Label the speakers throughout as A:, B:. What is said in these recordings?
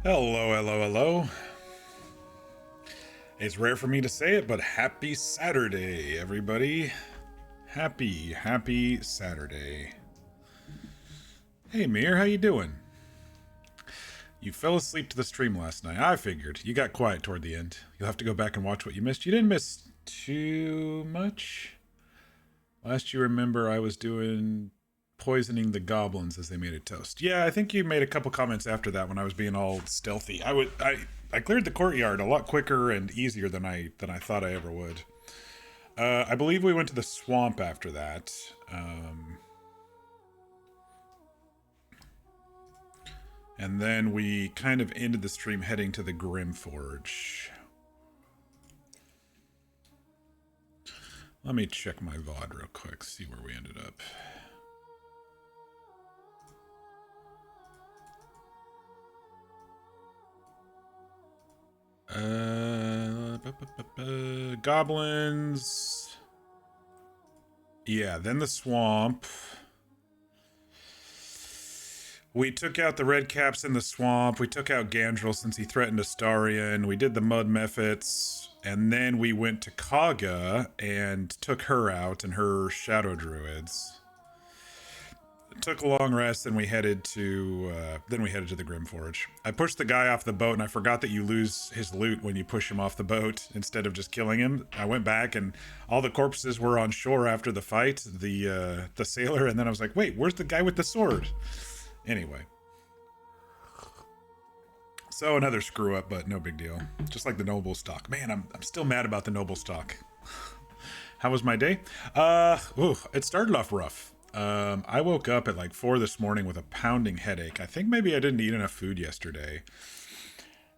A: Hello, hello, hello. It's rare for me to say it, but happy Saturday, everybody. Happy Saturday. Hey, Mir, how you doing? You fell asleep to the stream last night. I figured. You got quiet toward the end. You'll have to go back and watch what you missed. You didn't miss too much. Last you remember, I was doing poisoning the goblins as they made a toast. Yeah, I think you made a couple comments after that when I was being all stealthy. I cleared the courtyard a lot quicker and easier than I thought I ever would. I believe we went to the swamp after that. And then we kind of ended the stream heading to the Grymforge. Let me check my VOD real quick, see where we ended up. Goblins. Yeah, then the swamp. We took out the red caps in the swamp. We took out Gandrel since he threatened Astarion. We did the mud mephits. And then we went to Kaga and took her out and her shadow druids. Took a long rest, and we headed to the Grymforge. I pushed the guy off the boat, and I forgot that you lose his loot when you push him off the boat instead of just killing him. I went back, and all the corpses were on shore after the fight, the sailor, and then I was like, wait, where's the guy with the sword? Anyway. So another screw up, but no big deal. Just like the noble stock. Man, I'm still mad about the noble stock. How was my day? It started off rough. I woke up at like 4 this morning with a pounding headache. I think maybe I didn't eat enough food yesterday.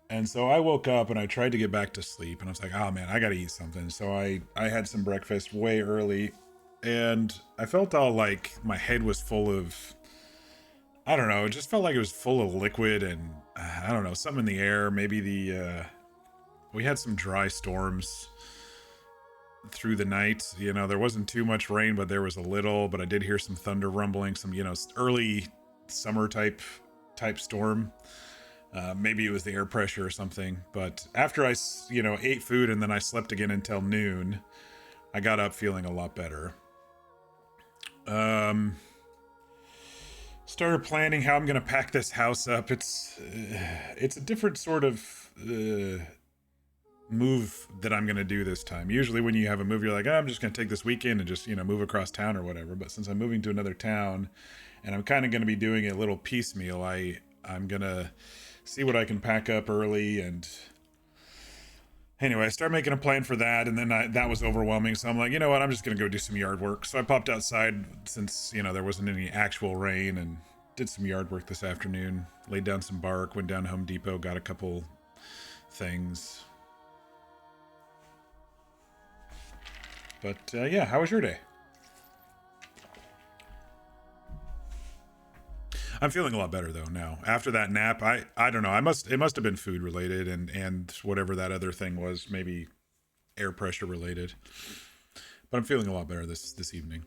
A: And so I woke up and I tried to get back to sleep, and I was like, oh man, I gotta eat something. So I had some breakfast way early, and I felt all like my head was full of, I don't know, it just felt like it was full of liquid and I don't know, something in the air. Maybe we had some dry storms through the night. You know, there wasn't too much rain, but there was a little, but I did hear some thunder rumbling, some, early summer type storm. Maybe it was the air pressure or something, but after I, ate food and then I slept again until noon, I got up feeling a lot better. Started planning how I'm going to pack this house up. It's a different sort of, move that I'm going to do this time. Usually when you have a move, you're like, I'm just going to take this weekend and just, move across town or whatever. But since I'm moving to another town and I'm kind of going to be doing it a little piecemeal, I'm going to see what I can pack up early. And anyway, I started making a plan for that. And then that was overwhelming. So I'm like, you know what? I'm just going to go do some yard work. So I popped outside since, there wasn't any actual rain, and did some yard work this afternoon, laid down some bark, went down to Home Depot, got a couple things. But yeah, how was your day? I'm feeling a lot better though now. After that nap, I don't know. It must have been food related and whatever that other thing was, maybe air pressure related. But I'm feeling a lot better this evening.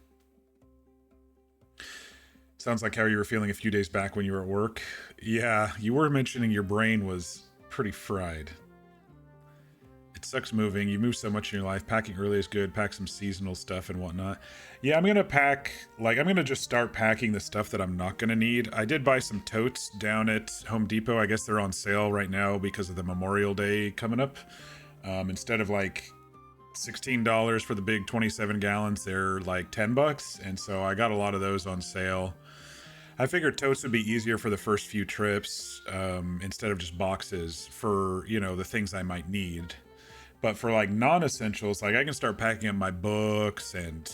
A: Sounds like how you were feeling a few days back when you were at work. Yeah, you were mentioning your brain was pretty fried. It sucks moving. You move so much in your life. Packing early is good. Pack some seasonal stuff and whatnot. Yeah, I'm gonna just start packing the stuff that I'm not gonna need. I did buy some totes down at Home Depot. I guess they're on sale right now because of the Memorial Day coming up. Instead of like $16 for the big 27 gallons, they're like $10, and so I got a lot of those on sale. I figured totes would be easier for the first few trips, instead of just boxes for, the things I might need. But for like non-essentials, like I can start packing up my books and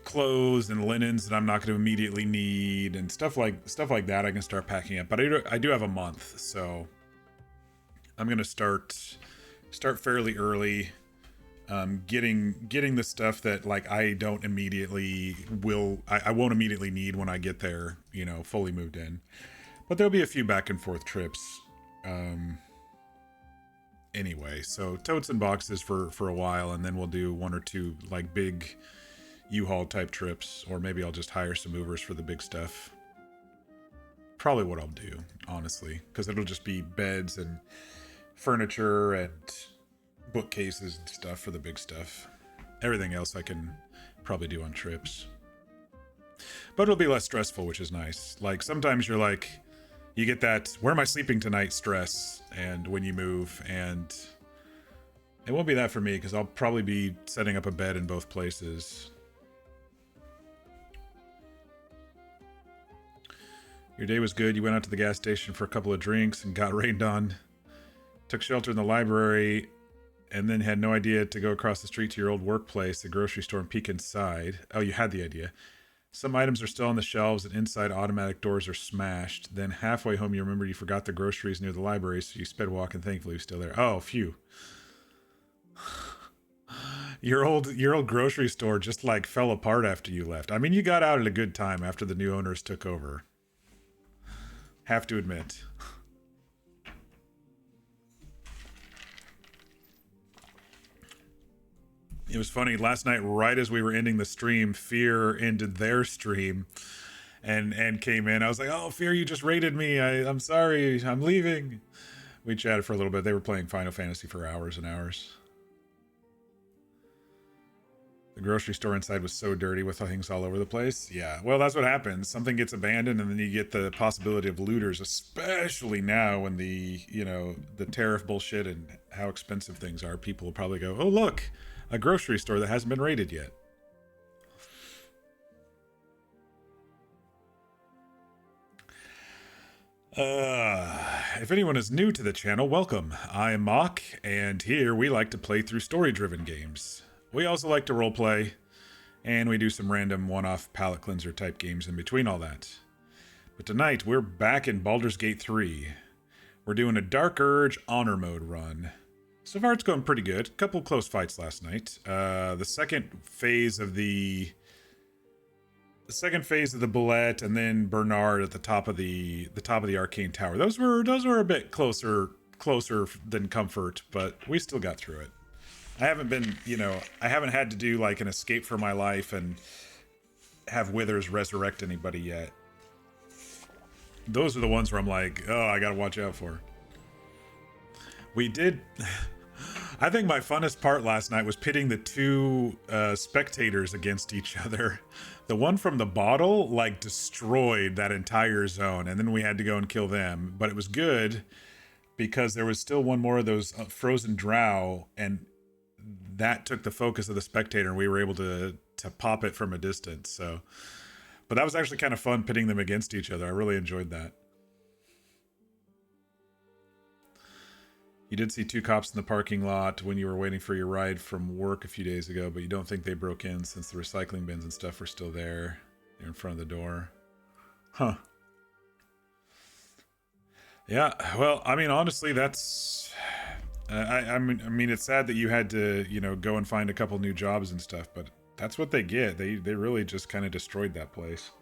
A: clothes and linens that I'm not going to immediately need and stuff like that. I can start packing up. But I do have a month, so I'm going to start fairly early, getting the stuff that like I won't immediately need when I get there, fully moved in. But there'll be a few back and forth trips. Anyway, so totes and boxes for a while, and then we'll do one or two like big U-Haul type trips, or maybe I'll just hire some movers for the big stuff. probably what I'll do, honestly, because it'll just be beds and furniture and bookcases and stuff for the big stuff. Everything else I can probably do on trips. But it'll be less stressful, which is nice. Like, sometimes you're like, you get that, where am I sleeping tonight stress, and when you move, and it won't be that for me, because I'll probably be setting up a bed in both places. Your day was good. You went out to the gas station for a couple of drinks and got rained on. Took shelter in the library, and then had no idea to go across the street to your old workplace, the grocery store, and peek inside. Oh, you had the idea. Some items are still on the shelves and inside automatic doors are smashed. Then halfway home you remembered you forgot the groceries near the library, so you sped walk and thankfully it was still there. Oh, phew. Your old grocery store just like fell apart after you left. I mean, you got out at a good time after the new owners took over. Have to admit. It was funny, last night, right as we were ending the stream, Fear ended their stream and came in. I was like, oh, Fear, you just raided me. I'm sorry. I'm leaving. We chatted for a little bit. They were playing Final Fantasy for hours and hours. The grocery store inside was so dirty with things all over the place. Yeah, well, that's what happens. Something gets abandoned and then you get the possibility of looters, especially now when the tariff bullshit and how expensive things are. People will probably go, oh, look, a grocery store that hasn't been raided yet. If anyone is new to the channel, welcome. I am Mock, and here we like to play through story-driven games. We also like to roleplay, and we do some random one-off palate cleanser type games in between all that. But tonight, we're back in Baldur's Gate 3. We're doing a Dark Urge honor mode run. So far, it's going pretty good. A couple close fights last night. The second phase of the bullet, and then Bernard at the top of the arcane tower. Those were a bit closer than comfort, but we still got through it. I haven't been, I haven't had to do like an escape for my life and have Withers resurrect anybody yet. Those are the ones where I'm like, oh, I gotta watch out for. We did. I think my funnest part last night was pitting the two spectators against each other. The one from the bottle, like, destroyed that entire zone, and then we had to go and kill them. But it was good because there was still one more of those frozen drow, and that took the focus of the spectator, and we were able to pop it from a distance. So, but that was actually kind of fun pitting them against each other. I really enjoyed that. You did see two cops in the parking lot when you were waiting for your ride from work a few days ago, but you don't think they broke in since the recycling bins and stuff were still there. They're in front of the door. Huh. Yeah, well, I mean, honestly, that's... I mean, it's sad that you had to, go and find a couple new jobs and stuff, but that's what they get. They really just kind of destroyed that place.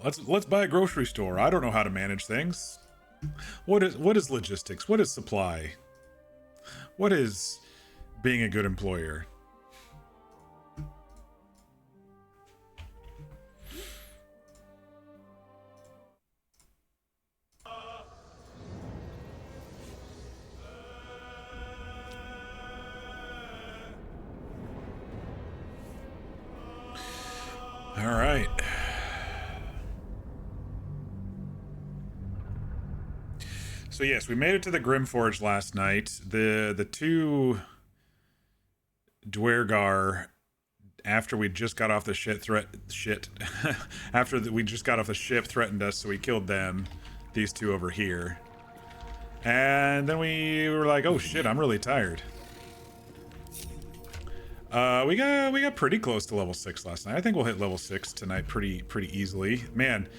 A: Let's buy a grocery store. I don't know how to manage things. What is logistics? What is supply? What is being a good employer? All right. So yes, we made it to the Grymforge last night. The two Dwergar, after we just got off the we just got off the ship, threatened us, so we killed them. These two over here, and then we were like, "Oh shit, I'm really tired." We got pretty close to level 6 last night. I think we'll hit level 6 tonight pretty easily. Man,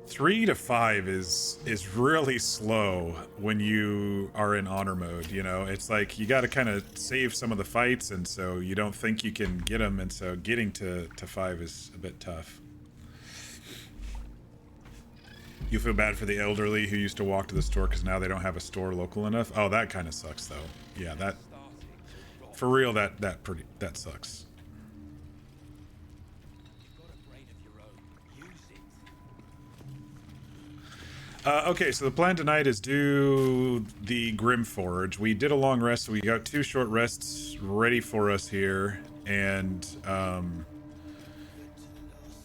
A: 3 to 5 is really slow when you are in honor mode, It's like you got to kind of save some of the fights, and so you don't think you can get them, and so getting to 5 is a bit tough. You feel bad for the elderly who used to walk to the store because now they don't have a store local enough? Oh, that kind of sucks, though. Yeah, that... For real, that sucks. Okay, so the plan tonight is do the Grymforge. We did a long rest, so we got 2 short rests ready for us here, and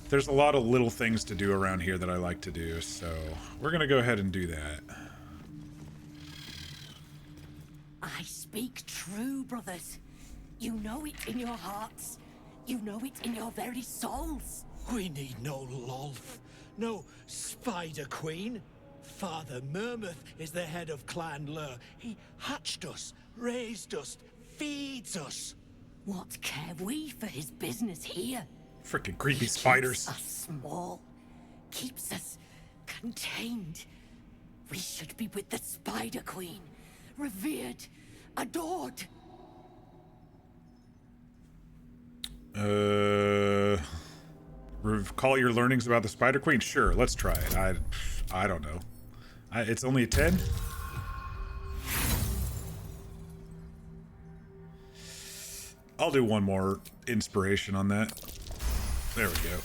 A: there's a lot of little things to do around here that I like to do, so we're gonna go ahead and do that.
B: I speak true, brothers. You know it in your hearts. You know it in your very souls.
C: We need no Lolth, no Spider Queen. Father Mermouth is the head of Clan Lur. He hatched us, raised us, feeds us.
B: What care we for his business here?
A: Freaking creepy spiders.
B: Keeps us small, keeps us contained. We should be with the Spider Queen, revered, adored.
A: Recall your learnings about the Spider Queen? Sure, let's try it. I don't know. It's only a 10? I'll do one more inspiration on that. There we go.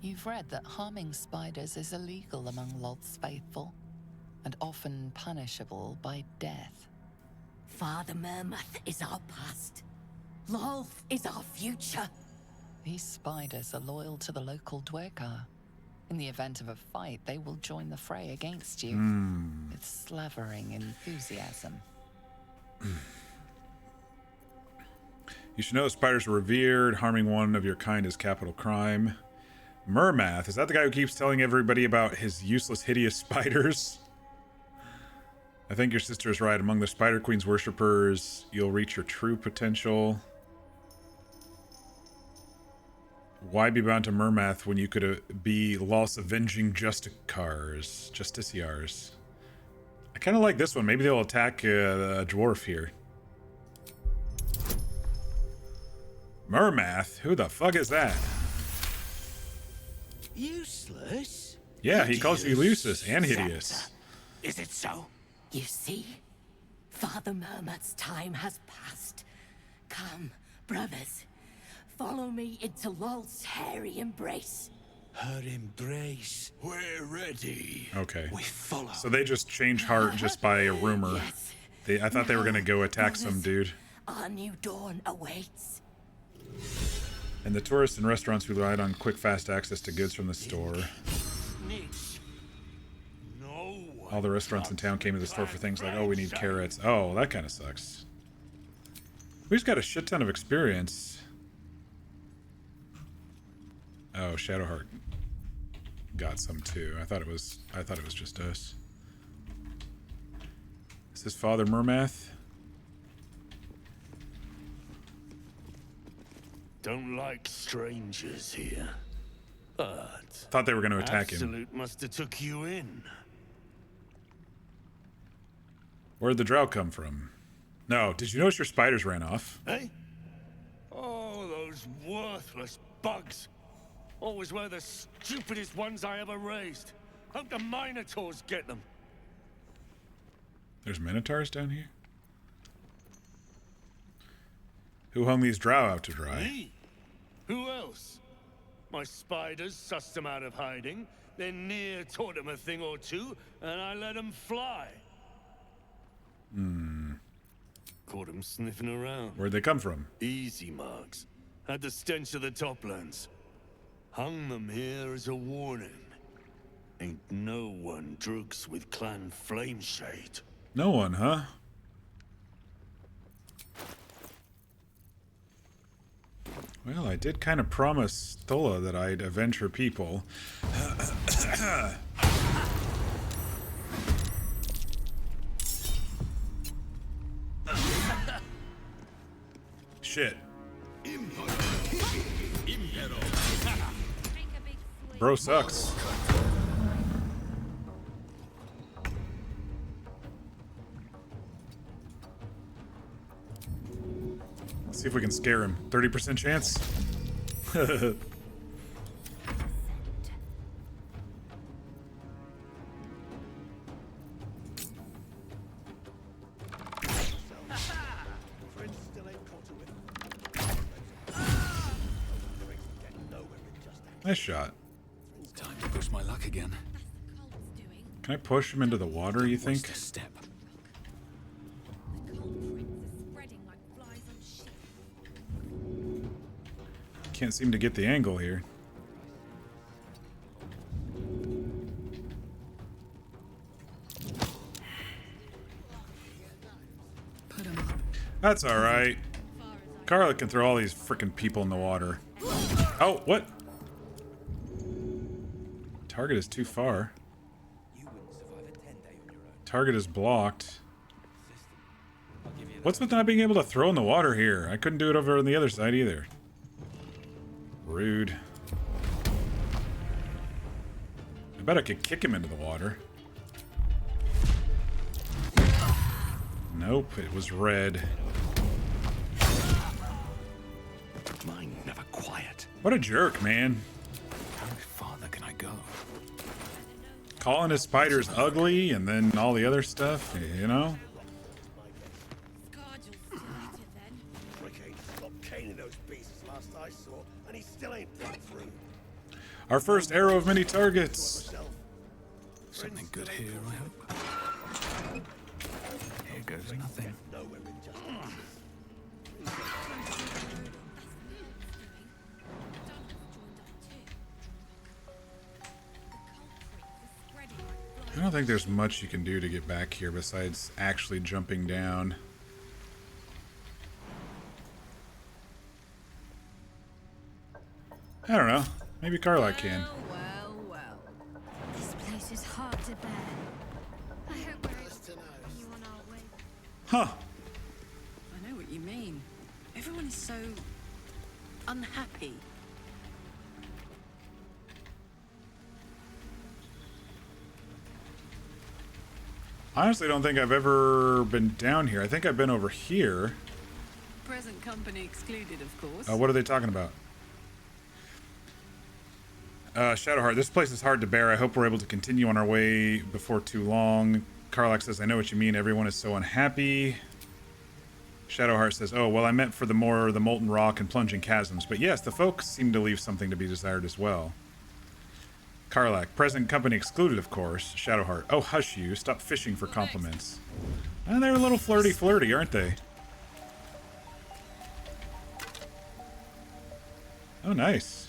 D: You've read that harming spiders is illegal among Lolth's faithful, and often punishable by death.
B: Father Mermouth is our past. Lolth is our future.
D: These spiders are loyal to the local Dwergar. In the event of a fight, they will join the fray against you with slavering enthusiasm.
A: You should know spiders are revered. Harming one of your kind is capital crime. Mermath, is that the guy who keeps telling everybody about his useless, hideous spiders? I think your sister is right. Among the Spider Queen's worshippers, you'll reach your true potential. Why be bound to Mermath when you could be loss avenging justiciars? I kind of like this one. Maybe they'll attack a dwarf here. Mermath? Who the fuck is that?
C: Useless?
A: Yeah, he calls you useless and hideous.
C: Is it so?
B: You see, Father Mermouth's time has passed. Come, brothers, follow me into Lolth's hairy embrace.
C: Her embrace. We're ready.
A: Okay.
C: We follow.
A: So they just change heart just by a rumor.
B: Yes.
A: I thought they were gonna go attack some dude.
B: Our new dawn awaits.
A: And the tourists and restaurants relied on quick, fast access to goods from the store. All the restaurants in town came to the store for things like, oh, we need carrots. Oh, that kind of sucks. We just got a shit ton of experience. Oh, Shadowheart got some too. I thought it was just us. Is this Father Mermath?
E: Don't like strangers here, but
A: Thought they were going to attack him.
E: Absolute must have took you in.
A: Where'd the drow come from? No, did you notice your spiders ran off?
E: Eh? Oh, those worthless bugs. Always were the stupidest ones I ever raised. Hope the Minotaurs get them.
A: There's minotaurs down here? Who hung these drow out to dry?
E: Me? Who else? My spiders sussed them out of hiding, then Near taught them a thing or two, and I let them fly. Caught them sniffing around.
A: Where'd they come from?
E: Easy marks. Had the stench of the Toplands. Hung them here as a warning. Ain't no one droogs with Clan Flameshade.
A: No one, huh? Well, I did kind of promise Thola that I'd avenge her people. Shit. Bro sucks. Let's see if we can scare him. 30% chance? Nice shot.
F: Time to push my luck again.
A: Can I push him into the water, you think?
C: Waste a step.
A: Can't seem to get the angle here. That's alright. Carla can throw all these freaking people in the water. Oh, what? Target is too far. Target is blocked. What's with not being able to throw in the water here? I couldn't do it over on the other side either. Rude. I bet I could kick him into the water. Nope, it was red.
C: Mine never quiet.
A: What a jerk, man.
C: How farther can I go?
A: Calling his spiders ugly and then all the other stuff, you know?
F: Rick ain't stopped caning those beasts last I saw, and he still ain't broke through.
A: Our first arrow of many targets.
C: Something good here, I hope. Here goes nothing.
A: I don't think there's much you can do to get back here besides actually jumping down. I don't know. Maybe Carla can.
G: Well. This place is hard to bear. I hope we're able to find you on our way.
A: Huh.
H: I know what you mean. Everyone is so unhappy.
A: I honestly don't think I've ever been down here. I think I've been over here.
H: Present company excluded, of course.
A: What are they talking about? Shadowheart, this place is hard to bear. I hope we're able to continue on our way before too long. Karlach says, I know what you mean. Everyone is so unhappy. Shadowheart says, oh, well, I meant for the molten rock and plunging chasms. But yes, the folks seem to leave something to be desired as well. Karlach, present company excluded, of course. Shadowheart, oh, hush you. Stop fishing for compliments. And they're a little flirty, aren't they? Oh, nice.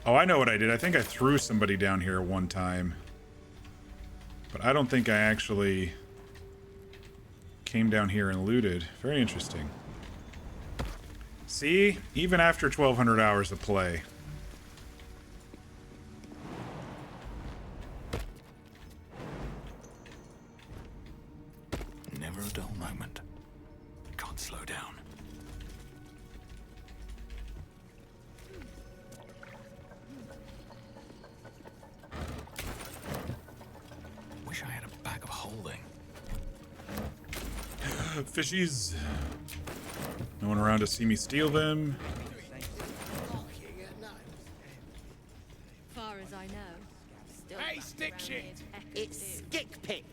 A: Oh, I know what I did. I think I threw somebody down here one time. But I don't think I actually came down here and looted. Very interesting. See? Even after 1,200 hours of play.
C: Never a dull moment. Can't slow down. Wish I had a bag of holding.
A: Fishies. No one around to see me steal them.
B: Far as I know, still
F: Hey, stick shit!
I: It's stick pick,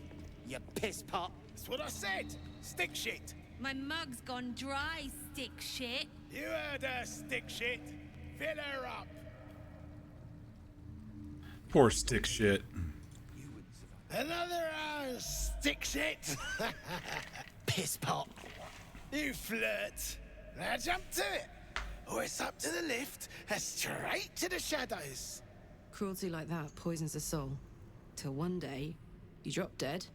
I: you piss pot.
F: That's what I said! Stick shit!
G: My mug's gone dry, stick shit.
F: You heard her, stick shit! Fill her up!
A: Poor stick shit.
F: Another hour, stick shit!
I: Piss pot.
F: You flirt! Now jump to it! Or it's up to the lift and straight to the shadows!
H: Cruelty like that poisons the soul. Till one day, you drop dead,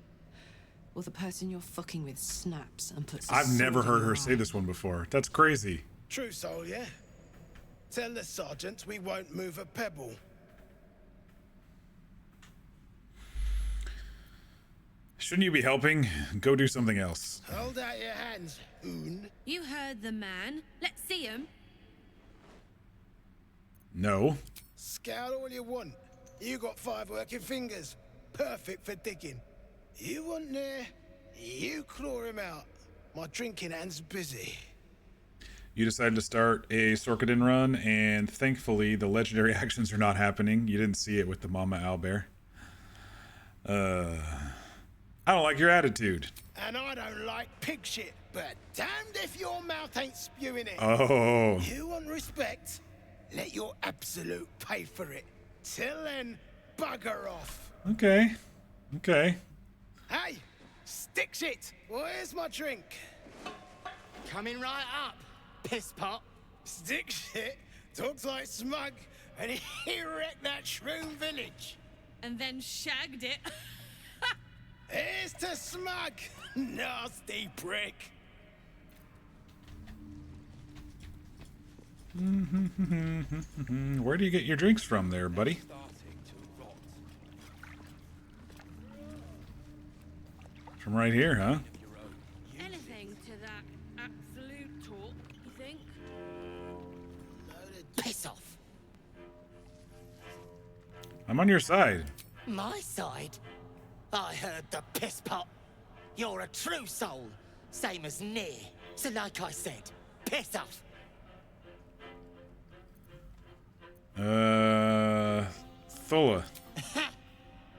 H: or the person you're fucking with snaps and puts.
A: I've never heard her say this one before. That's crazy.
F: True soul, yeah? Tell the sergeant we won't move a pebble.
A: Shouldn't you be helping? Go do something else.
F: Hold out your hands, Oon.
G: You heard the man. Let's see him.
A: No.
F: Scout all you want. You got 5 working fingers. Perfect for digging. You want there, you claw him out. My drinking hand's busy.
A: You decided to start a Sorkadin run, and thankfully the legendary actions are not happening. You didn't see it with the Mama Owlbear. I don't like your attitude.
F: And I don't like pig shit, but damned if your mouth ain't spewing it.
A: Oh.
F: You want respect? Let your absolute pay for it. Till then, bugger off.
A: Okay. Okay.
F: Hey, stick shit. Where's my drink?
I: Coming right up, piss pot.
F: Stick shit talks like smug, and he wrecked that shroom village.
G: And then shagged it.
F: Here's to smug, nasty prick.
A: Where do you get your drinks from there, buddy? From right here, huh?
G: Anything to that absolute talk, you think?
I: Piss off.
A: I'm on your side.
I: My side? I heard the piss pot. You're a true soul, same as near. So like I said, piss off.
A: Thula.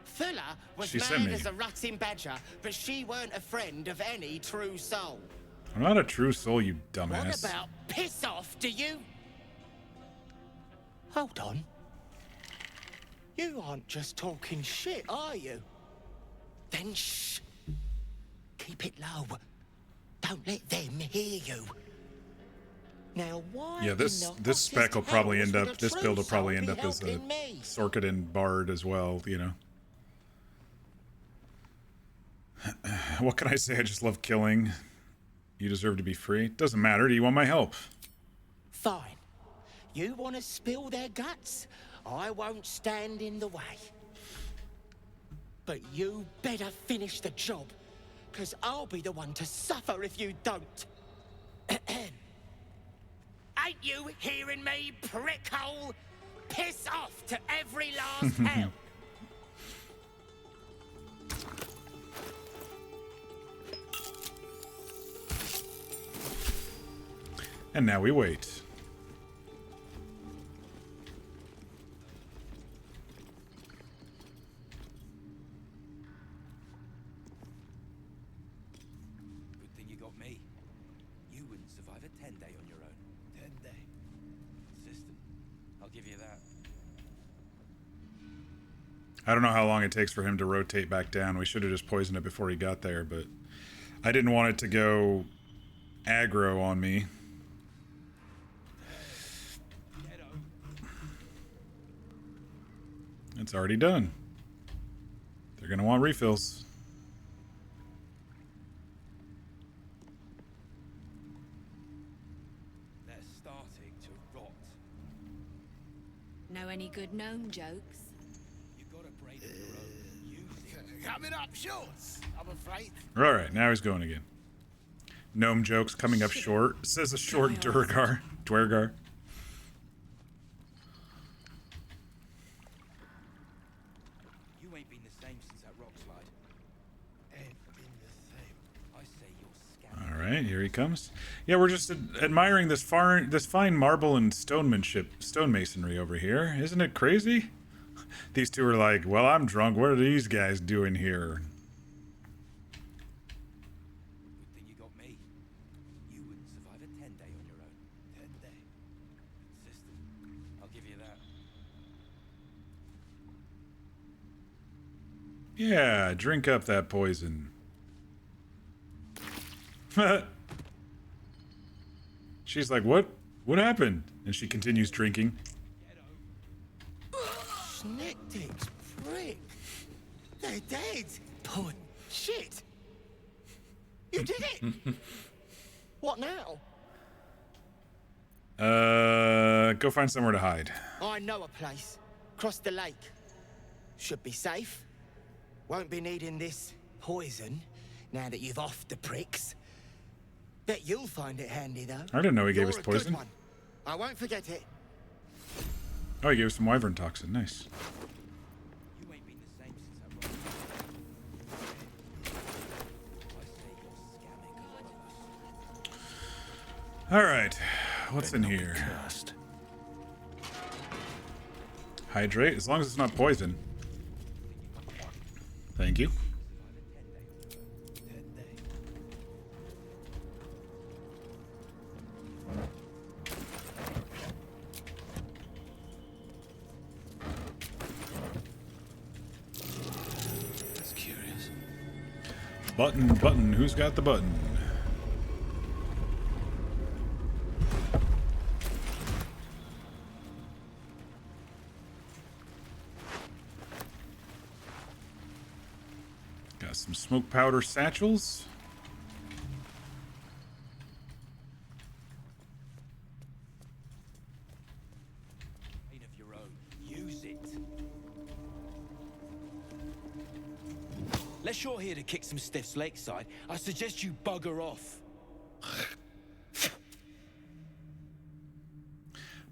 I: Fuller was
A: She sent
I: mad
A: me.
I: as a rutting badger, but she weren't a friend of any true soul.
A: I'm not a true soul, you
I: What
A: dumbass.
I: about piss off, do you? Hold on. You aren't just talking shit, are you? Then shh. Keep it low. Don't let them hear you. Now why?
A: Yeah, this spec will probably end up, this build will probably end up as a Sorkadin Bard as well, you know. What can I say? I just love killing. You deserve to be free. Doesn't matter. Do you want my help?
I: Fine. You want to spill their guts? I won't stand in the way. But you better finish the job, because I'll be the one to suffer if you don't. Ain't you hearing me, prickhole? Piss off to every last hell.
A: And now we wait.
J: Good thing you got me. You wouldn't survive a 10-day on your own.
F: 10-day.
J: Consistent. I'll give you that.
A: I don't know how long it takes for him to rotate back down. We should have just poisoned it before he got there, but I didn't want it to go aggro on me. It's already done. They're gonna want refills.
J: They're starting to rot.
G: Know any good gnome jokes?
J: You've got a brain of your own. Use it.
F: Coming up shorts, I'm afraid.
A: All right, now he's going again. Gnome jokes coming up short. It says a short Dwergar.
J: You ain't been the same since that rock slide.
F: Ain't been the same.
J: I say you're scamming.
A: All right, here he comes. Yeah, we're just admiring this fine marble and stonemasonry over here. Isn't it crazy? These two are like, well, I'm drunk. What are these guys doing here?
J: Good thing you got me. You wouldn't survive a 10-day on your own.
F: 10-day.
J: Consistent. I'll give you that.
A: Yeah, drink up that poison. She's like, what? What happened? And she continues drinking.
I: Schnickdicks, prick. They're dead. Pun. Shit. You did it. What now?
A: Go find somewhere to hide.
I: I know a place. Across the lake. Should be safe. Won't be needing this poison now that you've offed the pricks. Bet you'll find it handy, though.
A: I didn't know he gave us
I: You're a good
A: poison.
I: one. I won't forget it.
A: Oh, he gave us some wyvern toxin. Nice.
J: You ain't been the same since that rock slide. I say you're scamming a lot of us.
A: All right. What's in here?
E: Cursed.
A: Hydrate, as long as it's not poison. Thank you.
E: That's curious.
A: Button. Who's got the button? Got some smoke powder satchels.
J: Of your own. Use it. Unless you're here to kick some stiffs lakeside, I suggest you bugger off.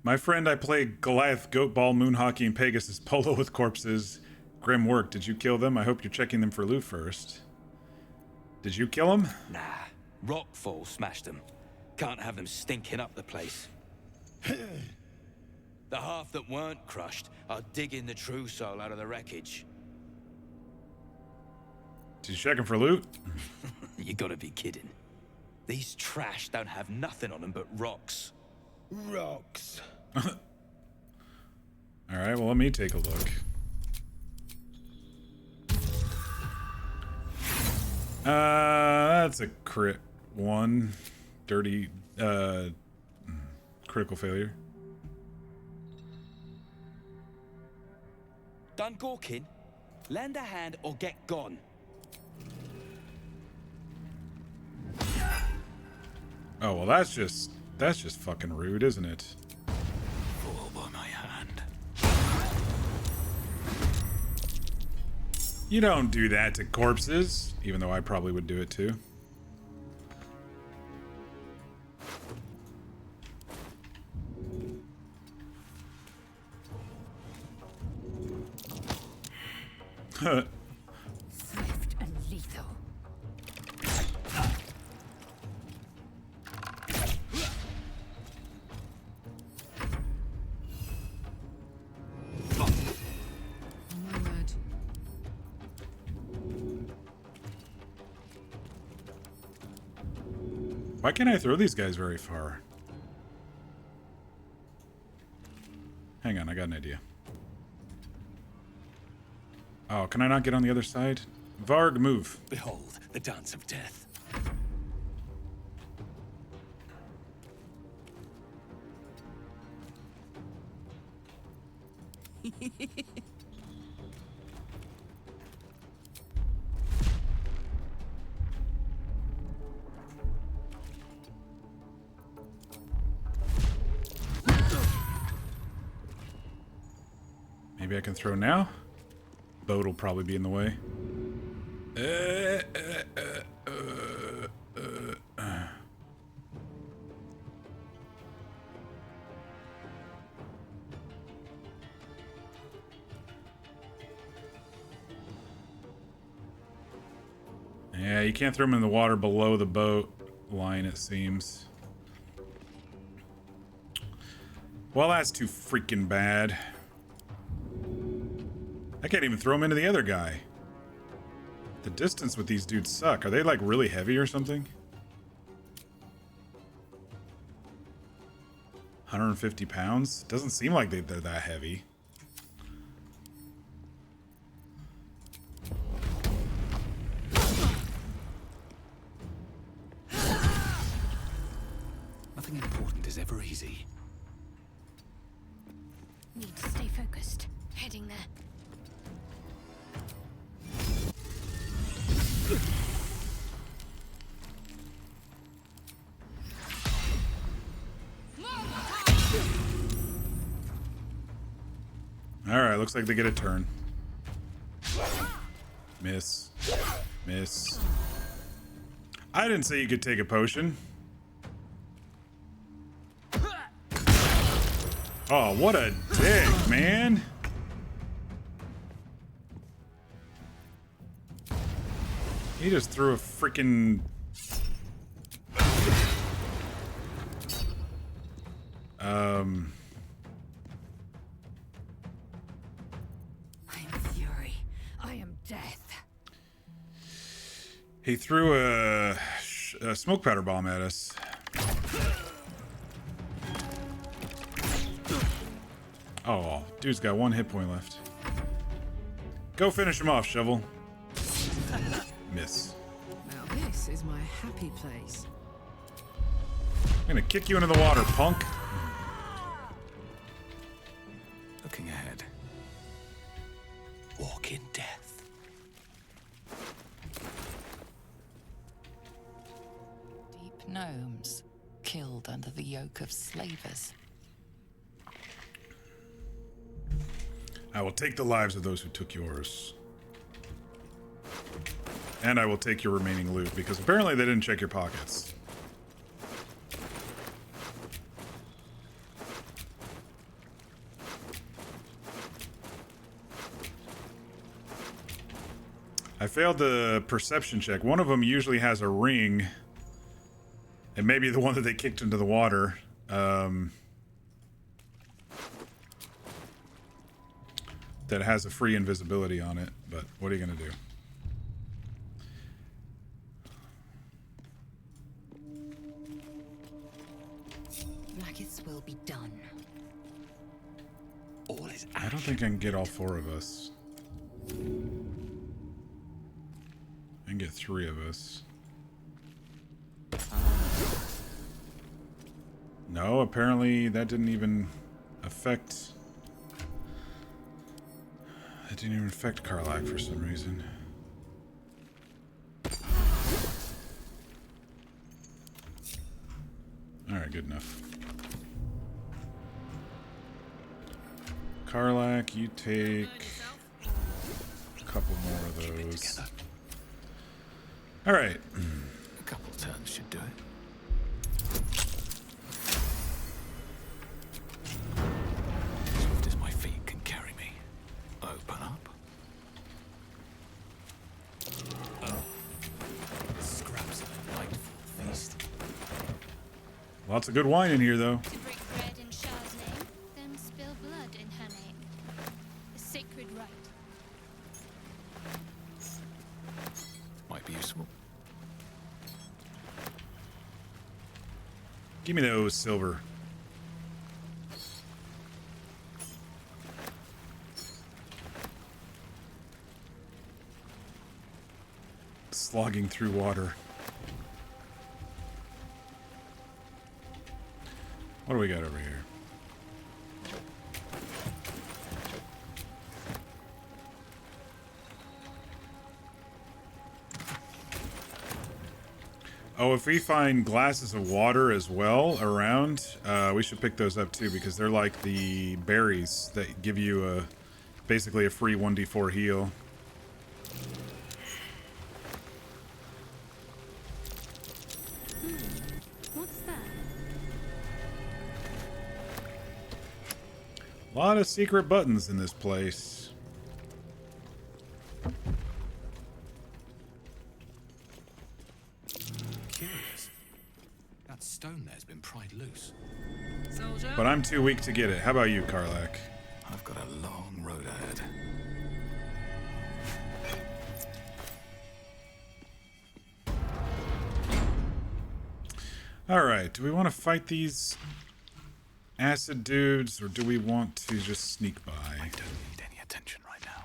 A: My friend, I play Goliath, Goat Ball, Moon Hockey, and Pegasus Polo with corpses. Grim work. Did you kill them? I hope you're checking them for loot first. Did you kill them?
J: Nah. Rockfall smashed them. Can't have them stinking up the place. The half that weren't crushed are digging the true soul out of the wreckage.
A: Did you check them for loot?
J: You gotta be kidding. These trash don't have nothing on them but rocks.
F: Rocks.
A: Alright, well, let me take a look. That's a crit one. Dirty, critical failure.
J: Done gawking? Lend a hand or get gone.
A: Oh, well, that's just fucking rude, isn't it?
E: Fall by my hand.
A: You don't do that to corpses, even though I probably would do it too.
B: Swift and lethal.
H: Oh my word.
A: Why can't I throw these guys very far? Hang on, I got an idea. Oh, can I not get on the other side? Varg, move.
E: Behold, the dance of death.
A: Maybe I can throw now? Boat will probably be in the way. Yeah, you can't throw them in the water below the boat line, it seems. Well, that's too freaking bad. I can't even throw him into the other guy. The distance with these dudes suck. Are they like really heavy or something? 150 pounds? Doesn't seem like they're that heavy.
E: Nothing important is ever easy.
G: Need to stay focused. Heading there.
A: Alright, looks like they get a turn. Miss. Miss. I didn't say you could take a potion. Oh, what a dick, man. He just threw a freaking...
B: I am fury. I am death.
A: He threw a smoke powder bomb at us. Oh, dude's got 1 hit point left. Go finish him off, Shovel. Miss.
H: Now this is my happy place.
A: I'm gonna kick you into the water, punk.
J: Looking ahead. Walk in death.
D: Deep gnomes, killed under the yoke of slavers.
A: I will take the lives of those who took yours. And I will take your remaining loot, because apparently they didn't check your pockets. I failed the perception check. One of them usually has a ring. It may be the one that they kicked into the water. That has a free invisibility on it, but what are you gonna do?
B: Maggots will be done.
J: All is
A: I don't think I can get all 4 of us. I can get 3 of us. No, apparently that didn't even affect... That didn't even affect Karlak for some reason. Alright, good enough. Karlak, you take a couple more of those. Alright.
J: A couple turns should do it. Swift as my feet can carry me. Open up. Scraps of a nightfall feast.
A: Lots of good wine in here, though.
G: To break bread in Shah's name, then spill blood in her name. A sacred rite.
J: Might be useful.
A: Give me those silver. Slogging through water. What do we got over here? Oh, if we find glasses of water as well around, we should pick those up too, because they're like the berries that give you basically a free 1d4 heal.
G: What's that?
A: A lot of secret buttons in this place.
J: Curious. That stone there's been pried loose.
H: Soldier?
A: But I'm too weak to get it. How about you, Karlak?
J: I've got a long road ahead.
A: Alright, do we want to fight these acid dudes, or do we want to just sneak by?
J: I don't need any attention right now.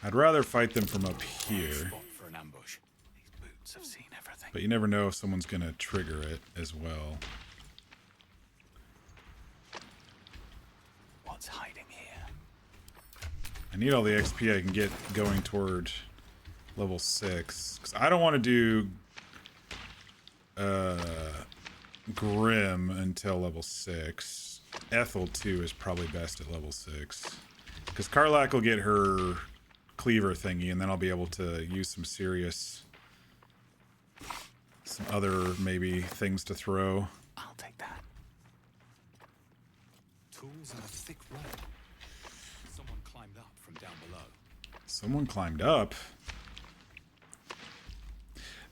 A: I'd rather fight them from up here,
J: Spot for an ambush. These boots have seen everything.
A: but you never know if someone's going to trigger it as well.
J: What's hiding here?
A: I need all the XP I can get going toward level 6, because I don't want to do Grim until level 6. Ethel, too, is probably best at level 6. Because Karlak will get her cleaver thingy, and then I'll be able to use some other, maybe, things to throw.
J: I'll take that. Tools and a thick rope. Someone climbed up from down below.
A: Someone climbed up.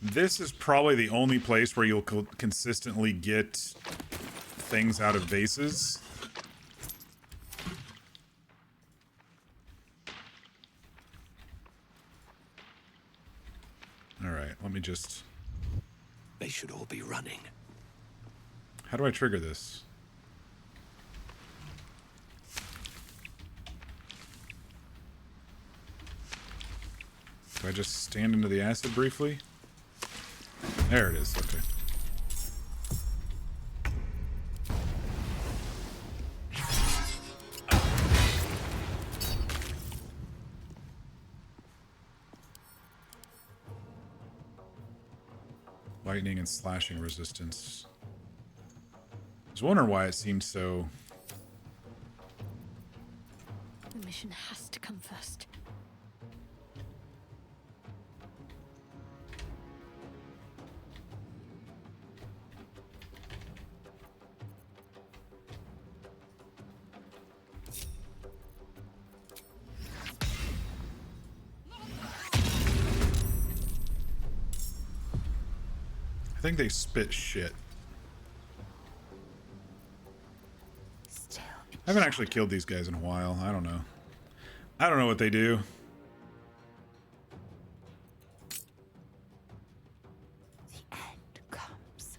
A: This is probably the only place where you'll consistently get things out of vases. All right, let me just...
C: They should all be running.
A: How do I trigger this? Do I just stand into the acid briefly? There it is, okay. Lightning and slashing resistance. I was wondering why it seemed so...
G: The mission has to come first.
A: I think they spit shit. I haven't actually killed these guys in a while. I don't know. I don't know what they do.
B: The end comes.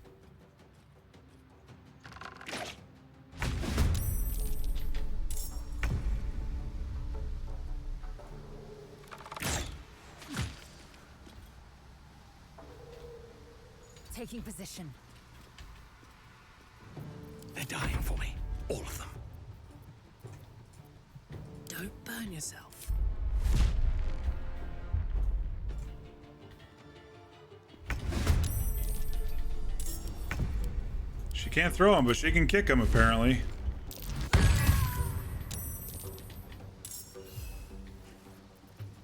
K: Taking position.
C: They're dying for me. All of them. Don't burn yourself.
A: She can't throw them, but she can kick them, apparently.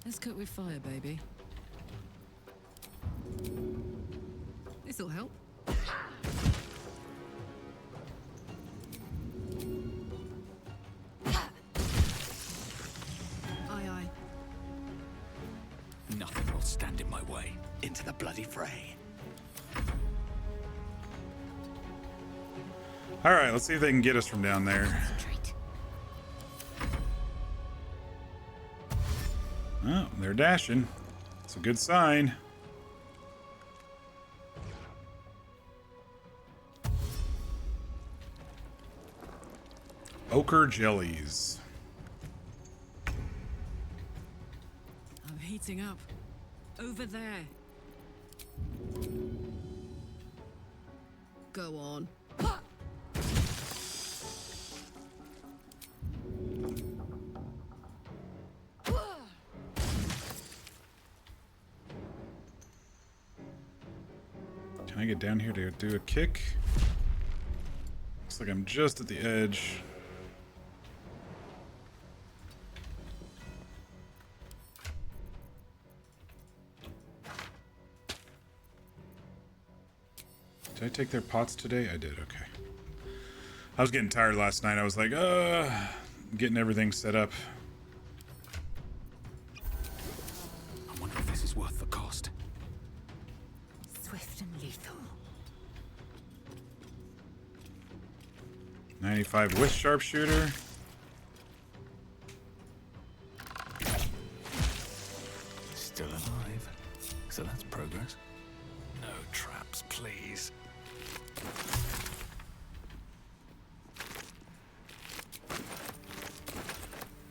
H: Let's cook with fire, baby. This'll help. Aye, aye.
C: Nothing will stand in my way. Into the bloody fray.
A: All right, let's see if they can get us from down there. Oh, they're dashing. It's a good sign. Ochre jellies.
H: I'm heating up. Over there. Go on.
A: Can I get down here to do a kick? Looks like I'm just at the edge. Did I take their pots today? I did, okay. I was getting tired last night. I was like, getting everything set up.
C: I wonder if this is worth the cost.
K: Swift and lethal.
A: 95 with sharpshooter.
C: Still alive. So that's progress. No traps, please.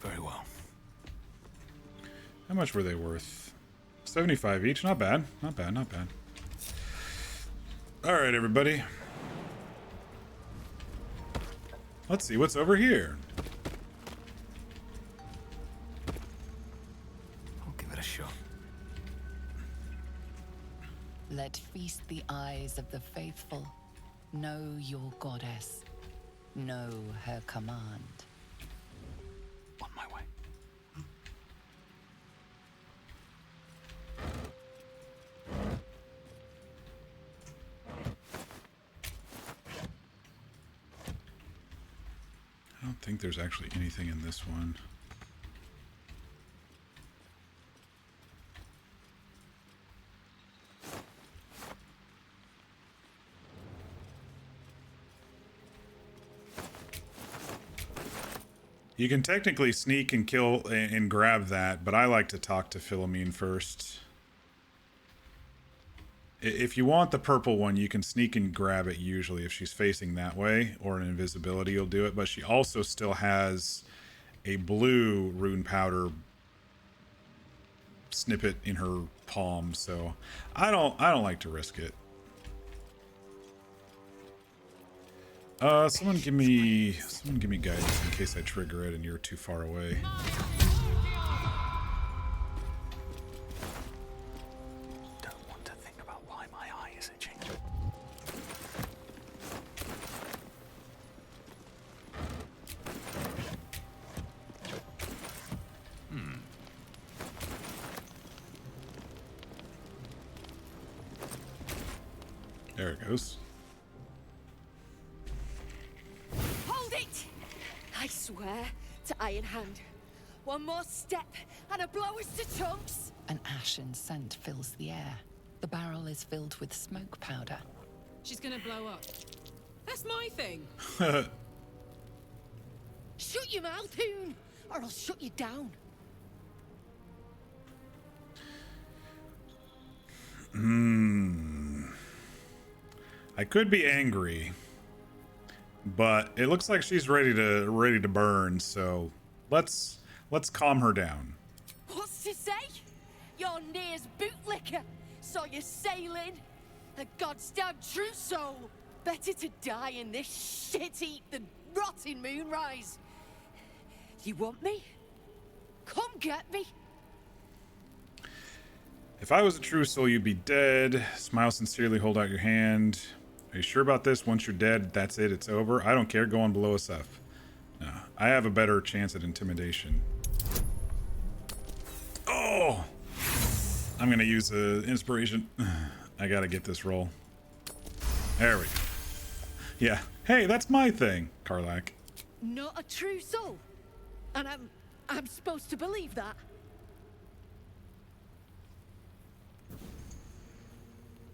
C: Very well.
A: How much were they worth? 75 each. Not bad. Not bad. Not bad. All right, everybody. Let's see what's over here.
C: I'll give it a shot.
D: Let feast the eyes of the faithful. Know your goddess. Know her command.
C: On my way.
A: I don't think there's actually anything in this one. You can technically sneak and kill and grab that, but I like to talk to Philomene first. If you want the purple one, you can sneak and grab it usually if she's facing that way, or an invisibility will do it, but she also still has a blue rune powder snippet in her palm, so I don't like to risk it. Someone give me guidance in case I trigger it and you're too far away.
J: Don't want to think about why my eye is itching.
A: There it goes.
B: Hold it! I swear to Iron Hand. One more step and a blow us to chunks.
D: An ashen scent fills the air. The barrel is filled with smoke powder.
H: She's gonna blow up. That's my thing.
B: Shut your mouth, Hoon, or I'll shut you down.
A: I could be angry, but it looks like she's ready to burn, so let's calm her down.
B: What's to say? You're Near's bootlicker. Saw you sailing. A god's damn true soul. Better to die in this shit heap than rot in Moonrise. You want me? Come get me.
A: If I was a true soul, you'd be dead. Smile sincerely, hold out your hand. Are you sure about this? Once you're dead, that's it, it's over. I don't care, go on below us up. No, I have a better chance at intimidation. Oh! I'm gonna use inspiration. I gotta get this roll. There we go. Yeah. Hey, that's my thing, Karlach.
B: Not a true soul. And I'm supposed to believe that.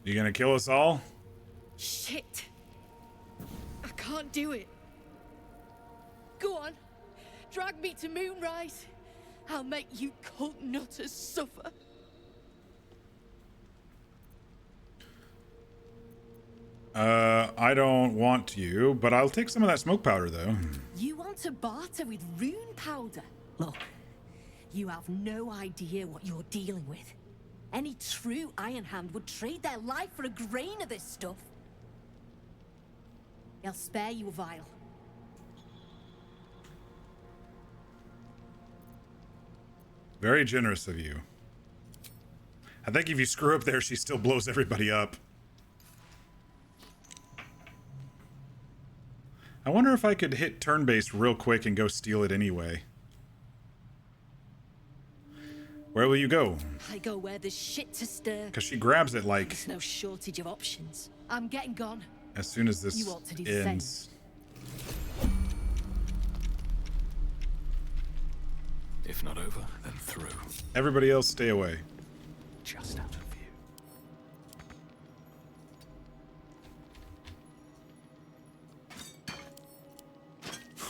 A: You gonna kill us all?
B: Shit. I can't do it. Go on. Drag me to Moonrise. I'll make you cult nutters suffer.
A: I don't want you, but I'll take some of that smoke powder, though.
B: You want to barter with rune powder? Look, you have no idea what you're dealing with. Any true Iron Hand would trade their life for a grain of this stuff. I'll spare you a vial.
A: Very generous of you. I think if you screw up there, she still blows everybody up. I wonder if I could hit turn-based real quick and go steal it anyway. Where will you go?
B: I go where there's shit to stir.
A: Because she grabs it like...
B: There's no shortage of options. I'm getting gone.
A: As soon as this
B: You ought to do the
A: ends.
J: If not over, then through.
A: Everybody else stay away.
J: Just out of view.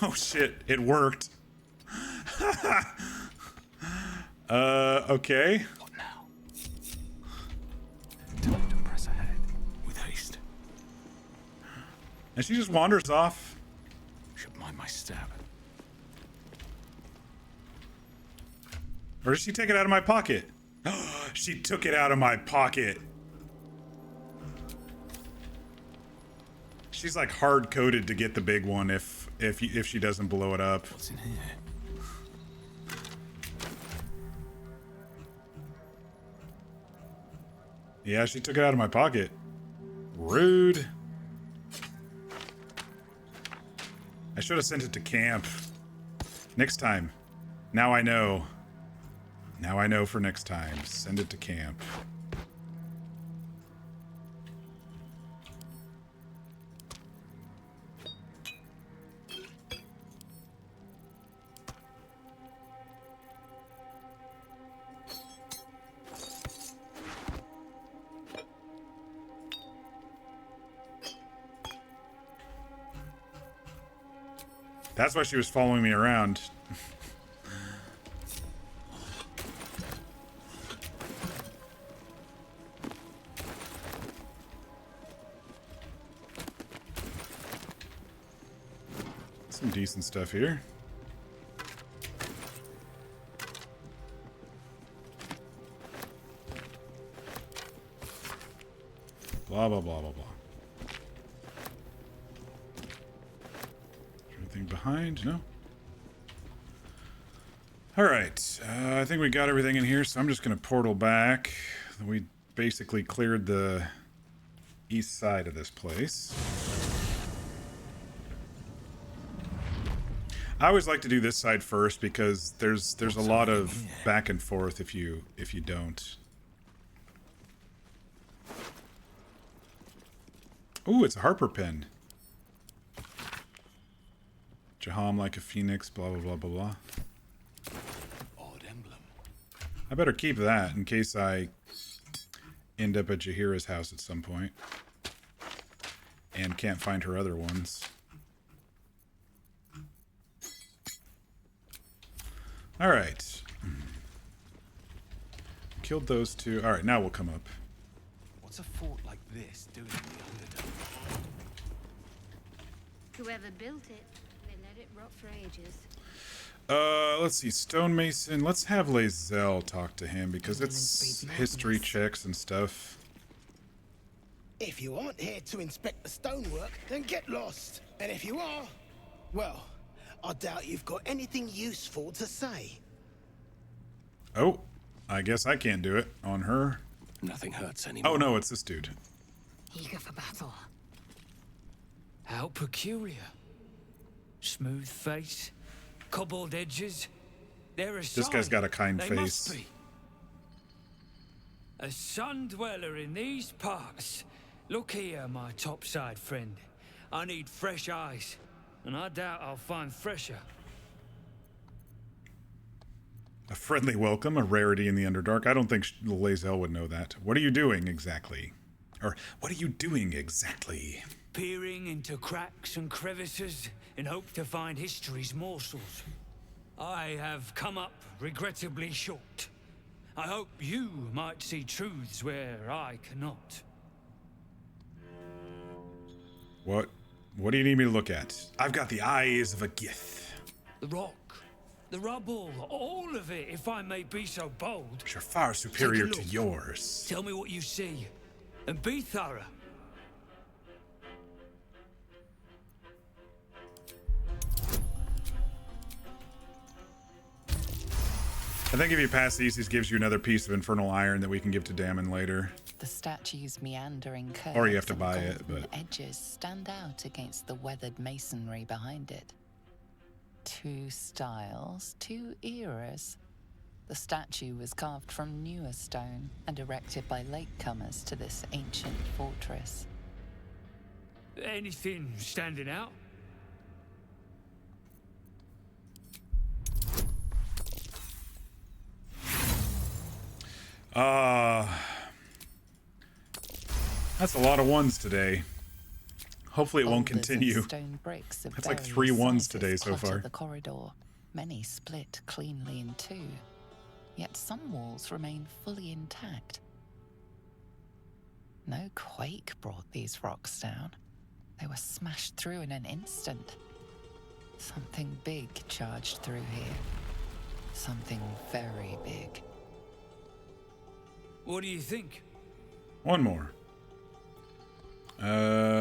A: Oh shit, it worked. Okay.
J: What now? Time to press ahead with haste.
A: And she just wanders off.
J: Should mind my stab.
A: Or did she take it out of my pocket? She took it out of my pocket. She's like hard-coded to get the big one if she doesn't blow it up.
J: What's in here?
A: Yeah, she took it out of my pocket. Rude. I should have sent it to camp. Next time. Now I know. Now I know for next time. Send it to camp. That's why she was following me around. Some decent stuff here. Blah, blah, blah, blah, blah. Anything behind? No? Alright. I think we got everything in here, so I'm just going to portal back. We basically cleared the east side of this place. I always like to do this side first because there's a lot of back and forth if you don't. Ooh, it's a Harper pen. Jaham like a phoenix, blah, blah, blah, blah, blah.
E: Odd emblem.
A: I better keep that in case I end up at Jaheira's house at some point. And can't find her other ones. Alright. Killed those two. Alright, now we'll come up.
J: What's a fort like this doing in the Underdark?
G: Whoever built it, they let it rot for ages.
A: Let's see. Stonemason. Let's have Lae'zel talk to him because it's history checks and stuff.
F: If you aren't here to inspect the stonework, then get lost. And if you are, well, I doubt you've got anything useful to say.
A: Oh, I guess I can't do it on her.
E: Nothing hurts anymore.
A: Oh no, it's this dude.
G: Eager for battle.
K: How peculiar. Smooth face, cobbled edges. They're a sign.
A: This guy's got a kind
K: They
A: face.
K: must be. A sun dweller in these parts. Look here, my topside friend. I need fresh eyes, and I doubt I'll find fresher.
A: A friendly welcome, a rarity in the Underdark. I don't think Lae'zel would know that. What are you doing exactly? Or, what are you doing exactly?
K: Peering into cracks and crevices in hope to find history's morsels. I have come up regrettably short. I hope you might see truths where I cannot.
A: What do you need me to look at? I've got the eyes of a Gith.
K: The rock, the rubble, all of it, if I may be so bold.
A: Which are far superior
K: Take a
A: to
K: look.
A: yours.
K: Tell me what you see, and be thorough.
A: I think if you pass these, he gives you another piece of infernal iron that we can give to Damon later.
D: The statue's meandering curves
A: Or you have to
D: and
A: buy it,
D: golden
A: but-
D: edges stand out against the weathered masonry behind it. Two styles, two eras. The statue was carved from newer stone and erected by latecomers to this ancient fortress.
K: Anything standing out?
A: That's a lot of ones today. Hopefully it won't
D: Boulders and
A: continue.
D: Stone bricks of
A: That's like
D: various
A: 3 ones
D: sizes
A: today so
D: clutter
A: far.
D: The corridor, many split cleanly in two. Yet some walls remain fully intact. No quake brought these rocks down. They were smashed through in an instant. Something big charged through here. Something very big.
K: What do you think?
A: One more.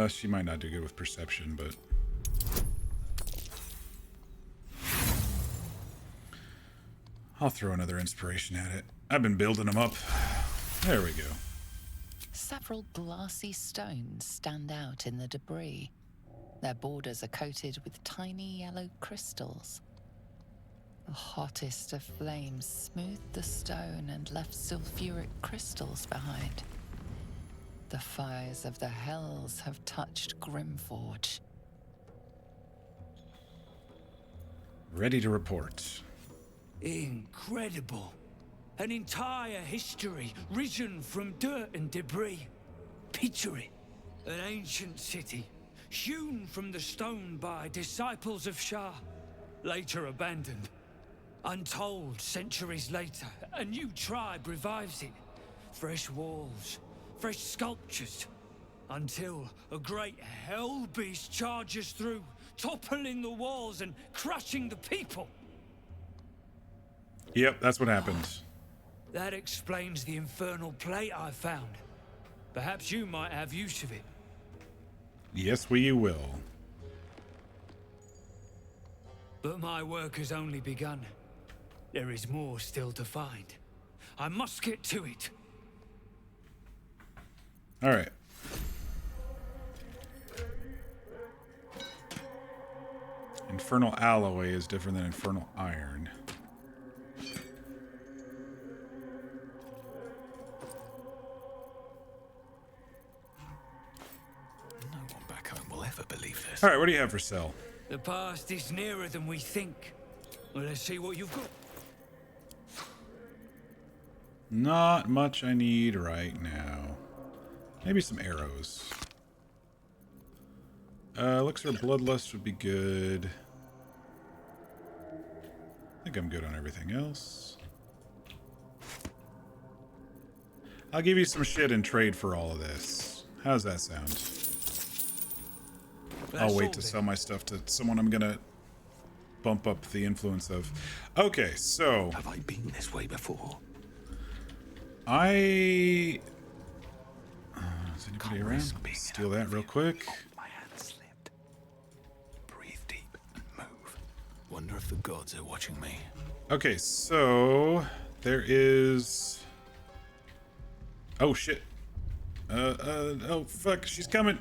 A: She might not do good with perception, but... I'll throw another inspiration at it. I've been building them up. There we go.
D: Several glassy stones stand out in the debris. Their borders are coated with tiny yellow crystals. The hottest of flames smoothed the stone and left sulfuric crystals behind. The fires of the hells have touched Grymforge.
A: Ready to report.
K: Incredible. An entire history risen from dirt and debris. Picture it. An ancient city, hewn from the stone by disciples of Shah, later abandoned. Untold centuries later, a new tribe revives it. Fresh walls, fresh sculptures, until a great hell beast charges through, toppling the walls and crushing the people.
A: Yep, that's what happened.
K: That explains the infernal plate I found. Perhaps you might have use of it.
A: Yes, we will.
K: But my work has only begun. There is more still to find. I must get to it.
A: All right. Infernal alloy is different than infernal iron.
J: No one back home will ever believe this.
A: All right, what do you have for sale?
K: The past is nearer than we think. Well, let's see what you've got.
A: Not much I need right now. Maybe some arrows. Elixir of Bloodlust would be good. I think I'm good on everything else. I'll give you some shit in trade for all of this. How's that sound? I'll wait to sell my stuff to someone I'm gonna bump up the influence of. Okay, so...
J: Have I been this way before?
A: Is anybody around? Steal that real quick.
J: My hand slipped. Breathe deep and move. Wonder if the gods are watching me.
A: Okay, so there is. Oh shit. Oh fuck, she's coming.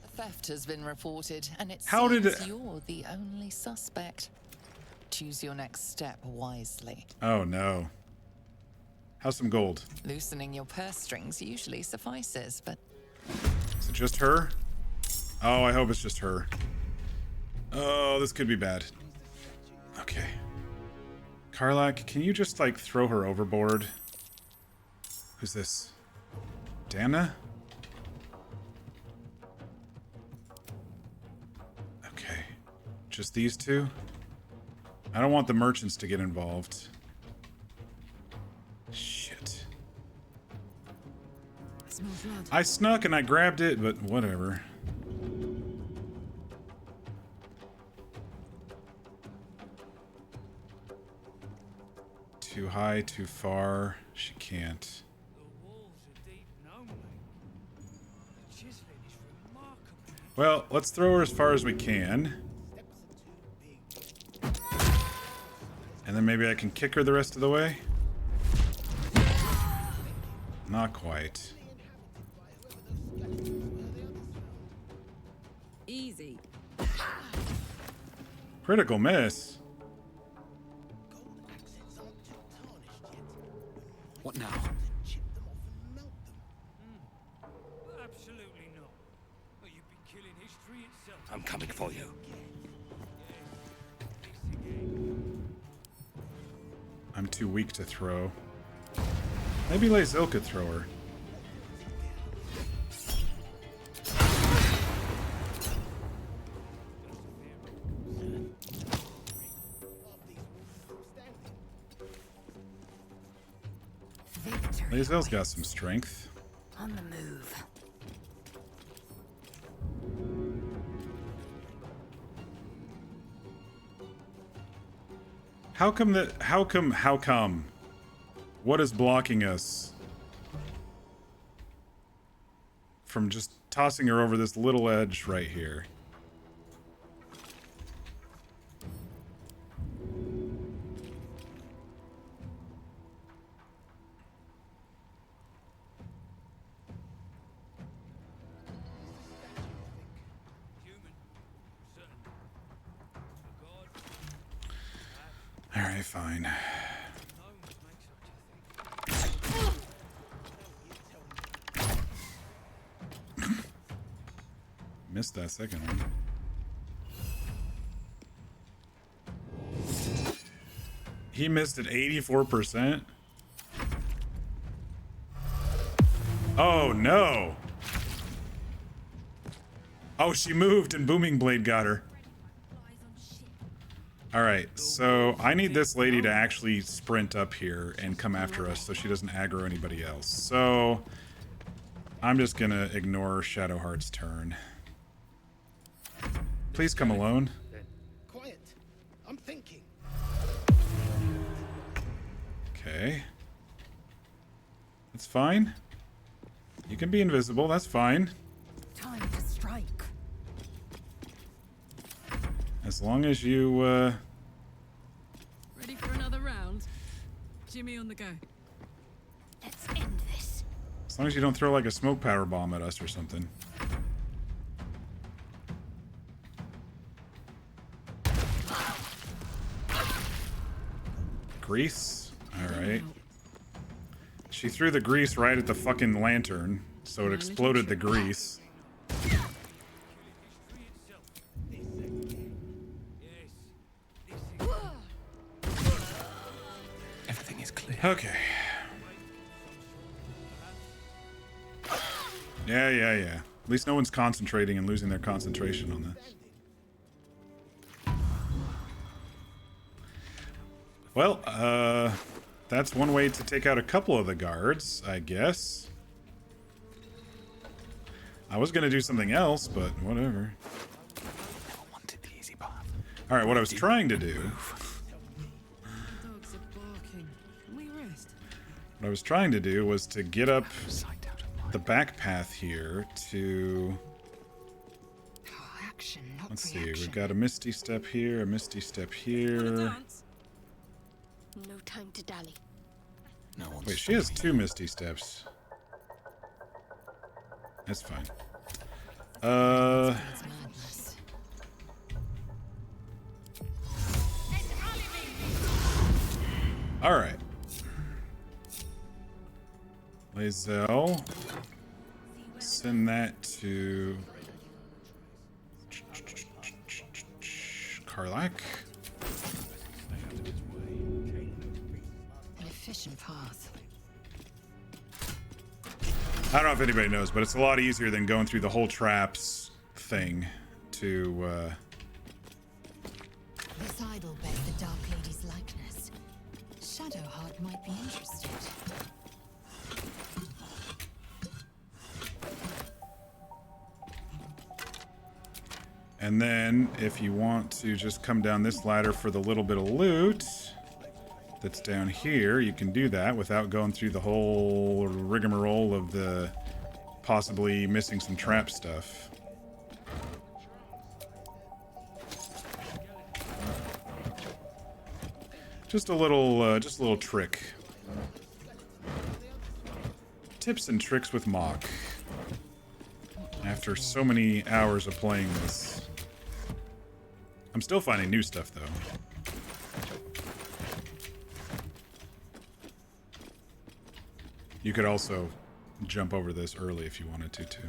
D: A theft has been reported, and it
A: How did
D: seems
A: it-
D: you're the only suspect. Choose your next step wisely.
A: Oh no. How's some gold?
D: Loosening your purse strings usually suffices, but
A: Is it just her? Oh, I hope it's just her. Oh, this could be bad. Okay. Karlak, can you just, like, throw her overboard? Who's this? Dana? Okay. Just these two? I don't want the merchants to get involved. Shit.
H: Smell blood.
A: I snuck and I grabbed it, but whatever. Too high, too far. She can't.
K: The walls are deep and only. The chiseling is remarkable.
A: Well, let's throw her as far as we can. And then maybe I can kick her the rest of the way. Not quite.
H: Easy.
A: Critical miss.
J: What now?
K: Absolutely not. Well, you'd be killing history itself.
J: I'm coming for you.
A: I'm too weak to throw. Maybe Lazil could throw her. Lazil's got some strength.
G: On the move.
A: How come? What is blocking us from just tossing her over this little edge right here? All right, fine. Missed that second one. He missed at 84%. Oh no. Oh, she moved and Booming Blade got her. Alright, so I need this lady to actually sprint up here and come after us so she doesn't aggro anybody else. So I'm just gonna ignore Shadowheart's turn. Please come alone.
F: Quiet. I'm thinking.
A: Okay. That's fine. You can be invisible, that's fine.
B: Time to strike.
A: As long as you,
H: Ready for another round? Jimmy on the go.
G: Let's end this.
A: as long as you don't throw like a smoke power bomb at us or something. Grease? Alright. She threw the grease right at the fucking lantern, so it exploded the grease.
J: Everything is clear.
A: Okay. Yeah. At least no one's concentrating and losing their concentration on this. Well, that's one way to take out a couple of the guards, I guess. I was gonna do something else, but whatever.
J: Never wanted the easy path.
A: Alright, what I was trying to do...
H: Dogs are barking. Can we rest?
A: What I was trying to do was to get up the back path here to...
G: Action, not
A: Let's see,
G: reaction.
A: we've got a Misty Step here, a Misty Step here.
G: No time to dally.
J: No one's
A: Wait, she has two Misty Steps. That's fine.
D: It's madness.
A: Alright. Lae'zel. Send that to... Karlach.
D: An efficient path.
A: I don't know if anybody knows, but it's a lot easier than going through the whole traps thing to,
D: This idol bears the Dark Lady's likeness. Shadowheart might be interested.
A: And then, if you want to just come down this ladder for the little bit of loot that's down here, you can do that without going through the whole rigmarole of the possibly missing some trap stuff. Just a little trick. Tips and tricks with Mock. After so many hours of playing this. I'm still finding new stuff, though. You could also jump over this early if you wanted to, too.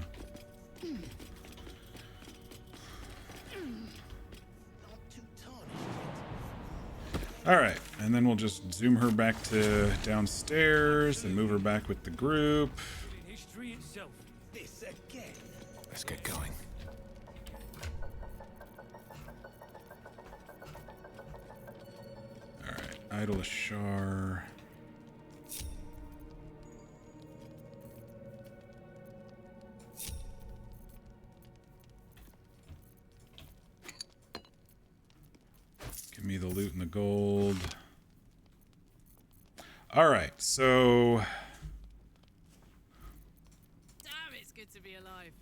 A: Alright, and then we'll just zoom her back to downstairs and move her back with the group.
K: History itself.
F: This again.
J: Let's get going.
A: Alright, Idol Ashar. Give me the loot and the gold. Alright, so...
H: Damn, it's good to be alive.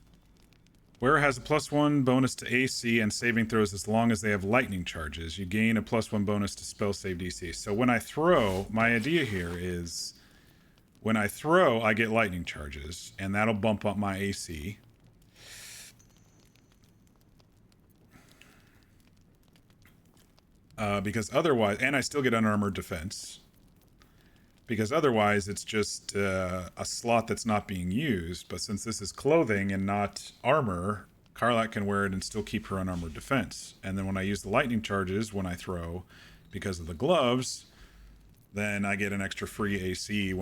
A: Wearer has a +1 bonus to AC and saving throws as long as they have lightning charges. You gain a +1 bonus to spell save DC. So when I throw, my idea here is when I throw, I get lightning charges, and that'll bump up my AC. Because otherwise, and I still get unarmored defense. Because otherwise, it's just a slot that's not being used. But since this is clothing and not armor, Karlach can wear it and still keep her unarmored defense. And then when I use the lightning charges, when I throw, because of the gloves, then I get an extra free AC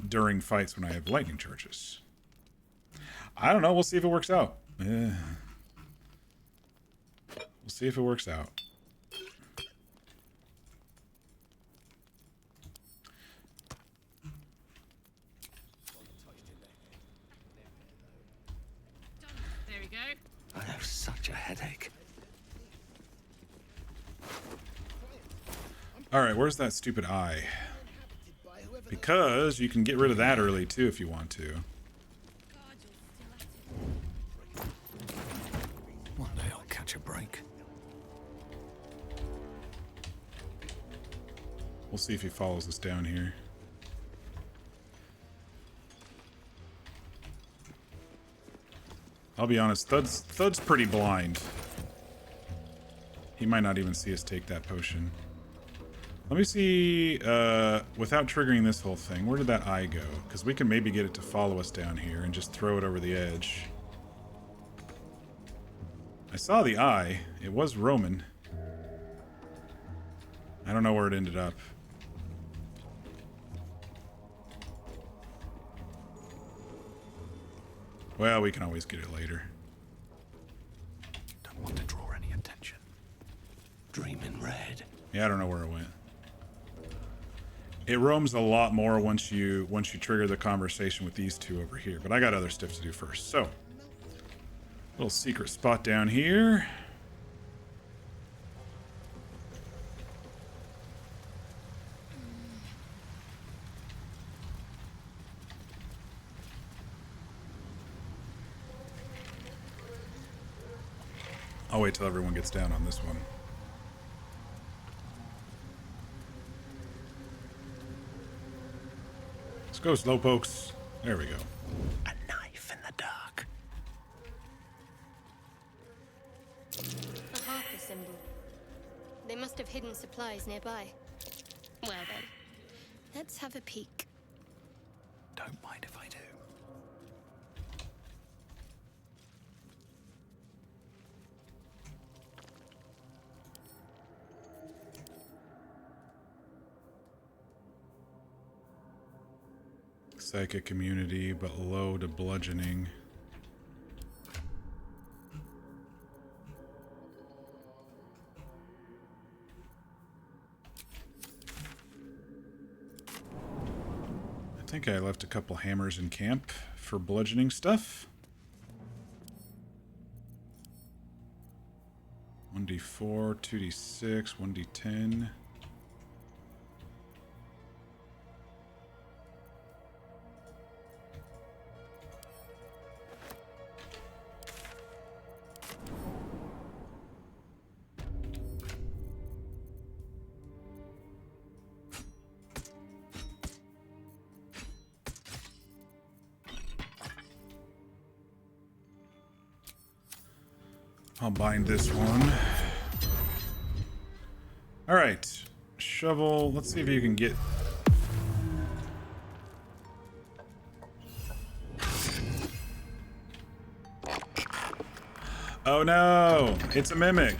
A: during fights when I have lightning charges. I don't know. We'll see if it works out. We'll see if it works out.
B: There we go.
I: I have such a headache.
A: Alright, where's that stupid eye? Because you can get rid of that early too if you want to.
I: One day I'll catch a break.
A: We'll see if he follows us down here. I'll be honest, Thud's pretty blind. He might not even see us take that potion. Let me see, without triggering this whole thing, where did that eye go? Because we can maybe get it to follow us down here and just throw it over the edge. I saw the eye. It was Roman. I don't know where it ended up. Well, we can always get it later.
I: Don't want to draw any attention. Dream in red.
A: Yeah, I don't know where it went. It roams a lot more once you trigger the conversation with these two over here, but I got other stuff to do first. So, little secret spot down here. I'll wait till everyone gets down on this one. Let's go, slowpokes. There we go.
I: A knife in the dark.
G: A Harker symbol. They must have hidden supplies nearby. Well then, let's have a peek.
I: Don't mind if I do.
A: Psychic immunity, but low to bludgeoning. I think I left a couple hammers in camp for bludgeoning stuff. 1d4, 2d6, 1d10. I'll bind this one. All right, shovel. Let's see if you can get. Oh no, it's a mimic.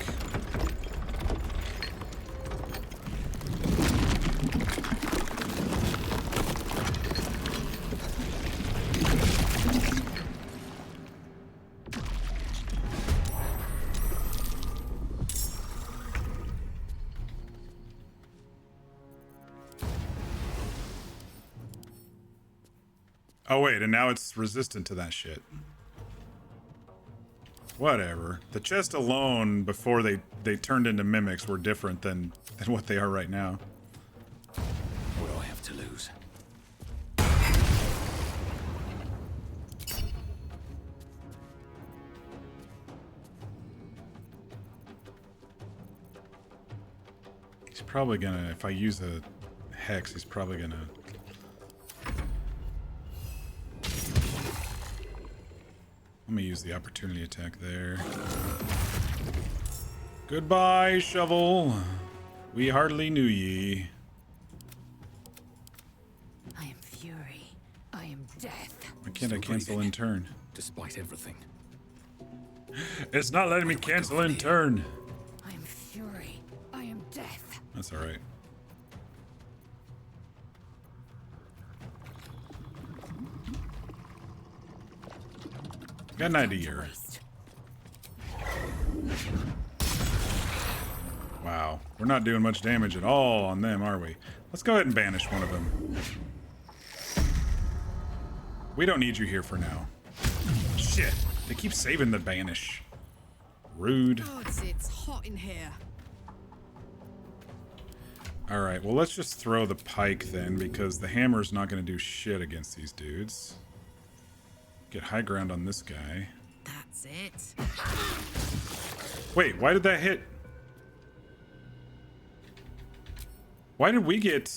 A: Oh wait, and now it's resistant to that shit. Whatever. The chest alone, before they turned into mimics, were different than what they are right now.
I: What do I have to lose?
A: He's probably gonna, if I use a hex, he's probably gonna... Let me use the opportunity attack there. Goodbye, shovel. We hardly knew ye.
H: I am fury. I am death.
A: Why can't I cancel in turn?
I: Despite everything.
A: It's not letting me cancel in turn.
H: I am fury. I am death.
A: That's alright. Got an idea. Wow, we're not doing much damage at all on them, are we? Let's go ahead and banish one of them. We don't need you here for now. Shit, they keep saving the banish. Rude.
H: God, it's hot in here.
A: Alright, well let's just throw the pike then, because the hammer's not going to do shit against these dudes. Get high ground on this guy.
H: That's it.
A: Wait, why did that hit? Why did we get...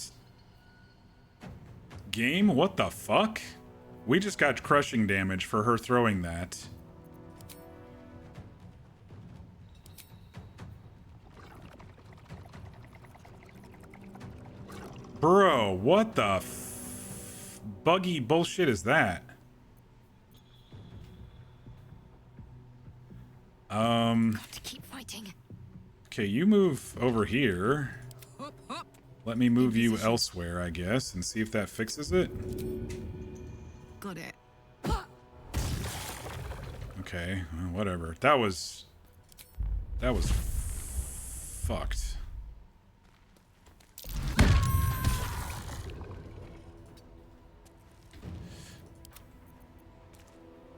A: Game? What the fuck? We just got crushing damage for her throwing that. Bro, what the buggy bullshit is that?
H: Got to keep fighting.
A: Okay, you move over here. Let me move you elsewhere, I guess, and see if that fixes it.
H: Got it.
A: Okay, well, whatever. That was fucked.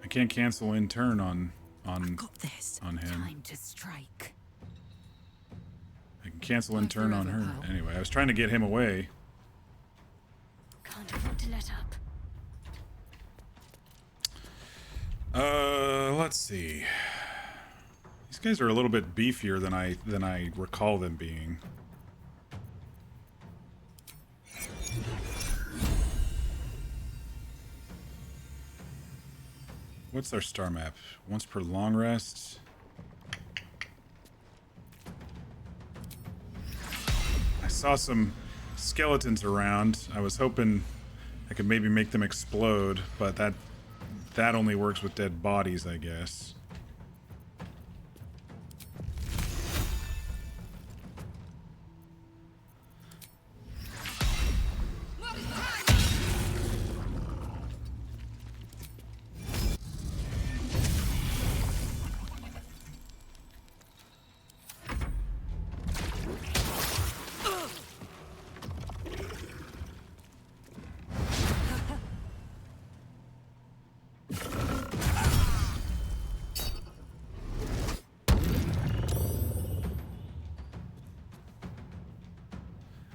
A: I can't cancel in turn on
H: Got this.
A: on him.
H: Time to strike.
A: I can cancel in turn on her. Anyway, I was trying to get him away.
H: Can't afford to let up.
A: Let's see. These guys are a little bit beefier than I recall them being. What's our star map? Once per long rest. I saw some skeletons around. I was hoping I could maybe make them explode, but that only works with dead bodies, I guess.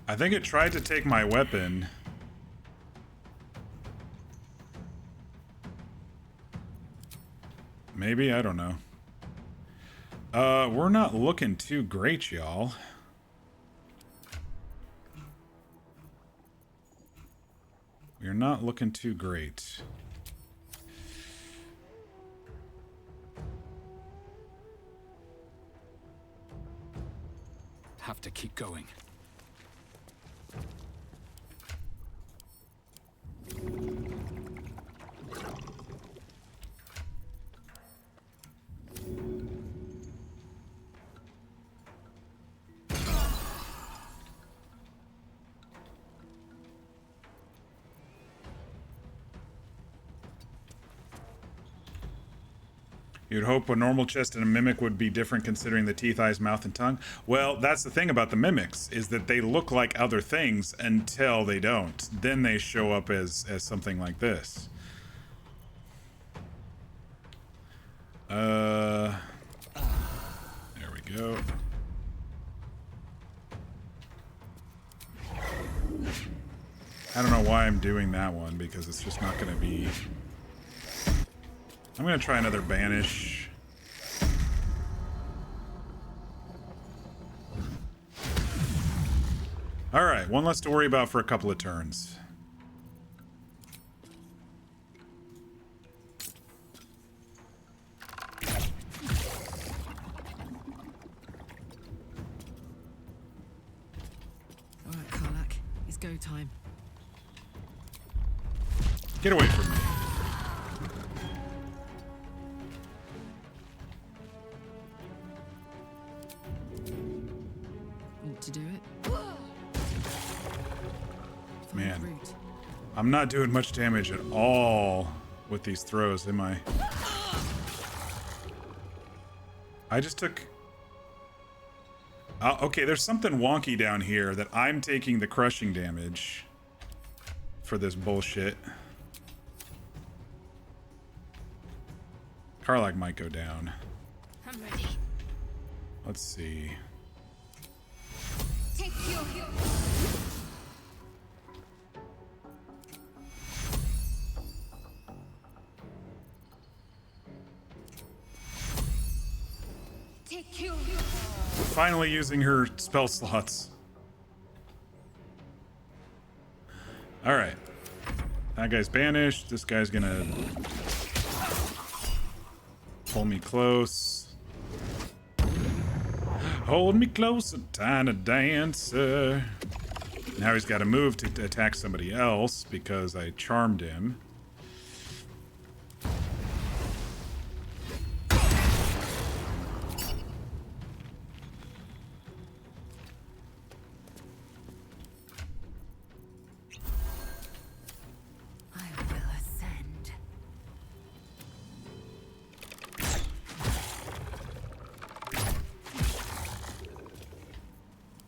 A: I think it tried to take my weapon. Maybe, I don't know. We're not looking too great, y'all. We're not looking too great.
L: Have to keep going.
A: You'd hope a normal chest and a mimic would be different considering the teeth, eyes, mouth, and tongue. Well, that's the thing about the mimics, is that they look like other things until they don't. Then they show up as something like this. There we go. I don't know why I'm doing that one, because it's just not going to be... I'm going to try another banish. Alright, one less to worry about for a couple of turns.
H: Alright, Karlak. It's go time.
A: Get away from me.
H: To do it.
A: Man, I'm not doing much damage at all with these throws, am I? I just took... Okay, there's something wonky down here that I'm taking the crushing damage for this bullshit. Karlach might go down.
B: I'm ready.
A: Let's see.
B: Take your Take your
A: Finally using her spell slots. Alright. That guy's banished. This guy's gonna pull me close. Hold me close, a tiny dancer. Now he's got to move to attack somebody else because I charmed him.
B: I will ascend.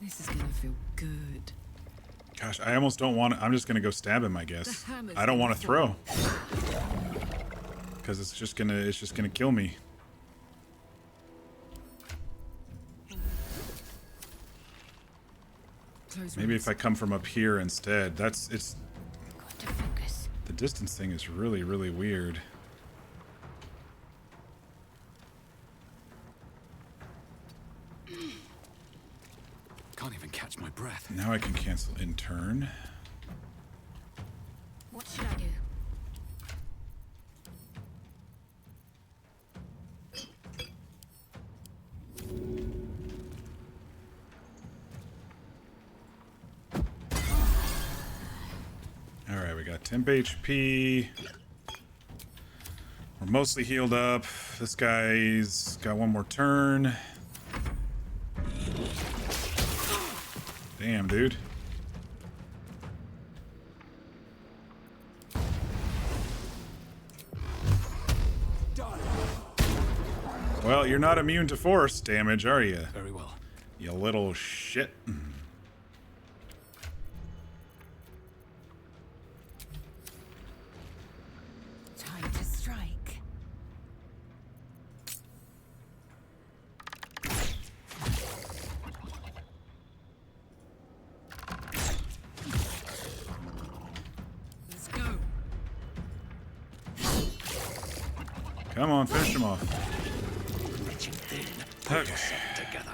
H: This is gonna feel good.
A: Gosh, I almost don't want to. I'm just going to go stab him, I guess. I don't want to throw. Because it's just gonna kill me. Maybe if I come from up here instead. The distance thing is really, really weird.
J: Can't even catch my breath.
A: Now I can cancel in turn.
B: What should I do?
A: Alright, we got temp HP. We're mostly healed up. This guy's got one more turn. Damn, dude. Well, you're not immune to force damage, are you?
J: Very well.
A: You little shit.
B: Time to strike.
H: Let's go.
A: Come on, finish him off.
J: Reaching thin. Pull
A: Okay.
J: yourself together.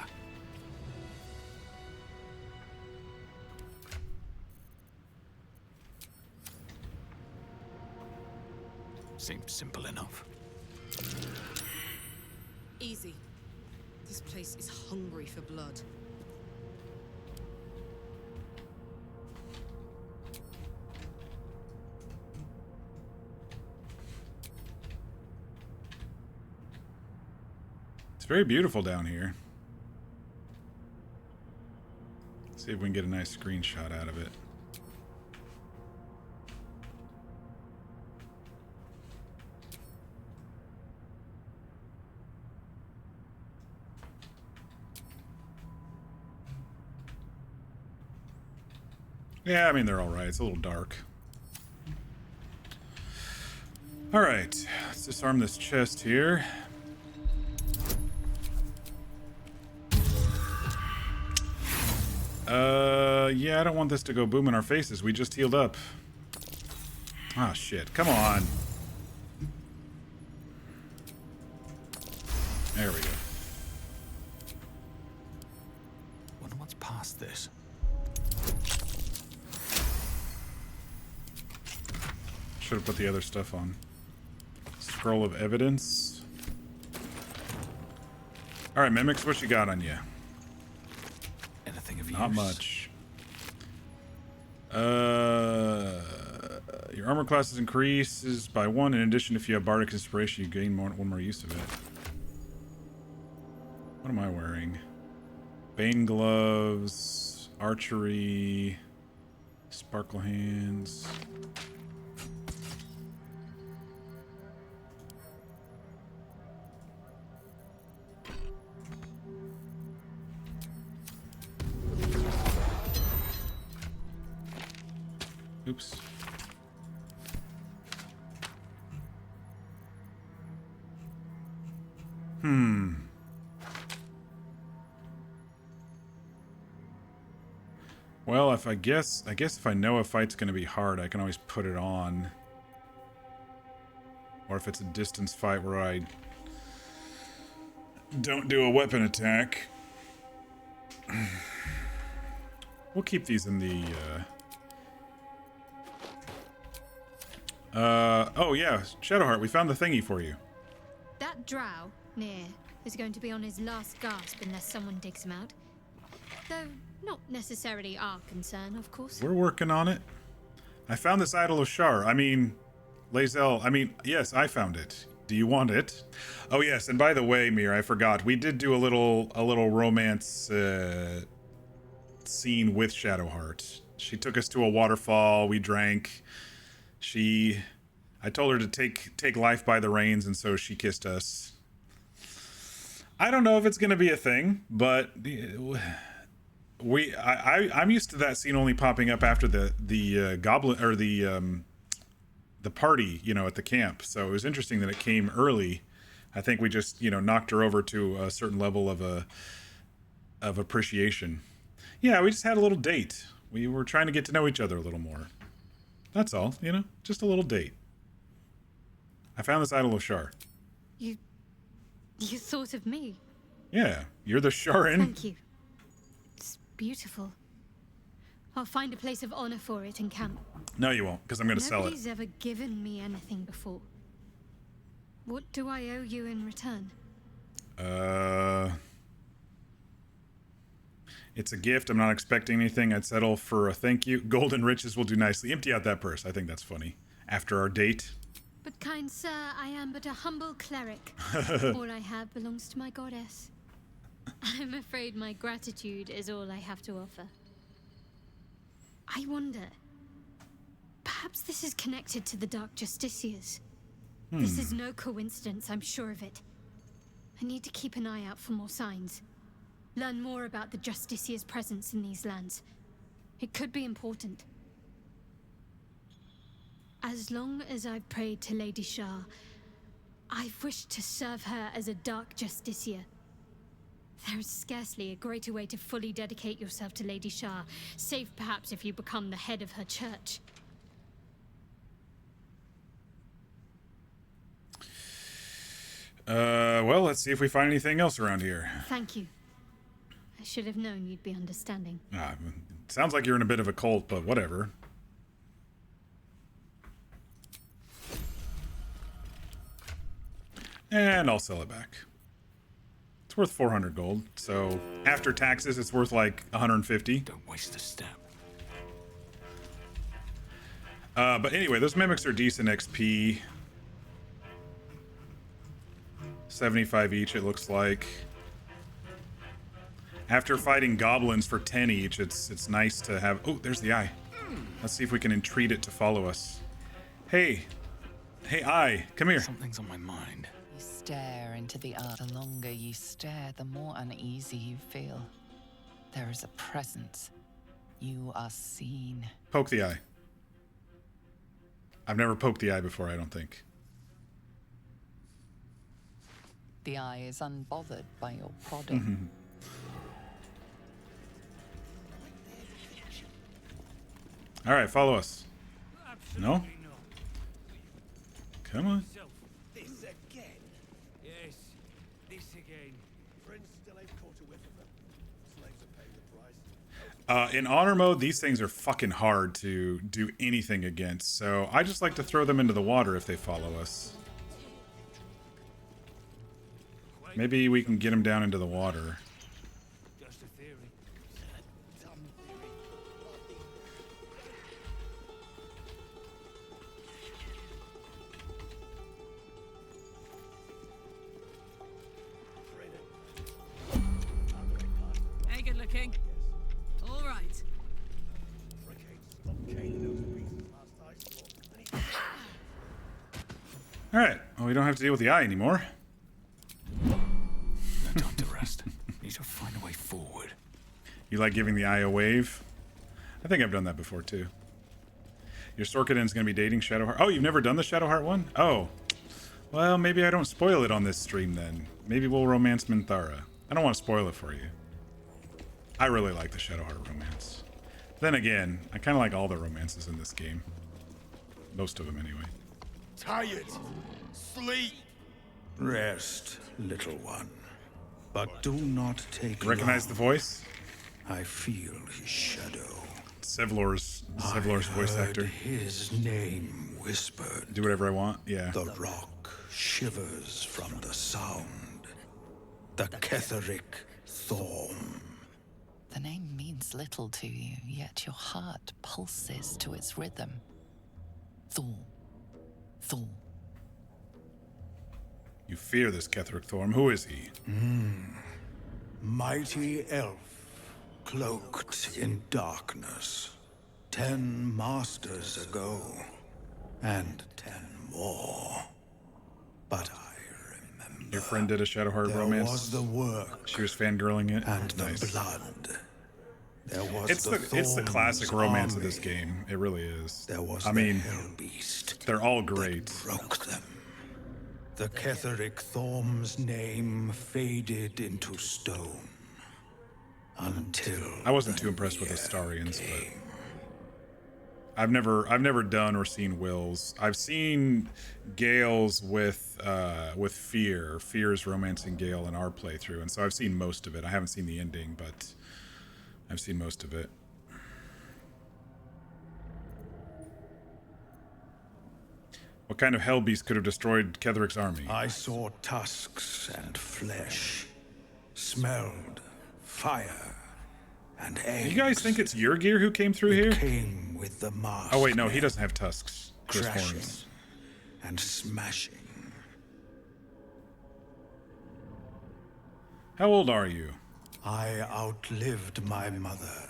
J: Seems simple enough.
H: Easy. This place is hungry for blood.
A: It's very beautiful down here. See if we can get a nice screenshot out of it. Yeah, I mean, they're alright. It's a little dark. Alright, let's disarm this chest here. Yeah, I don't want this to go boom in our faces. We just healed up. Ah, shit. Come on. There we go.
J: Wonder what's past this.
A: Should have put the other stuff on. Scroll of evidence. Alright, Mimics, what you got on you?
J: Anything of
A: Not
J: use?
A: much. Your armor class increases by 1. In addition, if you have Bardic Inspiration, you gain one more use of it. What am I wearing? Bane gloves, archery, sparkle hands. Oops. Well, if I guess if I know a fight's going to be hard, I can always put it on. Or if it's a distance fight where I don't do a weapon attack. We'll keep these in the, oh yeah, Shadowheart, we found the thingy for you.
G: That drow, near, is going to be on his last gasp unless someone digs him out. Though, not necessarily our concern, of course.
A: We're working on it. I found this Idol of Shar. Yes, I found it. Do you want it? Oh yes, and by the way, Mir, I forgot. We did do a little romance scene with Shadowheart. She took us to a waterfall. We drank. I told her to take life by the reins, and so she kissed us. I don't know if it's gonna be a thing, but I'm used to that scene only popping up after the goblin or the party, at the camp. So it was interesting that it came early. I think we just, knocked her over to a certain level of appreciation. Yeah, we just had a little date. We were trying to get to know each other a little more. That's all, just a little date. I found this Idol of Shar.
G: You thought of me?
A: Yeah, you're the Sharin.
G: Thank you. It's beautiful. I'll find a place of honor for it and camp.
A: No, you won't, because I'm going to sell it.
G: Nobody's ever given me anything before. What do I owe you in return?
A: It's a gift. I'm not expecting anything. I'd settle for a thank you. Gold and riches will do nicely. Empty out that purse. I think that's funny. After our date.
G: But kind sir, I am but a humble cleric. All I have belongs to my goddess. I'm afraid my gratitude is all I have to offer. I wonder, perhaps this is connected to the Dark Justiciars. This is no coincidence, I'm sure of it. I need to keep an eye out for more signs. Learn more about the Justiciars' presence in these lands. It could be important. As long as I've prayed to Lady Shar, I've wished to serve her as a Dark Justiciar. There is scarcely a greater way to fully dedicate yourself to Lady Shar, save perhaps if you become the head of her church.
A: Well, let's see if we find anything else around here.
G: Thank you. I should have known you'd be understanding.
A: Sounds like you're in a bit of a cult, but whatever. And I'll sell it back. It's worth 400 gold, so after taxes, it's worth like 150.
E: Don't waste a step.
A: But anyway, those mimics are decent XP. 75 each, it looks like. After fighting goblins for 10 each, it's nice to have... Oh, there's the eye. Let's see if we can entreat it to follow us. Hey, eye, come here.
J: Something's on my mind.
D: You stare into the eye. The longer you stare, the more uneasy you feel. There is a presence. You are seen.
A: Poke the eye. I've never poked the eye before, I don't think.
D: The eye is unbothered by your prodding.
A: All right, follow us.
K: Absolutely
A: No?
K: not.
A: Come on.
C: This again.
K: Yes, this again.
C: Friends still ain't caught a whiff of them. Slaves are paying the price.
A: In honor mode, these things are fucking hard to do anything against, so I just like to throw them into the water if they follow us. Maybe we can get them down into the water.
K: Just a theory.
C: Dumb theory.
B: Hey, good looking. All right.
A: All right. Well, we don't have to deal with the eye anymore.
E: No time to rest. Need to find a way forward.
A: You like giving the eye a wave? I think I've done that before too. Your Sorkaden's gonna be dating Shadowheart. Oh, you've never done the Shadowheart one? Oh. Well, maybe I don't spoil it on this stream then. Maybe we'll romance Minthara. I don't want to spoil it for you. I really like the Shadowheart romance. Then again, I kind of like all the romances in this game. Most of them, anyway.
E: Tired. Sleep.
L: Rest, little one. But do not take
A: Recognize the voice?
L: I feel his shadow.
A: Sevlor's voice actor.
L: His name whispered.
A: Do whatever I want? Yeah.
L: The rock shivers from the sound. The Ketheric Thorm.
D: The name means little to you, yet your heart pulses to its rhythm. Thor. Thor.
A: You fear this Ketheric Thorm. Who is he?
L: Mighty elf, cloaked in darkness. 10 masters ago, and 10 more. But I remember.
A: Your friend did a Shadowheart romance.
L: There was the work.
A: She was fangirling it.
L: And the blood. There was
A: it's the classic romance of this game. It really is.
L: There was
A: I mean,
L: Hell Beast.
A: They're all great.
L: Broke them. The Ketheric Thorm's name faded into stone. Until
A: I wasn't too impressed with Astarians, but I've never done or seen Will's. I've seen Gale's with Fear. Fear's romancing Gale in our playthrough, and so I've seen most of it. I haven't seen the ending, but I've seen most of it. What kind of hell beast could have destroyed Ketheric's army?
L: I saw tusks and flesh, smelled fire and eggs.
A: You guys think it's Yrgir who came through here?
L: Came with the mask.
A: Oh wait, no, he doesn't have tusks. Just
L: Crashing
A: horns.
L: and smashing.
A: How old are you?
L: I outlived my mother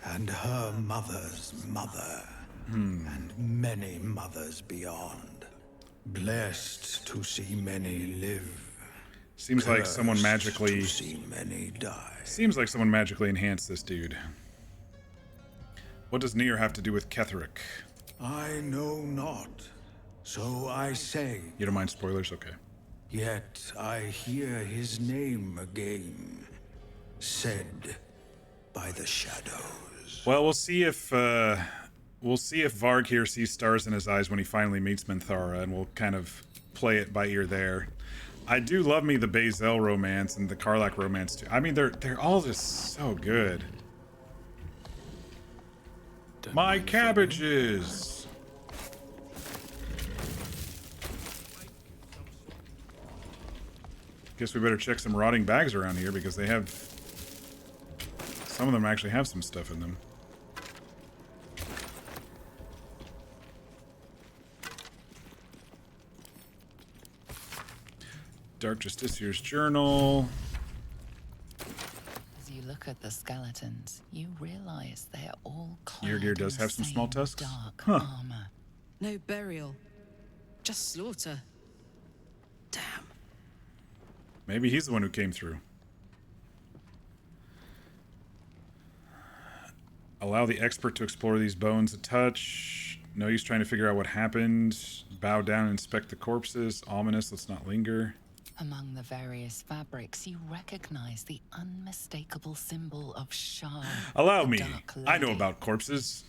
L: and her mother's mother. And many mothers beyond. Blessed to see many live.
A: Seems like someone magically.
L: To see many die.
A: Seems like someone magically enhanced this dude. What does Nier have to do with Ketheric?
L: I know not. So I say.
A: You don't mind spoilers? Okay.
L: Yet I hear his name again. Said by the shadows.
A: Well, we'll see if. We'll see if Varg here sees stars in his eyes when he finally meets Minthara, and we'll kind of play it by ear there. I do love me the Bazel romance and the Karlach romance too. I mean, they're all just so good. My cabbages! Guess we better check some rotting bags around here because they have... Some of them actually have some stuff in them. Dark Justicier's journal.
D: As you look at the skeletons, you realize they are all clad
A: Yrgir does
D: in
A: have
D: the
A: some
D: same
A: small tusks?
D: dark
A: Huh.
D: armor.
H: No burial. Just slaughter. Damn.
A: Maybe he's the one who came through. Allow the expert to explore these bones a touch. No use trying to figure out what happened. Bow down and inspect the corpses. Ominous, let's not linger.
D: Among the various fabrics, you recognize the unmistakable symbol of Shar.
A: Allow
D: the
A: me.
D: Dark
A: I know
D: Lady.
A: about corpses.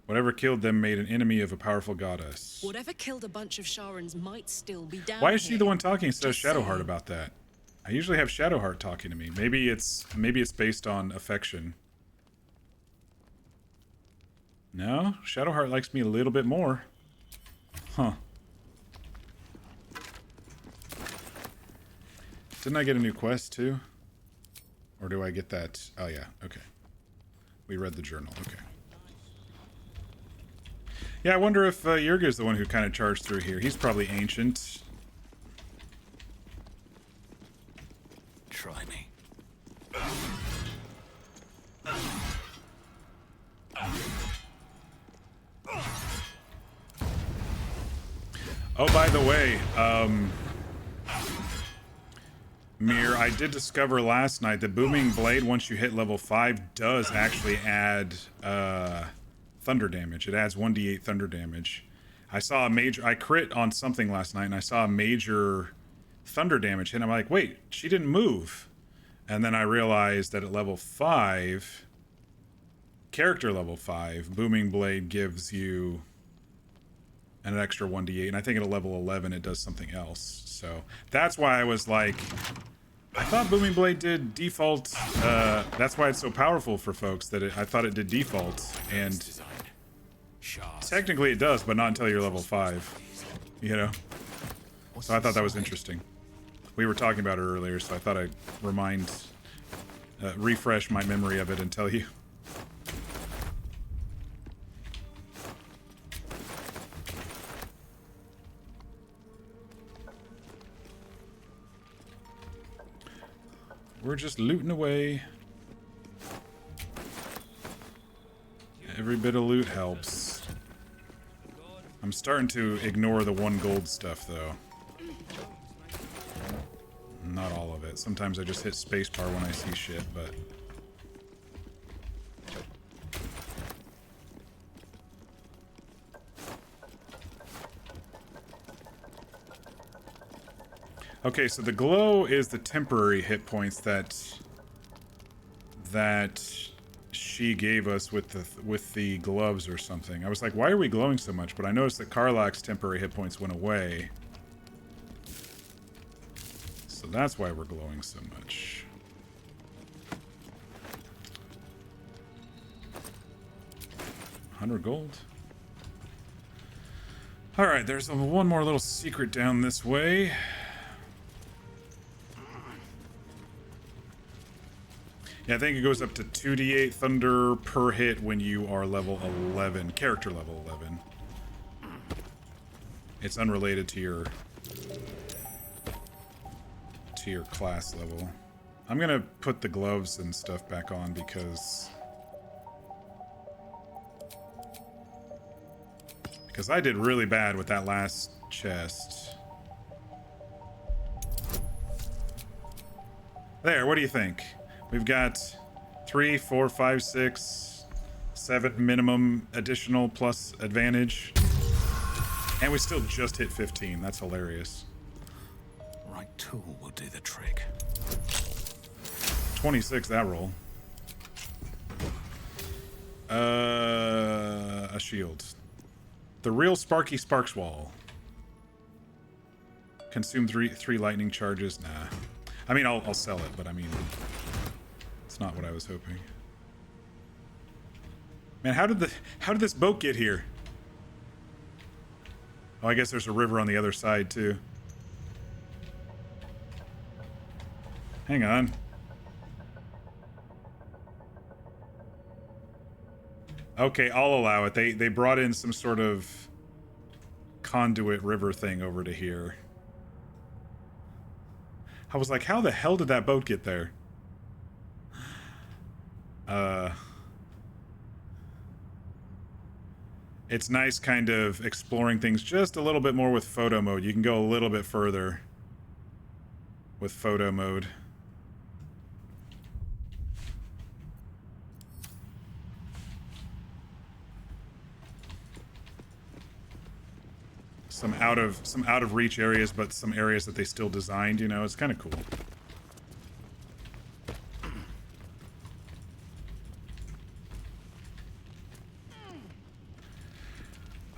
A: Whatever killed them made an enemy of a powerful goddess.
H: Whatever killed a bunch of Sharans might still be down
A: Why is she
H: here.
A: the one talking instead of
H: Just
A: Shadowheart
H: saying.
A: about that? I usually have Shadowheart talking to me. Maybe it's based on affection. No, Shadowheart likes me a little bit more. Huh. Didn't I get a new quest too? Or do I get that? Oh yeah, okay. We read the journal, okay. Yeah, I wonder if Yrgir's the one who kind of charged through here. He's probably ancient.
J: Try me.
A: Oh, by the way, Mir, I did discover last night that Booming Blade, once you hit level 5, does actually add thunder damage. It adds 1d8 thunder damage. I crit on something last night, and I saw a major thunder damage hit, and I'm like, wait, she didn't move. And then I realized that at level 5, character level 5, Booming Blade gives you an extra 1d8, and I think at a level 11 it does something else. So that's why I was like, I thought Booming Blade did default. That's why it's so powerful for folks, that I thought it did default, and technically it does, but not until you're level 5, you know? So I thought that was interesting. We were talking about it earlier, so I thought I'd refresh my memory of it and tell you. We're just looting away. Every bit of loot helps. I'm starting to ignore the 1 gold stuff, though. Not all of it. Sometimes I just hit spacebar when I see shit, but... Okay, so the glow is the temporary hit points that she gave us with the gloves or something. I was like, why are we glowing so much? But I noticed that Karlach's temporary hit points went away. So that's why we're glowing so much. $100 gold. Alright, there's one more little secret down this way. Yeah, I think it goes up to 2d8 thunder per hit when you are level 11, character level 11. It's unrelated to your class level. I'm gonna put the gloves and stuff back on because I did really bad with that last chest. There, what do you think? We've got 3, 4, 5, 6, 7 minimum additional plus advantage. And we still just hit 15. That's hilarious.
L: Right tool will do the trick.
A: 26, that roll. A shield. The real Sparky Sparks wall. Consume three lightning charges. Nah. I mean, I'll sell it, but I mean... not what I was hoping. Man, how did this boat get here? Oh, I guess there's a river on the other side too. Hang on. Okay, I'll allow it. They brought in some sort of conduit river thing over to here. I was like, how the hell did that boat get there? It's nice kind of exploring things just a little bit more with photo mode. You can go a little bit further with photo mode. Some out of reach areas, but some areas that they still designed, you know, it's kind of cool.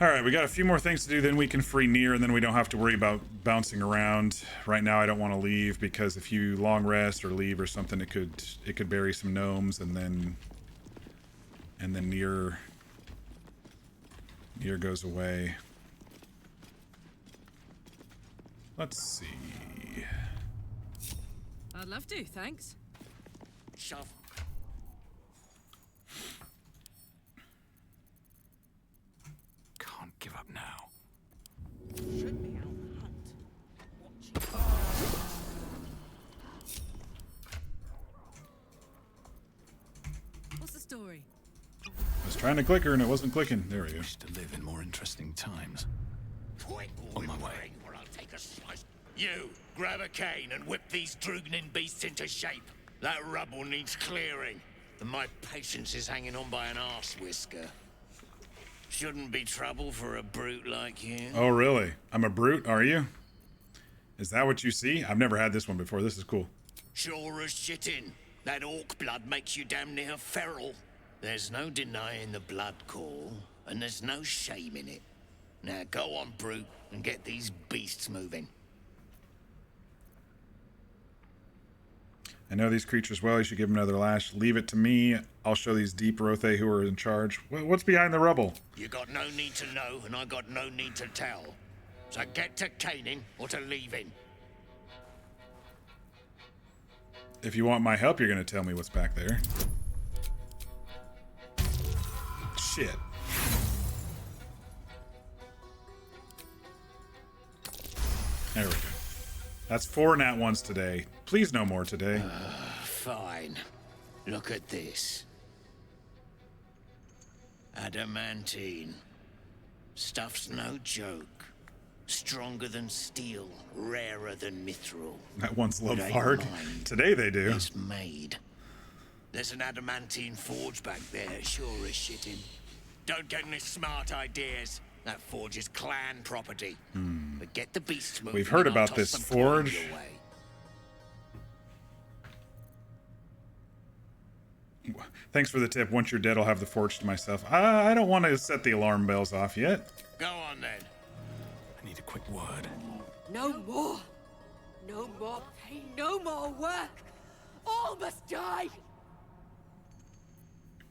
A: Alright, we got a few more things to do, then we can free Nier, and then we don't have to worry about bouncing around. Right now I don't want to leave, because if you long rest or leave or something, it could bury some gnomes, and then Nier goes away. Let's see.
H: I'd love to, thanks.
I: Shove.
L: Can't give up now.
I: Should be out the hunt.
H: What's the story?
A: I was trying to click her and it wasn't clicking. There we go.
L: Wish to live in more interesting times. On my way.
I: Or I'll take a slice.
E: You, grab a cane and whip these Drugnin beasts into shape. That rubble needs clearing, and my patience is hanging on by an arse whisker. Shouldn't be trouble for a brute like you.
A: Oh, really? I'm a brute, are you? Is that what you see? I've never had this one before. This is cool.
E: Sure as shitting. That orc blood makes you damn near feral. There's no denying the blood call, and there's no shame in it. Now go on, brute, and get these beasts moving.
A: I know these creatures well. You should give them another lash. Leave it to me. I'll show these deep Rothe who are in charge. What's behind the rubble?
E: You got no need to know, and I got no need to tell. So get to caning or to leaving.
A: If you want my help, you're going to tell me what's back there. Shit. There we go. That's 4 nat ones today. Please no more today.
E: Fine. Look at this. Adamantine. Stuff's no joke. Stronger than steel, rarer than mithril.
A: That one's low
E: It ain't
A: hard.
E: mine.
A: Today they do.
E: It's made. There's an adamantine forge back there, sure as shitting. Don't get any smart ideas. That forge is clan property. But get the beasts moving.
A: We've heard
E: and I'll
A: about
E: toss
A: this
E: some coin
A: forge.
E: your way.
A: Thanks for the tip. Once you're dead, I'll have the forge to myself. I don't want to set the alarm bells off yet.
E: Go on then.
J: I need a quick word.
B: No more. No more pain, no more work. All must die.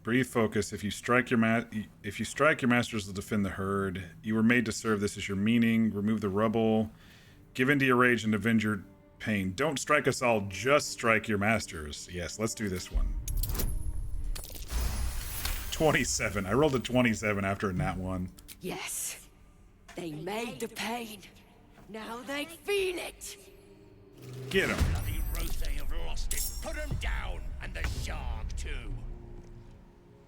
A: Breathe focus. If you strike your masters will defend the herd. You were made to serve. This is your meaning. Remove the rubble. Give into your rage and avenge your pain. Don't strike us all. Just strike your masters. Yes, let's do this one. 27. I rolled a 27 after a nat 1.
B: Yes. They made the pain. Now they feel it.
A: Get him.
E: Bloody Rothe have lost it. Put him down. And the shark too.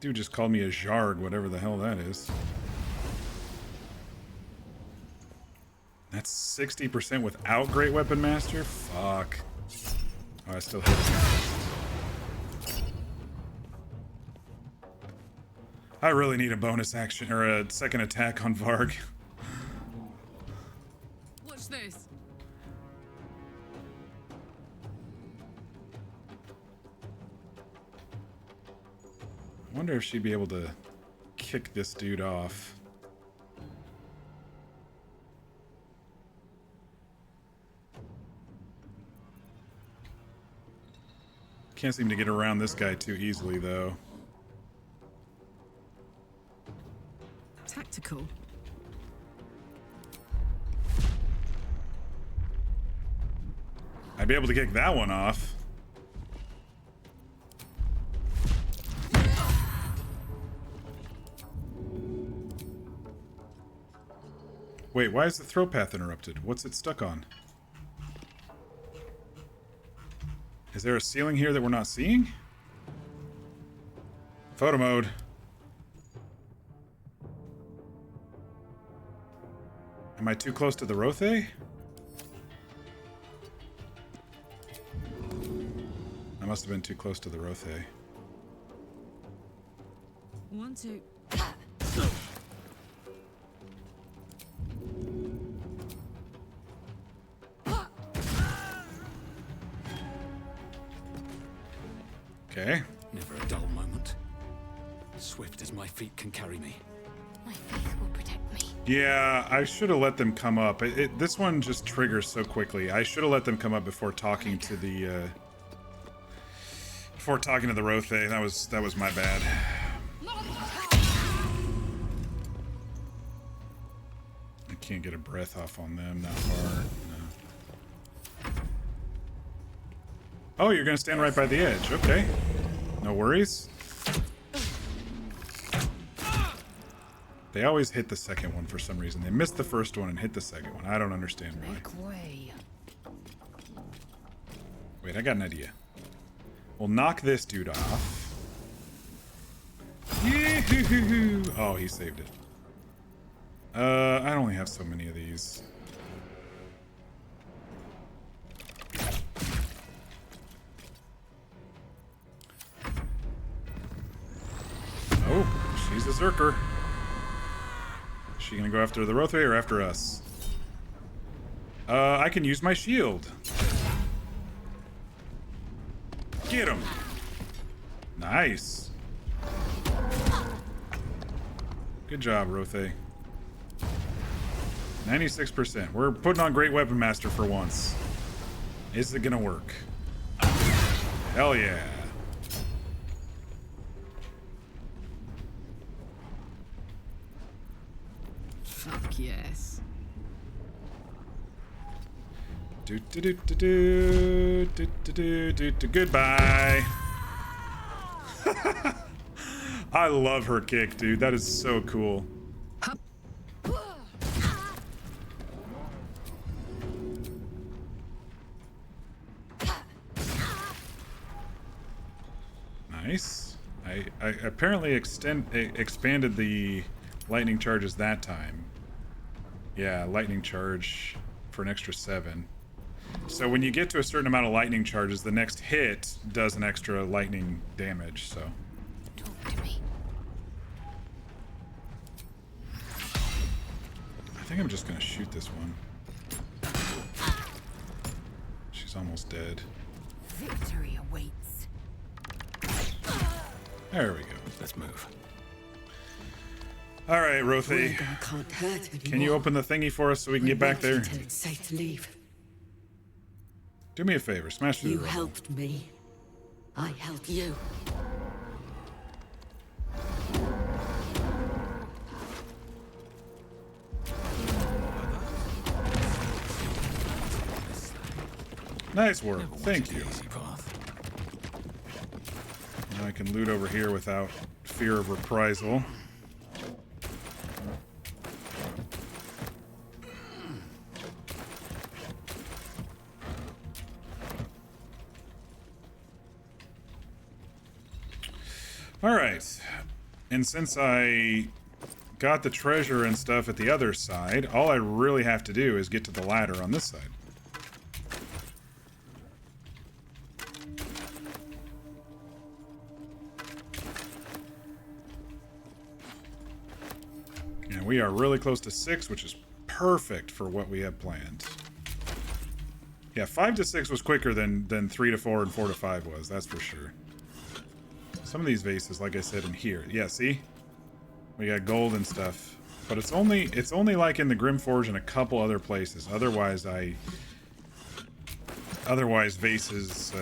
A: Dude just called me a Zharg, whatever the hell that is. That's 60% without Great Weapon Master? Fuck. Oh, I still hit it. I really need a bonus action, or a second attack on Varg.
B: What's this?
A: I wonder if she'd be able to kick this dude off. Can't seem to get around this guy too easily, though.
H: Tactical.
A: I'd be able to kick that one off. Wait, why is the throw path interrupted? What's it stuck on? Is there a ceiling here that we're not seeing? Photo mode. Am I too close to the Rothe? I must have been too close to the Rothe.
H: 1, 2.
A: Okay.
J: Never a dull moment. Swift as my feet can carry me.
G: My faith will protect me.
A: Yeah, I should have let them come up. This one just triggers so quickly. I should have let them come up before talking to the Rothe. That was my bad. I can't get a breath off on them that far. No. Oh, you're gonna stand right by the edge. Okay. No worries. They always hit the second one for some reason. They missed the first one and hit the second one. I don't understand why.
D: Make way.
A: Wait, I got an idea. We'll knock this dude off. Yee-hoo-hoo-hoo. Oh, he saved it. I only have so many of these. berserker. Is she gonna go after the Rothe or after us? I can use my shield. Get him. Nice. Good job, Rothe. 96%. We're putting on Great Weapon Master for once. Is it gonna work? Hell yeah.
H: Fuck yes.
A: Goodbye. I love her kick, dude. That is so cool. Nice. I apparently expanded the lightning charges that time. Yeah, lightning charge for an extra 7. So when you get to a certain amount of lightning charges, the next hit does an extra lightning damage, so.
B: Talk to me.
A: I think I'm just gonna shoot this one. She's almost dead.
B: Victory awaits.
A: There we go.
J: Let's move.
A: All right, Rothe.
H: Can't hurt anymore.
A: Can you open the thingy for us so we can get back there?
H: Until it's safe to leave.
A: Do me a favor, smash through
H: You
A: the rubble.
H: helped me. I helped you.
A: Nice work. Thank you. Now I can loot over here without fear of reprisal. Alright, and since I got the treasure and stuff at the other side, all I really have to do is get to the ladder on this side. And we are really close to 6, which is perfect for what we have planned. Yeah, 5 to 6 was quicker than 3 to 4 and 4 to 5 was, that's for sure. Some of these vases, like I said, in here. Yeah, see? We got gold and stuff. But it's only like in the Grymforge and a couple other places. Otherwise, vases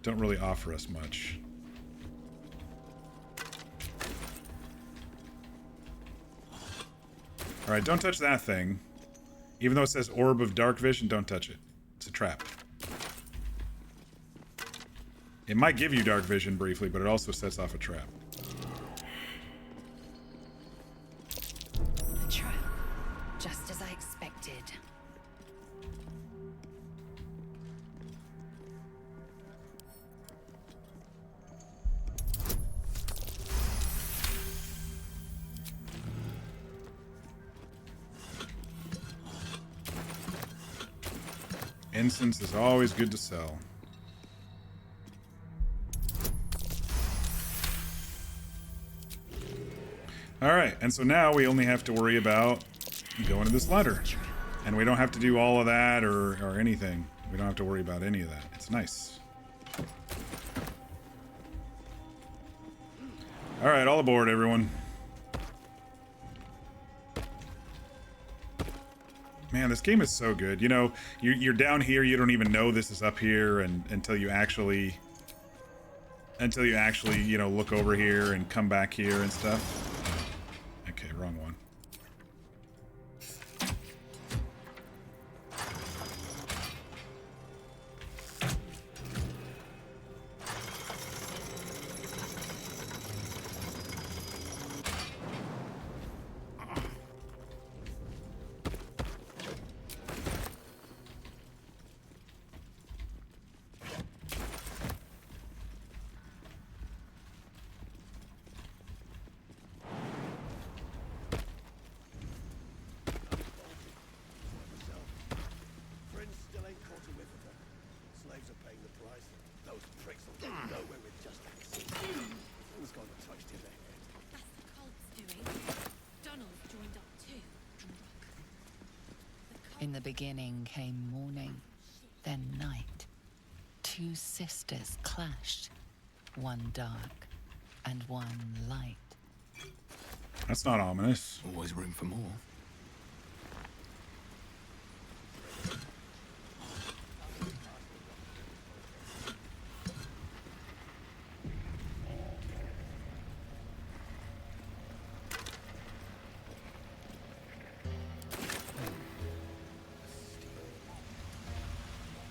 A: don't really offer us much. Alright, don't touch that thing. Even though it says Orb of Dark Vision, don't touch it. It's a trap. It might give you dark vision briefly, but it also sets off a trap.
B: A trap. Just as I expected.
A: Incense is always good to sell. Alright, and so now we only have to worry about going to this ladder. And we don't have to do all of that or anything. We don't have to worry about any of that. It's nice. Alright, all aboard, everyone. Man, this game is so good. You know, you're down here, you don't even know this is up here until you actually, you know, look over here and come back here and stuff. Okay, wrong one.
D: In the beginning came morning, then night. Two sisters clashed, one dark and one light.
A: That's not ominous.
J: Always room for more.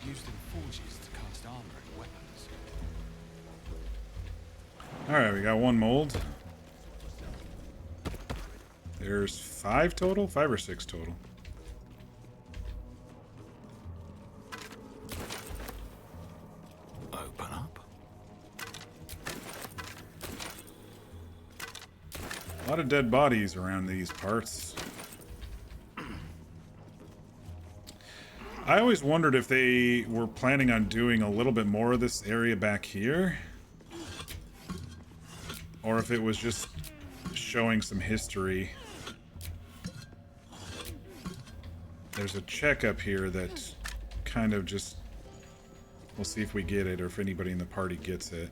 M: Used in forges to cast armor and weapons.
A: Alright, we got one mold. There's 5 total? 5 or 6 total.
J: Open up.
A: A lot of dead bodies around these parts. I always wondered if they were planning on doing a little bit more of this area back here. Or if it was just showing some history. There's a check up here that kind of just... We'll see if we get it or if anybody in the party gets it.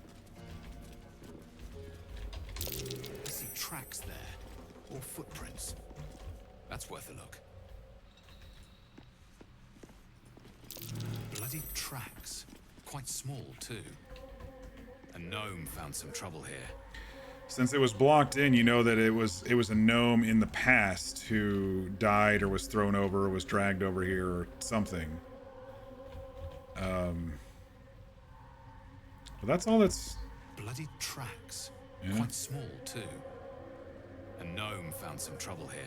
M: I see tracks there, or footprints. That's worth a look. Bloody tracks. Quite small, too. A gnome found some trouble here.
A: Since it was blocked in, you know that it was a gnome in the past who died or was thrown over or was dragged over here or something. But that's all that's...
M: Bloody tracks.
A: Yeah.
M: Quite small, too. A gnome found some trouble here.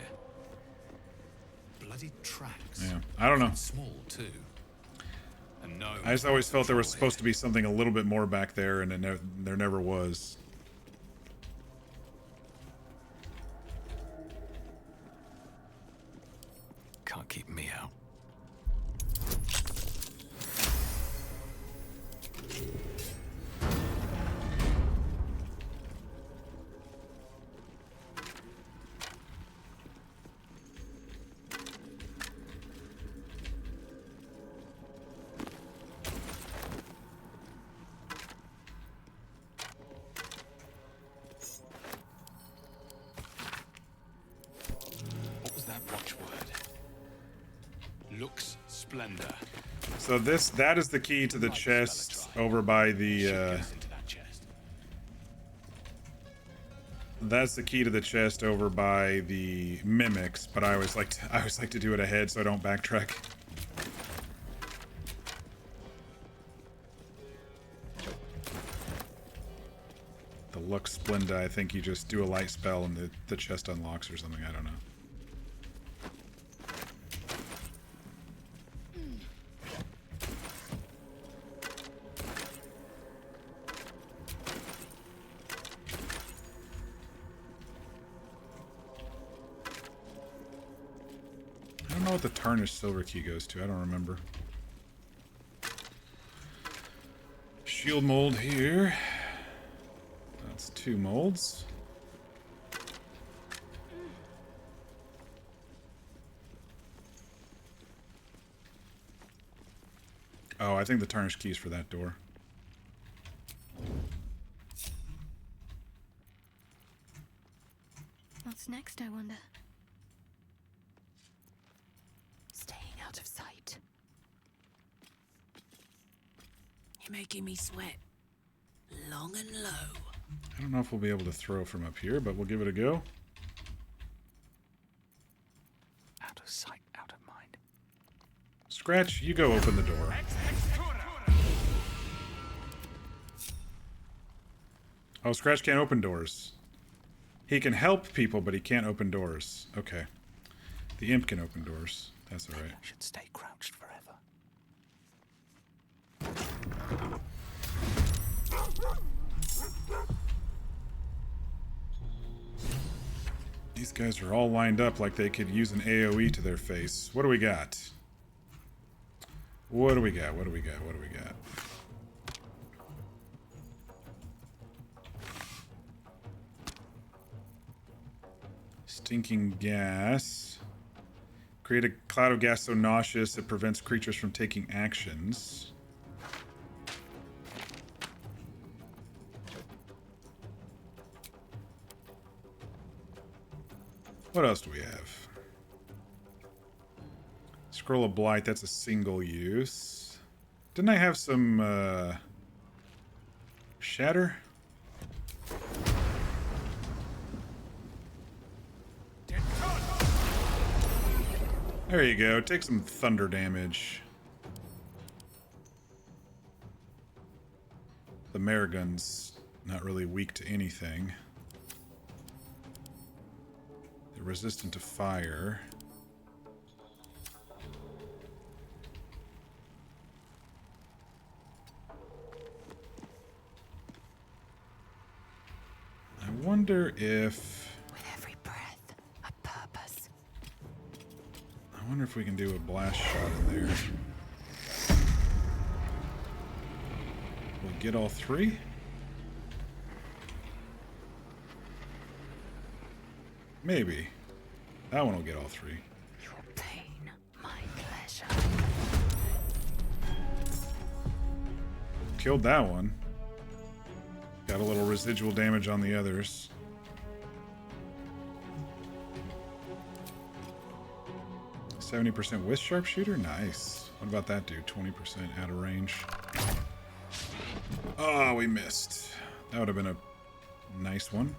M: Bloody tracks.
A: Yeah, I don't know.
M: Quite small, too. A gnome
A: I just always
M: found
A: felt there was
M: trouble
A: supposed to be something a little bit more back there, and there never was.
J: Can't keep me out.
M: What was that watchword? Lux Splendor.
A: So that is the key to the chest over by the
M: Goes into that chest.
A: that's the key to the chest over by the mimics, but I always like to do it ahead so I don't backtrack. The Lux Splenda, I think you just do a light spell and the chest unlocks or something, I don't know. I don't know what the tarnished silver key goes to. I don't remember. Shield mold here. That's 2 molds. Oh, I think the tarnished key's for that door.
G: What's next, I wonder?
H: Staying out of sight. You're making me sweat. Long and low.
A: I don't know if we'll be able to throw from up here, but we'll give it a go.
J: Out of sight, out of mind.
A: Scratch, you go open the door. Oh, Scratch can't open doors. He can help people, but he can't open doors. Okay. The imp can open doors. That's all right.
J: I should stay crouched forever.
A: These guys are all lined up like they could use an AoE to their face. What do we got? What do we got? What do we got? What do we got? Stinking gas. Create a cloud of gas so nauseous it prevents creatures from taking actions. What else do we have? Scroll of Blight, that's a single use. Didn't I have some, Shatter? There you go. Take some thunder damage. The Marigun's not really weak to anything. They're resistant to fire. I wonder if...
D: With every breath, a purpose.
A: I wonder if we can do a blast shot in there. We'll get all three? Maybe. That one will get all three.
D: Your pain, my pleasure.
A: Killed that one. Got a little residual damage on the others. %with sharpshooter? Nice. What about that dude? 20% out of range. Oh, we missed. That would have been a nice one.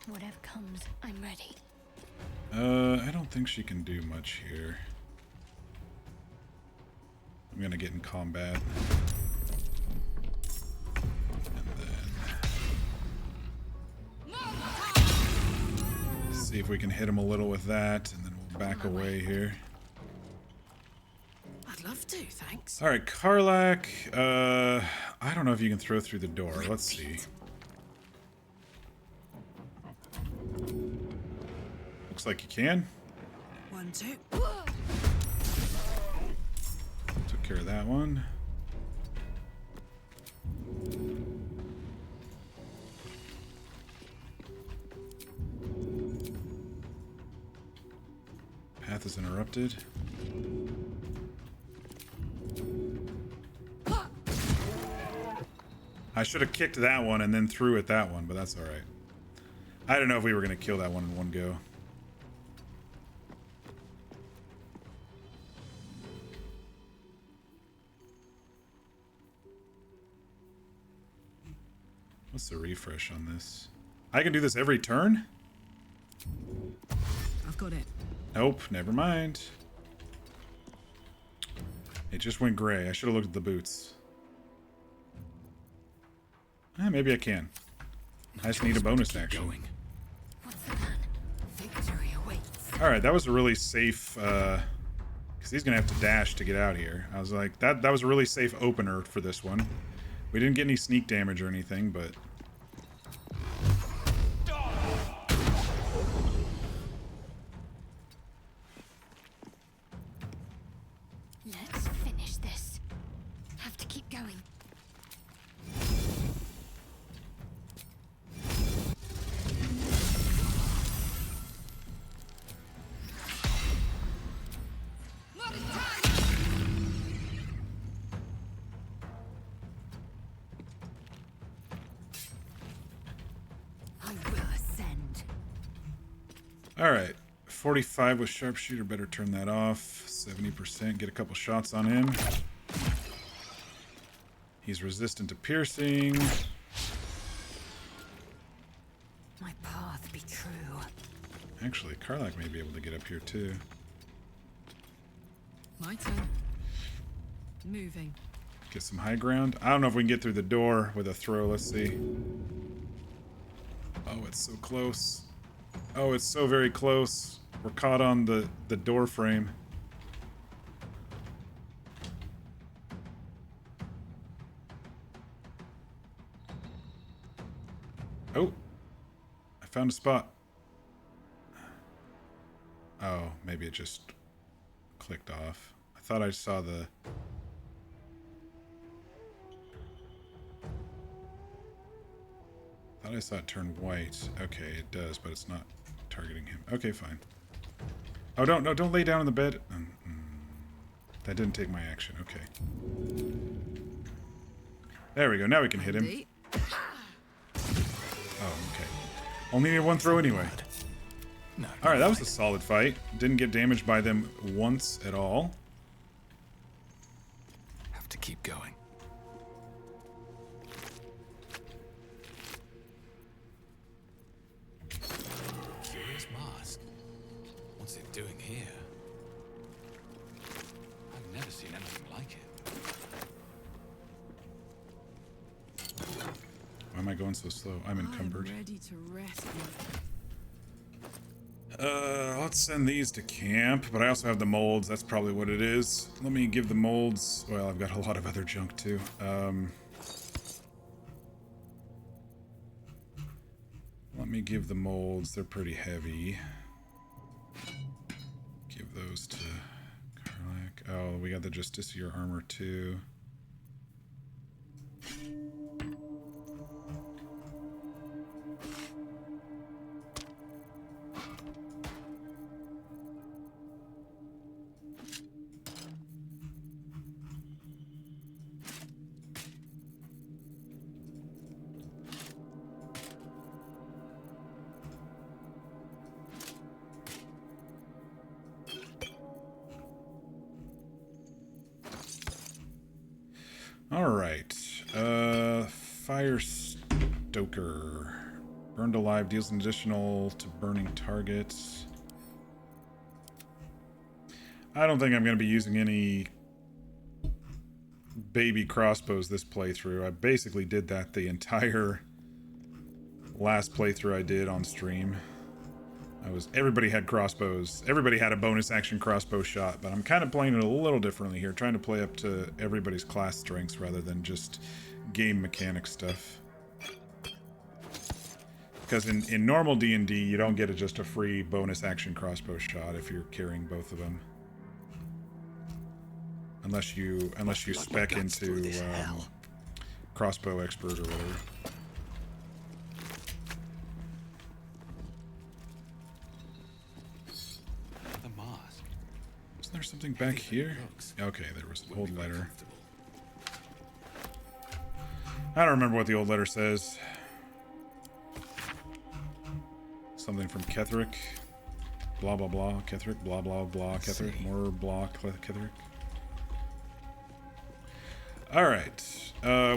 B: Whatever comes, I'm ready.
A: I don't think she can do much here. I'm gonna get in combat. And then... see if we can hit him a little with that, and then we'll back away here.
H: I'd love to, thanks.
A: Alright, Karlak. I don't know if you can throw through the door. Let's see. Looks like you can.
H: 1, 2.
A: Took care of that one. Path is interrupted. I should have kicked that one and then threw at that one, but that's alright. I don't know if we were going to kill that one in one go. What's the refresh on this? I can do this every turn?
H: I've got it.
A: Nope, never mind. It just went gray. I should have looked at the boots. Maybe I can. I just need a bonus action.
B: What's the plan? Victory awaits.
A: Alright, that was a really safe, because he's going to have to dash to get out here. I was like, that was a really safe opener for this one. We didn't get any sneak damage or anything, but...
B: Let's finish this. Have to keep going.
A: Alright, 45 with sharpshooter, better turn that off. 70%, get a couple shots on him. He's resistant to piercing.
D: My path be true.
A: Actually, Karlak may be able to get up here too.
H: My turn. Moving.
A: Get some high ground. I don't know if we can get through the door with a throw. Let's see. Oh, it's so close. Oh, it's so very close. We're caught on the door frame. Oh, I found a spot. Oh, maybe it just clicked off. I thought I saw the... I thought I saw it turn white. Okay, it does, but it's not targeting him. Okay, fine. Oh, don't lay down in the bed. That didn't take my action. Okay. There we go. Now we can hit him. Oh, okay. Only need one throw anyway.
M: No.
A: Alright, that was a solid fight. Didn't get damaged by them once at all.
M: Have to keep going. Curious mask. What's it doing here? I've never seen anything like it.
A: Why am I going so slow? I'm encumbered.
H: I'm ready to rescue.
A: Let's send these to camp, but I also have the molds. That's probably what it is. Let me give the molds. Well, I've got a lot of other junk too. Let me give the molds. They're pretty heavy. Give those to Karlak. Oh, we got the Justiciar armor too. Alright. Fire Stoker. Burned alive deals an additional to burning targets. I don't think I'm going to be using any baby crossbows this playthrough. I basically did that the entire last playthrough I did on stream. Everybody had crossbows. Everybody had a bonus action crossbow shot, but I'm kind of playing it a little differently here, trying to play up to everybody's class strengths rather than just game mechanic stuff. Because in normal D&D, you don't get just a free bonus action crossbow shot if you're carrying both of them. Unless you spec into crossbow expert or whatever. Isn't there something back here? Okay, there was an old letter. I don't remember what the old letter says. Something from Ketherick. Blah blah blah. Ketherick. Blah blah blah. Ketherick. More blah. Ketherick. Alright.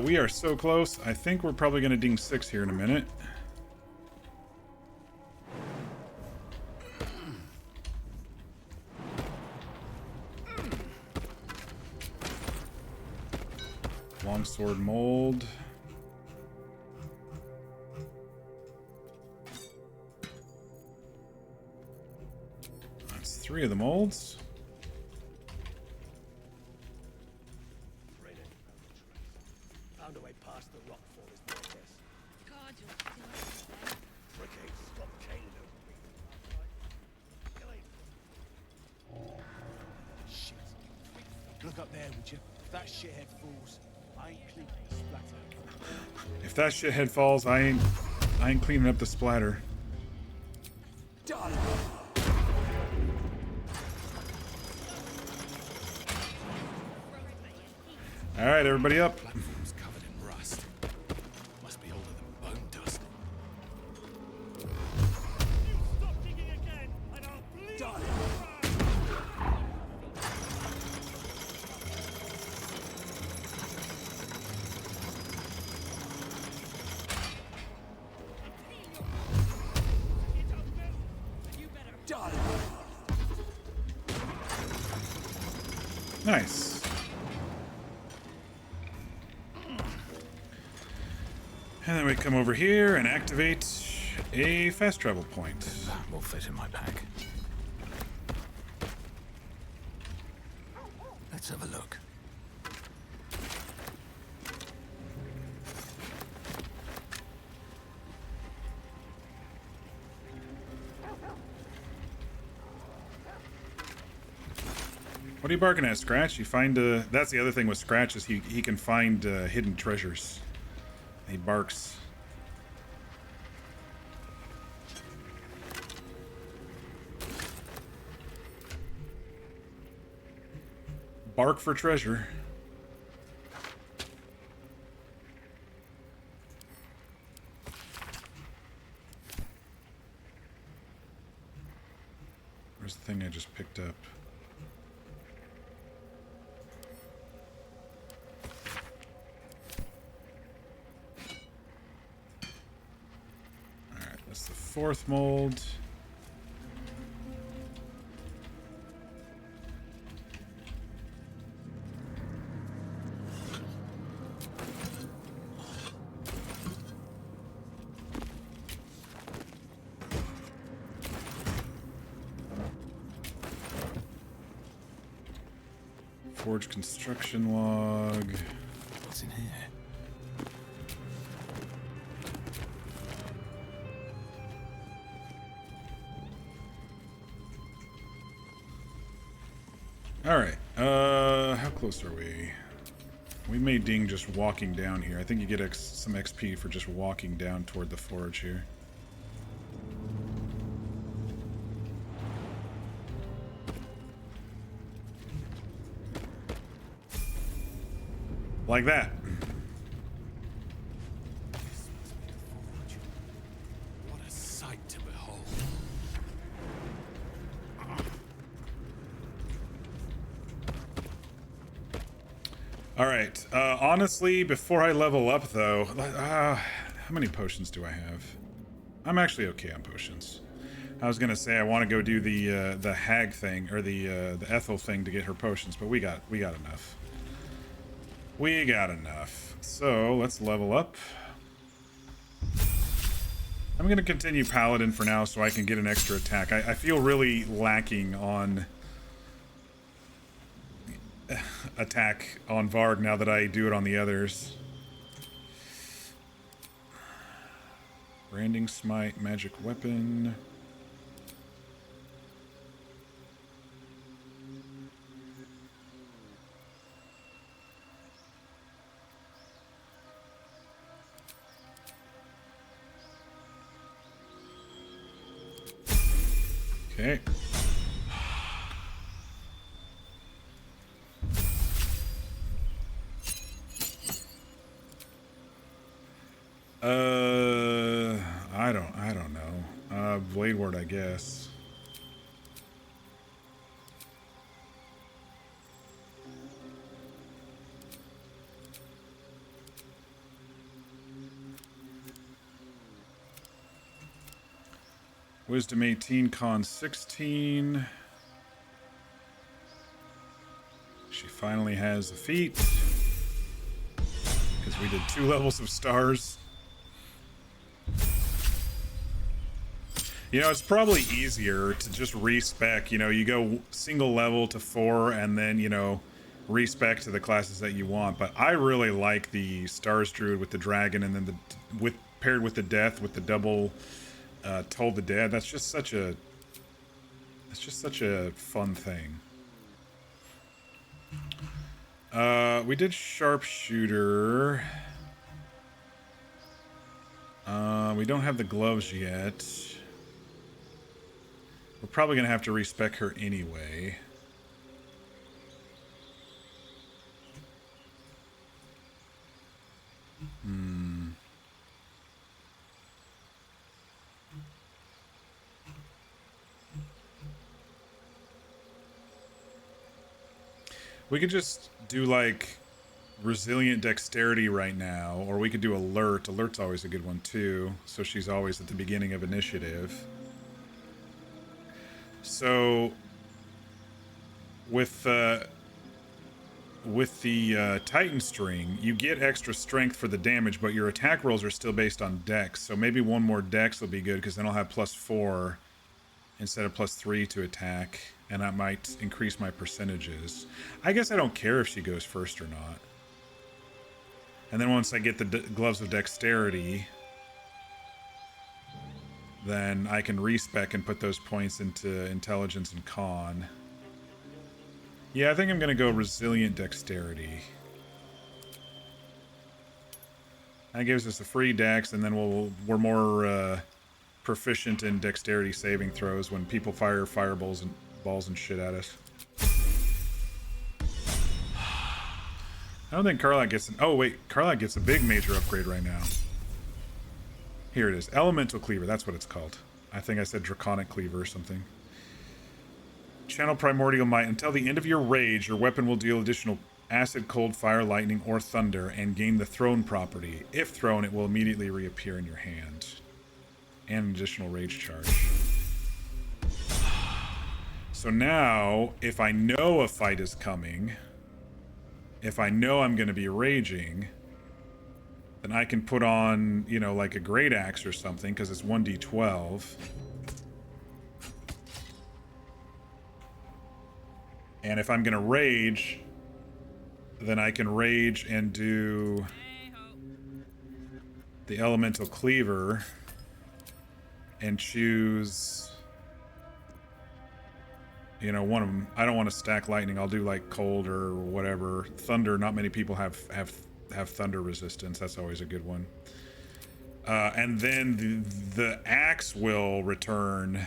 A: We are so close. I think we're probably going to ding 6 here in a minute. Longsword mold. That's 3 of the molds.
C: Found a way past the rock for his progress.
B: God, you're still
C: Fricate, stop Caleb. Shit. Look up there, would you? If that shithead falls, I ain't cleaning the splatter.
A: If that shithead falls, I ain't cleaning up the splatter.
C: Die!
A: All right, everybody up.
M: Platform's covered in rust. Must be older than bone dust.
C: Stop digging again, and I'll bleed. Die!
A: Nice. And then we come over here and activate a fast travel point.
M: That will fit in my pack. Let's have a look.
A: What are you barking at, Scratch? You find that's the other thing with Scratch is he can find hidden treasures. He barks. bark for treasure. Where's the thing I just picked up? Alright, that's the 4th mold. Forge construction log.
M: What's in here?
A: Alright, how close are we? We may ding just walking down here. I think you get some XP for just walking down toward the forge here. Like that.
M: What a sight to behold.
A: All right. Honestly, before I level up, though, how many potions do I have? I'm actually okay on potions. I was gonna say I want to go do the hag thing or the Ethel thing to get her potions, but we got enough. We got enough. So let's level up. I'm gonna continue Paladin for now so I can get an extra attack. I feel really lacking on attack on Varg now that I do it on the others. Branding Smite, magic weapon. Okay. I don't know. Blade Ward, I guess. Wisdom 18, Con 16. She finally has the feat. Because we did 2 levels of stars. You know, it's probably easier to just respec. You know, you go single level to 4 and then, you know, respec to the classes that you want. But I really like the Stars Druid with the dragon and then paired with the death with the double Toll the Dead. That's just such a fun thing. We did Sharpshooter. We don't have the gloves yet. We're probably gonna have to respec her anyway. We could just do like resilient dexterity right now, or we could do alert. Alert's always a good one too, so she's always at the beginning of initiative. So with the Titan string, you get extra strength for the damage, but your attack rolls are still based on dex. So maybe one more dex will be good, because then I'll have +4 instead of +3 to attack, and that might increase my percentages. I guess I don't care if she goes first or not. And then once I get the gloves of dexterity, then I can respec and put those points into intelligence and con. Yeah, I think I'm gonna go resilient dexterity. That gives us a free dex, and then we're more proficient in dexterity saving throws when people fire fireballs and balls and shit at us. I don't think Karlach gets an... Oh, wait. Karlach gets a big major upgrade right now. Here it is. Elemental Cleaver. That's what it's called. I think I said Draconic Cleaver or something. Channel Primordial Might. Until the end of your rage, your weapon will deal additional acid, cold, fire, lightning, or thunder, and gain the thrown property. If thrown, it will immediately reappear in your hand. And an additional rage charge. So now, if I know a fight is coming, if I know I'm going to be raging, then I can put on, you know, like a great axe or something, because it's 1d12. And if I'm going to rage, then I can rage and do the Elemental Cleaver and choose, you know, one of them. I don't want to stack lightning. I'll do like cold or whatever. Thunder, not many people have thunder resistance. That's always a good one. And then the axe will return.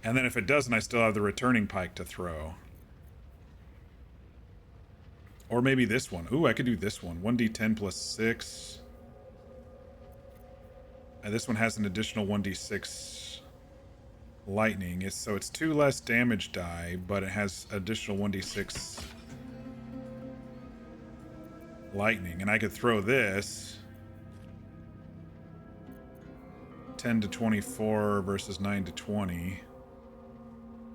A: And then if it doesn't, I still have the returning pike to throw. Or maybe this one. Ooh, I could do this one. 1d10 plus 6. And this one has an additional 1d6 lightning. So it's 2 less damage die, but it has additional 1d6 lightning. And I could throw this. 10 to 24 versus 9 to 20.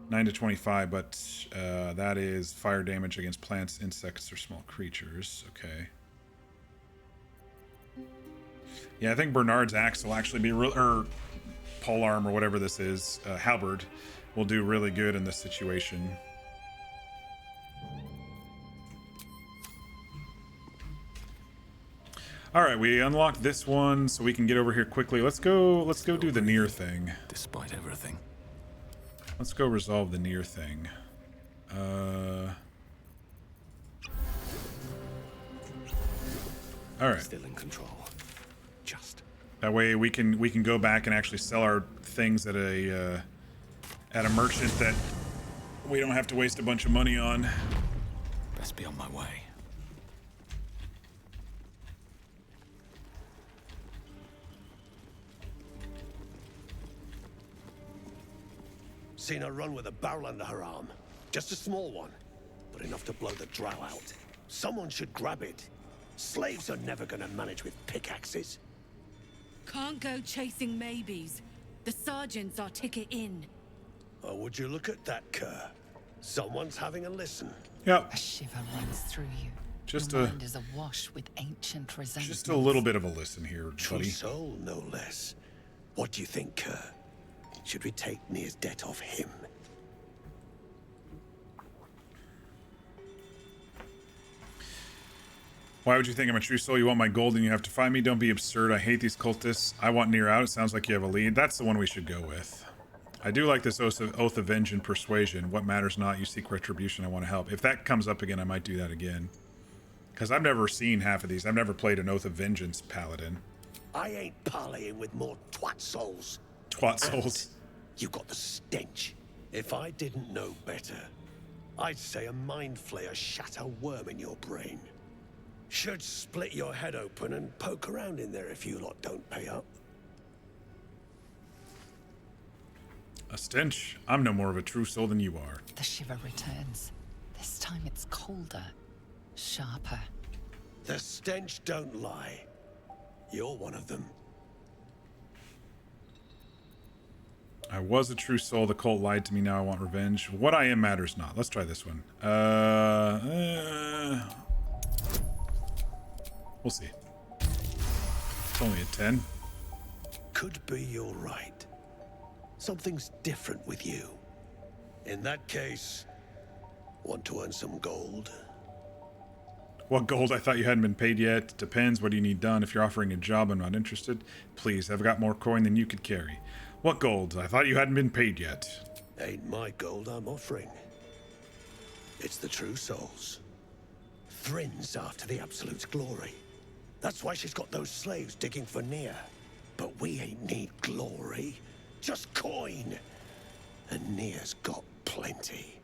A: 9 to 25, but that is fire damage against plants, insects, or small creatures. Okay. Yeah, I think Bernard's axe will actually be real, or polearm or whatever this is, halberd, will do really good in this situation. All right, we unlocked this one, so we can get over here quickly. Let's go do the near thing.
M: Despite everything.
A: Let's go resolve the near thing. All right.
M: Still in control. Just.
A: That way we can go back and actually sell our things at a merchant that we don't have to waste a bunch of money on.
M: Best be on my way.
N: Seen her run with a barrel under her arm. Just a small one, but enough to blow the drow out. Someone should grab it. Slaves are never gonna manage with pickaxes.
O: Can't go chasing maybes. The sergeants are ticket in.
N: Oh, would you look at that, Kerr? Someone's having a listen.
A: Yep.
D: A shiver runs through you.
A: Just
D: Your mind is awash with ancient resentment.
A: Just a little bit of a listen here,
N: True
A: buddy.
N: soul, no less. What do you think, Kerr? Should we take Nir's debt off him?
A: Why would you think I'm a true soul? You want my gold and you have to find me? Don't be absurd. I hate these cultists. I want Nir out. It sounds like you have a lead. That's the one we should go with. I do like this Oath of Vengeance and Persuasion. What matters not, you seek retribution. I want to help. If that comes up again, I might do that again. Because I've never seen half of these. I've never played an Oath of Vengeance paladin.
N: I ain't parleying with more twat souls.
A: Twat souls.
N: You got the stench. If I didn't know better, I'd say a mind flayer shat a worm in your brain. Should split your head open and poke around in there if you lot don't pay up.
A: A stench? I'm no more of a true soul than you are.
D: The shiver returns. This time it's colder, sharper.
N: The stench don't lie. You're one of them.
A: I was a true soul. The cult lied to me. Now I want revenge. What I am matters not. Let's try this one. We'll see. It's only a 10.
N: Could be you're right. Something's different with you. In that case, want to earn some gold?
A: What gold? I thought you hadn't been paid yet. Depends. What do you need done? If you're offering a job, I'm not interested. Please, I've got more coin than you could carry. What gold? I thought you hadn't been paid yet.
N: Ain't my gold I'm offering. It's the true souls. Thrin's after the Absolute's glory. That's why she's got those slaves digging for Nir. But we ain't need glory, just coin. And Nir's got plenty.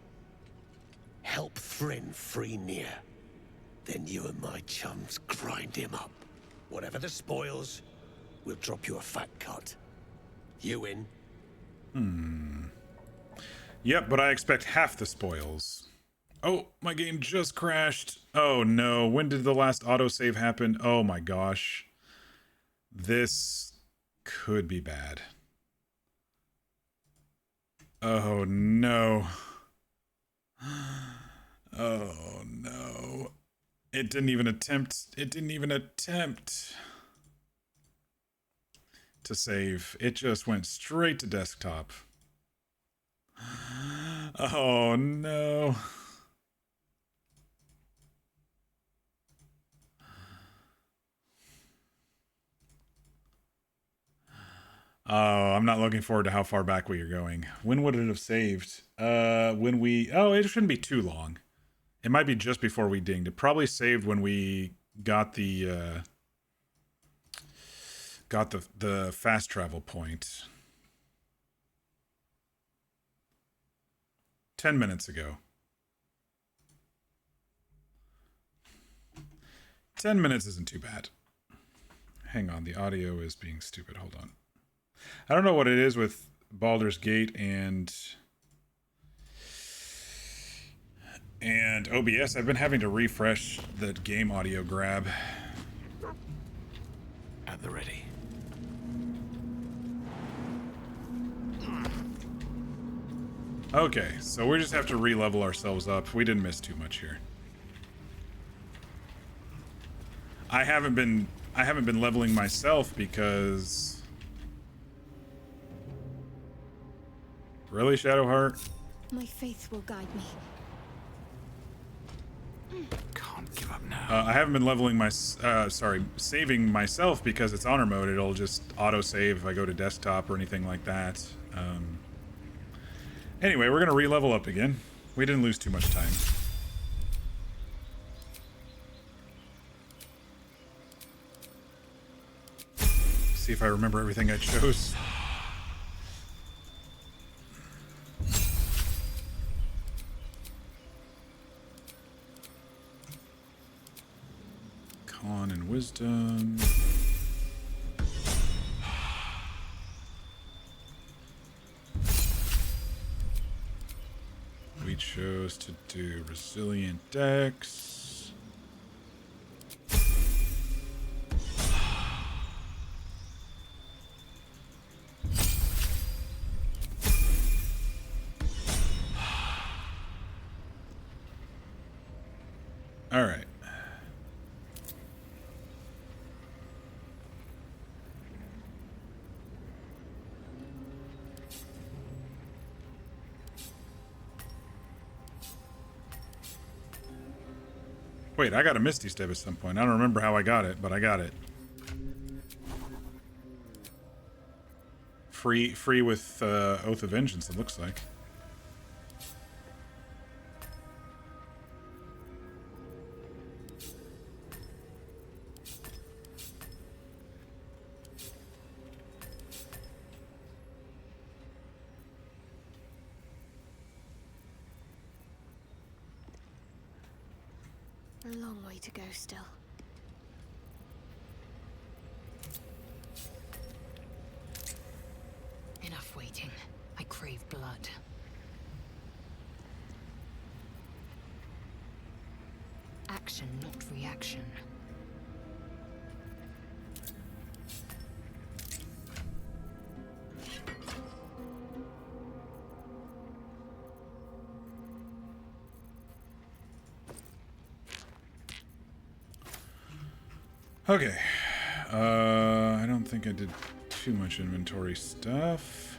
N: Help Thryn free Nir. Then you and my chums grind him up. Whatever the spoils, we'll drop you a fat cut. You in?
A: Yep, but I expect half the spoils. Oh, my game just crashed. Oh no, when did the last autosave happen? Oh my gosh. This could be bad. Oh no. Oh no. It didn't even attempt to save. It just went straight to desktop. Oh no. Oh, I'm not looking forward to how far back we are going. When would it have saved? When we... Oh, it shouldn't be too long. It might be just before we dinged. It probably saved when we got the fast travel point. 10 minutes ago. 10 minutes isn't too bad. Hang on, the audio is being stupid. Hold on. I don't know what it is with Baldur's Gate and OBS. I've been having to refresh the game audio grab.
M: At the ready.
A: Okay, so we just have to re-level ourselves up. We didn't miss too much here. I haven't been leveling myself because... Really, Shadowheart?
G: My faith will guide me.
M: Can't give up now.
A: I haven't been leveling saving myself because it's honor mode. It'll just auto-save if I go to desktop or anything like that. Anyway, we're gonna re-level up again. We didn't lose too much time. See if I remember everything I chose. Con and wisdom. We chose to do resilient dex. All right. Wait, I got a Misty Step at some point. I don't remember how I got it, but I got it. Free with Oath of Vengeance, it looks like.
G: A long way to go still.
H: Enough waiting. I crave blood. Action, not reaction.
A: Okay. I don't think I did too much inventory stuff.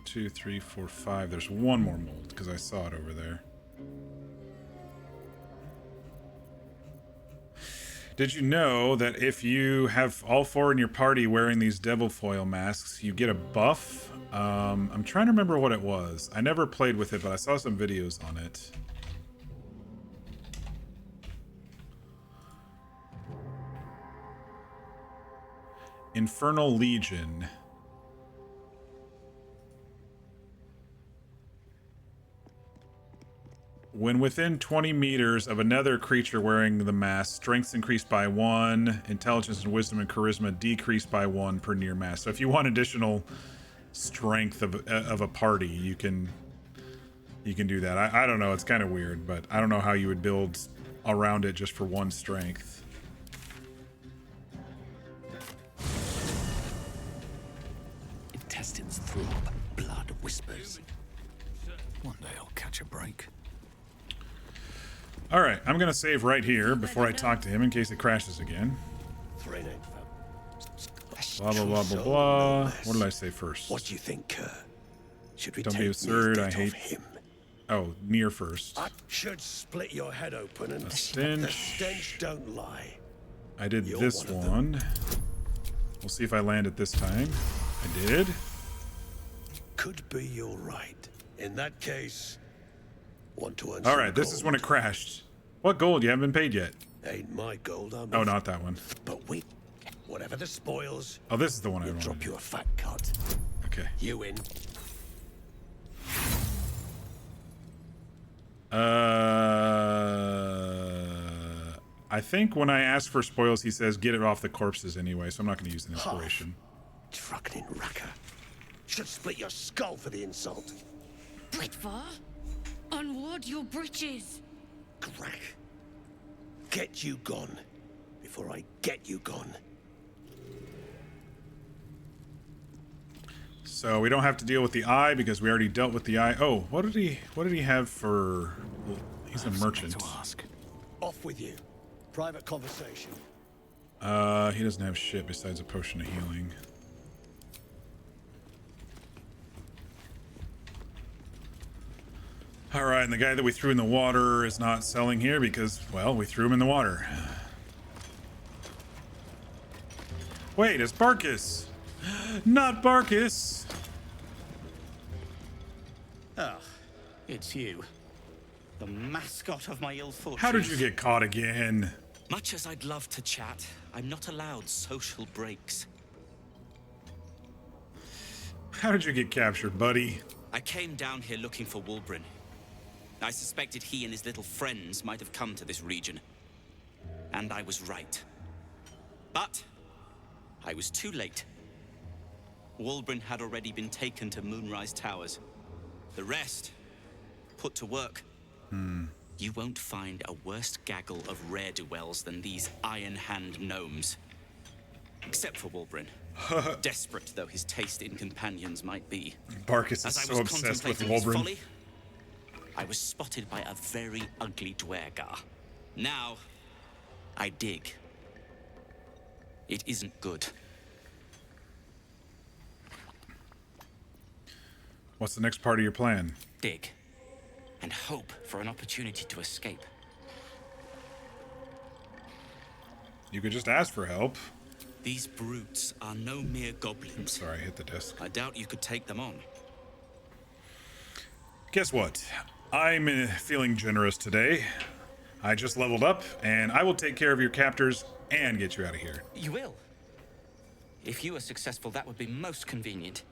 A: Two, three, four, five. There's one more mold because I saw it over there. Did you know that if you have all four in your party wearing these devil foil masks, you get a buff? I'm trying to remember what it was. I never played with it, but I saw some videos on it. Infernal Legion. When within 20 meters of another creature wearing the mask, strength's increased by 1, intelligence and wisdom and charisma decreased by 1 per near mass. So if you want additional strength of a party, you can do that. I don't know, it's kind of weird, but I don't know how you would build around it just for 1 strength.
J: Intestines throb, blood whispers. One day I'll catch a break.
A: All right, I'm gonna save right here before I talk to him in case it crashes again. Blah blah blah blah blah. What did I say first?
N: What do you think, Kerr? Should we
A: Don't
N: take
A: be absurd. I hate
N: him?
A: Oh, near first.
N: I should split your head open and
A: A stench.
N: The stench don't lie.
A: I did
N: You're
A: this
N: one of
A: one. We'll see if I land it this time. I did.
N: Could be you're right. In that case, want to earn
A: All
N: some
A: right, this is
N: gold?
A: when it crashed. What gold? You haven't been paid yet.
N: Ain't my gold, I'm
A: Oh, not that one.
N: But whatever the spoils,
A: Oh, this is the one I
N: we'll
A: wanted.
N: drop you a fat cut.
A: Okay.
N: You in?
A: I think when I ask for spoils, he says get it off the corpses anyway, so I'm not going to use an inspiration.
N: Trucking racker. Should split your skull for the insult.
O: Britvar, unward your breeches.
N: Crack. Get you gone before I get you gone.
A: So we don't have to deal with the eye because we already dealt with the eye. Oh, what did he have for? He's a merchant.
N: Off with you. Private conversation.
A: He doesn't have shit besides a potion of healing. All right, and the guy that we threw in the water is not selling here because, well, we threw him in the water. Wait, it's Barkus. Not Barkus.
P: Ah, it's you. The mascot of my ill fortune.
A: How did you get caught again?
P: Much as I'd love to chat, I'm not allowed social breaks.
A: How did you get captured, buddy?
P: I came down here looking for Wulbren. I suspected he and his little friends might have come to this region. And I was right. But I was too late. Wulbren had already been taken to Moonrise Towers. The rest, put to work. You won't find a worse gaggle of rare-dwells than these Iron Hand gnomes. Except for Wulbren. Desperate though his taste in companions might be.
A: Barkus is so obsessed with Wulbren.
P: Folly, I was spotted by a very ugly dwergar. Now, I dig. It isn't good.
A: What's the next part of your plan?
P: Dig. And hope for an opportunity to escape.
A: You could just ask for help.
P: These brutes are no mere goblins.
A: Sorry, I hit the desk.
P: I doubt you could take them on.
A: Guess what? I'm feeling generous today. I just leveled up, and I will take care of your captors and get you out of here.
P: You will. If you are successful, that would be most convenient.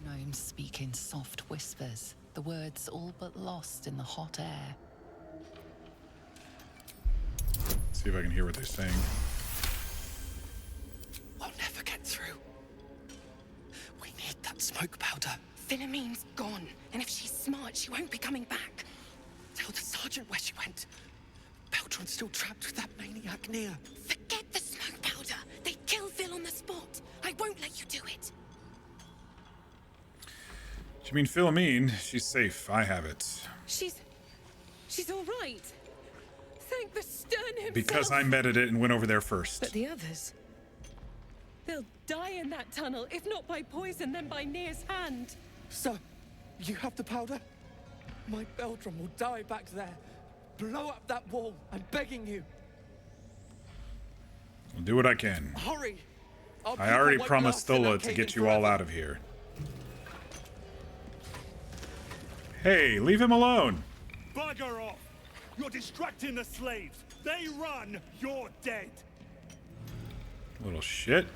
D: The gnomes speak in soft whispers, the words all but lost in the hot air.
A: See if I can hear what they're saying.
I: I'll never get through. We need that smoke powder.
O: Philommene's gone, and if she's smart, she won't be coming back.
I: Tell the sergeant where she went. Beltron's still trapped with that maniac near.
O: Forget the smoke powder. They'd kill Phil on the spot. I won't let you do it.
A: You mean Philomene? She's safe. I have it.
O: She's all right. Thank the Stern himself.
A: Because I meted it and went over there first.
O: But the others? They'll die in that tunnel, if not by poison, then by Nir's hand.
I: So, you have the powder? My Beldrum will die back there. Blow up that wall. I'm begging you.
A: I'll do what I can.
I: Hurry!
A: I already promised Thola to get you all out of here. Hey, leave him alone.
K: Bugger off!
C: You're distracting the slaves. They run, you're dead.
A: Little shit.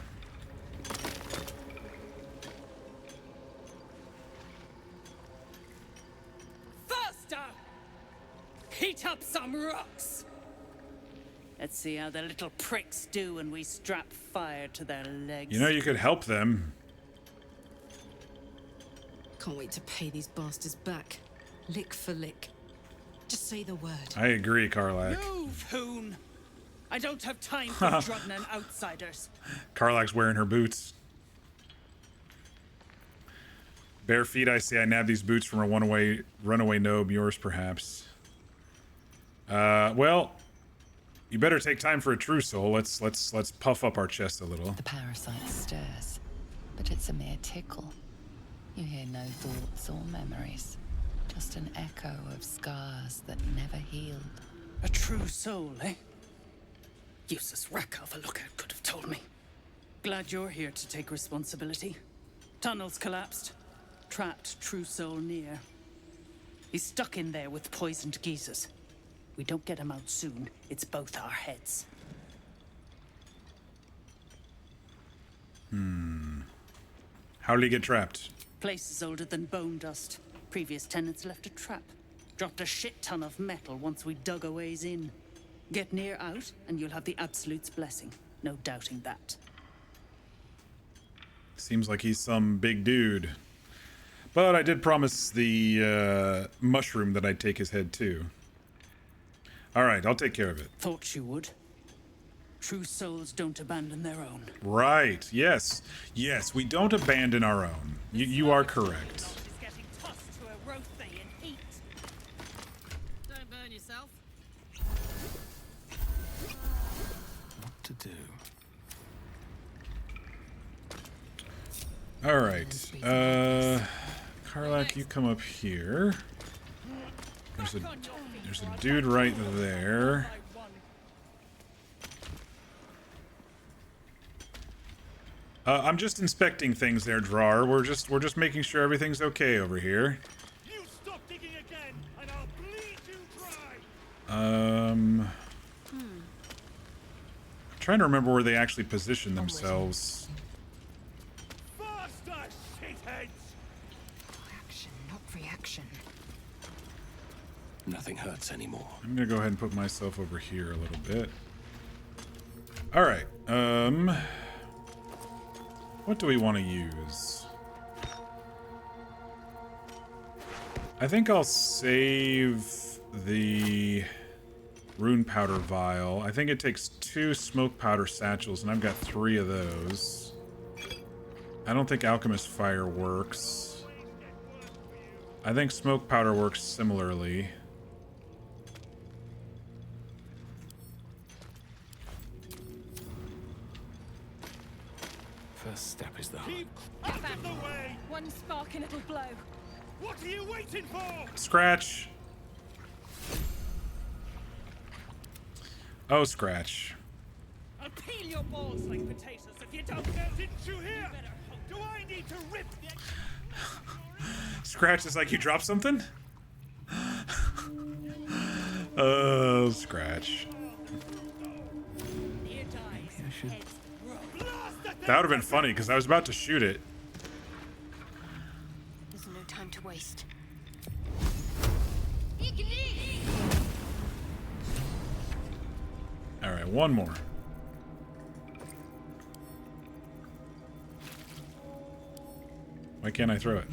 O: Faster! Heat up some rocks! Let's see how the little pricks do when we strap fire to their legs.
A: You know, you could help them.
H: Can't wait to pay these bastards back. Lick for lick. Just say the word.
A: I agree, Karlach.
O: Move, Hoon! I don't have time for Drudnan outsiders.
A: Karlach's wearing her boots. Bare feet, I say. I nabbed these boots from a runaway nobe. Yours, perhaps. Well, you better take time for a true soul. Let's puff up our chest a little.
D: The parasite stirs, but it's a mere tickle. You hear no thoughts or memories, just an echo of scars that never healed.
O: A true soul, eh? Useless wreck of a lookout could have told me. Glad you're here to take responsibility. Tunnels collapsed. Trapped true soul near. He's stuck in there with poisoned geezers. We don't get him out soon, it's both our heads.
A: How did he get trapped?
O: Place is older than bone dust. Previous tenants left a trap. Dropped a shit ton of metal once we dug a ways in. Get near out, and you'll have the Absolute's blessing. No doubting that.
A: Seems like he's some big dude. But I did promise the mushroom that I'd take his head too. Alright, I'll take care of it.
O: Thought you would. True souls don't abandon their own.
A: Right, yes. Yes, we don't abandon our own. You are correct.
O: Getting tossed to a roast they in heat. Don't burn yourself.
M: What to do?
A: Alright, Karlach, you come up here. There's a dude right there. I'm just inspecting things there, Drar. We're just making sure everything's okay over here.
C: You stop digging again, and I'll bleed you dry.
A: I'm trying to remember where they actually position themselves.
C: Faster, shitheads!
H: Action, not reaction.
N: Nothing hurts anymore.
A: I'm gonna go ahead and put myself over here a little bit. Alright, what do we want to use? I think I'll save the rune powder vial. I think it takes 2 smoke powder satchels, and I've got 3 of those. I don't think alchemist fire works. I think smoke powder works similarly.
M: First step is the
C: Keep out of the way!
O: One spark and it'll blow.
C: What are you waiting for?
A: Scratch. Oh, Scratch.
O: I'll peel your balls like potatoes if you don't know.
C: Didn't you hear? Do I need to rip the...
A: Scratch is like you dropped something? Oh, Scratch.
O: Near dies. Heads roll.
A: That would have been funny because I was about to shoot it.
G: There's no time to waste.
A: Alright, one more. Why can't I throw it?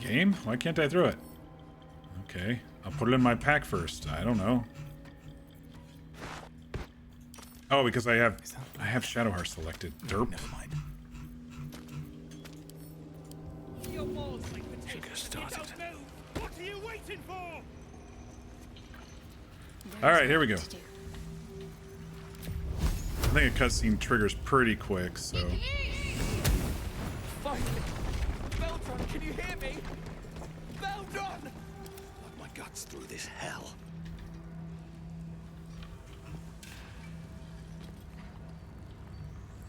A: Game? Why can't I throw it? Okay, I'll put it in my pack first. I don't know. Oh, because I have Shadowheart selected. Derp.
M: Never mind.
O: Your balls like potatoes.
M: Should get started.
C: Don't move! What are you waiting for?
A: Alright, here we go. I think a cutscene triggers pretty quick, so...
I: Finally! Baldur, can you hear me? Baldur!
N: Put my guts through this hell.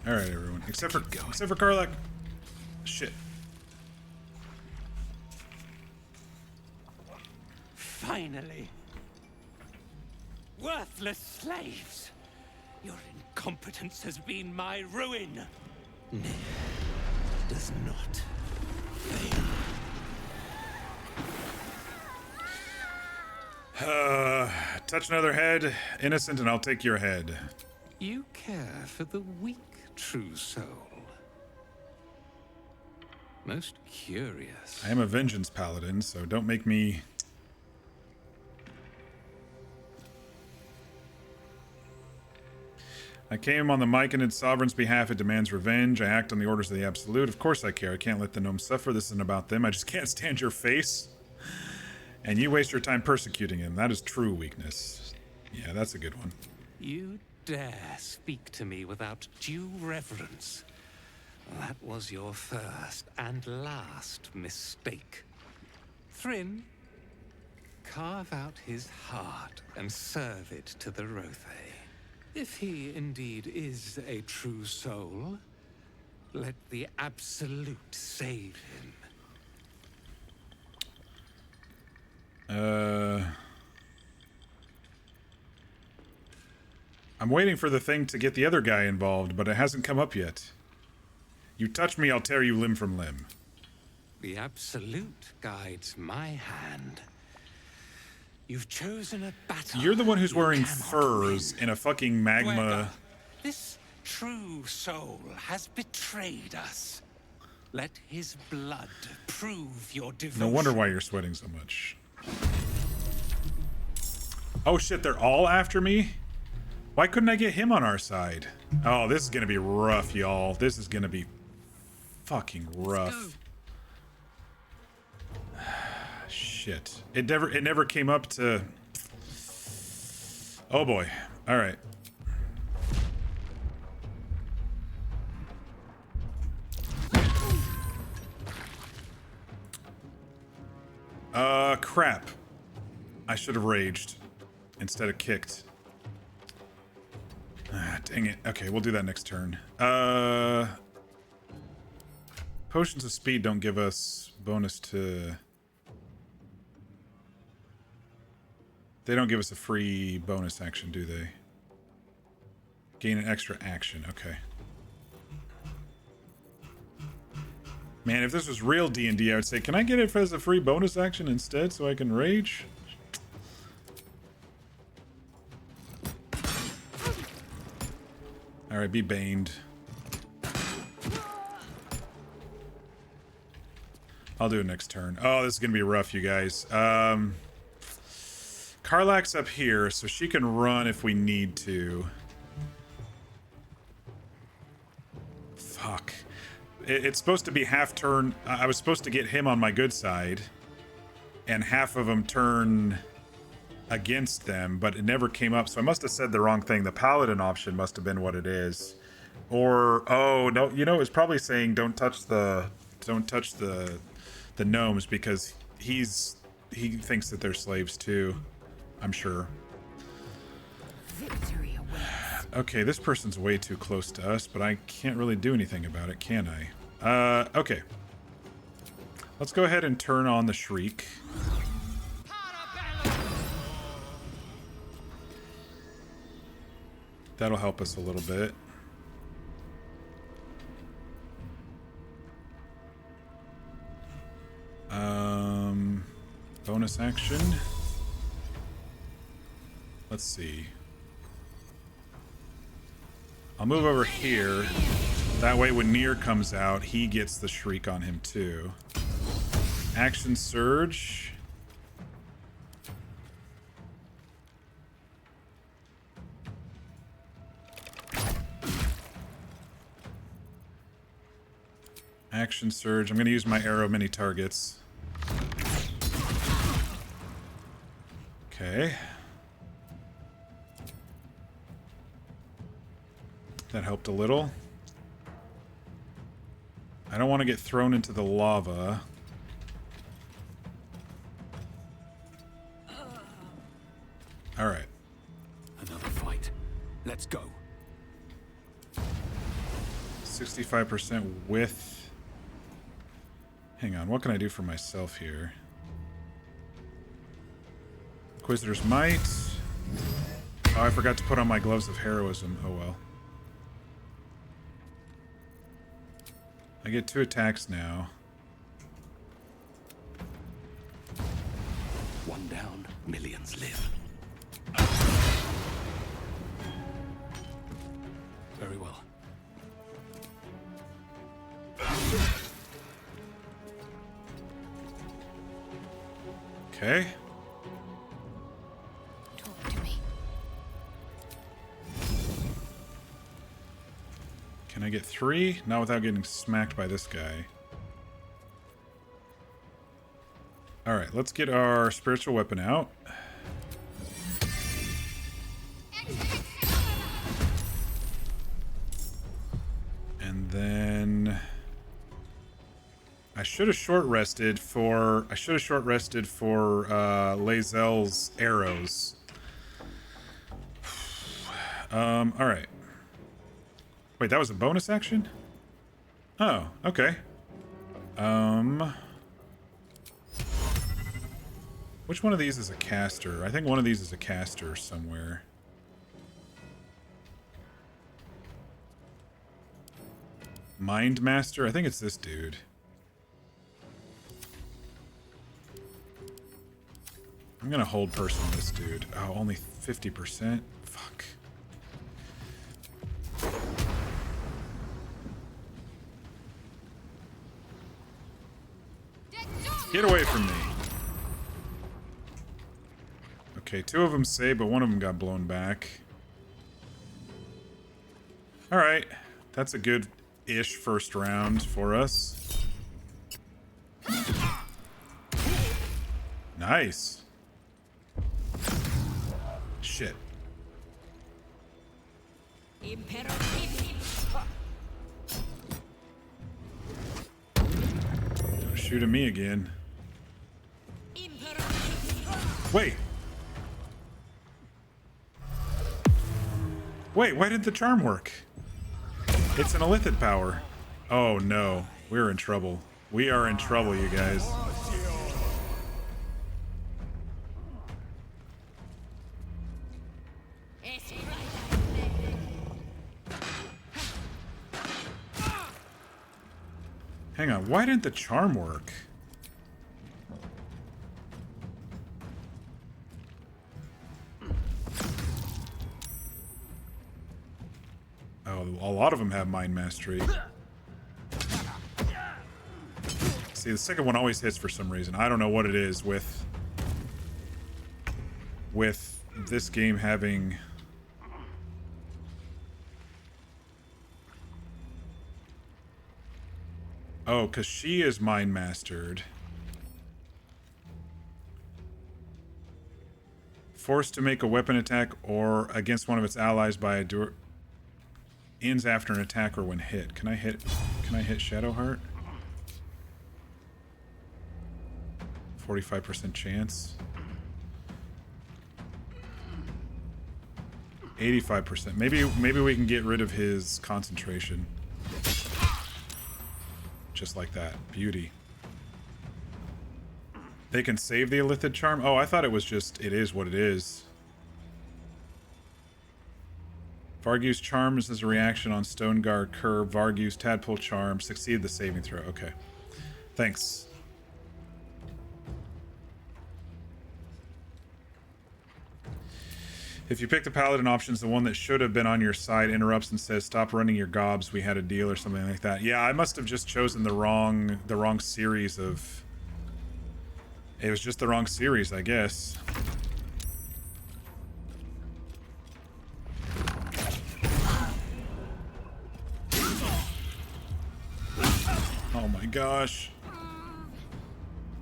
A: All right, everyone, except for Karlak. Shit.
Q: Finally. Worthless slaves. Your incompetence has been my ruin.
C: Does not fail.
A: Touch another head, innocent, and I'll take your head.
M: You care for the weak, true soul. Most curious.
A: I am a vengeance paladin, so don't make me... I came on the Myconid sovereign's behalf. It demands revenge. I act on the orders of the Absolute. Of course I care. I can't let the gnomes suffer. This isn't about them. I just can't stand your face. And you waste your time persecuting him. That is true weakness. Yeah, that's a good one.
M: You dare speak to me without due reverence. That was your first and last mistake. Thryn, carve out his heart and serve it to the Rothe. If he indeed is a true soul, let the Absolute save him.
A: I'm waiting for the thing to get the other guy involved, but it hasn't come up yet. You touch me, I'll tear you limb from limb.
M: The Absolute guides my hand. You've chosen a battle.
A: You're the one who's wearing furs in a fucking magma.
M: This true soul has betrayed us. Let his blood prove your devotion.
A: No wonder why you're sweating so much. Oh shit, they're all after me? Why couldn't I get him on our side? Oh, this is gonna be rough, y'all. This is gonna be fucking rough. Shit. It never came up to... Oh boy. Alright. Crap. I should have raged instead of kicked. Ah, dang it. Okay, we'll do that next turn. Potions of speed don't give us bonus to... They don't give us a free bonus action, do they? Gain an extra action. Okay. Man, if this was real D&D, I would say, can I get it as a free bonus action instead so I can rage? Alright, be baned. I'll do it next turn. Oh, this is going to be rough, you guys. Karlak's up here, so she can run if we need to. Fuck. It's supposed to be half turn. I was supposed to get him on my good side, and half of them turn against them, but it never came up, so I must have said the wrong thing. The paladin option must have been what it is. Or, oh, no, you know, it's probably saying don't touch the gnomes, because he thinks that they're slaves too. I'm sure.
B: Victory awaits.
A: Okay, this person's way too close to us, but I can't really do anything about it, can I? Okay. Let's go ahead and turn on the Shriek. That'll help us a little bit. Bonus action. Let's see. I'll move over here. That way when Nier comes out, he gets the Shriek on him too. Action Surge. Action Surge. I'm going to use my arrow mini targets. Okay. That helped a little. I don't want to get thrown into the lava. All right.
M: Another fight. Let's go.
A: 65% with... Hang on, what can I do for myself here? Inquisitor's Might. Oh, I forgot to put on my Gloves of Heroism. Oh well. I get 2 attacks now.
M: One down, millions live. Very well.
A: Okay.
D: Talk to me.
A: Can I get 3? Not without getting smacked by this guy. Alright, let's get our spiritual weapon out. And then I should have short rested for Lae'zel's arrows. Alright. Wait, that was a bonus action? Oh, okay. Which one of these is a caster? I think one of these is a caster somewhere. Mind Master? I think it's this dude. I'm gonna hold person this dude. Oh, only 50%? Fuck. Get away from me. Okay, 2 of them saved, but one of them got blown back. Alright. That's a good-ish first round for us. Nice. Shit. Don't shoot at me again. Wait. Wait, why did the charm work? It's an Illithid power. Oh no, we're in trouble. We are in trouble, you guys. Hang on, why didn't the charm work? Oh, a lot of them have Mind Mastery. See, the second one always hits for some reason. I don't know what it is with this game having... Oh, because she is Mind Mastered. Forced to make a weapon attack or against one of its allies by a ends after an attack or when hit. Can I hit Shadowheart? 45% chance. 85%. Maybe we can get rid of his concentration. Just like that. Beauty. They can save the Illithid charm? Oh, I thought it was just, it is what it is. Vargu's charms as a reaction on Stoneguard curve. Vargu's tadpole charm succeeded the saving throw. Okay. Thanks. If you pick the paladin options, the one that should have been on your side interrupts and says, "Stop running your gobs. We had a deal," or something like that. Yeah, I must have just chosen the wrong series of. It was just the wrong series, I guess. Oh my gosh.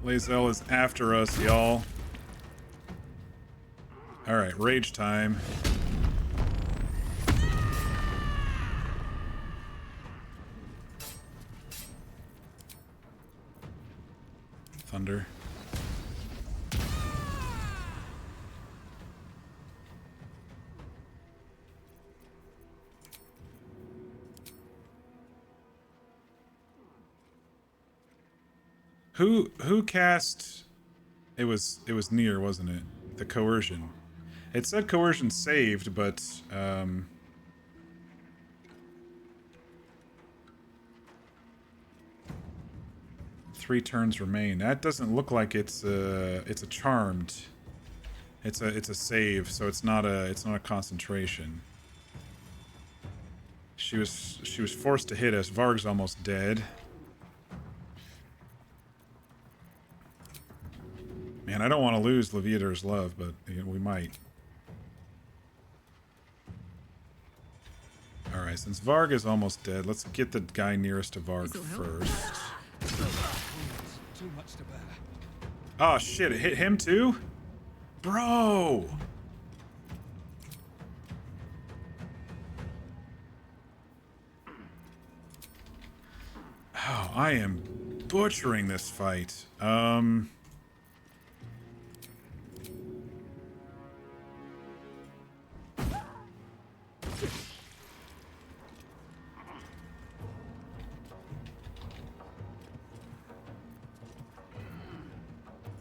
A: Lae'zel is after us, y'all. Alright, rage time. Thunder. Who cast? It was Nier, wasn't it? The coercion. It said coercion saved, but 3 turns remain. That doesn't look like it's a charmed. It's a save, so it's not a concentration. She was forced to hit us. Varg's almost dead. Man, I don't want to lose Leviator's love, but we might. Alright, since Varg is almost dead, let's get the guy nearest to Varg first.
L: Too much to bear.
A: Oh shit, it hit him too? Bro! Oh, I am butchering this fight.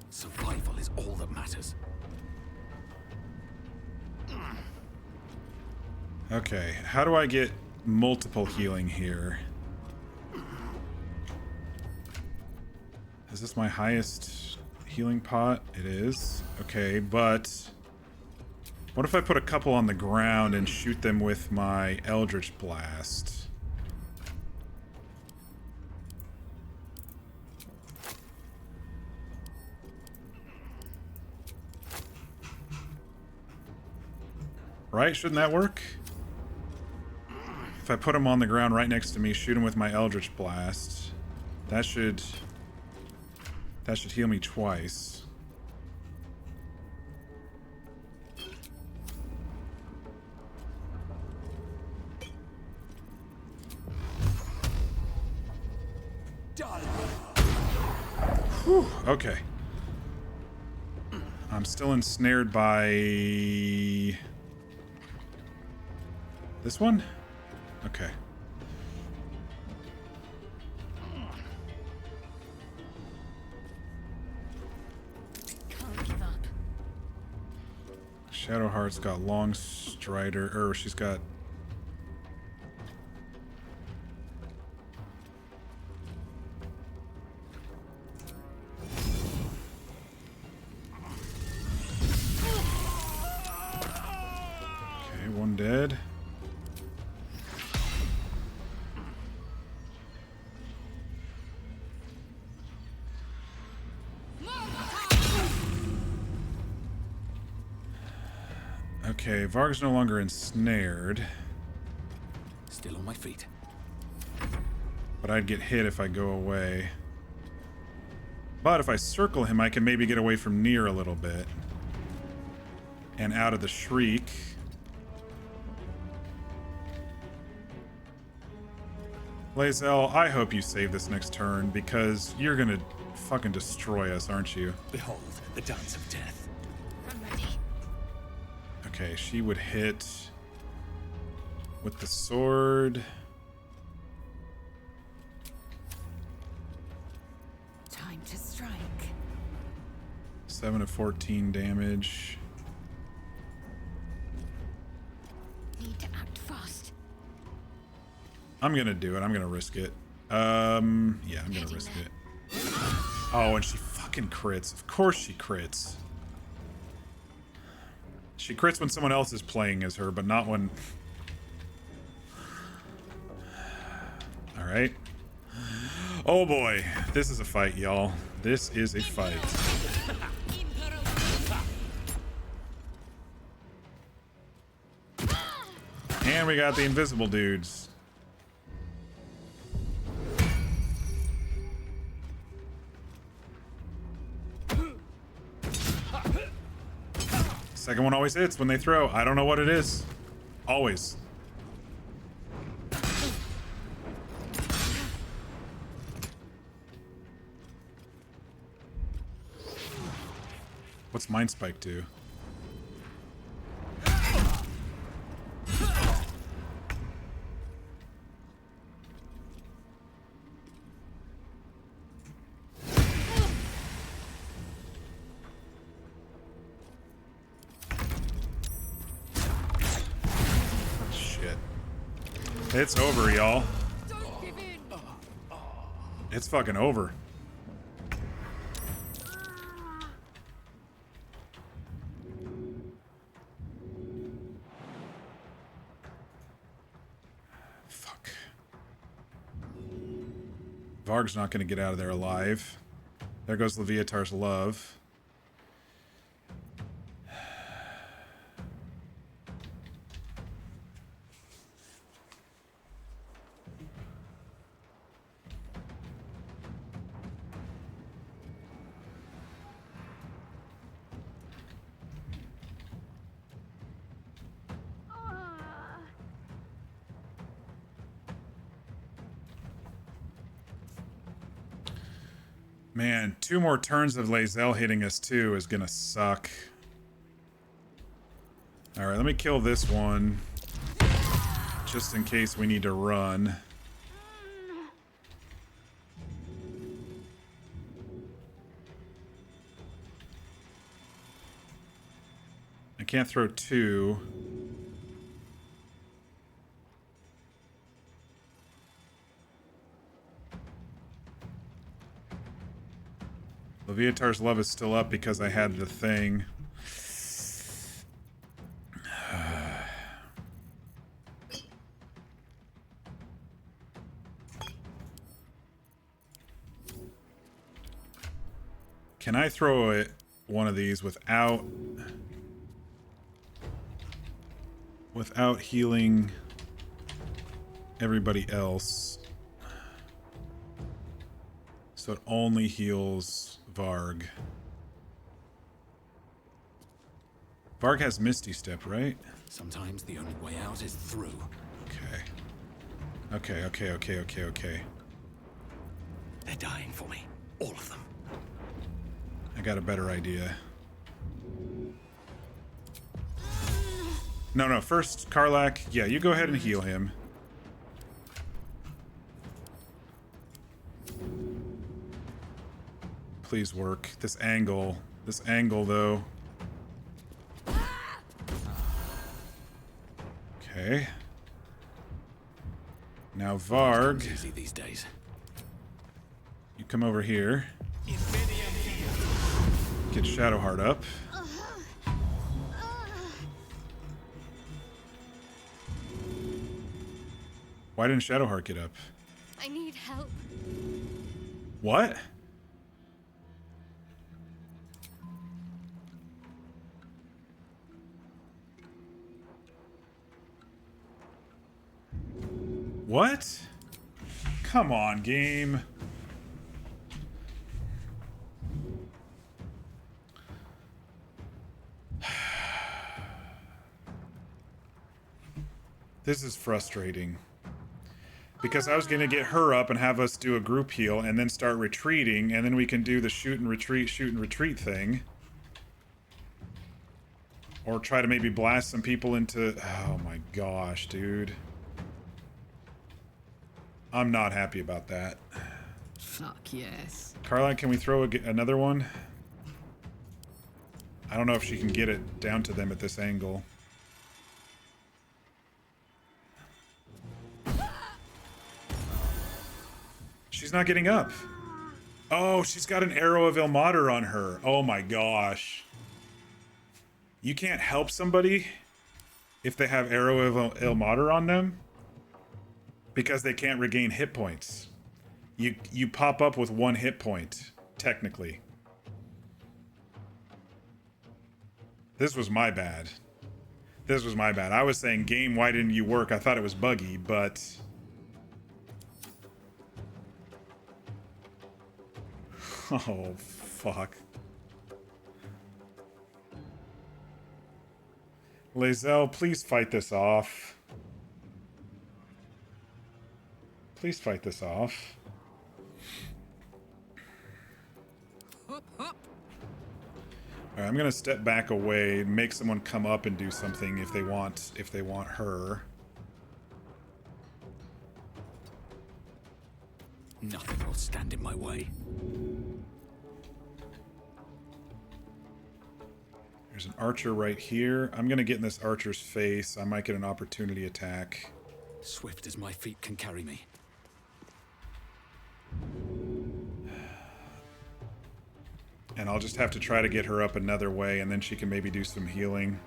L: Survival is all that matters.
A: Okay, how do I get multiple healing here? Is this my highest healing pot? It is. Okay, but what if I put a couple on the ground and shoot them with my Eldritch Blast? Right? Shouldn't that work? If I put him on the ground right next to me, shoot him with my Eldritch Blast, that should heal me twice. Whew, okay. I'm still ensnared by this one? Okay.
O: Can't give up.
A: Shadowheart's got long strider, or she's got okay, one dead. Okay, Varg's no longer ensnared.
L: Still on my feet.
A: But I'd get hit if I go away. But if I circle him, I can maybe get away from Nier a little bit. And out of the Shriek. Lae'zel, I hope you save this next turn, because you're gonna fucking destroy us, aren't you?
L: Behold, the dance of death.
O: I'm ready.
A: Okay, she would hit with the sword.
O: Time to strike.
A: 7 of 14 damage.
O: Need to act fast.
A: I'm gonna do it. I'm gonna risk it. Yeah, I'm gonna risk it. Oh, and she fucking crits. Of course she crits. She crits when someone else is playing as her, but not when... Alright. Oh boy. This is a fight, y'all. This is a fight. And we got the invisible dudes. Second one always hits when they throw. I don't know what it is. Always. What's Mind Spike do? It's over, y'all. It's fucking over. Fuck. Varg's not going to get out of there alive. There goes Leviatar's love. Man, 2 more turns of Lae'zel hitting us too is gonna suck. Alright, let me kill this one. Just in case we need to run. I can't throw 2. Leviatar's love is still up because I had the thing. Can I throw one of these without healing everybody else? So it only heals Varg. Varg has Misty Step, right?
J: Sometimes the only way out is through.
A: Okay.
J: They're dying for me. All of them.
A: I got a better idea. No, first, Karlach. Yeah, you go ahead and heal him. Please work. This angle, though. Okay. Now Varg,
J: Easy these days.
A: You come over here. Get Shadowheart up. Why didn't Shadowheart get up?
G: I need help.
A: What? What? Come on, game. This is frustrating. Because I was going to get her up and have us do a group heal and then start retreating, and then we can do the shoot and retreat thing. Or try to maybe blast some people into... Oh my gosh, dude. I'm not happy about that.
H: Fuck yes.
A: Karlach, can we throw another one? I don't know if she can get it down to them at this angle. She's not getting up. Oh, she's got an Arrow of Ilmater on her. Oh my gosh. You can't help somebody if they have Arrow of Ilmater on them because they can't regain hit points. You pop up with 1 hit point, technically. This was my bad. I was saying, game, why didn't you work? I thought it was buggy, but... Oh, fuck. Lae'zel, please fight this off. Please fight this off. Alright, I'm gonna step back away, make someone come up and do something if they want her.
J: Nothing will stand in my way.
A: There's an archer right here. I'm gonna get in this archer's face. I might get an opportunity attack.
J: Swift as my feet can carry me.
A: And I'll just have to try to get her up another way, and then she can maybe do some healing.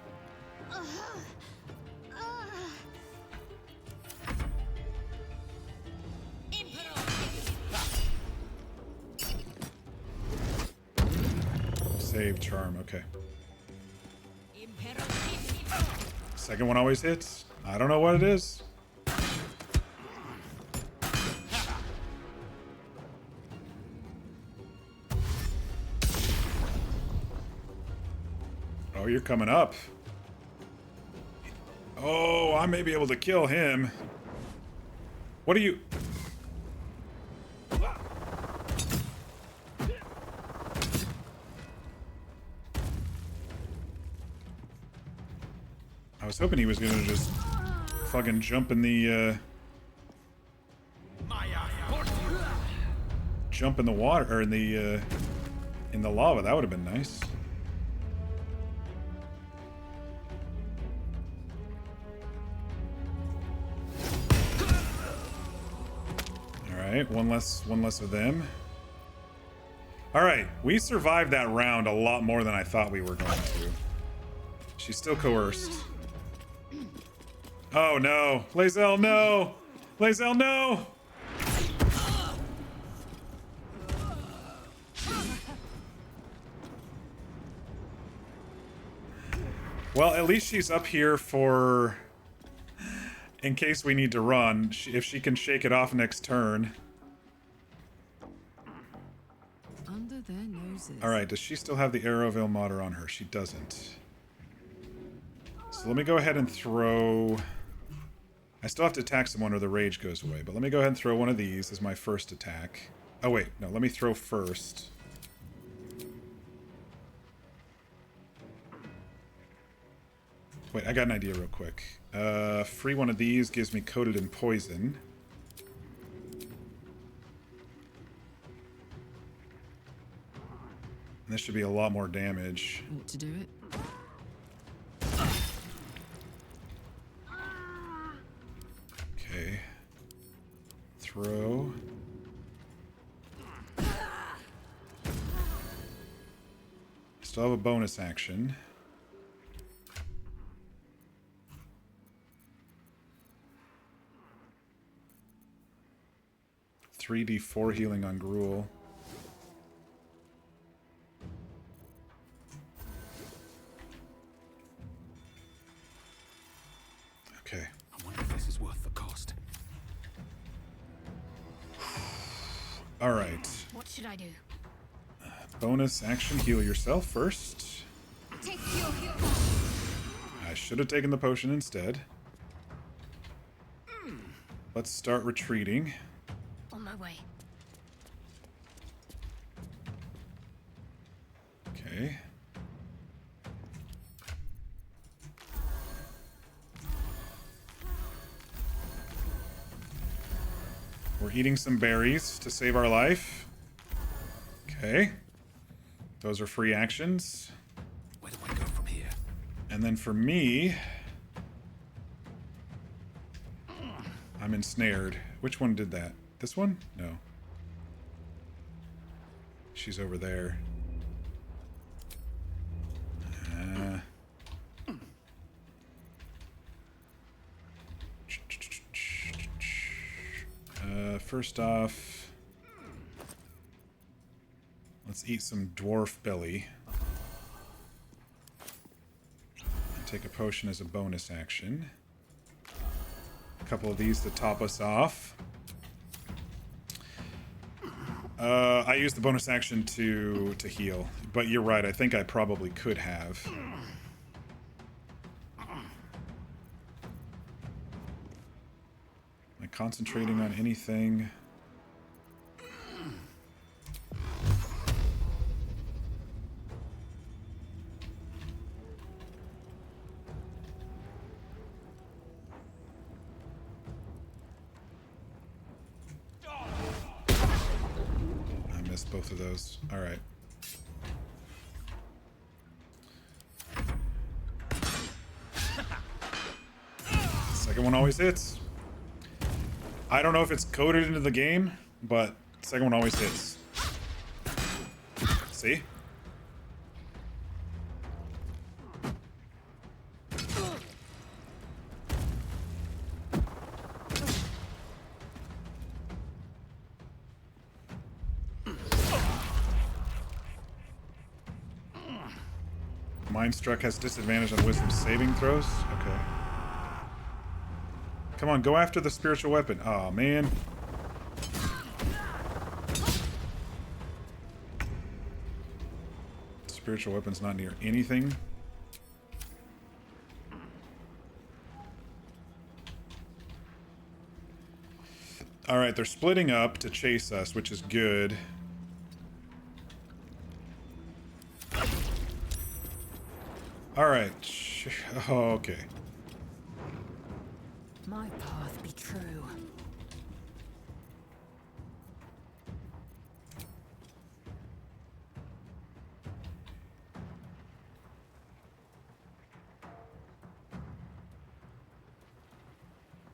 A: Save charm, okay. Second one always hits. I don't know what it is. Oh, you're coming up. Oh, I may be able to kill him. What are you... I was hoping he was gonna just fucking jump in the, jump in the water, or in the lava. That would have been nice. Alright, one less of them. Alright, we survived that round a lot more than I thought we were going to. She's still coerced. Oh no! Lae'zel, no! Lae'zel, no! Well, at least she's up here for... in case we need to run, if she can shake it off next turn.
H: Under their noses.
A: Alright, does she still have the Arrow of Ilmater on her? She doesn't. So let me go ahead and throw... I still have to attack someone or the rage goes away, but let me go ahead and throw one of these as my first attack. Oh wait, no, let me throw first. Wait, I got an idea real quick. Free one of these gives me coated in poison. And this should be a lot more damage.
H: Want to do it?
A: Okay. Throw. Still have a bonus action. $3d4 healing on Gruul. Okay.
J: I wonder if this is worth the cost.
A: All right.
G: What should I do?
A: Bonus action, heal yourself first.
G: Take your heal.
A: I should have taken the potion instead. Let's start retreating.
G: On my way.
A: Okay. We're eating some berries to save our life. Okay. Those are free actions.
J: Where do I go from here?
A: And then for me... I'm ensnared. Which one did that? This one? No. She's over there. First off, let's eat some dwarf belly. And take a potion as a bonus action. A couple of these to top us off. I used the bonus action to heal, but you're right, I think I probably could have. Am I concentrating on anything? Both of those. All right. Second one always hits. I don't know if it's coded into the game, but the second one always hits. See? Mind Struck has disadvantage on wisdom saving throws? Okay. Come on, go after the spiritual weapon. Oh man. Spiritual weapon's not near anything. Alright, they're splitting up to chase us, which is good. Alright. Oh, okay.
O: My path be true.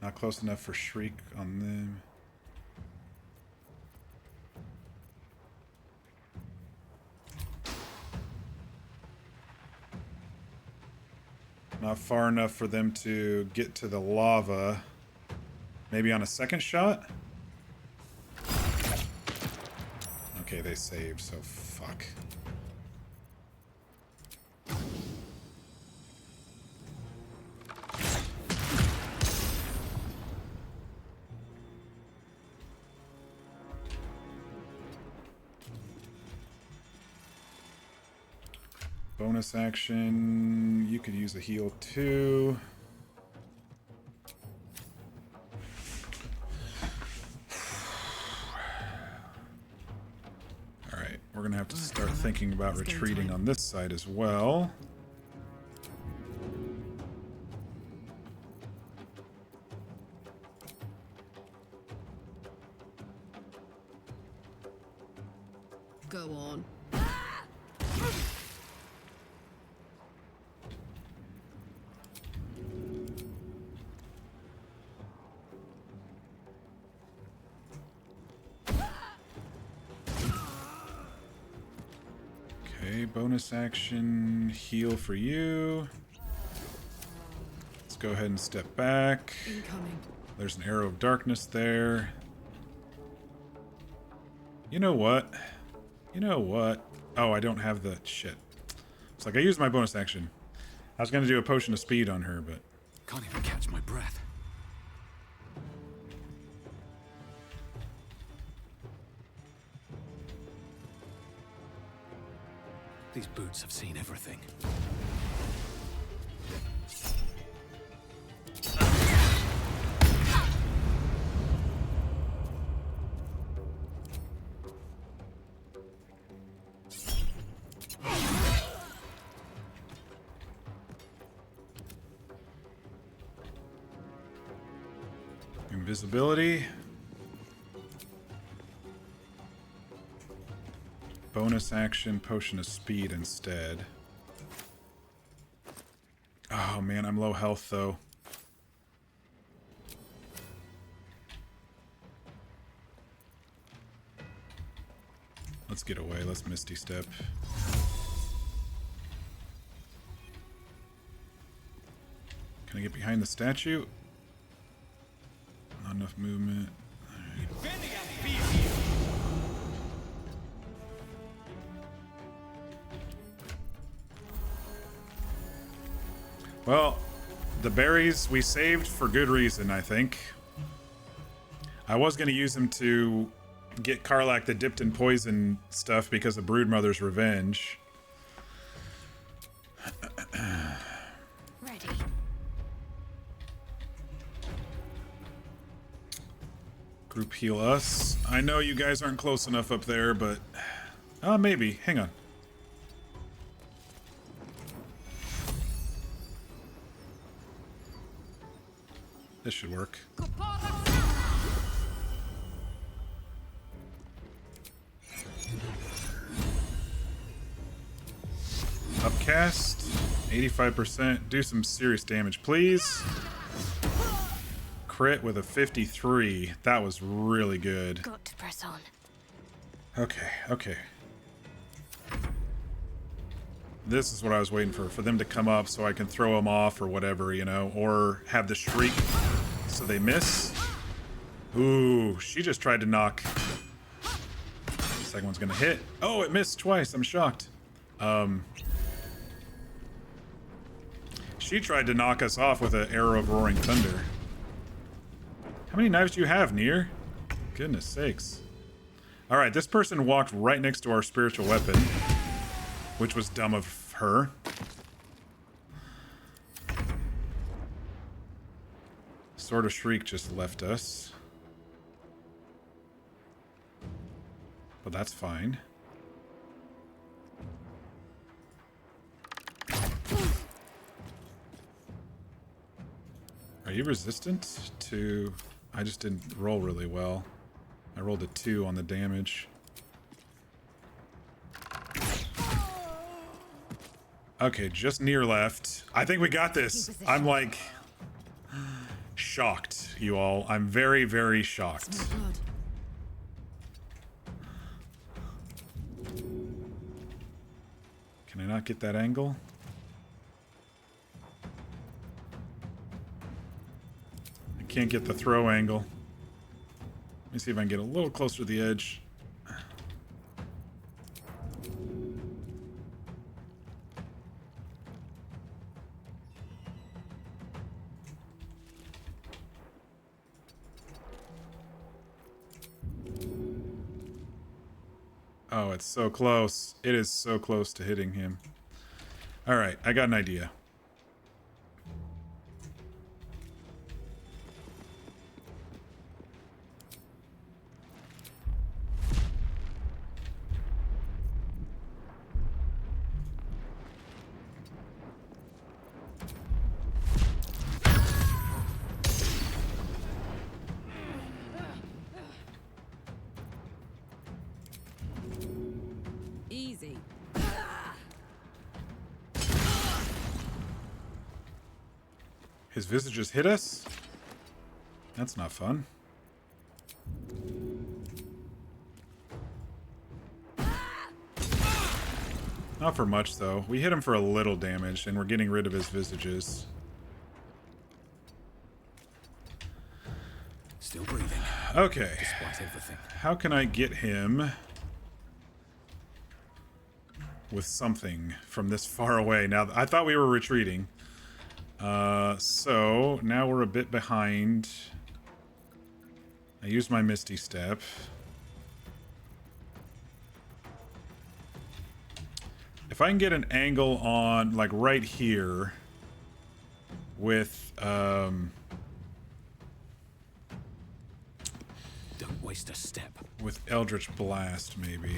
A: Not close enough for Shriek on them. Not far enough for them to get to the lava. Maybe on a second shot? Okay, they saved, so fuck. Bonus action, you could use a heal too. Alright, we're gonna have to start thinking about retreating on this side as well.
H: Go on.
A: Okay, bonus action, heal for you. Let's go ahead and step back.
H: Incoming.
A: There's an arrow of darkness there. You know what? You know what? Oh, I don't have the shit. It's like I used my bonus action. I was gonna do a potion of speed on her, but
J: Can't even catch my breath. These boots have seen everything.
A: invisibility. Bonus action, potion of speed instead. Oh man, I'm low health though. Let's get away, let's Misty Step. Can I get behind the statue? Not enough movement. Right. Well, the berries we saved for good reason, I think. I was going to use them to get Karlach the dipped in poison stuff because of Broodmother's revenge.
G: Ready.
A: Group heal us. I know you guys aren't close enough up there, but... maybe. Hang on. This should work. Upcast. 85%. Do some serious damage, please. crit with a 53. That was really good.
G: Got to press on.
A: Okay, okay. This is what I was waiting for them to come up so I can throw them off or whatever, you know, or have the shriek so they miss. Ooh, she just tried to knock. Second one's gonna hit. Oh, it missed twice. I'm shocked. She tried to knock us off with an arrow of roaring thunder. How many knives do you have, Nier? Goodness sakes. All right, this person walked right next to our spiritual weapon, which was dumb of her. Sword of Shriek just left us. But that's fine. Are you resistant to... I just didn't roll really well. I rolled a 2 on the damage. Okay, just near left. I think we got this. I'm like... shocked, you all. I'm very, very shocked. Can I not get that angle? I can't get the throw angle. Let me see if I can get a little closer to the edge. Oh, it's so close. It is so close to hitting him. All right, I got an idea.
H: Easy.
A: His visages hit us? That's not fun. Not for much, though. We hit him for a little damage, and we're getting rid of his visages.
J: Still breathing.
A: Okay.
J: Despite everything.
A: How can I get him with something from this far away? Now, I thought we were retreating. So now we're a bit behind. I used my Misty Step. If I can get an angle on, like, right here with,
J: Don't waste a step.
A: with Eldritch Blast, maybe.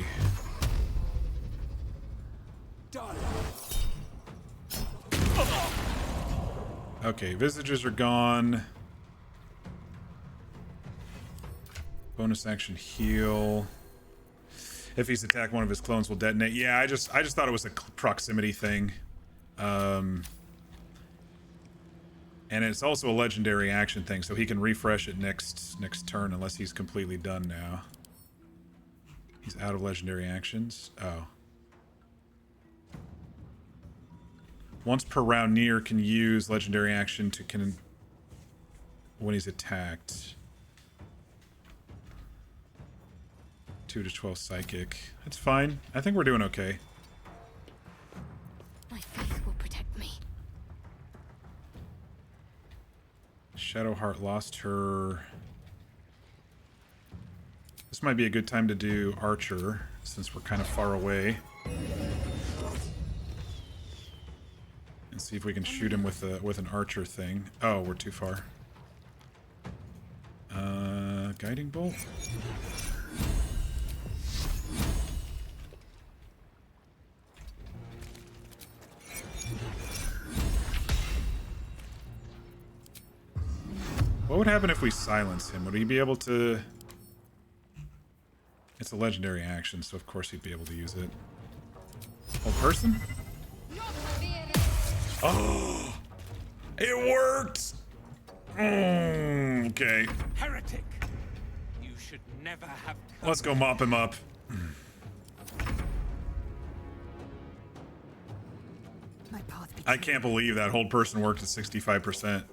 A: Okay, visages are gone. Bonus action heal. If he's attacked, one of his clones will detonate. Yeah, I just thought it was a proximity thing. And it's also a legendary action thing, so he can refresh it next turn unless he's completely done now. He's out of legendary actions. Oh. Once per round, Nier can use legendary action to when he's attacked. 2 to 12 psychic. That's fine. I think we're doing okay.
G: My faith will protect me.
A: Shadowheart lost her. This might be a good time to do Archer, since we're kind of far away. And see if we can shoot him with an Archer thing. Oh, we're too far. Guiding Bolt? What would happen if we silence him? Would he be able to... It's a legendary action, so of course he'd be able to use it. Whole person? Oh! It worked! Okay.
Q: Heretic! You should never have.
A: Let's go mop him up.
R: My path
A: I can't believe that hold person worked at 65%.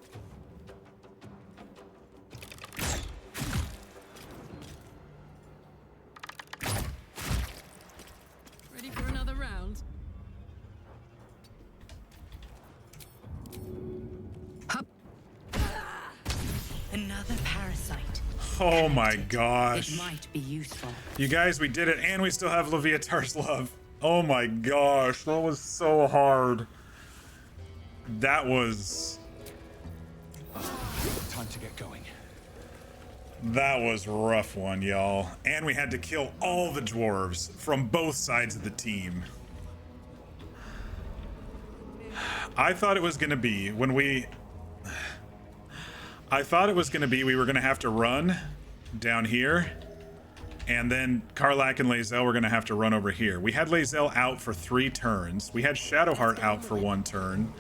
O: Ready for another round?
R: Another parasite.
A: Oh my gosh.
R: It might be useful.
A: You guys, we did it, and we still have Leviatar's love. Oh my gosh, that was so hard. That was...
J: Time to get going.
A: That was a rough one, y'all. And we had to kill all the dwarves from both sides of the team. I thought it was gonna be when we... I thought it was gonna be we were gonna have to run down here, and then Karlach and Lae'zel were gonna have to run over here. We had Lae'zel out for 3 turns. We had Shadowheart out for 1 turn.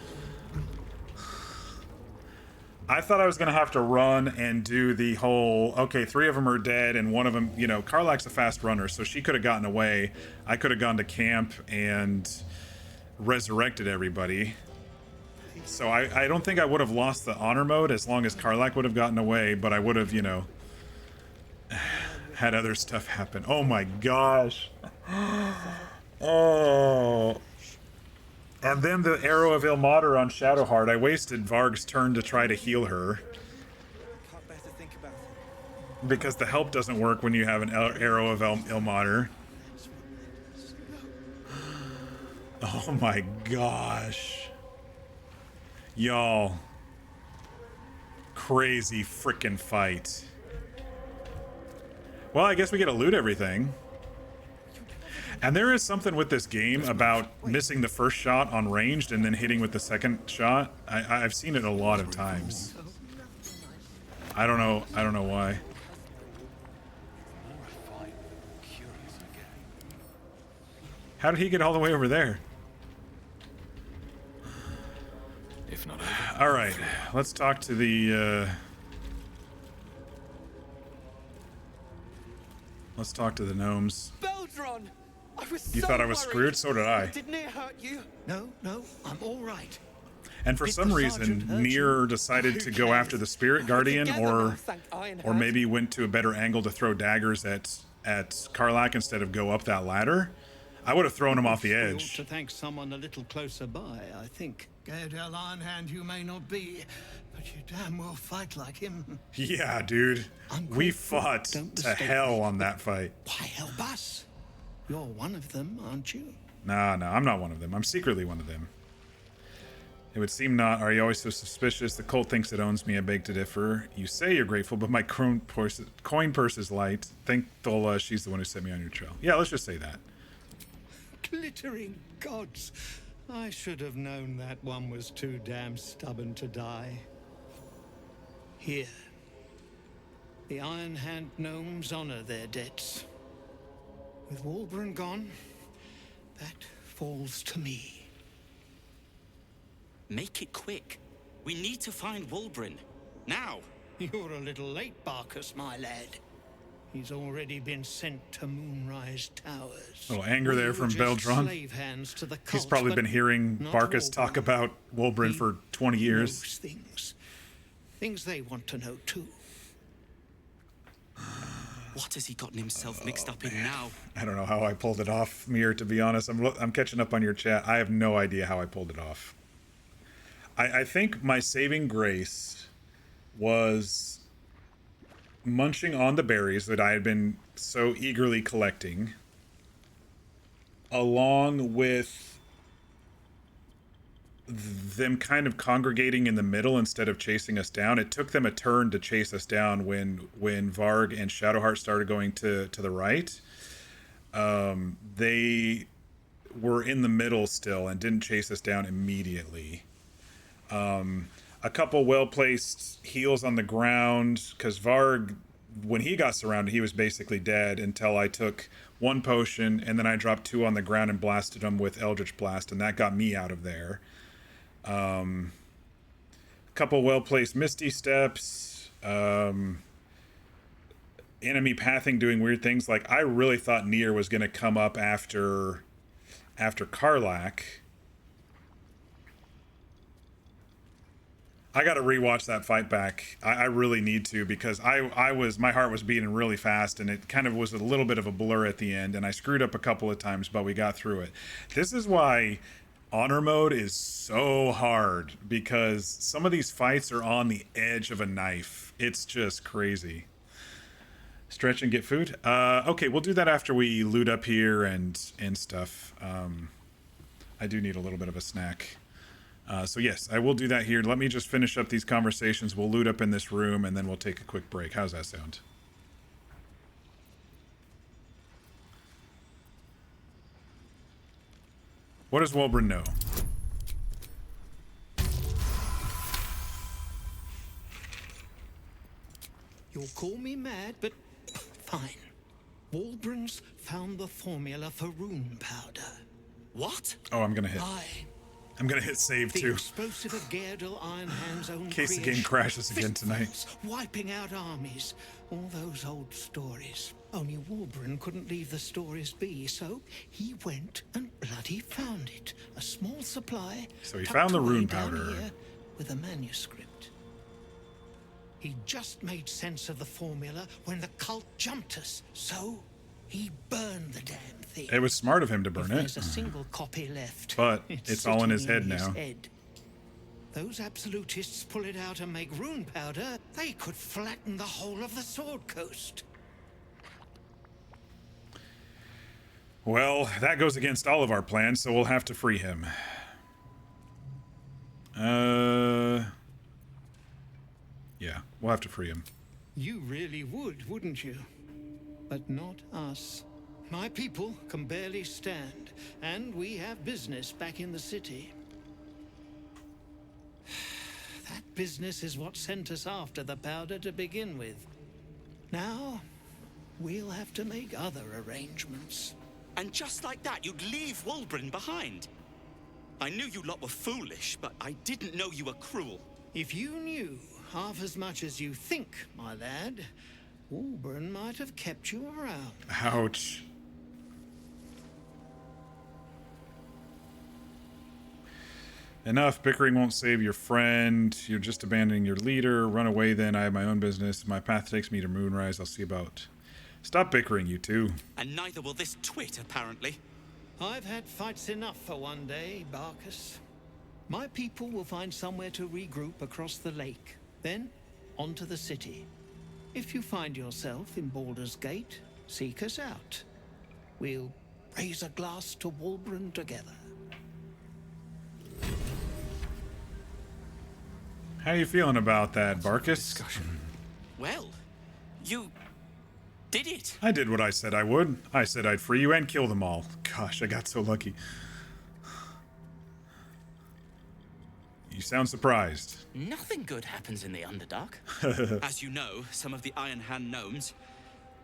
A: I thought I was gonna have to run and do the whole, okay, 3 of them are dead, and 1 of them, you know, Karlach's a fast runner, so she could have gotten away. I could have gone to camp and resurrected everybody. So I don't think I would have lost the honor mode as long as Karlach would have gotten away, but I would have, you know, had other stuff happen. Oh my gosh. Oh. And then the Arrow of Ilmater on Shadowheart. I wasted Varg's turn to try to heal her. Because the help doesn't work when you have an Arrow of Ilmater. Oh my gosh. Y'all. Crazy frickin' fight. Well, I guess we get to loot everything. And there is something with this game about missing the first shot on ranged and then hitting with the second shot. I've seen it a lot of times. I don't know why. How did he get all the way over there?
J: If not
A: all right, let's talk to the let's talk to the gnomes.
C: Beldron! I was
A: You
C: so
A: thought I was
C: worried.
A: screwed? So did I.
C: Didn't it hurt you? No, I'm all right.
A: And for
C: Did
A: some
C: the
A: reason,
C: sergeant hurt
A: Nier
C: you?
A: decided
C: Who
A: to go
C: cares?
A: after the Spirit Guardian,
C: Together
A: or
C: we'll thank Ironhand.
A: maybe went to a better angle to throw daggers at Karlach instead of go up that ladder. I would have thrown him off the
C: We ought
A: edge.
C: to thank someone a little closer by, I think. Gaedel Ironhand you may not be, but you damn well fight like him.
A: Yeah, dude. We fought
C: Don't
A: to
C: mistake
A: hell
C: me.
A: on that fight.
C: Why help us? You're one of them, aren't you?
A: Nah, I'm not one of them. I'm secretly one of them. It would seem not. Are you always so suspicious? The cult thinks it owns me. I beg to differ. You say you're grateful, but my coin purse is light. Think Thola, she's the one who set me on your trail. Yeah, let's just say that.
C: Glittering gods. I should have known that one was too damn stubborn to die. Here. The Ironhand gnomes honor their debts. With Walbran gone, that falls to me.
P: Make it quick. We need to find Walbran. Now.
C: You're a little late, Barkus, my lad. He's already been sent to Moonrise Towers.
A: A little anger there
C: We
A: from
C: were just
A: Beldron.
C: slave hands to the
A: He's
C: cult,
A: probably
C: but
A: been hearing
C: not
A: Barkus
C: Walbran.
A: talk about Wolbrin for 20
C: He
A: years.
C: knows things. Things they want to know too.
P: What has he gotten himself mixed up in now?
A: I don't know how I pulled it off, Mir, to be honest. I'm catching up on your chat. I have no idea how I pulled it off. I think my saving grace was munching on the berries that I had been so eagerly collecting, along with them kind of congregating in the middle instead of chasing us down. It took them a turn to chase us down when Varg and Shadowheart started going to the right. They were in the middle still and didn't chase us down immediately. A couple well-placed heals on the ground, because Varg, when he got surrounded, he was basically dead until I took 1 potion, and then I dropped 2 on the ground and blasted him with Eldritch Blast, and that got me out of there. Couple well-placed Misty Steps. Enemy pathing, doing weird things. Like, I really thought Nier was going to come up after Karlach. I got to rewatch that fight back. I really need to, because my heart was beating really fast, and it kind of was a little bit of a blur at the end, and I screwed up a couple of times, but we got through it. This is why honor mode is so hard, because some of these fights are on the edge of a knife. It's just crazy. Stretch and get food. Okay, we'll do that after we loot up here and stuff. I do need a little bit of a snack. So yes, I will do that here. Let me just finish up these conversations. We'll loot up in this room, and then we'll take a quick break. How's that sound? What does Wulbren know?
C: You'll call me mad, but fine. Wulbren's found the formula for rune powder.
P: What?
A: Oh, I'm gonna hit. I'm gonna hit save
C: The
A: too.
C: explosive of Geardle Ironhand's own
A: In case the game
C: creation.
A: crashes again tonight.
C: Fistfuls, wiping out armies. All those old stories. Only Wulbren couldn't leave the stories be, so he went and bloody found it. A small supply.
A: So he
C: tucked
A: found the
C: away
A: rune
C: down
A: powder.
C: here with a manuscript. He just made sense of the formula when the cult jumped us, so he burned the damn thing.
A: It was smart of him to burn
C: If
A: it.
C: there's a single copy left,
A: But it's all in his
C: sitting
A: head now.
C: head. Those absolutists pull it out and make rune powder, they could flatten the whole of the Sword Coast.
A: Well, that goes against all of our plans, so we'll have to free him. Yeah, we'll have to free him.
C: You really would, wouldn't you? But not us. My people can barely stand, and we have business back in the city. That business is what sent us after the powder to begin with. Now, we'll have to make other arrangements.
P: And just like that, you'd leave Wulbren behind. I knew you lot were foolish, but I didn't know you were cruel.
C: If you knew half as much as you think, my lad, Wulbren might have kept you around.
A: Ouch. Enough. Bickering won't save your friend. You're just abandoning your leader. Run away then. I have my own business. My path takes me to Moonrise. I'll see about... Stop bickering, you two.
P: And neither will this twit, apparently.
C: I've had fights enough for one day, Barcus. My people will find somewhere to regroup across the lake. Then, onto the city. If you find yourself in Baldur's Gate, seek us out. We'll raise a glass to Wulbren together.
A: How are you feeling about that, Barcus?
P: Well, you did it.
A: I did what I said I would. I said I'd free you and kill them all. Gosh, I got so lucky. You sound surprised.
P: Nothing good happens in the Underdark. As you know, some of the Iron Hand gnomes,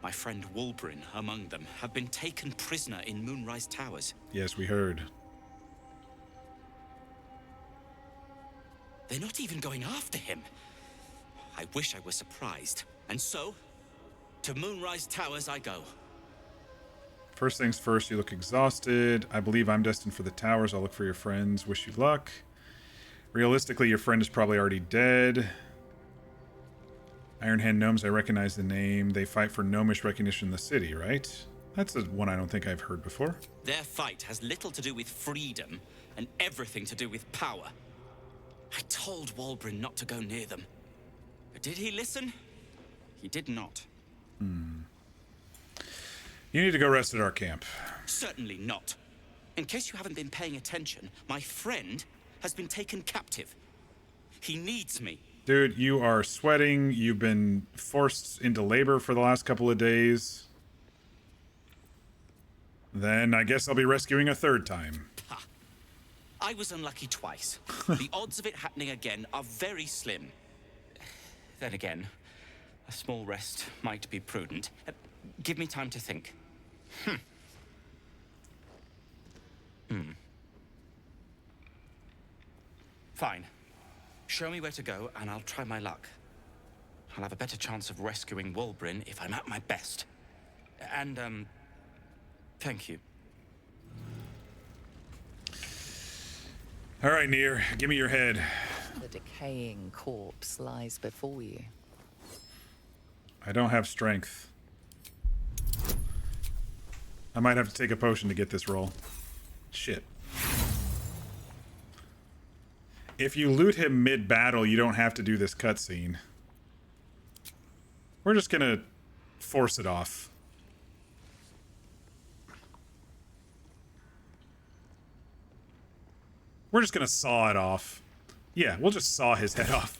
P: my friend Wulbren among them, have been taken prisoner in Moonrise Towers.
A: Yes, we heard.
P: They're not even going after him. I wish I were surprised. And so, to Moonrise Towers I go.
A: First things first, you look exhausted. I believe I'm destined for the towers. I'll look for your friends. Wish you luck. Realistically, your friend is probably already dead. Iron Hand Gnomes, I recognize the name. They fight for gnomish recognition in the city, right? That's a one I don't think I've heard before.
P: Their fight has little to do with freedom and everything to do with power. I told Wulbren not to go near them. But did he listen? He did not.
A: You need to go rest at our camp.
P: Certainly not. In case you haven't been paying attention, my friend has been taken captive. He needs me.
A: Dude, you are sweating. You've been forced into labor for the last couple of days. Then I guess I'll be rescuing a third time.
P: Ha. I was unlucky twice. The odds of it happening again are very slim. Then again, a small rest might be prudent. Give me time to think. Fine. Show me where to go, and I'll try my luck. I'll have a better chance of rescuing Wulbrin if I'm at my best. And, thank you.
A: All right, Nier, give me your head.
D: The decaying corpse lies before you.
A: I don't have strength. I might have to take a potion to get this roll. Shit. If you loot him mid-battle, you don't have to do this cutscene. We're just gonna force it off. We're just gonna saw it off. Yeah, we'll just saw his head off.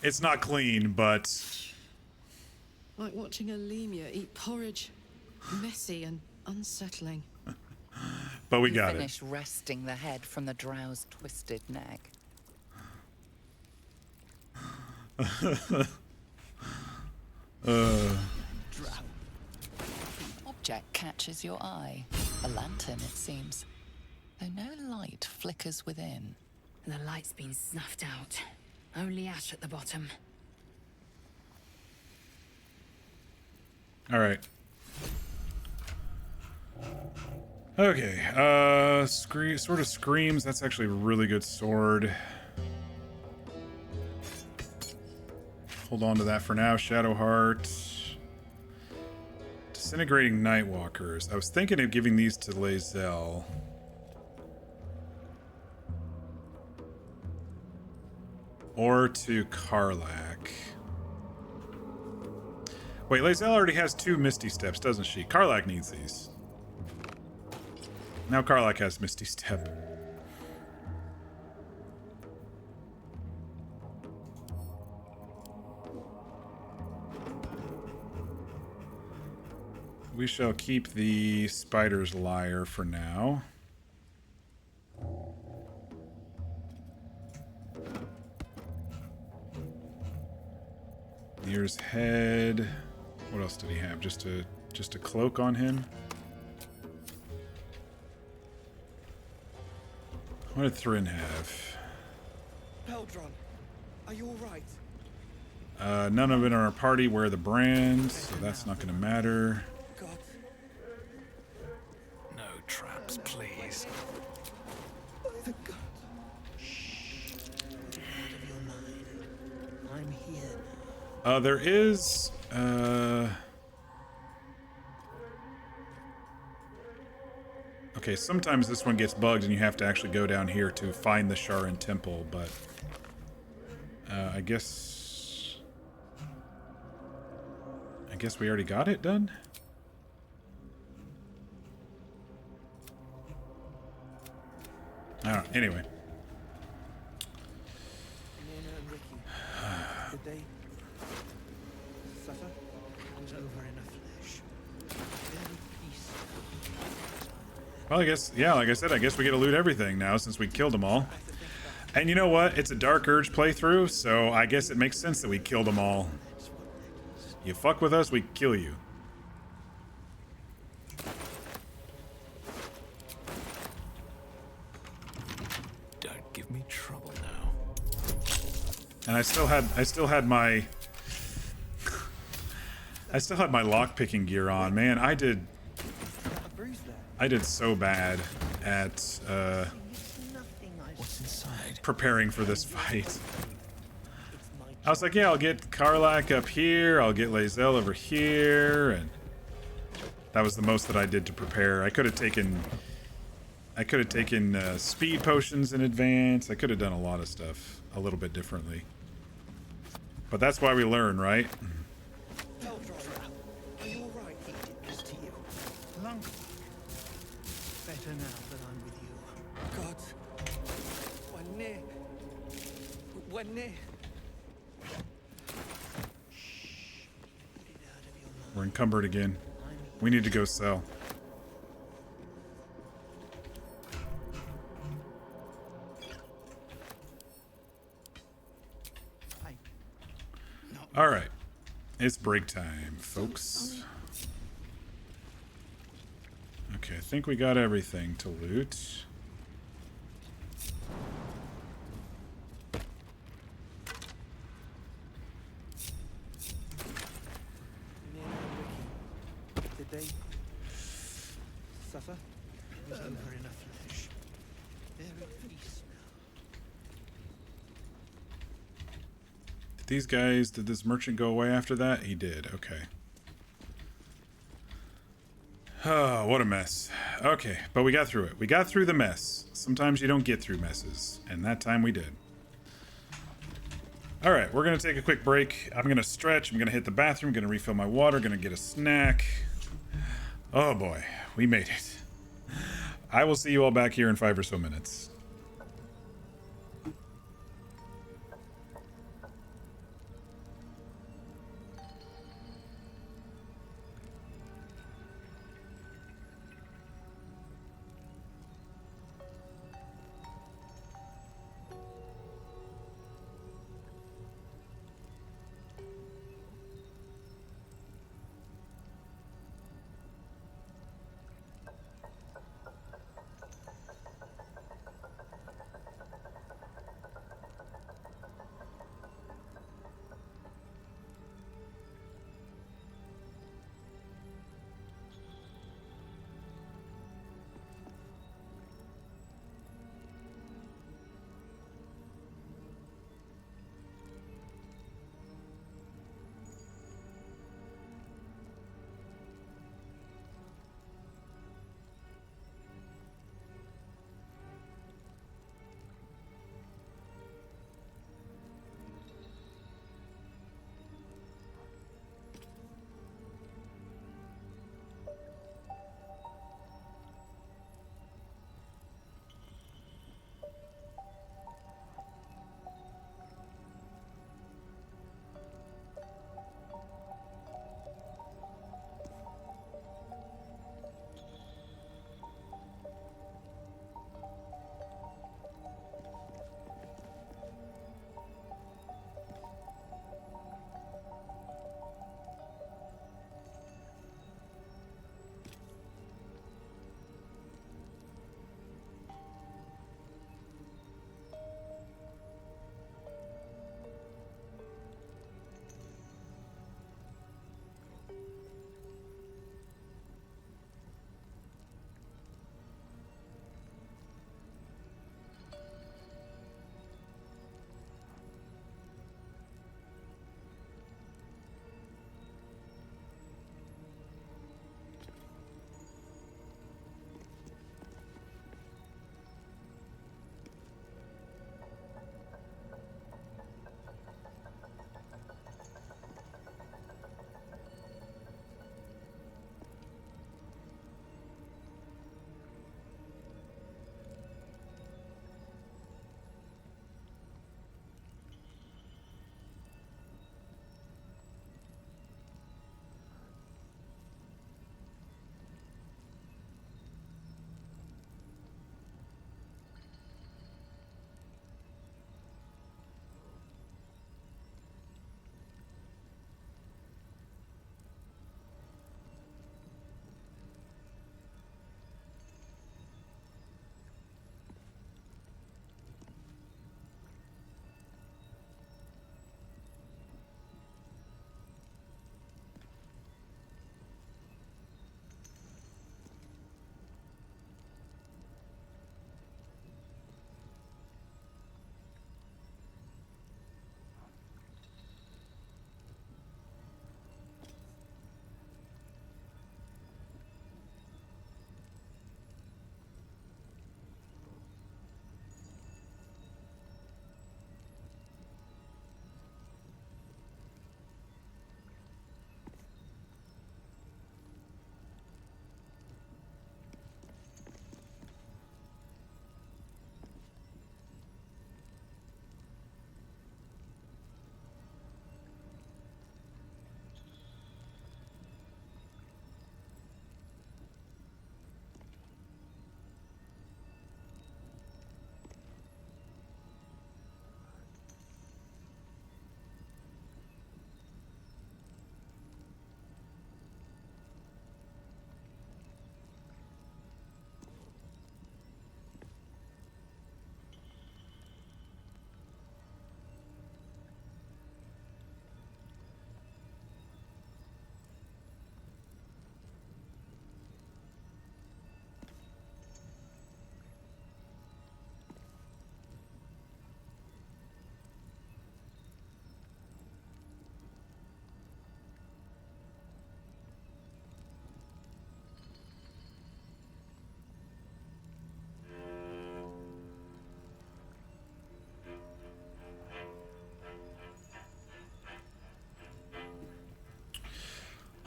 A: It's not clean, but...
H: Like watching a lemur eat porridge. Messy and unsettling.
A: But we got it.
D: Finish wresting the head from the drow's twisted neck. Object catches your eye. A lantern, it seems. Though no light flickers within.
R: The light's been snuffed out. Only ash at the bottom.
A: All right. Okay. Sort of screams. That's actually a really good sword. Hold on to that for now. Shadowheart. Disintegrating Nightwalkers. I was thinking of giving these to Lae'zel. Or to Karlach. Wait, Lae'zel already has 2 Misty Steps, doesn't she? Karlach needs these. Now Karlach has Misty Step. We shall keep the Spider's Lyre for now. Nier's head. What else did he have? Just a cloak on him? What did Thrin have?
S: Peldron, are you alright?
A: None of it in our party wear the brand, so that's not going to matter.
S: God.
J: No traps, please.
S: By the God. Get out of your mind. I'm here.
A: There is, okay, sometimes this one gets bugged and you have to actually go down here to find the Sharan Temple, but I guess we already got it done? I don't know. Anyway.
S: Nina and Ricky. Did they suffer? I was over in a flash. Very peaceful.
A: Well, I guess, yeah, like I said, I guess we get to loot everything now since we killed them all. And you know what? It's a Dark Urge playthrough, so I guess it makes sense that we killed them all. You fuck with us, we kill you.
J: Don't give me trouble now.
A: And I still had my lock-picking gear on. Man, I did so bad at preparing for this fight. I was like, yeah, I'll get Karlach up here, I'll get Lae'zel over here, and that was the most that I did to prepare. I could have taken speed potions in advance. I could have done a lot of stuff a little bit differently. But that's why we learn, right?
S: Are you alright? He did this to you. Long. Better now that I'm with you. God. When near.
A: We're encumbered again. We need to go sell. All right. It's break time, folks. Okay, I think we got everything to loot.
S: Did they suffer? Was over enough flesh. They're at peace now.
A: Did this merchant go away after that? He did, okay. Oh, what a mess. Okay, but we got through it. We got through the mess. Sometimes you don't get through messes, and that time we did. All right, we're gonna take a quick break. I'm gonna stretch, I'm gonna hit the bathroom, gonna refill my water, gonna get a snack. Oh boy, we made it. I will see you all back here in 5 or so minutes.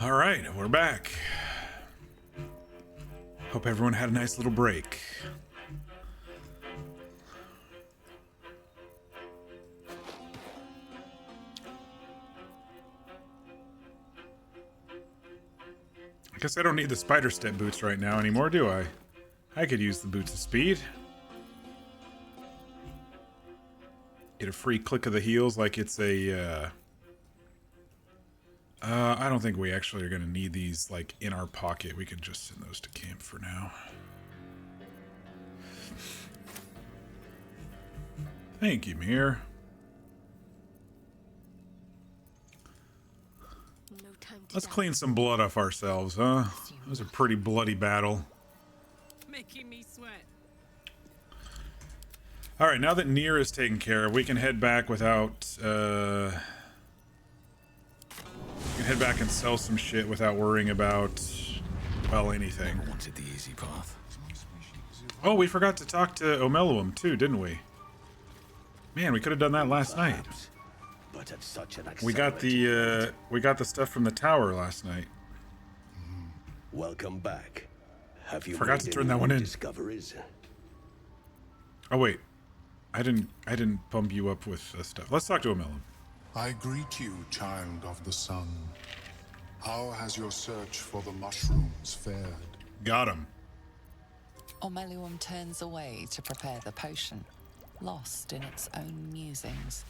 A: All right, we're back. Hope everyone had a nice little break. I guess I don't need the spider step boots right now anymore, do I? I could use the boots of speed. Get a free click of the heels like it's a, I don't think we actually are going to need these, like, in our pocket. We can just send those to camp for now. Thank you, Mir. Let's clean some blood off ourselves, huh? It was a pretty bloody battle.
O: Making me sweat.
A: Alright, now that Nier is taken care of, we can head back without, we can head back and sell some shit without worrying about, well, anything.
J: Never wanted the easy path.
A: Oh, we forgot to talk to Omeluum too, didn't we? Man, we could have done that last night.
N: But at such an
A: We got the stuff from the tower last night.
N: Welcome back. Have you
A: Forgot
N: made
A: to turn
N: any
A: that one
N: new
A: in.
N: discoveries?
A: Oh wait, I didn't bump you up with stuff. Let's talk to Omeluum.
L: I greet you, child of the sun. How has your search for the mushrooms fared?
A: Got him.
D: Omeluum turns away to prepare the potion, lost in its own musings.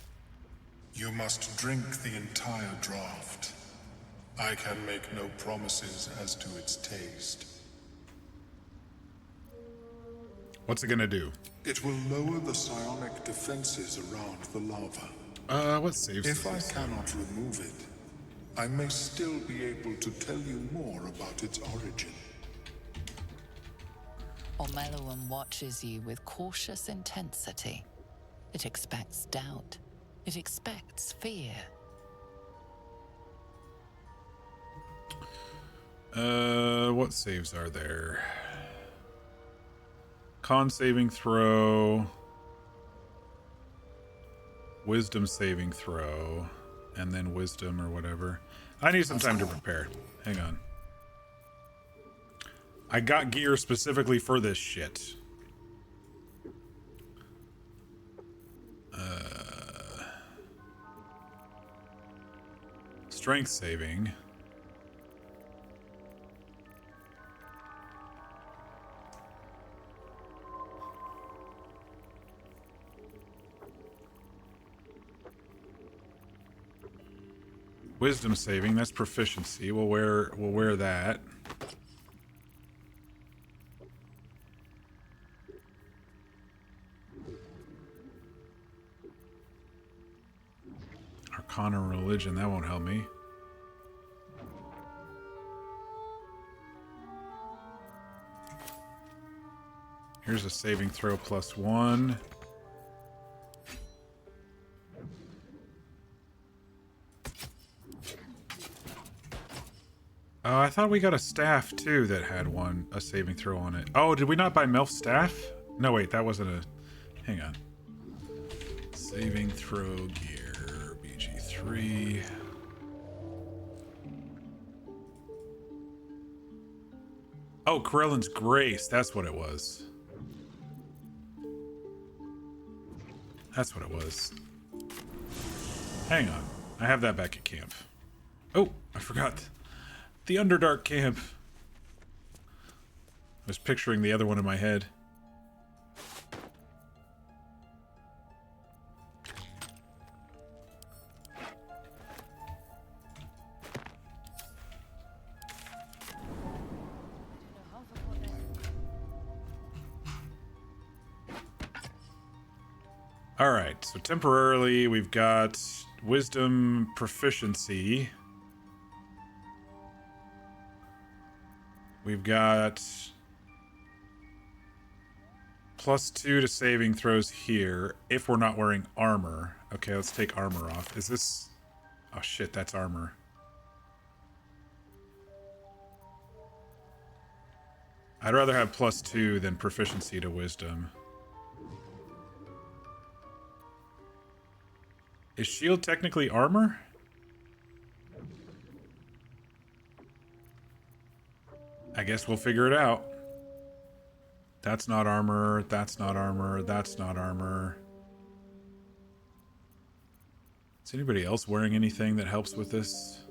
L: You must drink the entire draught. I can make no promises as to its taste.
A: What's it gonna do?
L: It will lower the psionic defenses around the lava.
A: What saves
L: If I
A: this?
L: cannot remove it, I may still be able to tell you more about its origin.
D: Omeluum watches you with cautious intensity. It expects doubt. It expects fear.
A: What saves are there? Con saving throw. Wisdom saving throw. And then wisdom or whatever. I need some time to prepare. Hang on. I got gear specifically for this shit. Strength saving. Wisdom saving, that's proficiency. We'll wear that. Arcana religion, that won't help me. Here's a saving throw +1. Oh, I thought we got a staff too that had a saving throw on it. Oh, did we not buy Melf's staff? No, wait, that wasn't a... Hang on. Saving throw gear, BG3. Oh, Corellin's Grace, that's what it was. That's what it was. Hang on, I have that back at camp. Oh, I forgot. The Underdark camp. I was picturing the other one in my head. Alright, so temporarily we've got wisdom proficiency. We've got +2 to saving throws here if we're not wearing armor. Okay, let's take armor off. Is this... Oh shit, that's armor. I'd rather have +2 than proficiency to wisdom. Is shield technically armor? I guess we'll figure it out. That's not armor. That's not armor. That's not armor. Is anybody else wearing anything that helps with this?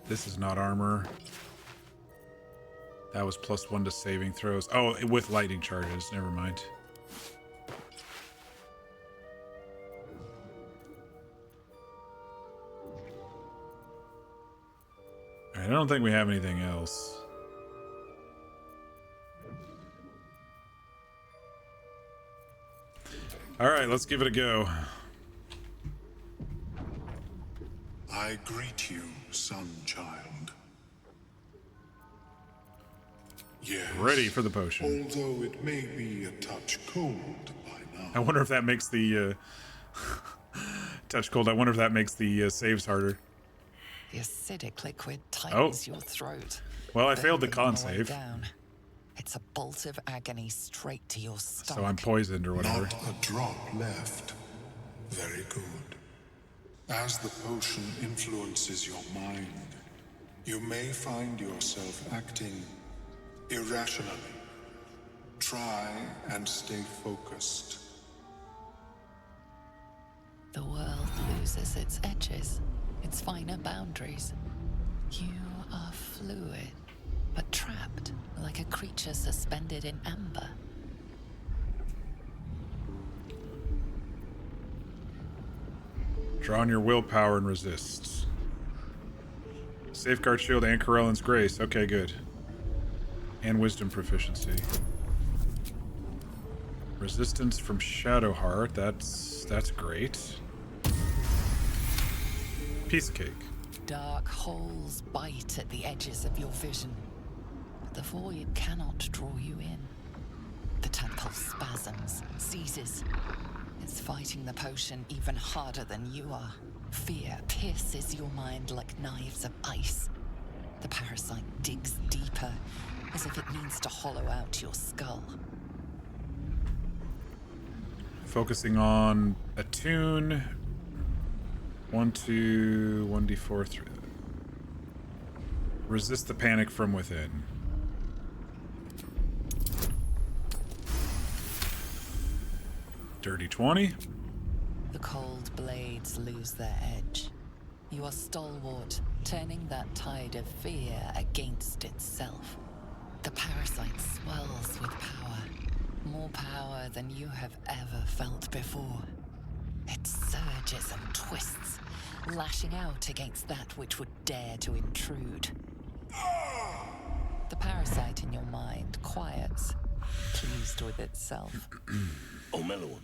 A: This is not armor. That was +1 to saving throws. Oh, with lightning charges. Never mind. Alright, I don't think we have anything else. Alright, let's give it a go.
L: I greet you, son child. Yes.
A: Ready for the potion.
L: Although it may be a touch cold by now.
A: I wonder if that makes the touch cold. I wonder if that makes the saves harder.
D: The acidic liquid tightens your throat.
A: Well, I failed the con
D: burning on way
A: save.
D: down. It's a bolt of agony straight to your stomach.
A: So I'm poisoned or whatever.
L: Not a drop left. Very good. As the potion influences your mind, you may find yourself acting irrationally. Try and stay focused.
D: The world loses its edges, its finer boundaries. You are fluid, but trapped like a creature suspended in amber.
A: Draw on your willpower and resist. Safeguard shield and Corellan's grace. Okay, good. And wisdom proficiency. Resistance from Shadowheart. That's great. Piece of cake.
D: Dark holes bite at the edges of your vision, but the void cannot draw you in. The tadpole spasms, seizes. It's fighting the potion even harder than you are. Fear pierces your mind like knives of ice. The parasite digs deeper, as if it needs to hollow out your skull.
A: Focusing on attune. 1, 2, 1d4, 3. Resist the panic from within. Dirty 20.
D: The cold blades lose their edge. You are stalwart, turning that tide of fear against itself. The parasite swells with power. More power than you have ever felt before. It surges and twists, lashing out against that which would dare to intrude. The parasite in your mind quiets, pleased with itself.
N: Omeluum,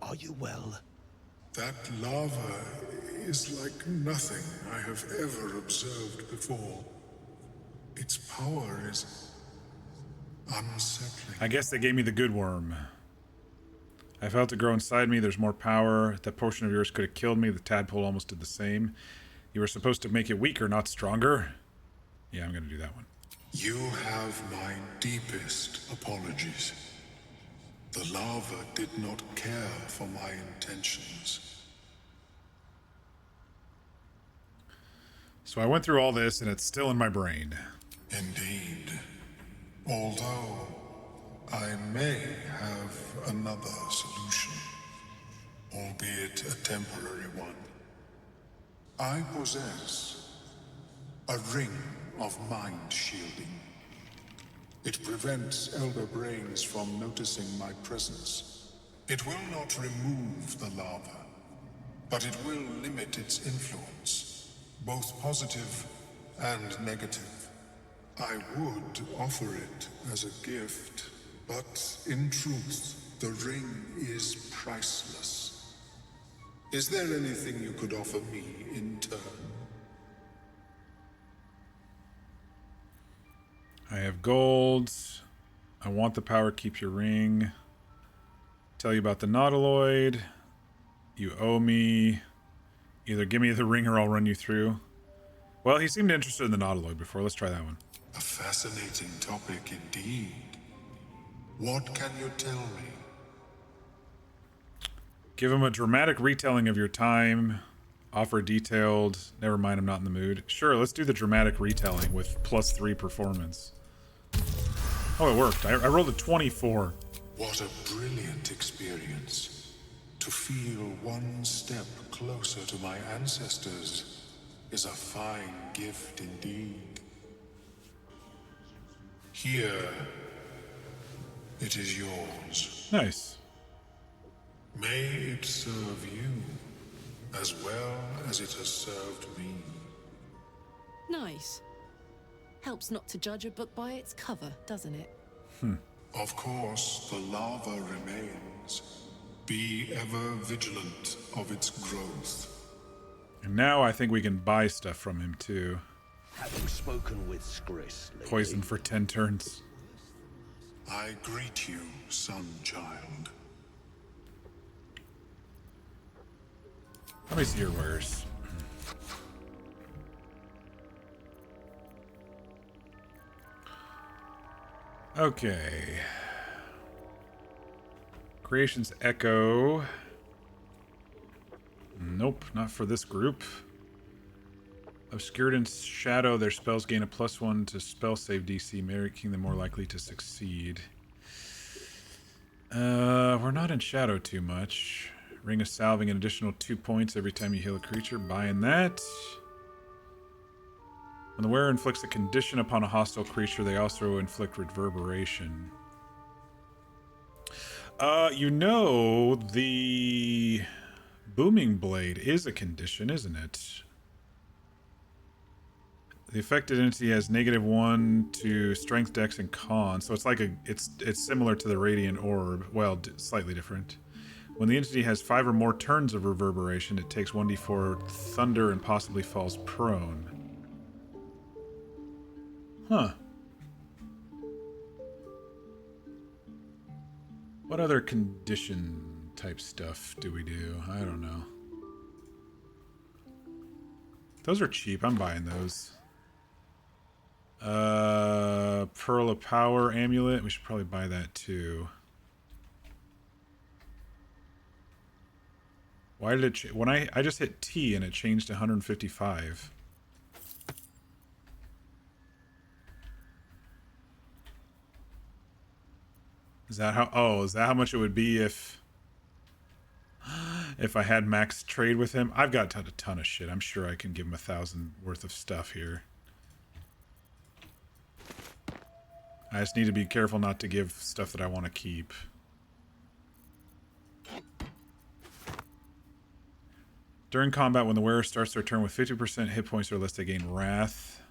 N: are you well?
L: That lava is like nothing I have ever observed before. Its power is unsettling.
A: I guess they gave me the good worm. I felt it grow inside me. There's more power. That potion of yours could have killed me. The tadpole almost did the same. You were supposed to make it weaker, not stronger. Yeah, I'm gonna do that one.
L: You have my deepest apologies. The lava did not care for my intentions.
A: So I went through all this and it's still in my brain.
L: Indeed. Although I may have another solution, albeit a temporary one. I possess a ring of mind shielding. It prevents elder brains from noticing my presence. It will not remove the lava, but it will limit its influence, both positive and negative. I would offer it as a gift, but in truth, the ring is priceless. Is there anything you could offer me in turn?
A: I have gold. I want the power, keep your ring. Tell you about the nautiloid. You owe me. Either give me the ring or I'll run you through. Well, he seemed interested in the nautiloid before. Let's try that one.
L: A fascinating topic indeed. What can you tell me?
A: Give him a dramatic retelling of your time. Offer detailed. Never mind, I'm not in the mood. Sure, let's do the dramatic retelling with +3 performance. Oh, it worked. I rolled a 24.
L: What a brilliant experience. To feel one step closer to my ancestors is a fine gift indeed. Here, it is yours.
A: Nice.
L: May it serve you as well as it has served me.
H: Nice. Helps not to judge a book by its cover, doesn't it?
L: Of course, the lava remains. Be ever vigilant of its growth.
A: And now I think we can buy stuff from him too.
N: Having spoken with Skris lately,
A: Poison for 10 turns.
L: I greet you, son child.
A: Let me see your wares. Okay. Creation's Echo. Nope, not for this group. Obscured in Shadow, their spells gain a +1 to spell save DC, making them more likely to succeed. We're not in Shadow too much. Ring of Salving, an additional 2 points every time you heal a creature. Buying that. When the wearer inflicts a condition upon a hostile creature, they also inflict reverberation. You know, the Booming Blade is a condition, isn't it? The affected entity has -1 to Strength, Dex, and Con, so it's like it's similar to the Radiant Orb. Well, slightly different. When the entity has 5 or more turns of reverberation, it takes 1d4 thunder and possibly falls prone. Huh. What other condition type stuff do we do? I don't know. Those are cheap. I'm buying those. Pearl of Power Amulet. We should probably buy that too. Why did it when I just hit T and it changed to 155? Is that how much it would be if I had max trade with him? I've got a ton of shit. I'm sure I can give him 1,000 worth of stuff here. I just need to be careful not to give stuff that I want to keep. During combat, when the wearer starts their turn with 50% hit points or less, they gain Wrath.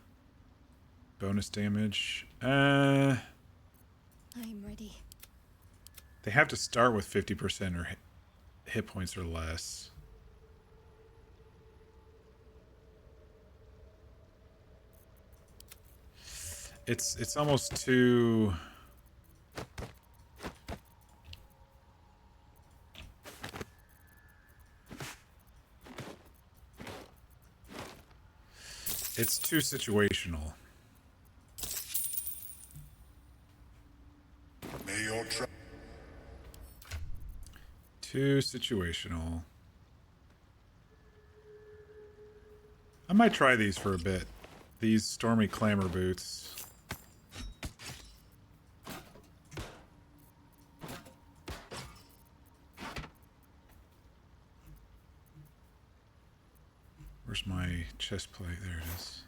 A: Bonus damage.
G: I'm ready.
A: They have to start with 50% or hit points or less. It's almost too... It's too situational.
L: May your
A: Too situational. I might try these for a bit. These Stormy Clamor boots. Where's my chest plate? There it is.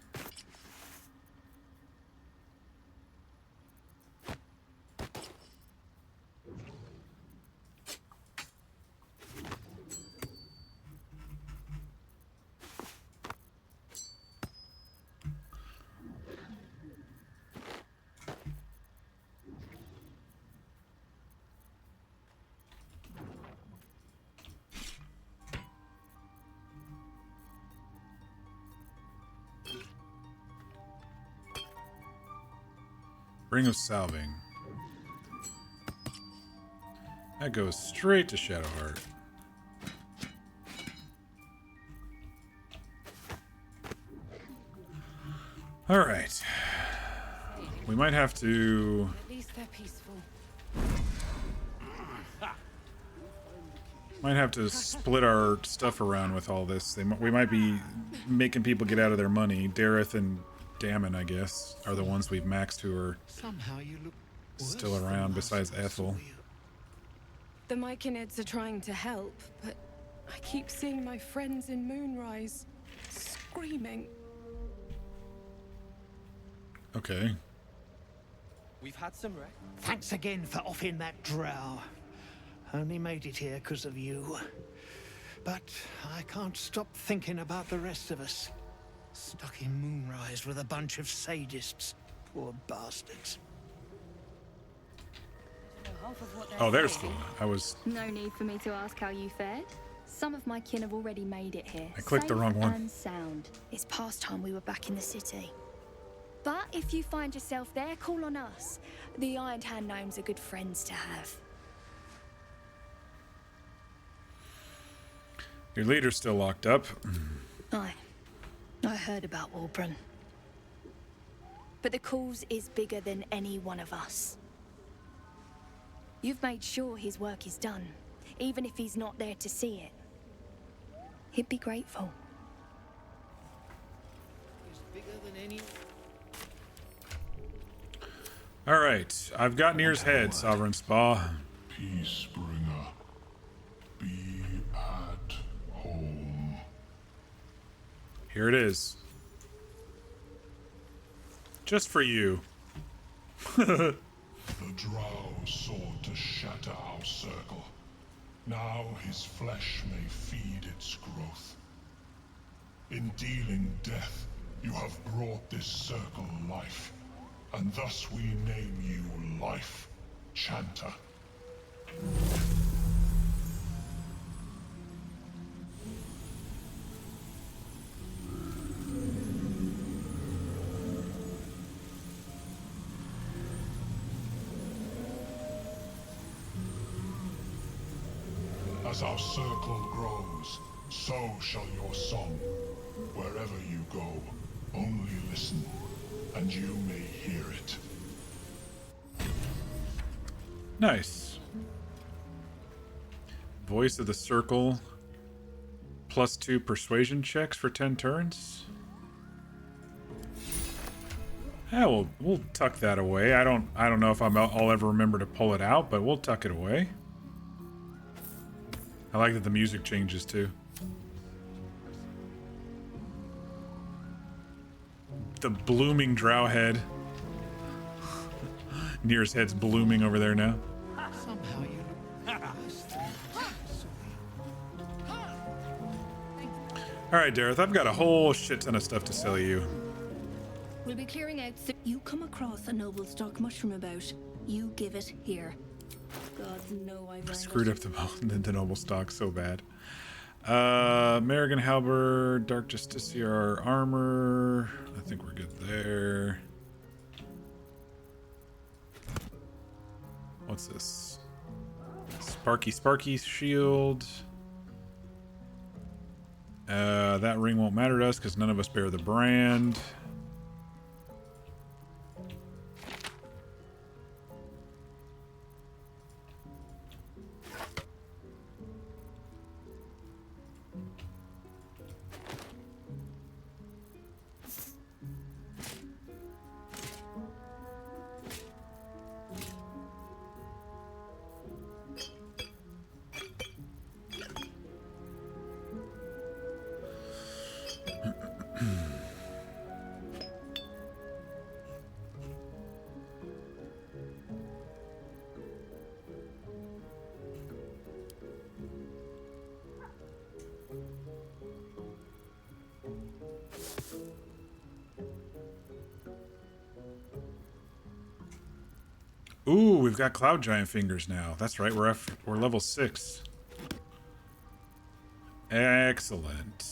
A: Ring of Salving. That goes straight to Shadowheart. Alright. We might have to...
O: At least they're peaceful.
A: Might have to split our stuff around with all this. We might be making people get out of their money. Dareth and Damon, I guess, are the ones we've maxed who are
C: Somehow you look
A: still around besides Ethel.
T: The Myconids are trying to help, but I keep seeing my friends in Moonrise screaming.
A: Okay.
I: We've had some wreck.
C: Thanks again for offing that drow. Only made it here because of you. But I can't stop thinking about the rest of us. Stuck in Moonrise with a bunch of sadists. Poor bastards.
A: Oh, there's food. I was...
U: No need for me to ask how you fared. Some of my kin have already made it here.
A: I clicked the wrong one.
U: And sound.
R: It's past time we were back in the city. But if you find yourself there, call on us. The Iron Hand gnomes are good friends to have.
A: Your leader's still locked up.
R: I heard about Walbran. But the cause is bigger than any one of us. You've made sure his work is done, even if he's not there to see it. He'd be grateful.
C: He's bigger than any...
A: All right, I've got Nir's head, Sovereign Spa.
L: Peacebringer, be at home.
A: Here it is. Just for you.
L: The drow sought to shatter our circle. Now his flesh may feed its growth. In dealing death, you have brought this circle life, and thus we name you Life Chanter. As our circle grows, so shall your song. Wherever you go, only listen, and you may hear it.
A: Nice. Voice of the Circle. +2 persuasion checks for 10 turns. Yeah, we'll tuck that away. I don't know if I'll ever remember to pull it out, but we'll tuck it away. I like that the music changes too. The blooming drow head. Nir's head's blooming over there now.
C: Somehow you look worse than
A: All right, Dareth, I've got a whole shit ton of stuff to sell you.
R: We'll be clearing out. You come across a noble stock mushroom about. You give it here. Gods know I've
A: Screwed up the noble stock so bad. American Halberd, Dark Justiciar armor. I think we're good there. What's this? Sparky shield. That ring won't matter to us because none of us bear the brand. Ooh, we've got Cloud Giant fingers now. That's right, we're level 6. Excellent.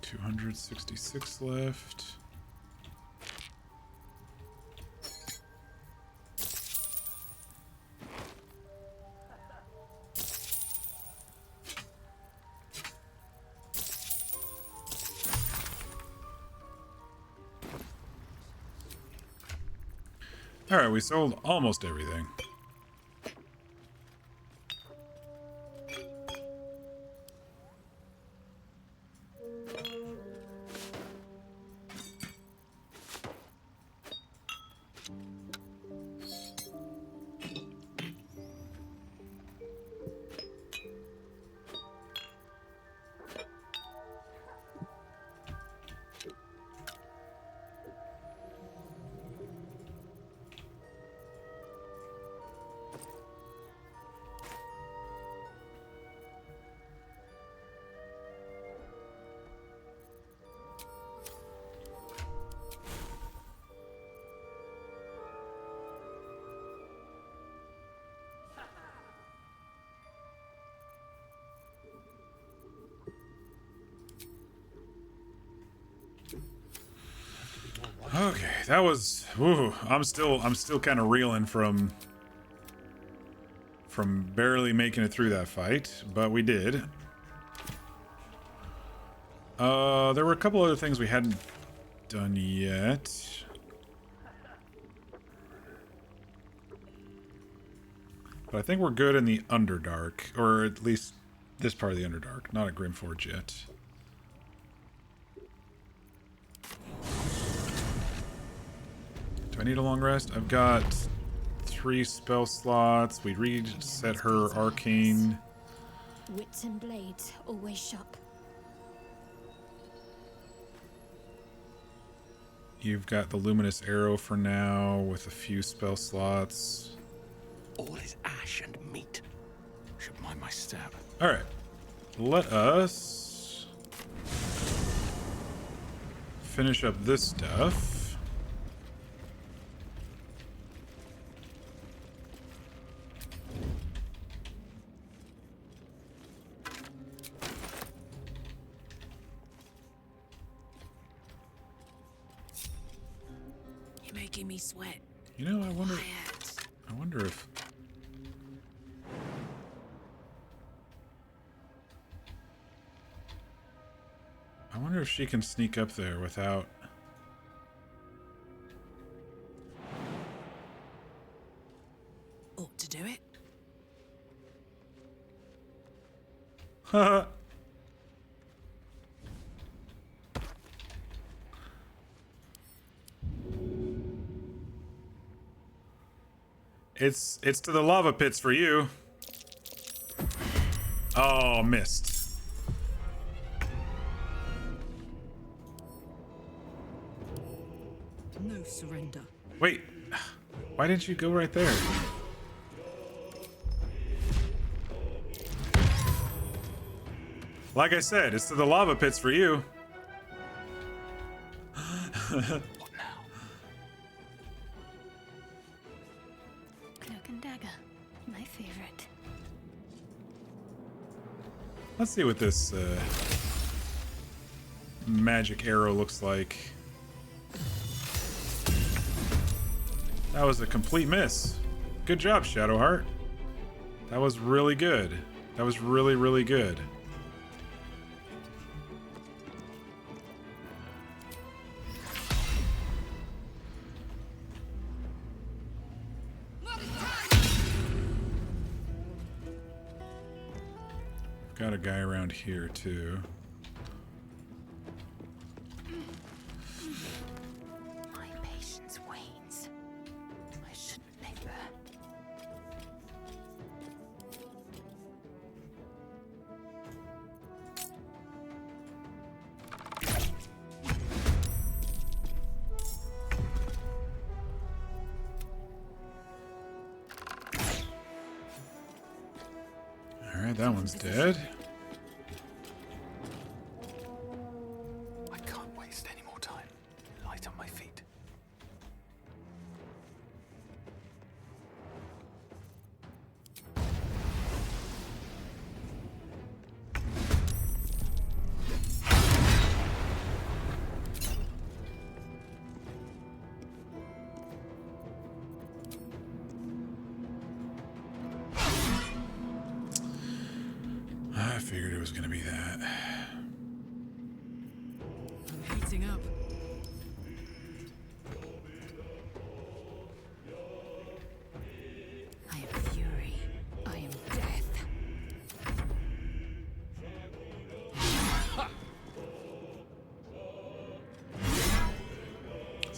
A: $266 left. Alright, we sold almost everything. Okay, that was. Whew, I'm still kind of reeling from barely making it through that fight, but we did. There were a couple other things we hadn't done yet. But I think we're good in the Underdark, or at least this part of the Underdark, not at Grymforge yet. Do I need a long rest? I've got 3 spell slots. We reset her arcane.
G: Wits and blades, always sharp.
A: You've got the luminous arrow for now with a few spell slots.
N: All is ash and meat. Should mind my step.
A: Alright. Let us finish up this stuff.
H: You're making me sweat.
A: You know, I wonder if she can sneak up there without.
H: Ought to do it.
A: Haha. It's to the lava pits for you. Oh, missed.
H: No surrender.
A: Wait, why didn't you go right there? Like I said, it's to the lava pits for you.
N: What now?
G: Cloak and dagger, my favorite.
A: Let's see what this magic arrow looks like. That was a complete miss. Good job, Shadowheart. That was really good. That was really, really good. Got a guy around here too.
G: My patience wanes. I shouldn't linger.
A: All right, that one's dead.
J: I can't waste any more time. Light on my feet.
A: I figured it was gonna be that.
H: I'm heating up.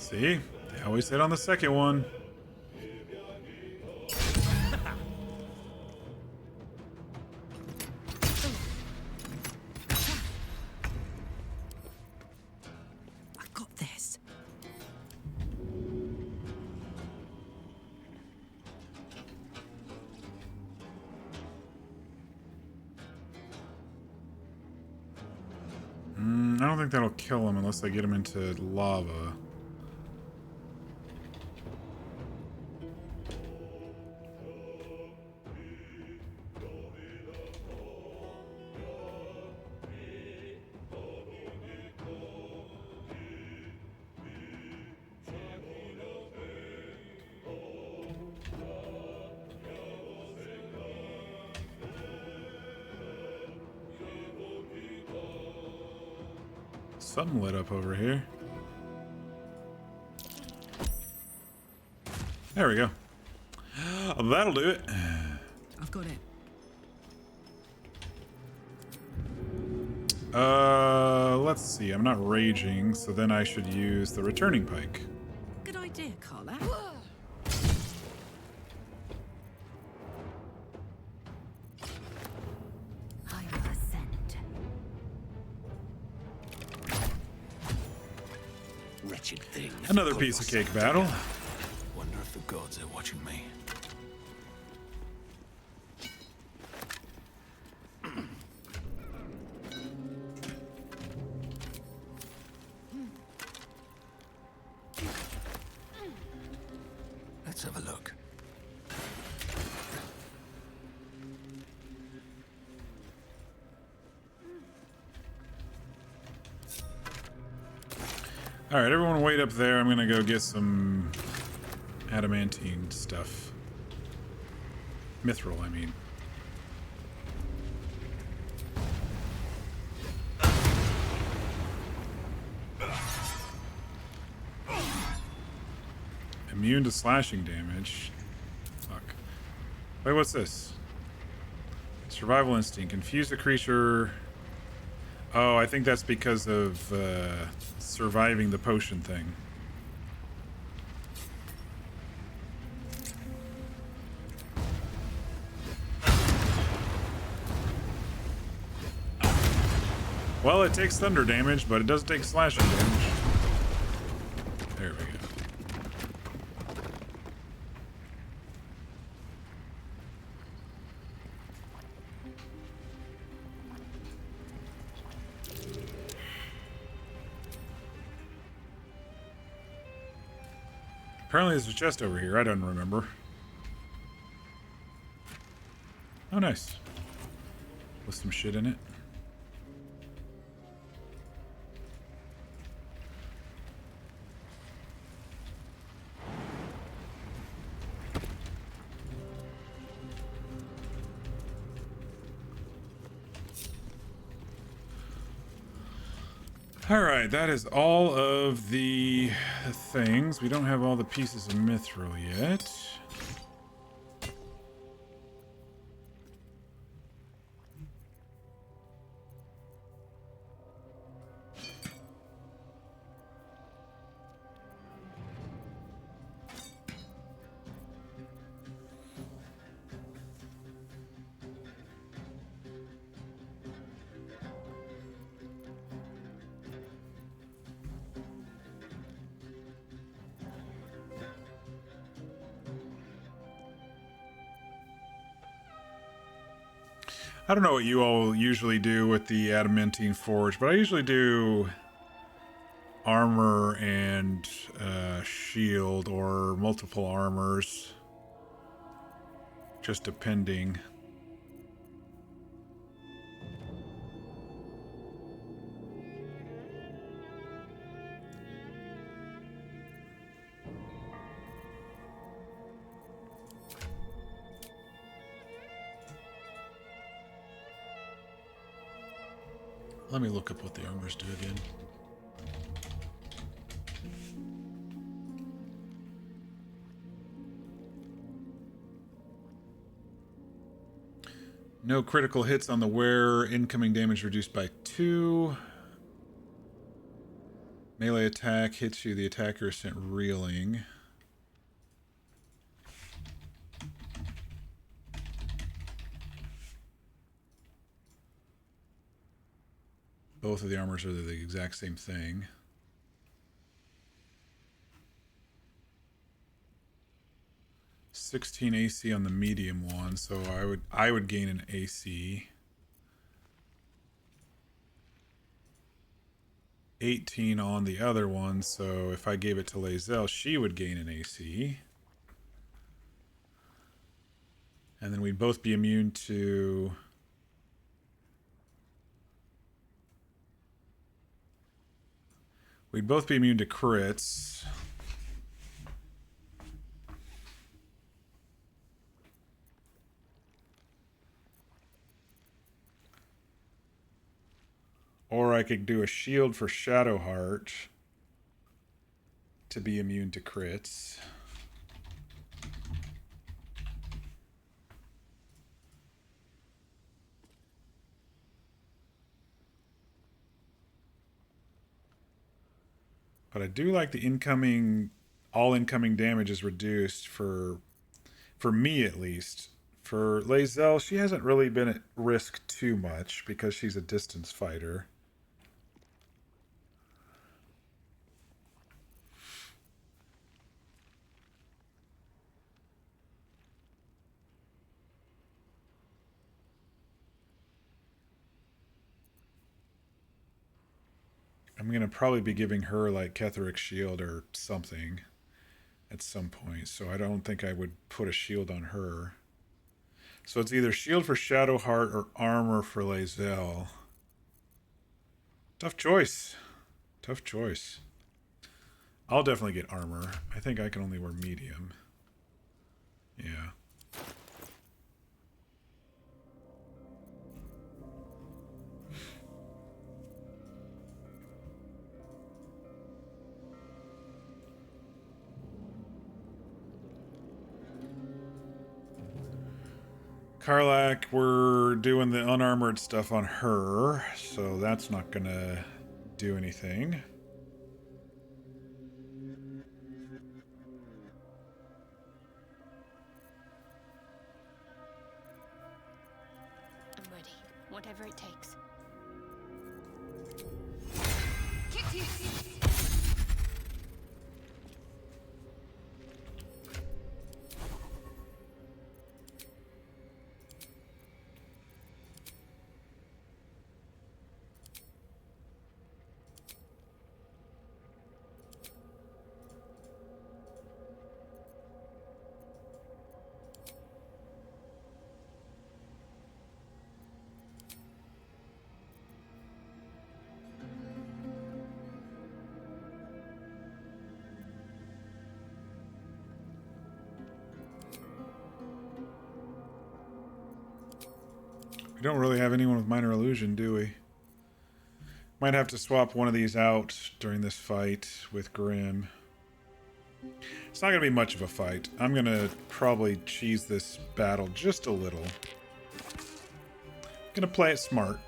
A: See? They always hit on the second one.
H: I've got this.
A: I don't think that'll kill him unless I get him into lava. Something lit up over here. There we go. That'll do it.
H: I've got it.
A: Let's see. I'm not raging, so then I should use the returning pike.
H: Good idea, Carla. I will ascend.
N: Wretched thing.
A: Another piece of cake battle.
J: Wonder if the gods are watching me. Let's have a look.
A: All right, everyone wait up there. I'm gonna go get some adamantine stuff. Mithril, I mean. Immune to slashing damage. Fuck. Wait, what's this? Survival instinct. Confuse the creature. Oh, I think that's because of surviving the potion thing. Well, it takes thunder damage, but it doesn't take slashing damage. There we go. Apparently there's a chest over here. I don't remember. Oh, nice. With some shit in it. Alright, that is all of the things. We don't have all the pieces of mithril yet. I don't know what you all usually do with the adamantine forge, but I usually do armor and shield or multiple armors. Just depending. Let me look up what the armors do again. No critical hits on the wearer. Incoming damage reduced by 2. Melee attack hits you, the attacker is sent reeling. Both of the armors are the exact same thing. (16 AC on the medium one, so I would gain an AC. 18 on the other one, so if I gave it to Lae'zel, she would gain an AC. And then we'd both be immune to... We'd both be immune to crits. Or I could do a shield for Shadowheart to be immune to crits. But I do like the all incoming damage is reduced for me at least. For Lae'zel, she hasn't really been at risk too much because she's a distance fighter. I'm going to probably be giving her like Ketherick's shield or something at some point, so I don't think I would put a shield on her. So it's either shield for Shadowheart or armor for Lae'zel. Tough choice. Tough choice. I'll definitely get armor. I think I can only wear medium. Yeah. Karlach, we're doing the unarmored stuff on her, so that's not gonna do anything.
G: I'm ready. Whatever it takes.
A: We don't really have anyone with minor illusion, do we? Might have to swap one of these out during this fight with Grim. It's not going to be much of a fight. I'm going to probably cheese this battle just a little. Going to play it smart.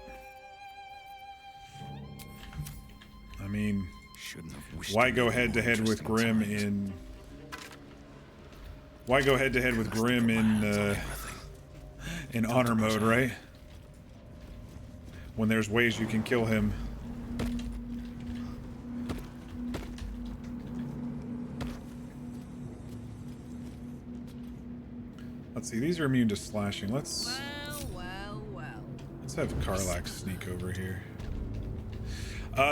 A: I mean, why go head-to-head with Grim in... Why go head-to-head with Grim in honor mode, right? When there's ways you can kill him. Let's see, these are immune to slashing. Let's have Karlach sneak over here.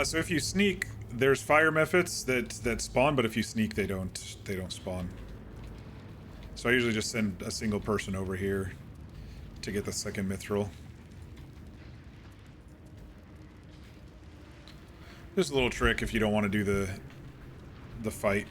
A: So if you sneak, there's fire methods that spawn, but if you sneak, they don't spawn. So I usually just send a single person over here to get the second mithril. Just a little trick if you don't want to do the fight.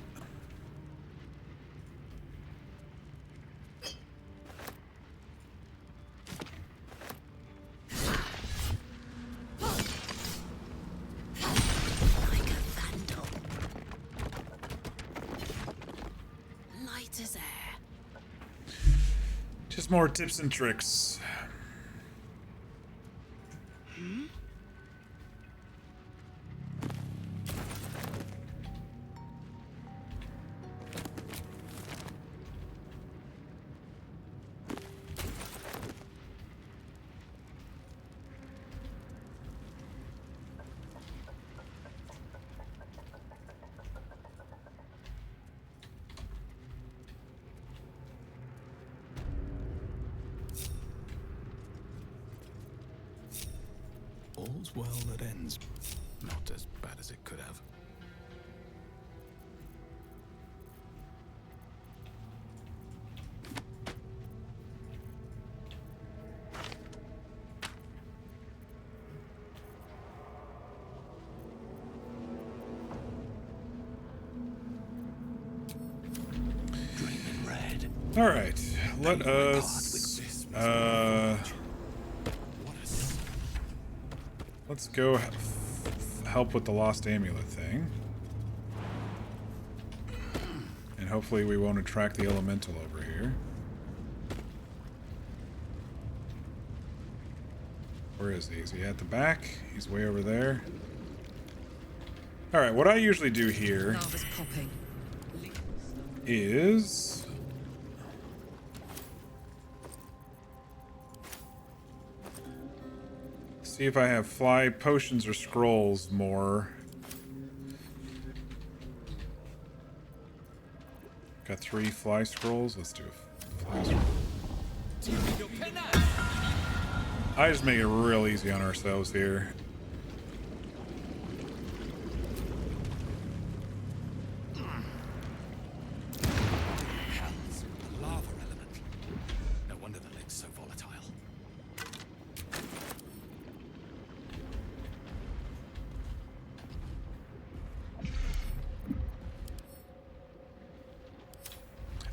H: Light as air.
A: Just more tips and tricks.
J: well that ends not as bad as it could have.
A: All right, let us let's go help with the lost amulet thing, and hopefully we won't attract the elemental over here. Where is he? Is he at the back? He's way over there. All right, what I usually do here is see if I have fly potions or scrolls more. Got 3 fly scrolls. Let's do a fly scroll. I just make it real easy on ourselves here.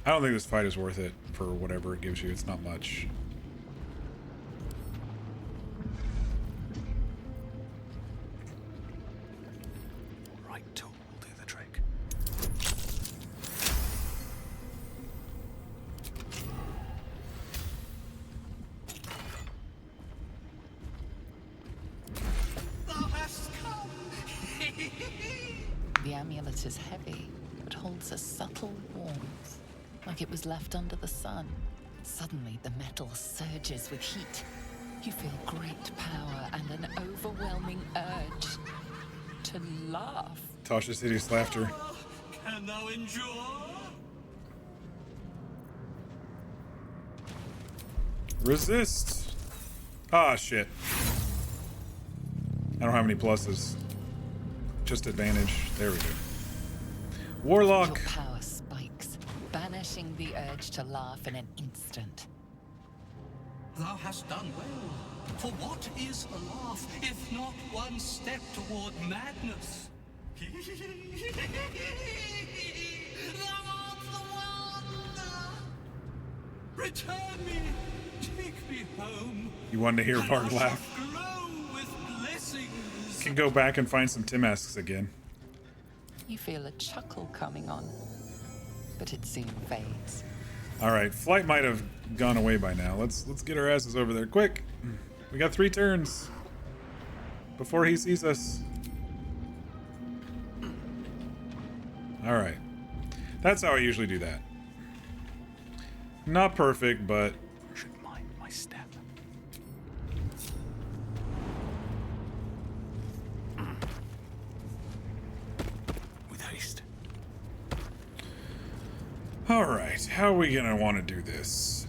A: I don't think this fight is worth it for whatever it gives you. It's not much.
J: Right tool will do the trick.
O: Thou hast come.
D: The amulet is heavy, but holds a subtle warmth, like it was left under the sun. Suddenly, the metal surges with heat. You feel great power and an overwhelming urge to laugh.
A: Tasha's hideous laughter.
O: Can thou endure?
A: Resist! Ah, shit. I don't have any pluses. Just advantage. There we go. Warlock!
D: Your power spikes, banishing the urge to laugh in an instant.
O: Thou hast done well. For what is a laugh if not one step toward madness? Thou art the one! Return me! Take me home!
A: You wanted to hear Bard laugh.
O: Glow with blessings!
A: Can go back and find some Timasks again.
D: You feel a chuckle coming on, but it soon fades.
A: Alright, flight might have gone away by now. Let's get our asses over there. Quick! We got 3 turns before he sees us. Alright. That's how I usually do that. Not perfect, but
J: Should mind my step. With haste.
A: alright. How are we gonna want to do this?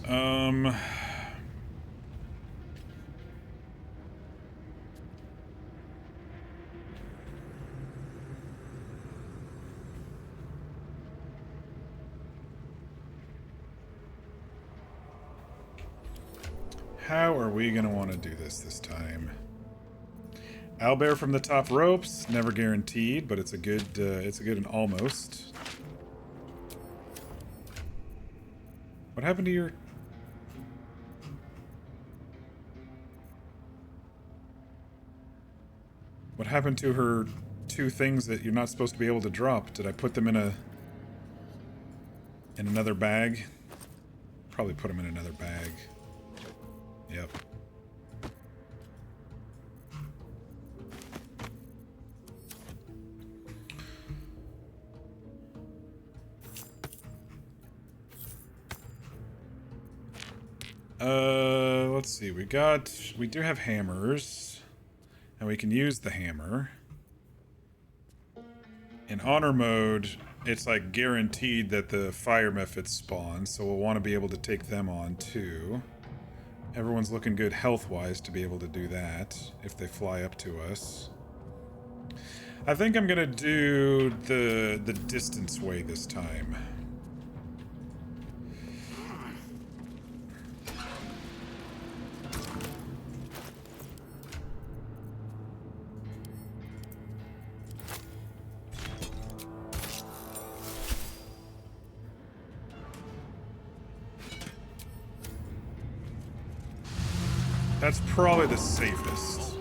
A: How are we gonna want to do this time? Owlbear from the top ropes, never guaranteed, but it's a good and almost. What happened to your? What happened to her 2 things that you're not supposed to be able to drop? Did I put them in another bag? Probably put them in another bag. Yep. Let's see. We do have hammers, and we can use the hammer. In honor mode, it's like guaranteed that the fire methods spawn, so we'll want to be able to take them on too. Everyone's looking good health-wise to be able to do that if they fly up to us. I think I'm gonna do the distance way this time. That's probably the safest.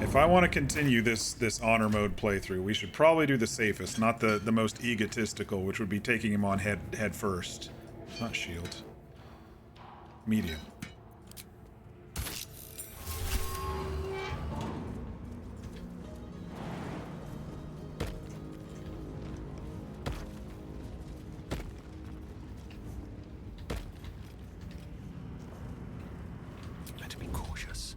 A: If I want to continue this honor mode playthrough, we should probably do the safest, not the most egotistical, which would be taking him on head first. Not shield. Medium.
J: Better be cautious.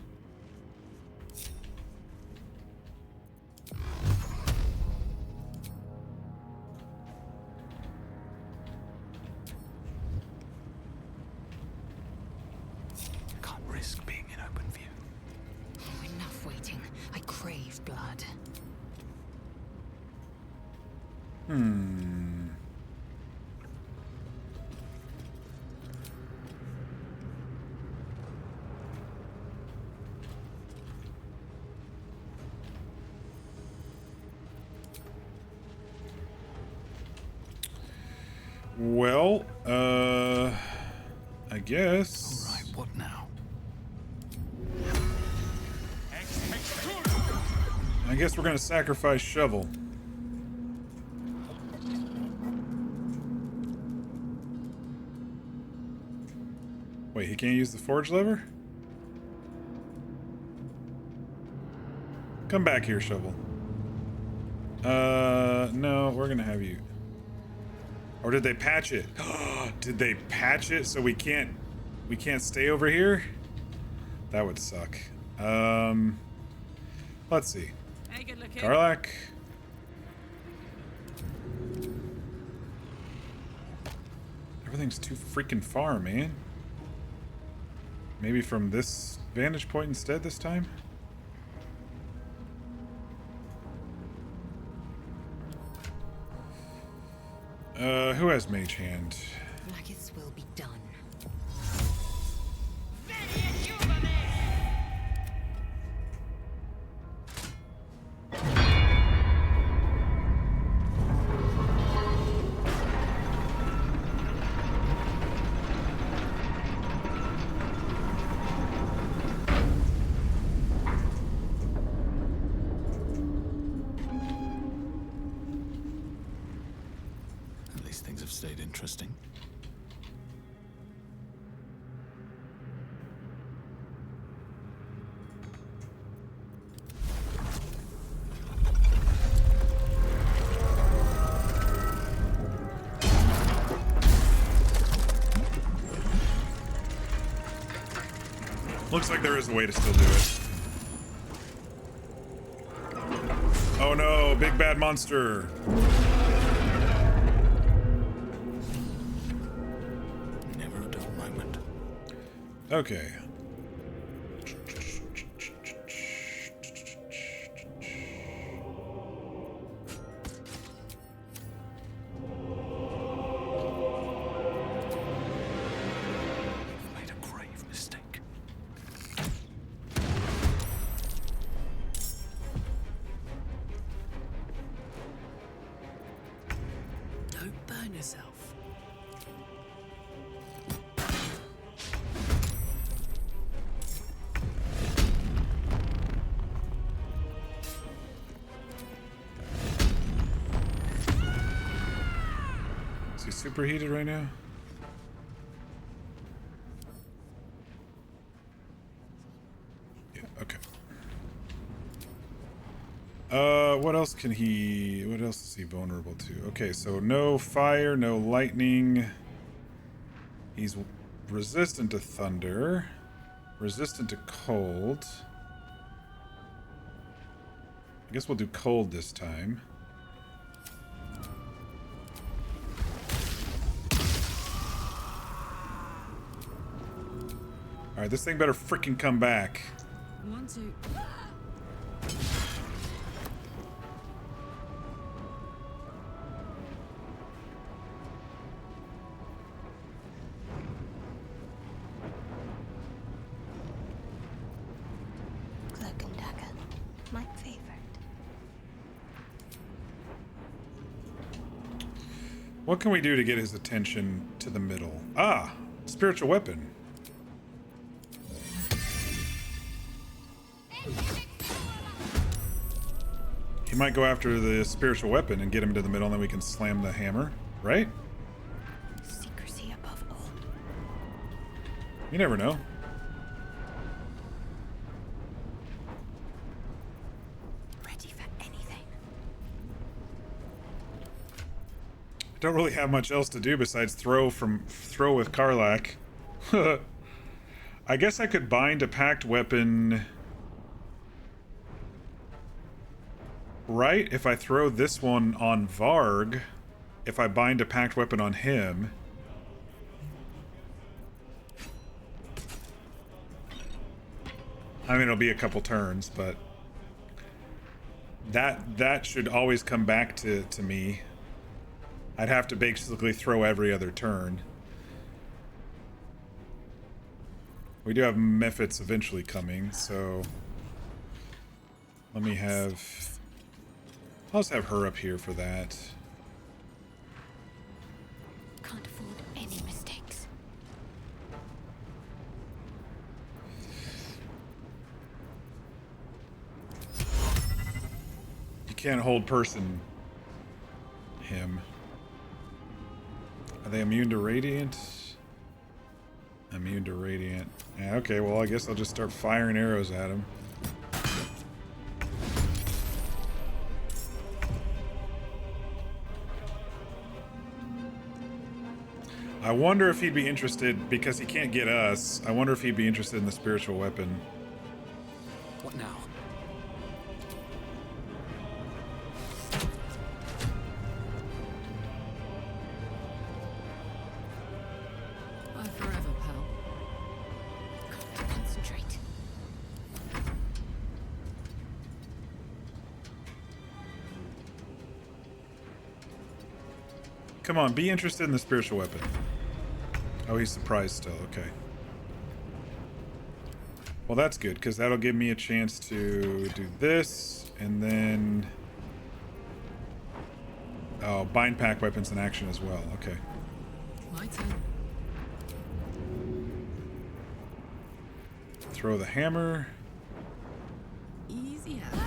J: Can't risk being in open view.
H: Oh, enough waiting. I crave blood.
A: Well, I guess.
J: All right, what now?
A: I guess we're gonna sacrifice Shovel. Wait, he can't use the forge lever? Come back here, Shovel. No, we're gonna have you. Or did they patch it? Did they patch it so we can't stay over here? That would suck. Let's see.
O: Hey, good looking.
A: Karlak. Everything's too freaking far, man. Maybe from this vantage point instead this time? Who has Mage Hand?
H: Maggots will be done.
J: At least things have stayed interesting.
A: Looks like there is a way to still do it. Oh no, big bad monster.
J: Never a dull moment.
A: Okay.
J: Made a grave mistake.
H: Don't burn yourself.
A: Is he superheated right now? Yeah, okay. What else is he vulnerable to? Okay, so no fire, no lightning. He's resistant to thunder, resistant to cold. I guess we'll do cold this time. Alright, this thing better freaking come back.
H: 1, 2.
R: Cloak and dagger. My favorite.
A: What can we do to get his attention to the middle? Ah, spiritual weapon. He might go after the spiritual weapon and get him to the middle, and then we can slam the hammer, right?
R: Secrecy above all.
A: You never know.
R: Ready for anything.
A: Don't really have much else to do besides throw with Karlach. I guess I could bind a packed weapon. Right, if I throw this one on Varg, if I bind a packed weapon on him. I mean, it'll be a couple turns, but that should always come back to me. I'd have to basically throw every other turn. We do have Mephits eventually coming, so let me have... I'll just have her up here for that.
R: Can't afford any mistakes.
A: You can't hold person him. Are they immune to radiant? Immune to radiant. Yeah, okay, well I guess I'll just start firing arrows at him. I wonder if he'd be interested, because he can't get us, I wonder if he'd be interested in the spiritual weapon.
J: What now?
H: Bye forever, pal.
R: Got to concentrate.
A: Come on, be interested in the spiritual weapon. Oh, he's surprised still, okay. Well, that's good, because that'll give me a chance to do this, and then... Oh, bind pack weapons in action as well, okay.
H: My turn.
A: Throw the hammer.
H: Easy as.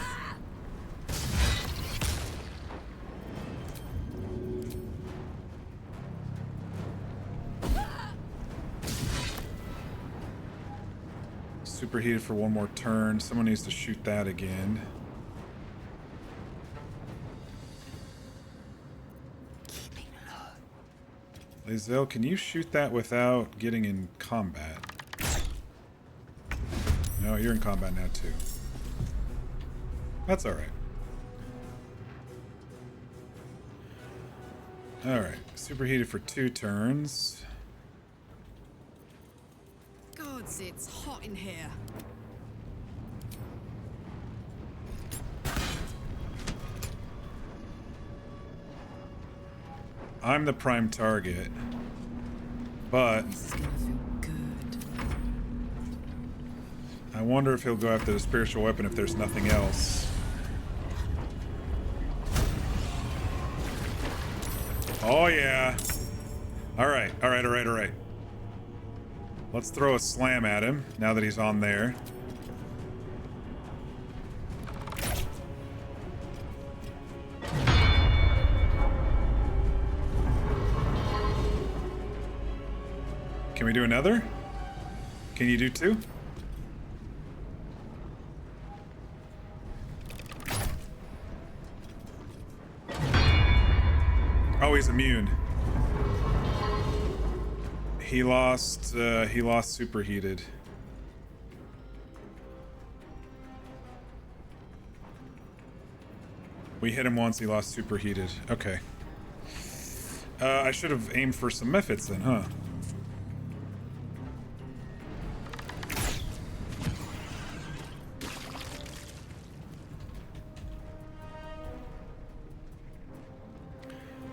A: Superheated for one more turn. Someone needs to shoot that again. Lae'zel, can you shoot that without getting in combat? No, you're in combat now too. That's alright. Alright, superheated for 2 turns.
H: Gods, it's hot in here.
A: I'm the prime target, but
H: This is gonna feel good.
A: I wonder if he'll go after the spiritual weapon if there's nothing else. Oh yeah. Alright, alright, alright, alright. Let's throw a slam at him now that he's on there. Can we do another? Can you do 2? Oh, he's immune. He lost superheated. We hit him once, he lost superheated. Okay. I should have aimed for some Mephits then, huh?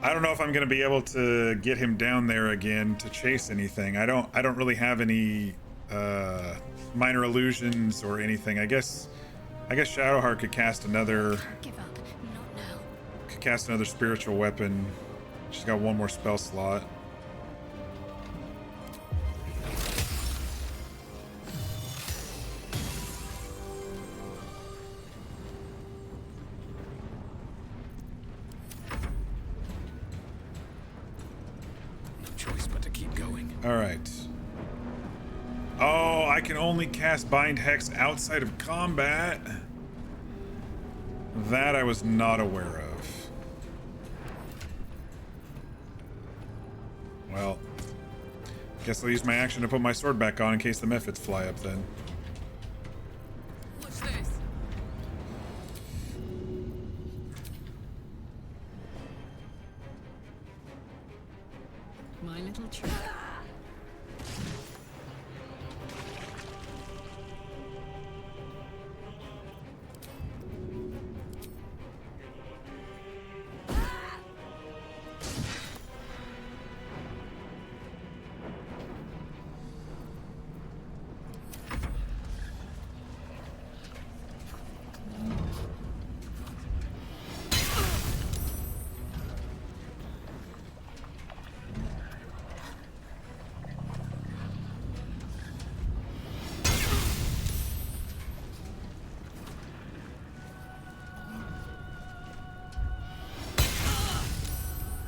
A: I don't know if I'm gonna be able to get him down there again to chase anything. I don't really have any minor illusions or anything. I guess Shadowheart could cast another.
R: Give up. Not now.
A: Could cast another spiritual weapon. She's got one more spell slot. All right. Oh, I can only cast Bind Hex outside of combat. That I was not aware of. Well, guess I'll use my action to put my sword back on in case the Mephits fly up then.
B: What's this?
H: My little trick.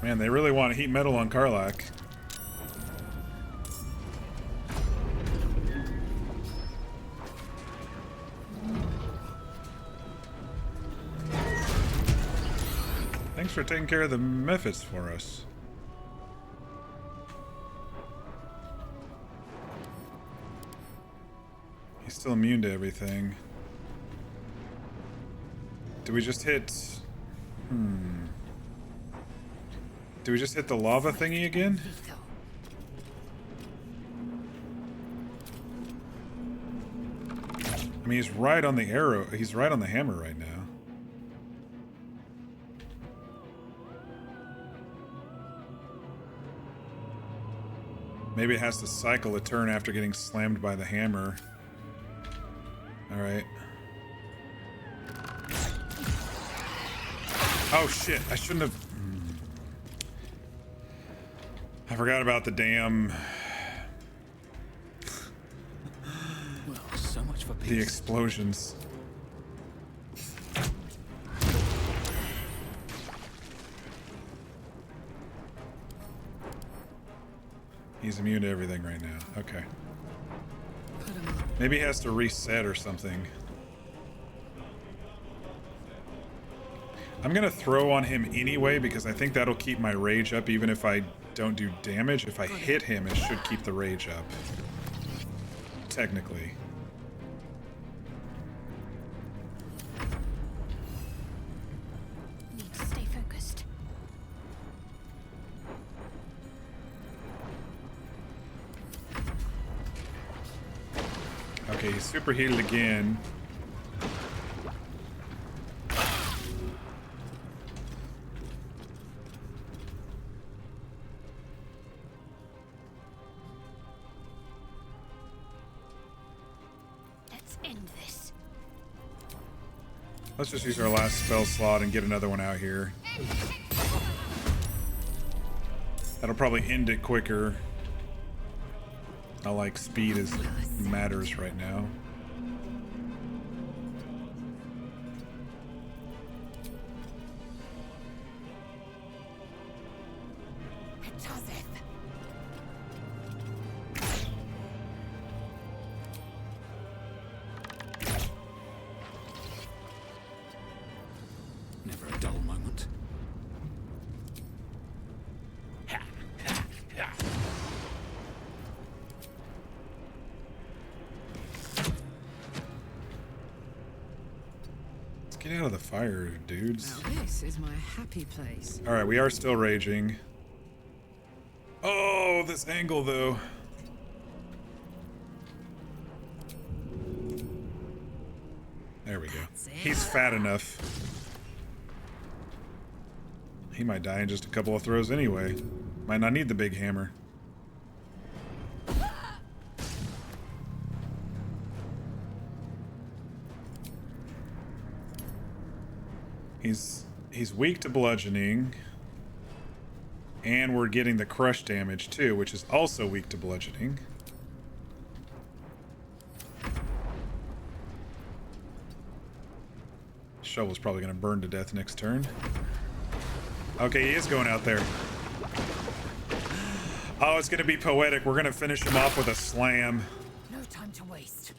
A: Man, they really want heat metal on Karlach. Thanks for taking care of the Mephits for us. He's still immune to everything. Do we just hit... Do we just hit the lava thingy again? I mean, he's right on the arrow. He's right on the hammer right now. Maybe it has to cycle a turn after getting slammed by the hammer. Alright. Oh shit, I shouldn't have... I forgot about the damn...
J: Well, so much for peace.
A: The explosions. He's immune to everything right now. Okay. Maybe he has to reset or something. I'm gonna throw on him anyway because I think that'll keep my rage up even if I don't do damage. If I hit him, it should keep the rage up. Technically.
R: Need to stay focused.
A: Okay, he's superheated again.
R: Let's end this.
A: Let's just use our last spell slot and get another one out here. That'll probably end it quicker. Not like speed is matters right now.
J: Never a dull moment.
A: Let's get out of the fire, dudes.
H: Now this is my happy place.
A: Alright, we are still raging. Oh, this angle though. There we go. He's fat enough. He might die in just a couple of throws anyway. Might not need the big hammer. He's weak to bludgeoning. And we're getting the crush damage too, which is also weak to bludgeoning. Shovel's probably going to burn to death next turn. Okay, he is going out there. Oh, it's going to be poetic. We're going to finish him off with a slam.
B: No time to waste.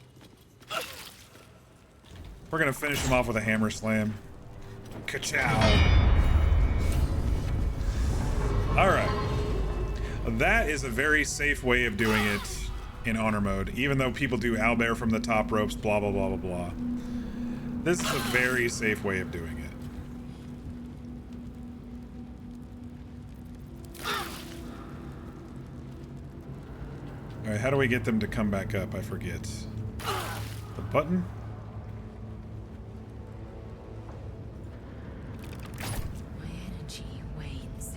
A: We're going to finish him off with a hammer slam. Ka-chow. Alright. That is a very safe way of doing it in honor mode. Even though people do owlbear from the top ropes, blah, blah, blah, blah, blah. This is a very safe way of doing it. Alright, how do we get them to come back up? I forget. The button?
H: My energy wanes.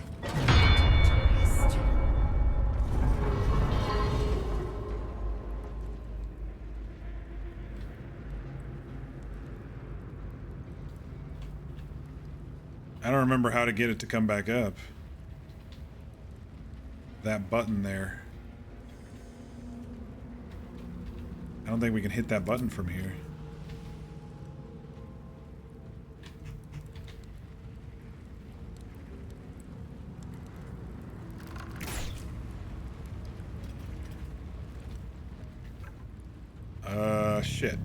A: I don't remember how to get it to come back up. That button there. I don't think we can hit that button from here. Shit.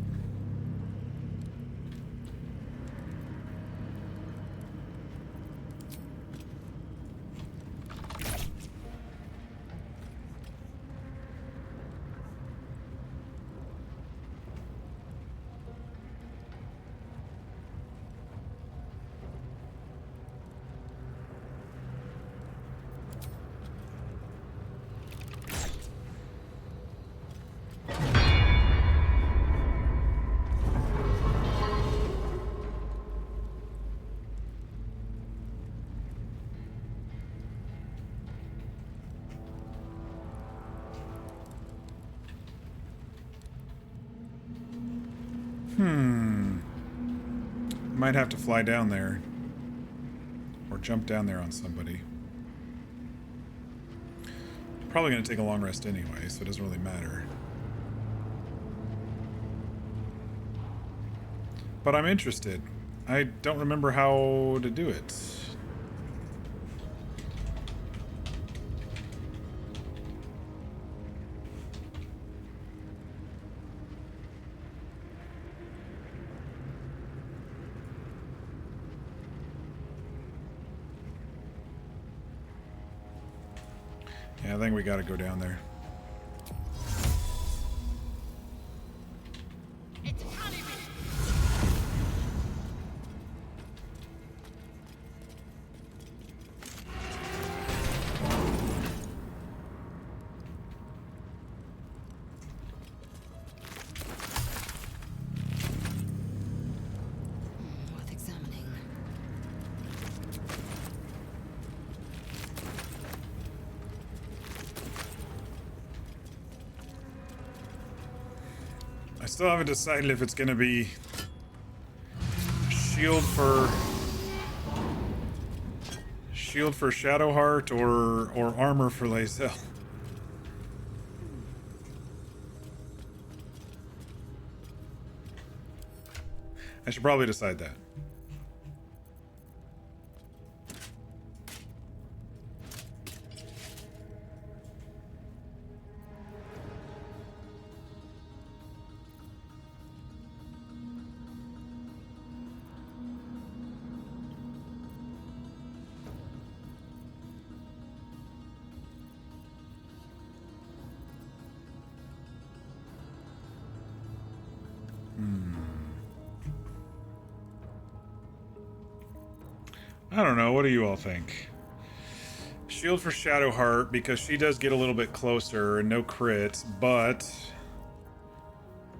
A: Might have to fly down there. Or jump down there on somebody. Probably going to take a long rest anyway, so it doesn't really matter. But I'm interested. I don't remember how to do it. Yeah, I think we gotta go down there.
H: Worth examining.
A: I still haven't decided if it's gonna be shield for Shadowheart or armor for Lae'zel. I should probably decide that. I don't know. What do you all think? Shield for Shadowheart, because she does get a little bit closer and no crits, but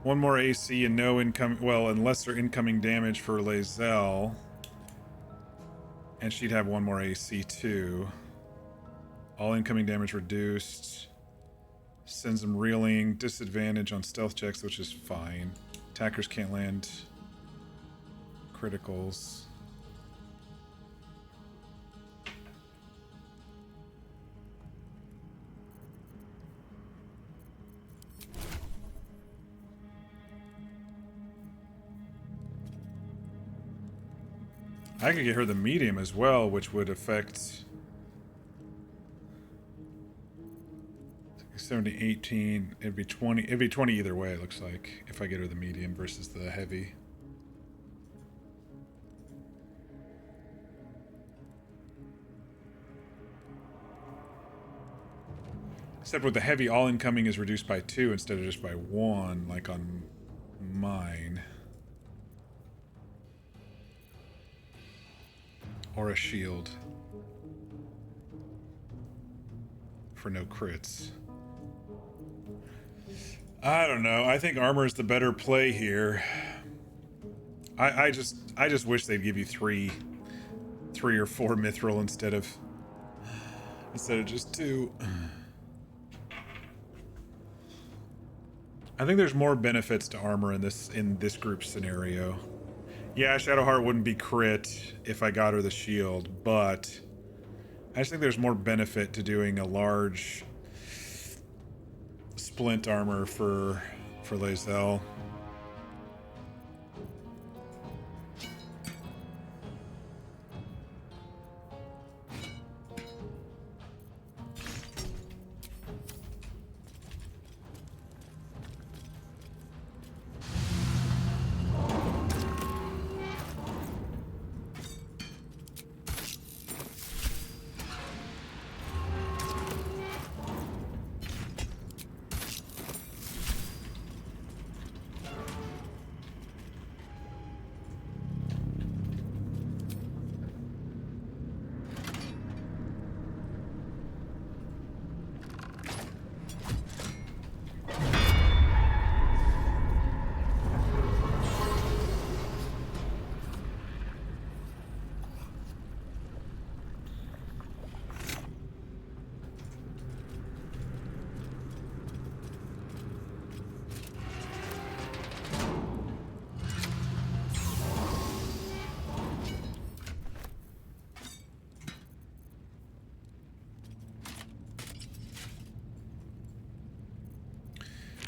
A: one more AC and no incoming, well, and lesser incoming damage for Lae'zel. And she'd have one more AC too. All incoming damage reduced. Sends them reeling. Disadvantage on stealth checks, which is fine. Attackers can't land criticals. I could get her the medium as well, which would affect 70, 18. It'd be 20. It'd be 20 either way, it looks like, if I get her the medium versus the heavy. Except with the heavy, all incoming is reduced by 2 instead of just by 1, like on mine. Or a shield. For no crits. I don't know. I think armor is the better play here. I just wish they'd give you three or 4 mithril instead of just 2. I think there's more benefits to armor in this group scenario. Yeah, Shadowheart wouldn't be crit if I got her the shield, but I just think there's more benefit to doing a large splint armor for Lae'zel.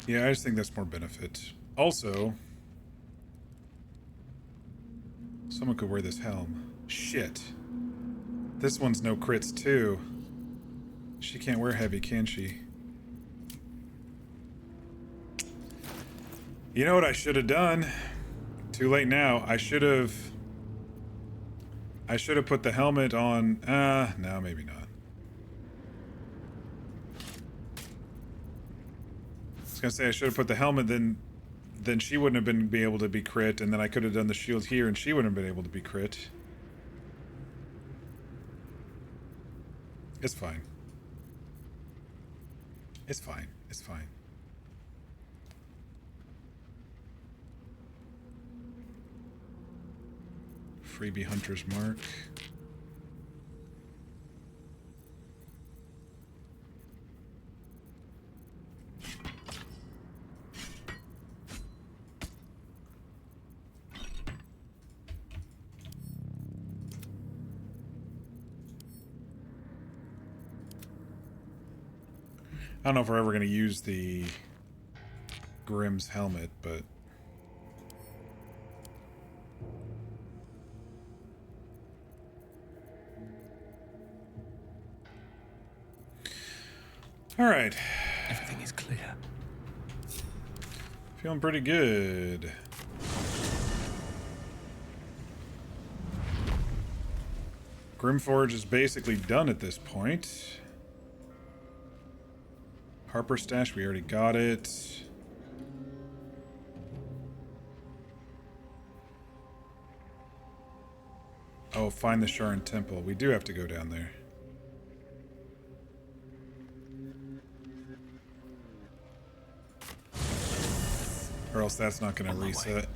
A: Yeah, I just think that's more benefit. Also, someone could wear this helm. Shit. This one's no crits too. She can't wear heavy, can she? You know what I should have done? Too late now. I should have put the helmet on. No, maybe not. I was gonna say I should have put the helmet, then she wouldn't have been able to be crit, and then I could have done the shield here and she wouldn't have been able to be crit. It's fine. It's fine. It's fine. Freebie Hunter's Mark. I don't know if we're ever going to use the Grimm's helmet, but... Alright.
J: Everything is clear.
A: Feeling pretty good. Grymforge is basically done at this point. Harper Stash, we already got it. Oh, find the Sharon Temple. We do have to go down there. Or else that's not going to reset.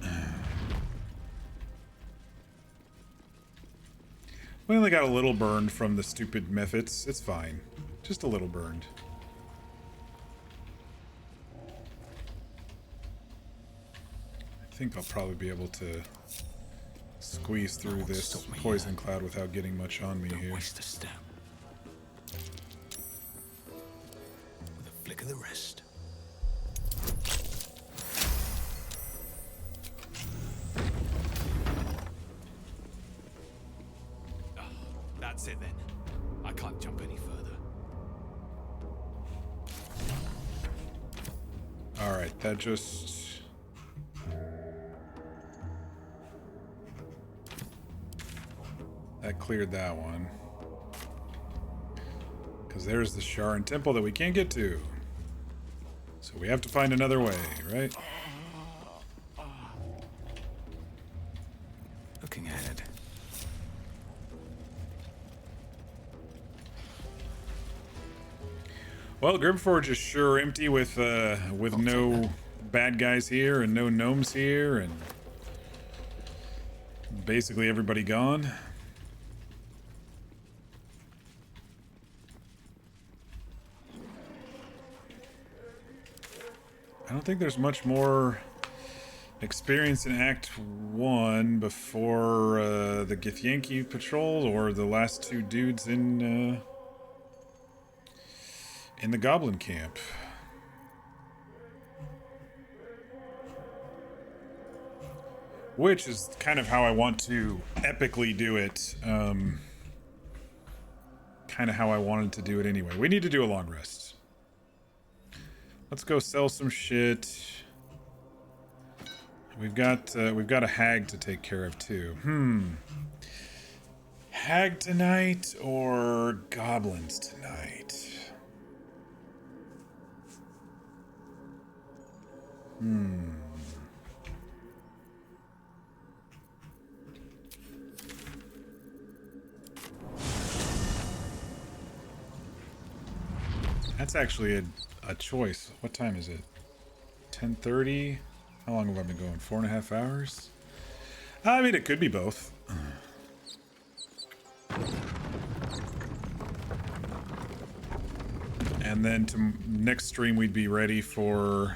A: We only got a little burned from the stupid methods. It's fine. Just a little burned. I think I'll probably be able to squeeze through this poison cloud without getting much on me here.
N: Waste a step. With a flick of the wrist.
J: That's it then. I can't jump any further.
A: Alright, that just... that cleared that one. Because there's the Sharan Temple that we can't get to. So we have to find another way, right?
J: Looking ahead.
A: Well, Grymforge is sure empty with no bad guys here and no gnomes here and basically everybody gone. I don't think there's much more experience in Act 1 before the Githyanki patrol or the last two dudes in the Goblin camp. Which is kind of how I want to epically do it. Kind of how I wanted to do it anyway. We need to do a long rest. Let's go sell some shit. We've got a hag to take care of too. Hag tonight or goblins tonight? That's actually a choice. What time is it? 10:30? How long have I been going? 4.5 hours? I mean, it could be both. And then to next stream, we'd be ready for...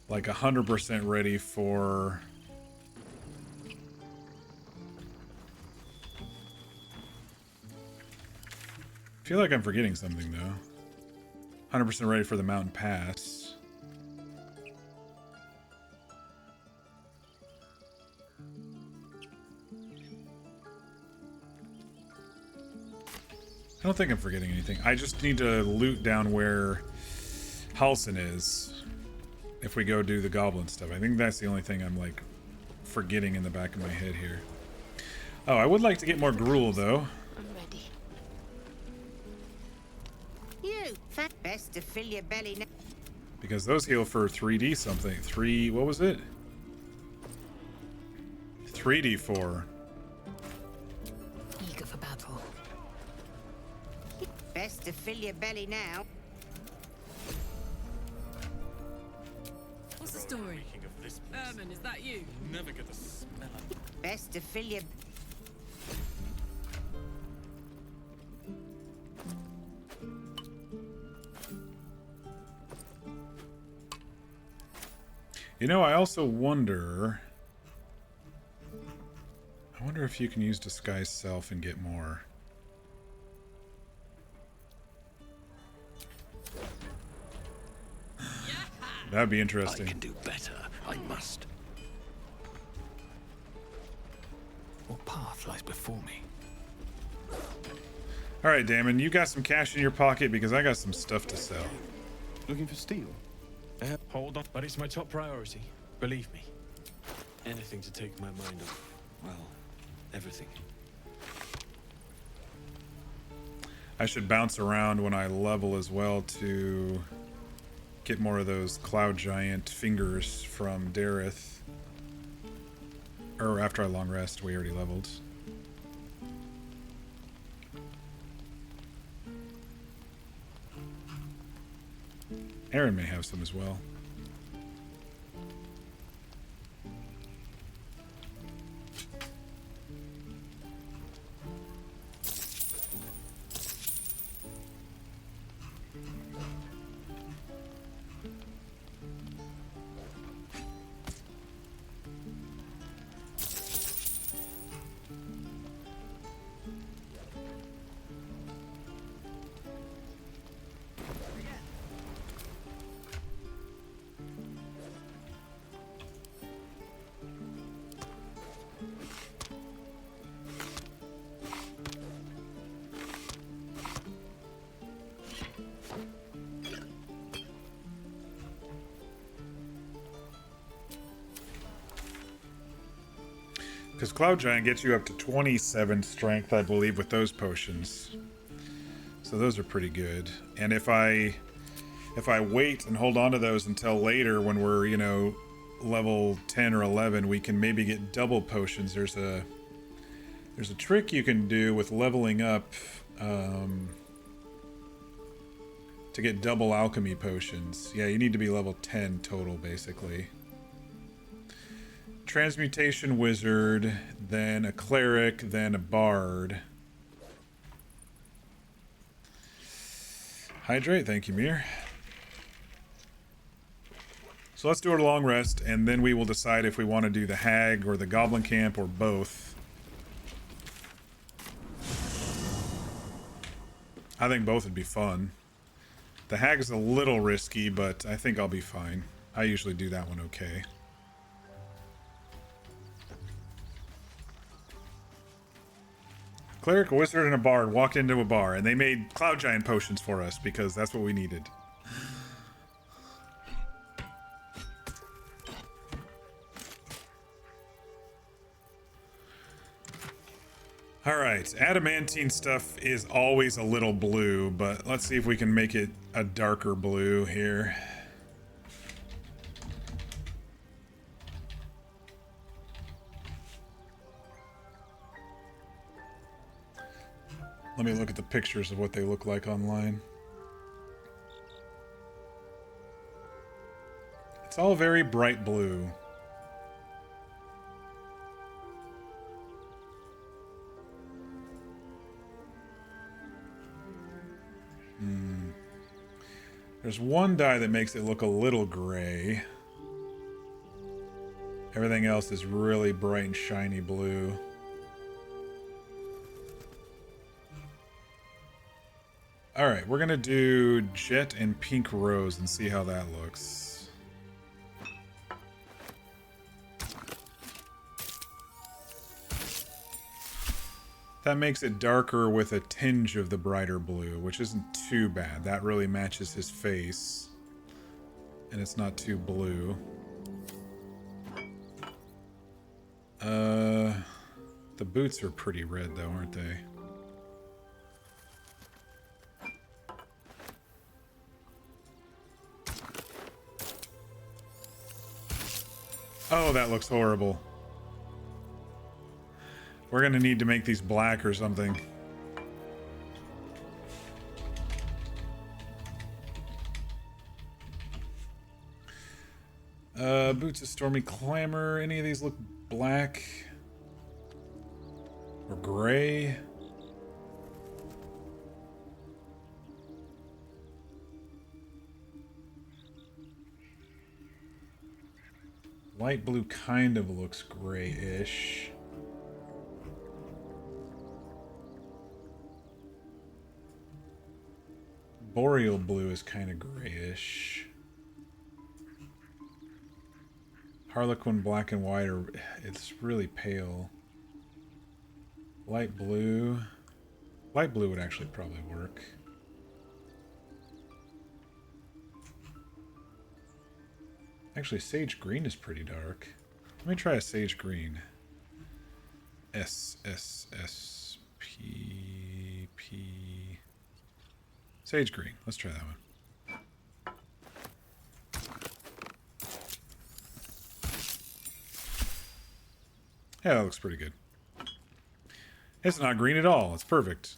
A: like 100% ready for... I feel like I'm forgetting something though. 100% ready for the mountain pass. I don't think I'm forgetting anything. I just need to loot down where Halsin is if we go do the goblin stuff. I think that's the only thing I'm like forgetting in the back of my head here. Oh, I would like to get more gruel though.
F: I'm ready. You, fat best to fill your belly now.
A: Because those heal for 3D something. What was it? 3D4.
F: Eager for battle. Best to fill your belly now.
O: What's the story? Ermin, is that you?
J: Never get the smell of...
F: Best to fill your...
A: You know, I also wonder... I wonder if you can use Disguise Self and get more. That'd be interesting.
N: I can do better. I must. What path lies before me?
A: Alright, Damon, you got some cash in your pocket because I got some stuff to sell.
V: Looking for steel? Hold on, but it's my top priority. Believe me. Anything to take my mind off, well, everything.
A: I should bounce around when I level as well to get more of those Cloud Giant fingers from Dareth. Or after I long rest, we already leveled. Aaron may have some as well. Because Cloud Giant gets you up to 27 strength, I believe, with those potions. So those are pretty good. And if I wait and hold on to those until later when we're, you know, level 10 or 11, we can maybe get double potions. There's a trick you can do with leveling up to get double alchemy potions. Yeah, you need to be level 10 total, basically. Transmutation wizard, then a cleric, then a bard. Hydrate, thank you, Mir. So let's do a long rest, and then we will decide if we want to do the hag or the goblin camp or both. I think both would be fun. The hag is a little risky, but I think I'll be fine. I usually do that one okay. Cleric, a wizard, and a bard walked into a bar, and they made Cloud Giant potions for us because that's what we needed. Alright, adamantine stuff is always a little blue, but let's see if we can make it a darker blue here. Let me look at the pictures of what they look like online. It's all very bright blue. There's one dye that makes it look a little gray. Everything else is really bright and shiny blue. Alright, we're gonna do jet and pink rose and see how that looks. That makes it darker with a tinge of the brighter blue, which isn't too bad. That really matches his face. And it's not too blue. The boots are pretty red though, aren't they? Oh, that looks horrible. We're gonna need to make these black or something. Boots of Stormy Clamor. Any of these look black? Or gray? Light blue kind of looks grayish. Boreal blue is kind of grayish. Harlequin black and white are, it's really pale. Light blue. Light blue would actually probably work. Actually, sage green is pretty dark. Let me try a sage green. S, S, S, P, P. Sage green. Let's try that one. Yeah, that looks pretty good. It's not green at all. It's perfect.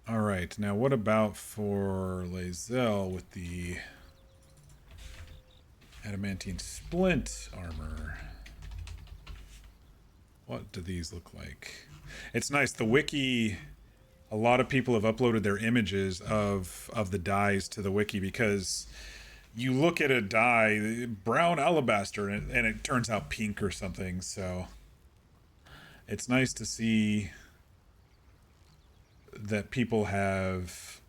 A: Alright, now what about for Lae'zel with the adamantine splint armor? What do these look like? It's nice. The wiki, a lot of people have uploaded their images of the dyes to the wiki because you look at a dye, brown alabaster, and it turns out pink or something, so it's nice to see that people have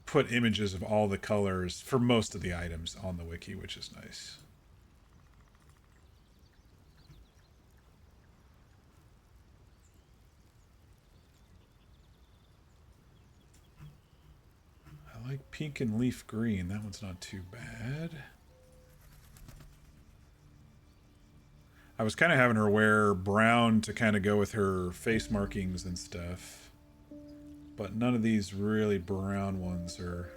A: put images of all the colors for most of the items on the wiki, which is nice. I like pink and leaf green. That one's not too bad. I was kind of having her wear brown to kind of go with her face markings and stuff. But none of these really brown ones are...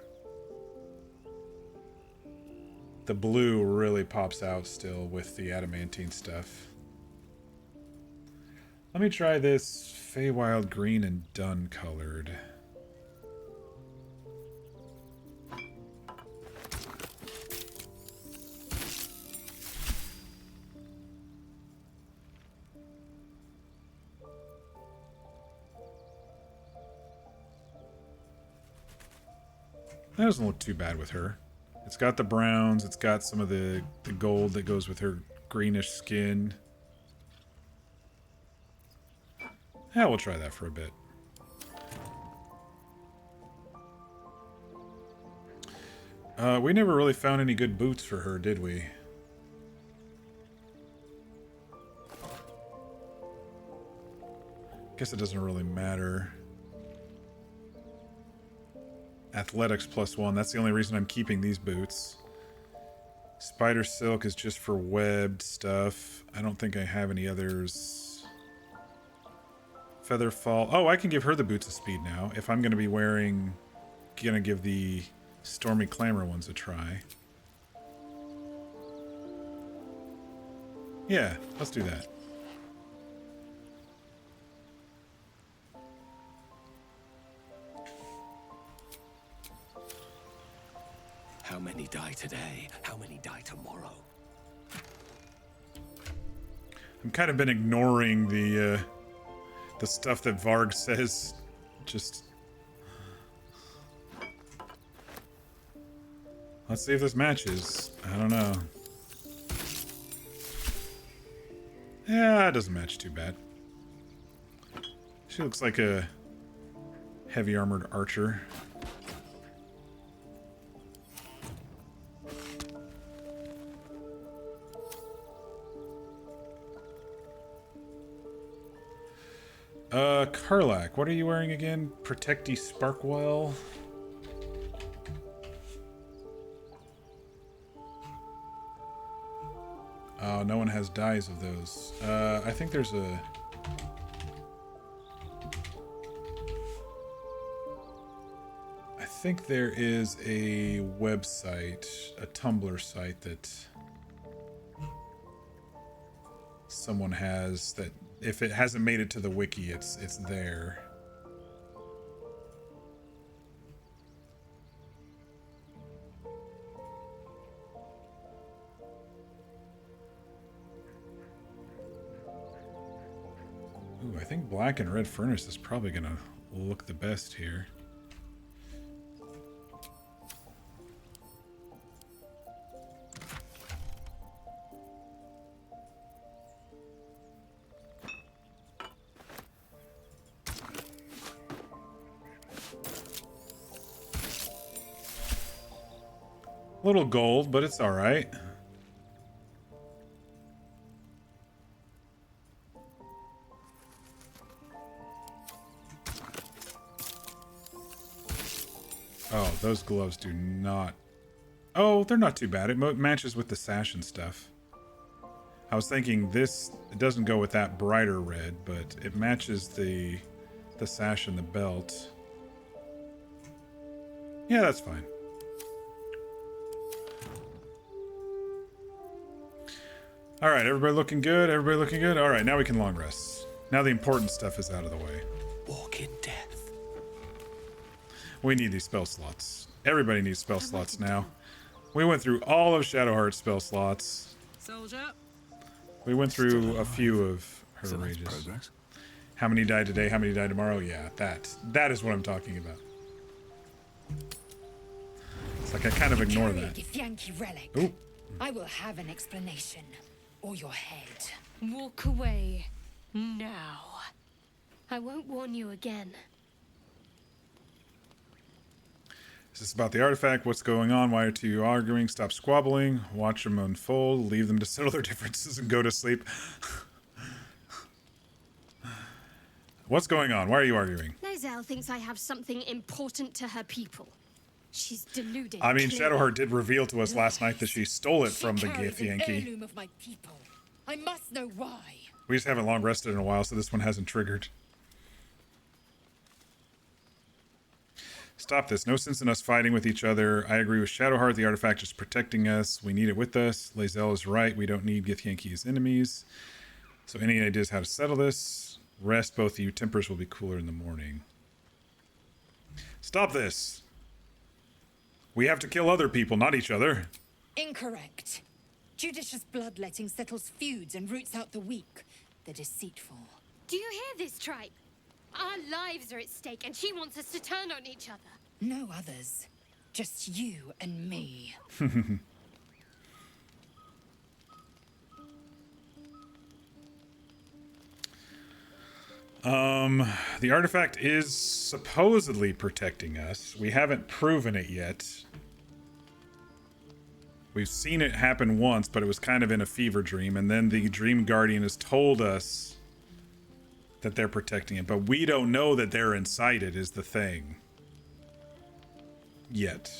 A: The blue really pops out still with the adamantine stuff. Let me try this Feywild green and dun colored. That doesn't look too bad with her. It's got the browns, it's got some of the gold that goes with her greenish skin. Yeah, we'll try that for a bit. We never really found any good boots for her, did we? Guess it doesn't really matter. Athletics +1, that's the only reason I'm keeping these boots. Spider silk is just for webbed stuff. I don't think I have any others. Featherfall. Oh, I can give her the boots of speed now. If I'm going to be wearing... Gonna give the Stormy Clamor ones a try. Yeah, let's do that.
N: How many die today? How many die tomorrow?
A: I've kind of been ignoring the stuff that Varg says. Just... Let's see if this matches. I don't know. Yeah, it doesn't match too bad. She looks like a heavy armored archer. Karlak, what are you wearing again? Protecty Sparkwell? Oh, no one has dyes of those. I think there's a... I think there is a website, a Tumblr site that someone has that if it hasn't made it to the wiki, it's there. Ooh, I think black and red furnace is probably gonna look the best here. Little gold, but it's all right. Oh, those gloves do not... Oh, they're not too bad. It matches with the sash and stuff. I was thinking this... It doesn't go with that brighter red, but it matches the sash and the belt. Yeah, that's fine. Alright, everybody looking good? Everybody looking good? Alright, now we can long rest. Now the important stuff is out of the way.
N: Walk in death.
A: We need these spell slots. Everybody needs spell slots now. We went through all of Shadowheart's spell slots.
O: Soldier.
A: We went through a few of her rages.
N: Progress.
A: How many die today? How many die tomorrow? Yeah, that is what I'm talking about. It's like I kind of ignore that.
B: Yankee relic.
A: Ooh.
B: I will have an explanation. Or your head.
G: Walk away. Now. I won't warn you again.
A: Is this about the artifact? What's going on? Why are you arguing? Stop squabbling. Watch them unfold. Leave them to settle their differences and go to sleep. What's going on? Why are you arguing?
G: Lozelle thinks I have something important to her people. She's deluded.
A: I mean,
G: clearly.
A: Shadowheart did reveal to us last night that she stole it from the
B: carries
A: Gith
B: an
A: Yankee.
B: heirloom of my people. I must know why.
A: We just haven't long rested in a while, so this one hasn't triggered. Stop this. No sense in us fighting with each other. I agree with Shadowheart. The artifact is protecting us. We need it with us. Lae'zel is right. We don't need Githyanki as enemies. So any ideas how to settle this? Rest, both of you. Tempers will be cooler in the morning. Stop this. We have to kill other people, not each other.
E: Incorrect. Judicious bloodletting settles feuds and roots out the weak, the deceitful.
G: Do you hear this, tribe? Our lives are at stake, and she wants us to turn on each other.
E: No others. Just you and me.
A: The artifact is supposedly protecting us. We haven't proven it yet. We've seen it happen once, but it was kind of in a fever dream, and then the Dream Guardian has told us that they're protecting it, but we don't know that they're inside it is the thing. Yet.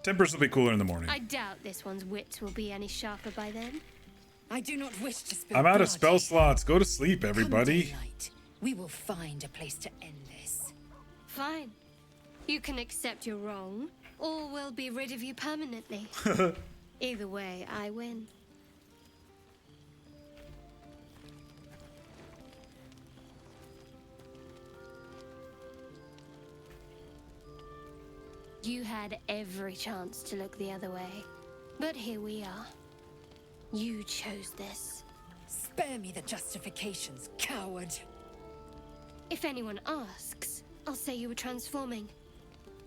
A: Tempers will be cooler in the morning.
G: I doubt this one's wits will be any sharper by then.
E: I do not wish to spill
A: I'm out of
E: blood.
A: spell slots. Go to sleep, everybody.
E: Come daylight, we will find a place to end this.
G: Fine. You can accept you're wrong, or we'll be rid of you permanently. Either way, I win. You had every chance to look the other way, but here we are. You chose this.
E: Spare me the justifications, coward.
G: If anyone asks, I'll say you were transforming.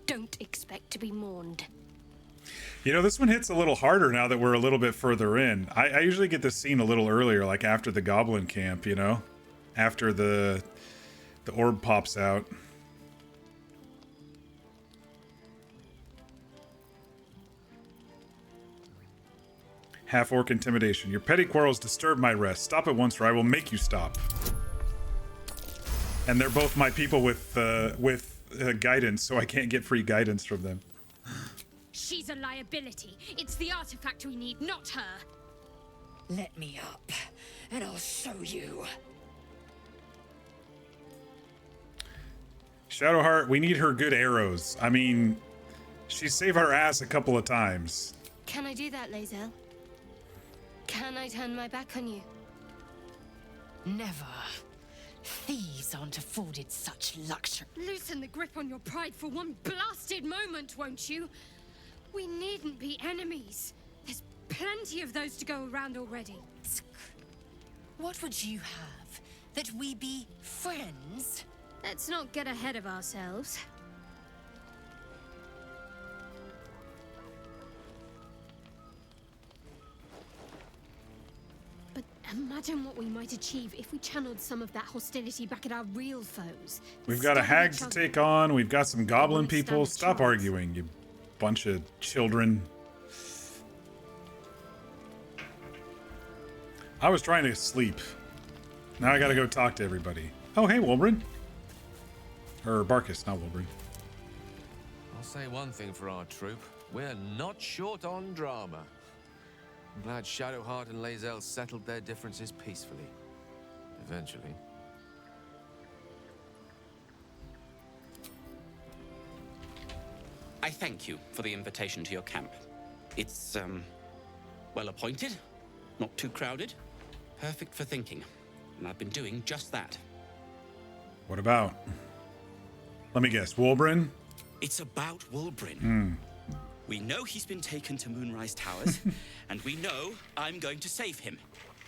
G: Don't expect to be mourned.
A: You know, this one hits a little harder now that we're a little bit further in. I usually get this scene a little earlier, like after the Goblin camp, you know? After the orb pops out. Half-orc intimidation. Your petty quarrels disturb my rest. Stop at once or I will make you stop. And they're both my people with guidance, so I can't get free guidance from them.
G: She's a liability. It's the artifact we need, not her.
E: Let me up, and I'll show you.
A: Shadowheart, we need her good arrows. I mean, she saved our ass a couple of times.
G: Can I do that, Lae'zel? Can I turn my back on you?
E: Never. Thieves aren't afforded such luxury.
G: Loosen the grip on your pride for one blasted moment, won't you? We needn't be enemies. There's plenty of those to go around already.
E: What would you have? That we be friends?
G: Let's not get ahead of ourselves. But imagine what we might achieve if we channeled some of that hostility back at our real foes.
A: We've got a hag to take on. We've got some goblin people. Stop arguing, you bunch of children. I was trying to sleep. Now I gotta go talk to everybody. Oh, hey, Wolbrin. Or Barkus, not Wolbrin.
K: I'll say one thing for our troop. We're not short on drama. I'm glad Shadowheart and Lae'zel settled their differences peacefully. Eventually.
P: I thank you for the invitation to your camp. It's, well appointed, not too crowded, perfect for thinking. And I've been doing just that.
A: What about? Let me guess, Wolbrin?
P: It's about Wolbrin.
A: Hmm.
P: We know he's been taken to Moonrise Towers, and we know I'm going to save him.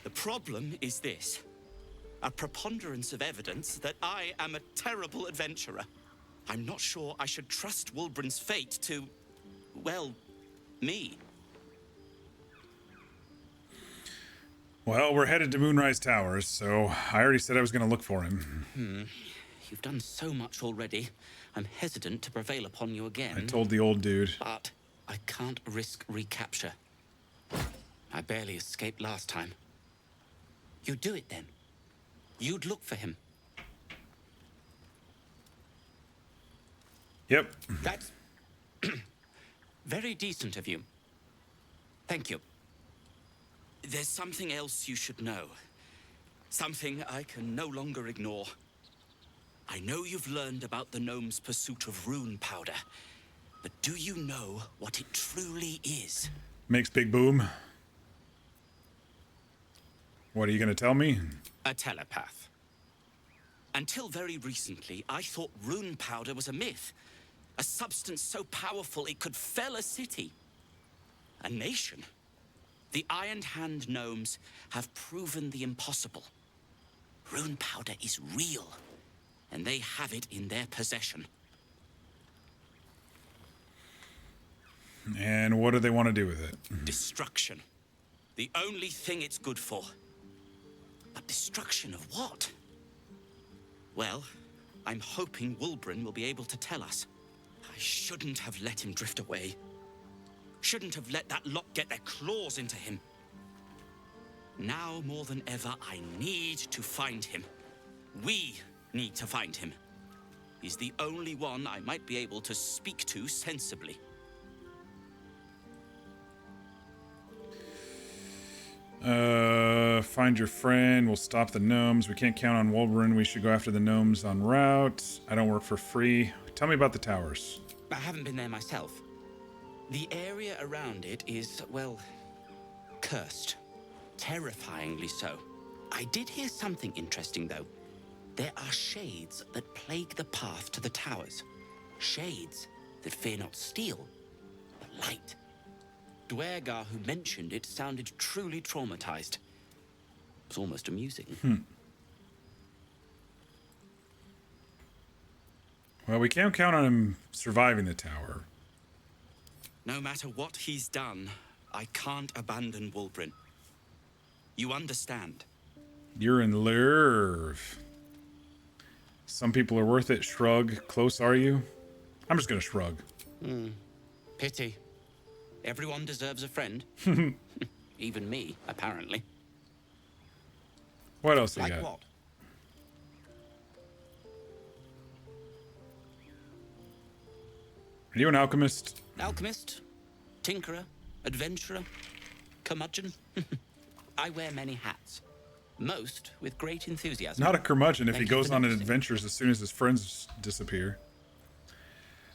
P: The problem is this. A preponderance of evidence that I am a terrible adventurer. I'm not sure I should trust Wolbrin's fate to, well, me.
A: Well, we're headed to Moonrise Towers, so I already said I was going to look for him.
P: You've done so much already. I'm hesitant to prevail upon you again.
A: I told the old dude.
P: But I can't risk recapture. I barely escaped last time. You'd do it then. You'd look for him.
A: Yep.
P: That's very decent of you. Thank you. There's something else you should know. Something I can no longer ignore. I know you've learned about the gnome's pursuit of rune powder, but do you know what it truly is?
A: Makes big boom. What are you going to tell me?
P: A telepath. Until very recently, I thought rune powder was a myth. A substance so powerful it could fell a city. A nation. The Iron Hand gnomes have proven the impossible. Rune powder is real, and they have it in their possession.
A: And what do they want to do with it?
P: Destruction. The only thing it's good for. But destruction of what? Well, I'm hoping Wulbren will be able to tell us. I shouldn't have let him drift away. Shouldn't have let that lot get their claws into him. Now more than ever, I need to find him. We need to find him. He's the only one I might be able to speak to sensibly.
A: Find your friend. We'll stop the gnomes. We can't count on Wulbren. We should go after the gnomes en route. I don't work for free. Tell me about the towers.
P: I haven't been there myself. The area around it is, well, cursed. Terrifyingly so. I did hear something interesting, though. There are shades that plague the path to the towers. Shades that fear not steel, but light. Dwergar, who mentioned it, sounded truly traumatized. It was almost amusing.
A: Well, we can't count on him surviving the tower.
P: No matter what he's done, I can't abandon Wulbren. You understand?
A: You're in love. Some people are worth it. Shrug. Close, are you? I'm just gonna shrug.
P: Pity. Everyone deserves a friend. Even me, apparently.
A: What else you
P: like
A: got?
P: What?
A: Are you an alchemist?
P: Alchemist, tinkerer, adventurer, curmudgeon. I wear many hats. Most with great enthusiasm.
A: Not a curmudgeon if he
P: Thank you
A: goes
P: for
A: on
P: noticing.
A: adventures as soon as his friends disappear.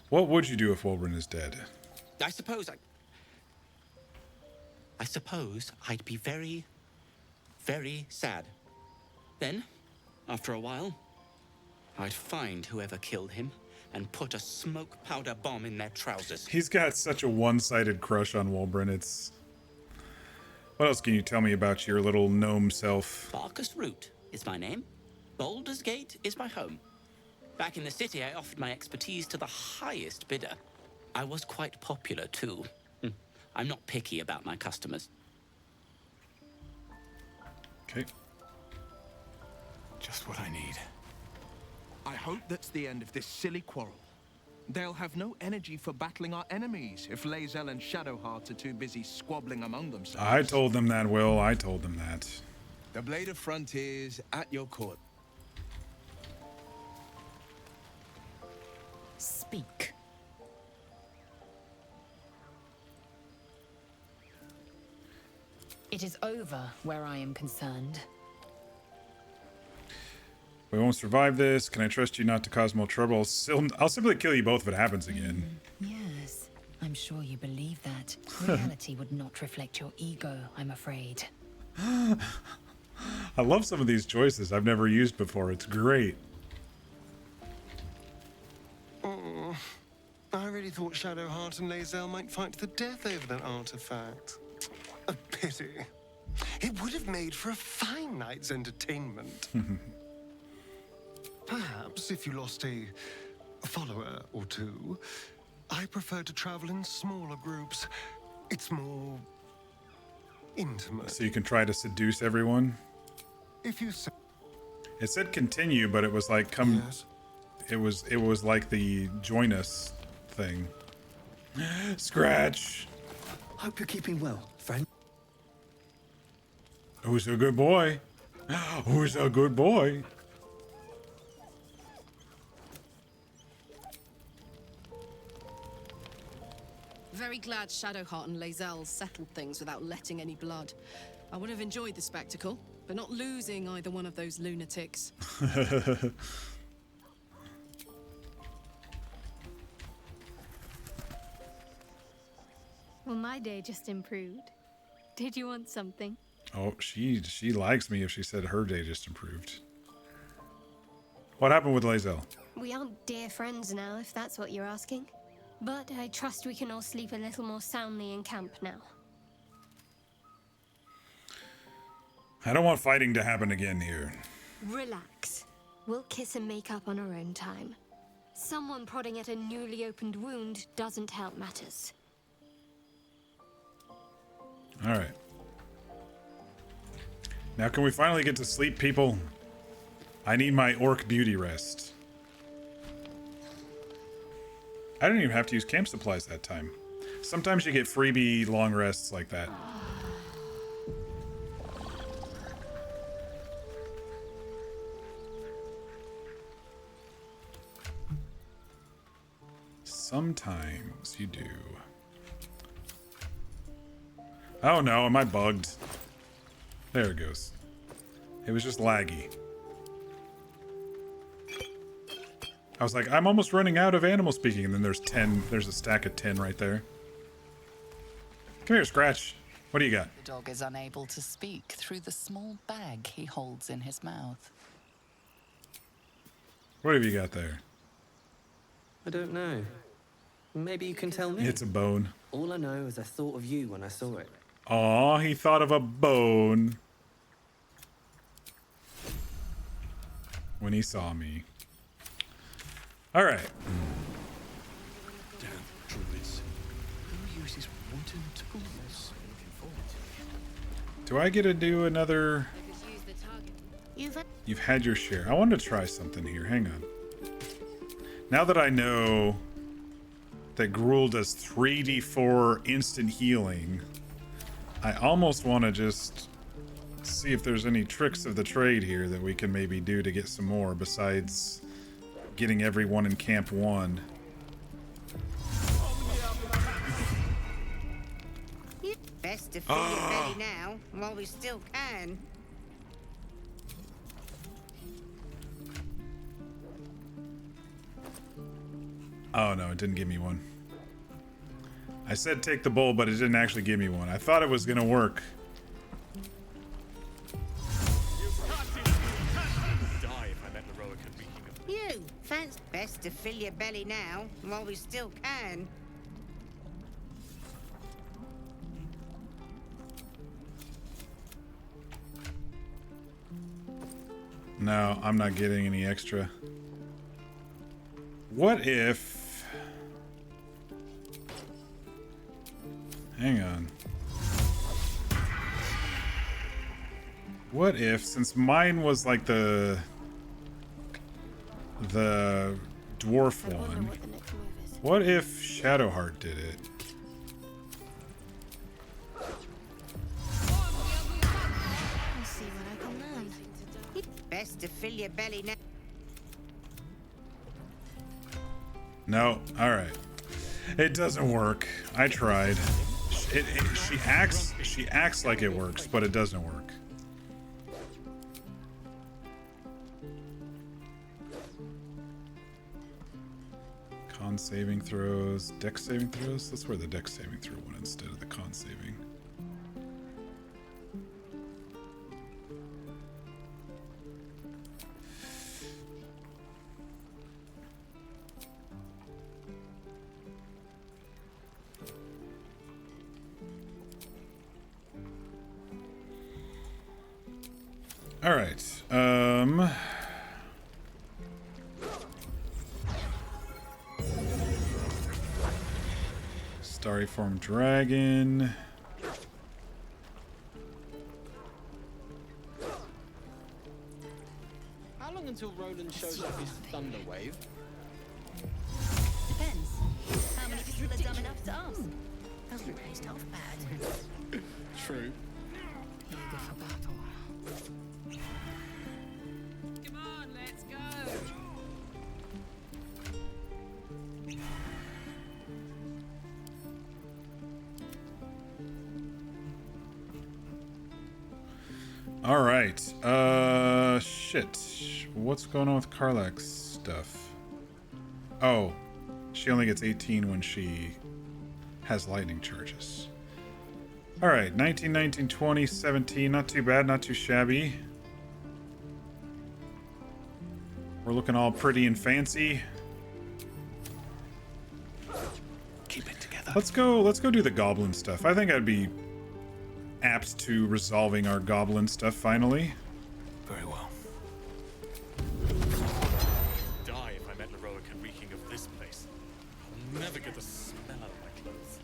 A: What would you do if Wulbren is dead?
P: I suppose I'd be very, very sad. Then, after a while, I'd find whoever killed him and put a smoke powder bomb in their trousers.
A: He's got such a one-sided crush on Wulbren. It's... What else can you tell me about your little gnome self?
P: Barkus Root is my name. Baldur's Gate is my home. Back in the city, I offered my expertise to the highest bidder. I was quite popular, too. I'm not picky about my customers.
A: Okay.
M: Just what I need. I hope that's the end of this silly quarrel. They'll have no energy for battling our enemies if Lae'zel and Shadowheart are too busy squabbling among themselves.
A: I told them that, Will. I told them that.
M: The Blade of Frontiers at your court.
E: Speak.
D: It is over where I am concerned.
A: We won't survive this. Can I trust you not to cause more trouble? I'll simply kill you both if it happens again.
D: Yes, I'm sure you believe that. Reality would not reflect your ego, I'm afraid.
A: I love some of these choices I've never used before. It's great.
Q: Oh, I really thought Shadowheart and Lae'zel might fight to the death over that artifact. A pity. It would have made for a fine night's entertainment. Perhaps if you lost a follower or two, I prefer to travel in smaller groups. It's more intimate.
A: So you can try to seduce everyone?
Q: If you say...
A: It said continue, but it was like come...
Q: Yes.
A: It was like the join us thing. Scratch!
W: Hope you're keeping well, friend.
A: Who's a good boy? Who's a good boy?
H: Very glad Shadowheart and Lae'zel settled things without letting any blood. I would have enjoyed the spectacle, but not losing either one of those lunatics.
G: Well, my day just improved. Did you want something?
A: Oh, she likes me if she said her day just improved. What happened with Lae'zel?
G: We aren't dear friends now, if that's what you're asking. But I trust we can all sleep a little more soundly in camp now.
A: I don't want fighting to happen again here.
G: Relax. We'll kiss and make up on our own time. Someone prodding at a newly opened wound doesn't help matters.
A: All right. Now can we finally get to sleep, people? I need my orc beauty rest. I didn't even have to use camp supplies that time. Sometimes you get freebie long rests like that. Sometimes you do. Oh no, am I bugged? There it goes. It was just laggy. I was like, I'm almost running out of animal speaking, and then there's 10. There's a stack of 10 right there. Come here, Scratch. What do you got?
D: The dog is unable to speak through the small bag he holds in his mouth.
A: What have you got there?
W: I don't know. Maybe you can tell me.
A: It's a bone.
W: All I know is I thought of you when I saw it.
A: Aw, he thought of a bone. When he saw me. Alright.
V: Damn druids. Who uses wooden tools?
A: Do I get to do another... You've had your share. I want to try something here. Hang on. Now that I know that Gruul does 3d4 instant healing, I almost want to just see if there's any tricks of the trade here that we can maybe do to get some more besides getting everyone in Camp 1.
F: Best to fill your belly now, while we still can.
A: Oh no, it didn't give me one. I said take the bowl, but it didn't actually give me one. I thought it was gonna work.
F: You, fancy best to fill your belly now, while we still can.
A: No, I'm not getting any extra. What if... Hang on. What if, since mine was like the dwarf one, what if Shadowheart did it?
G: I'll see what I can learn.
F: Best to fill your belly now.
A: No, alright. It doesn't work. I tried. She acts like it works, but it doesn't work. Con saving throws, dex saving throws. Let's wear the dex saving throw one instead of the con saving. All right. Starry form dragon.
I: How long until Roland shows off his thunder wave?
B: Depends. How many people are dumb enough to ask? Doesn't taste half bad.
I: True.
H: Eager for battle.
B: Come on, let's go.
A: All right. Shit. What's going on with Karlak's stuff? Oh, she only gets 18 when she has lightning charges. All right, 19, 19, 20, 17. Not too bad, not too shabby. We're looking all pretty and fancy.
N: Keep it together.
A: Let's go do the goblin stuff. I think I'd be apt to resolving our goblin stuff finally.
N: Very well.
V: Die if I met Leroica reeking of this place. I'll never get the smell out of my clothes.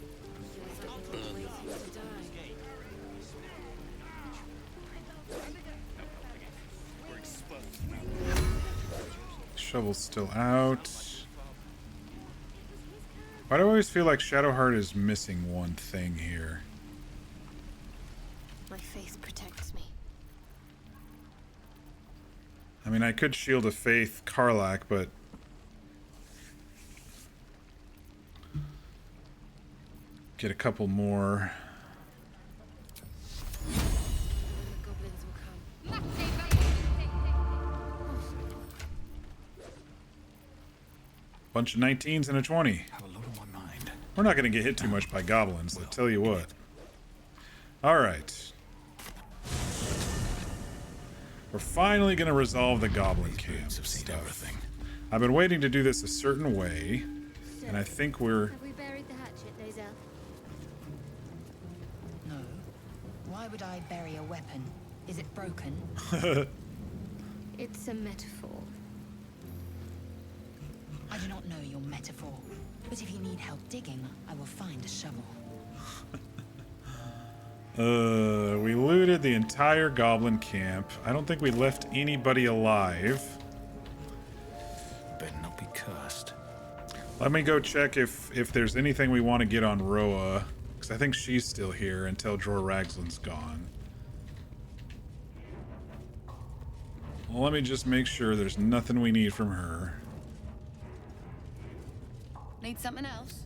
A: Shovel's still out. Why do I always feel like Shadowheart is missing one thing here?
R: My faith protects me.
A: I mean, I could Shield of Faith Karlak, but get a couple more. Bunch of 19s and a 20.
N: Have a lot on my mind.
A: We're not going to get hit too much by goblins, I'll tell you what. Alright. We're finally going to resolve the goblin camp stuff. I've been waiting to do this a certain way, and I think we're...
G: Have we buried the hatchet, Lae'zel?
D: No. Why would I bury a weapon? Is it broken?
G: It's a metaphor.
D: I do not know your metaphor, but if you need help digging, I will find a shovel.
A: We looted the entire goblin camp. I don't think we left anybody alive.
N: Better not be cursed.
A: Let me go check if there's anything we want to get on Roa, because I think she's still here until Dror Ragzlin's gone. Well, let me just make sure there's nothing we need from her.
D: Need something else?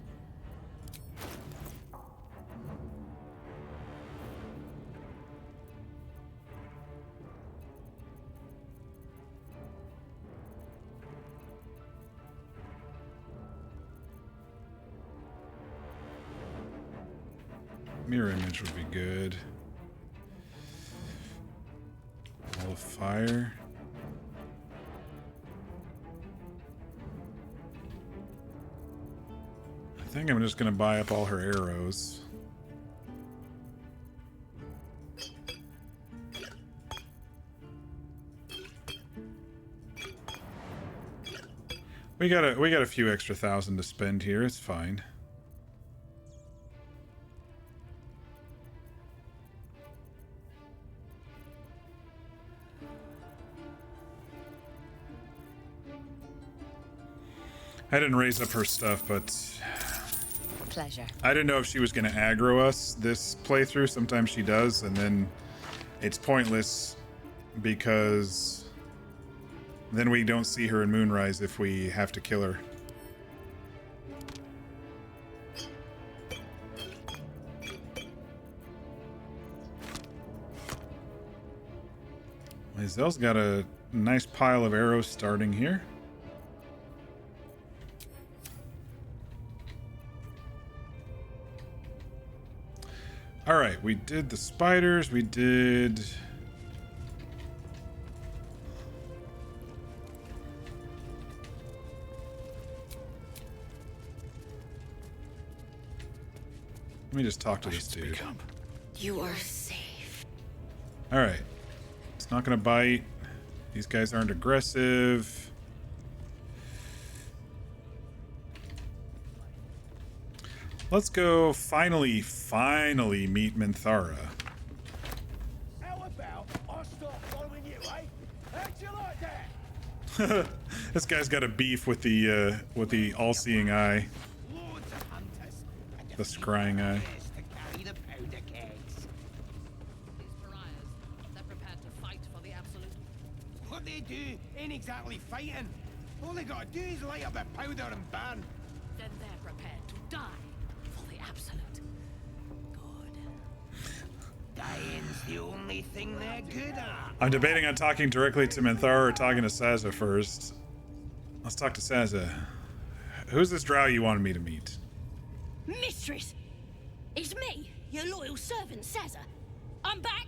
A: Mirror image would be good. Wall of fire. I think I'm just gonna buy up all her arrows. We got a few extra thousand to spend here. It's fine. I didn't raise up her stuff, but
D: Pleasure.
A: I didn't know if she was going to aggro us this playthrough. Sometimes she does, and then it's pointless because then we don't see her in Moonrise if we have to kill her. Lae'zel's got a nice pile of arrows starting here. All right, we did the spiders, we did... Let me just talk to this dude.
R: You are safe.
A: All right. It's not going to bite. These guys aren't aggressive. Let's go finally meet Minthara.
N: How about I start following you, eh? How'd you like that?
A: This guy's got a beef with the all-seeing eye. The scrying eye.
N: What they do ain't exactly fighting. All they gotta do is light up a powder and burn.
B: Then they're prepared to die for the absolute. Good.
N: Dying's
S: the only thing they're good at.
A: I'm debating on talking directly to Minthara or talking to Saza first. Let's talk to Saza. Who's this drow you wanted me to meet?
B: Mistress, it's me, your loyal servant, Saza. I'm back,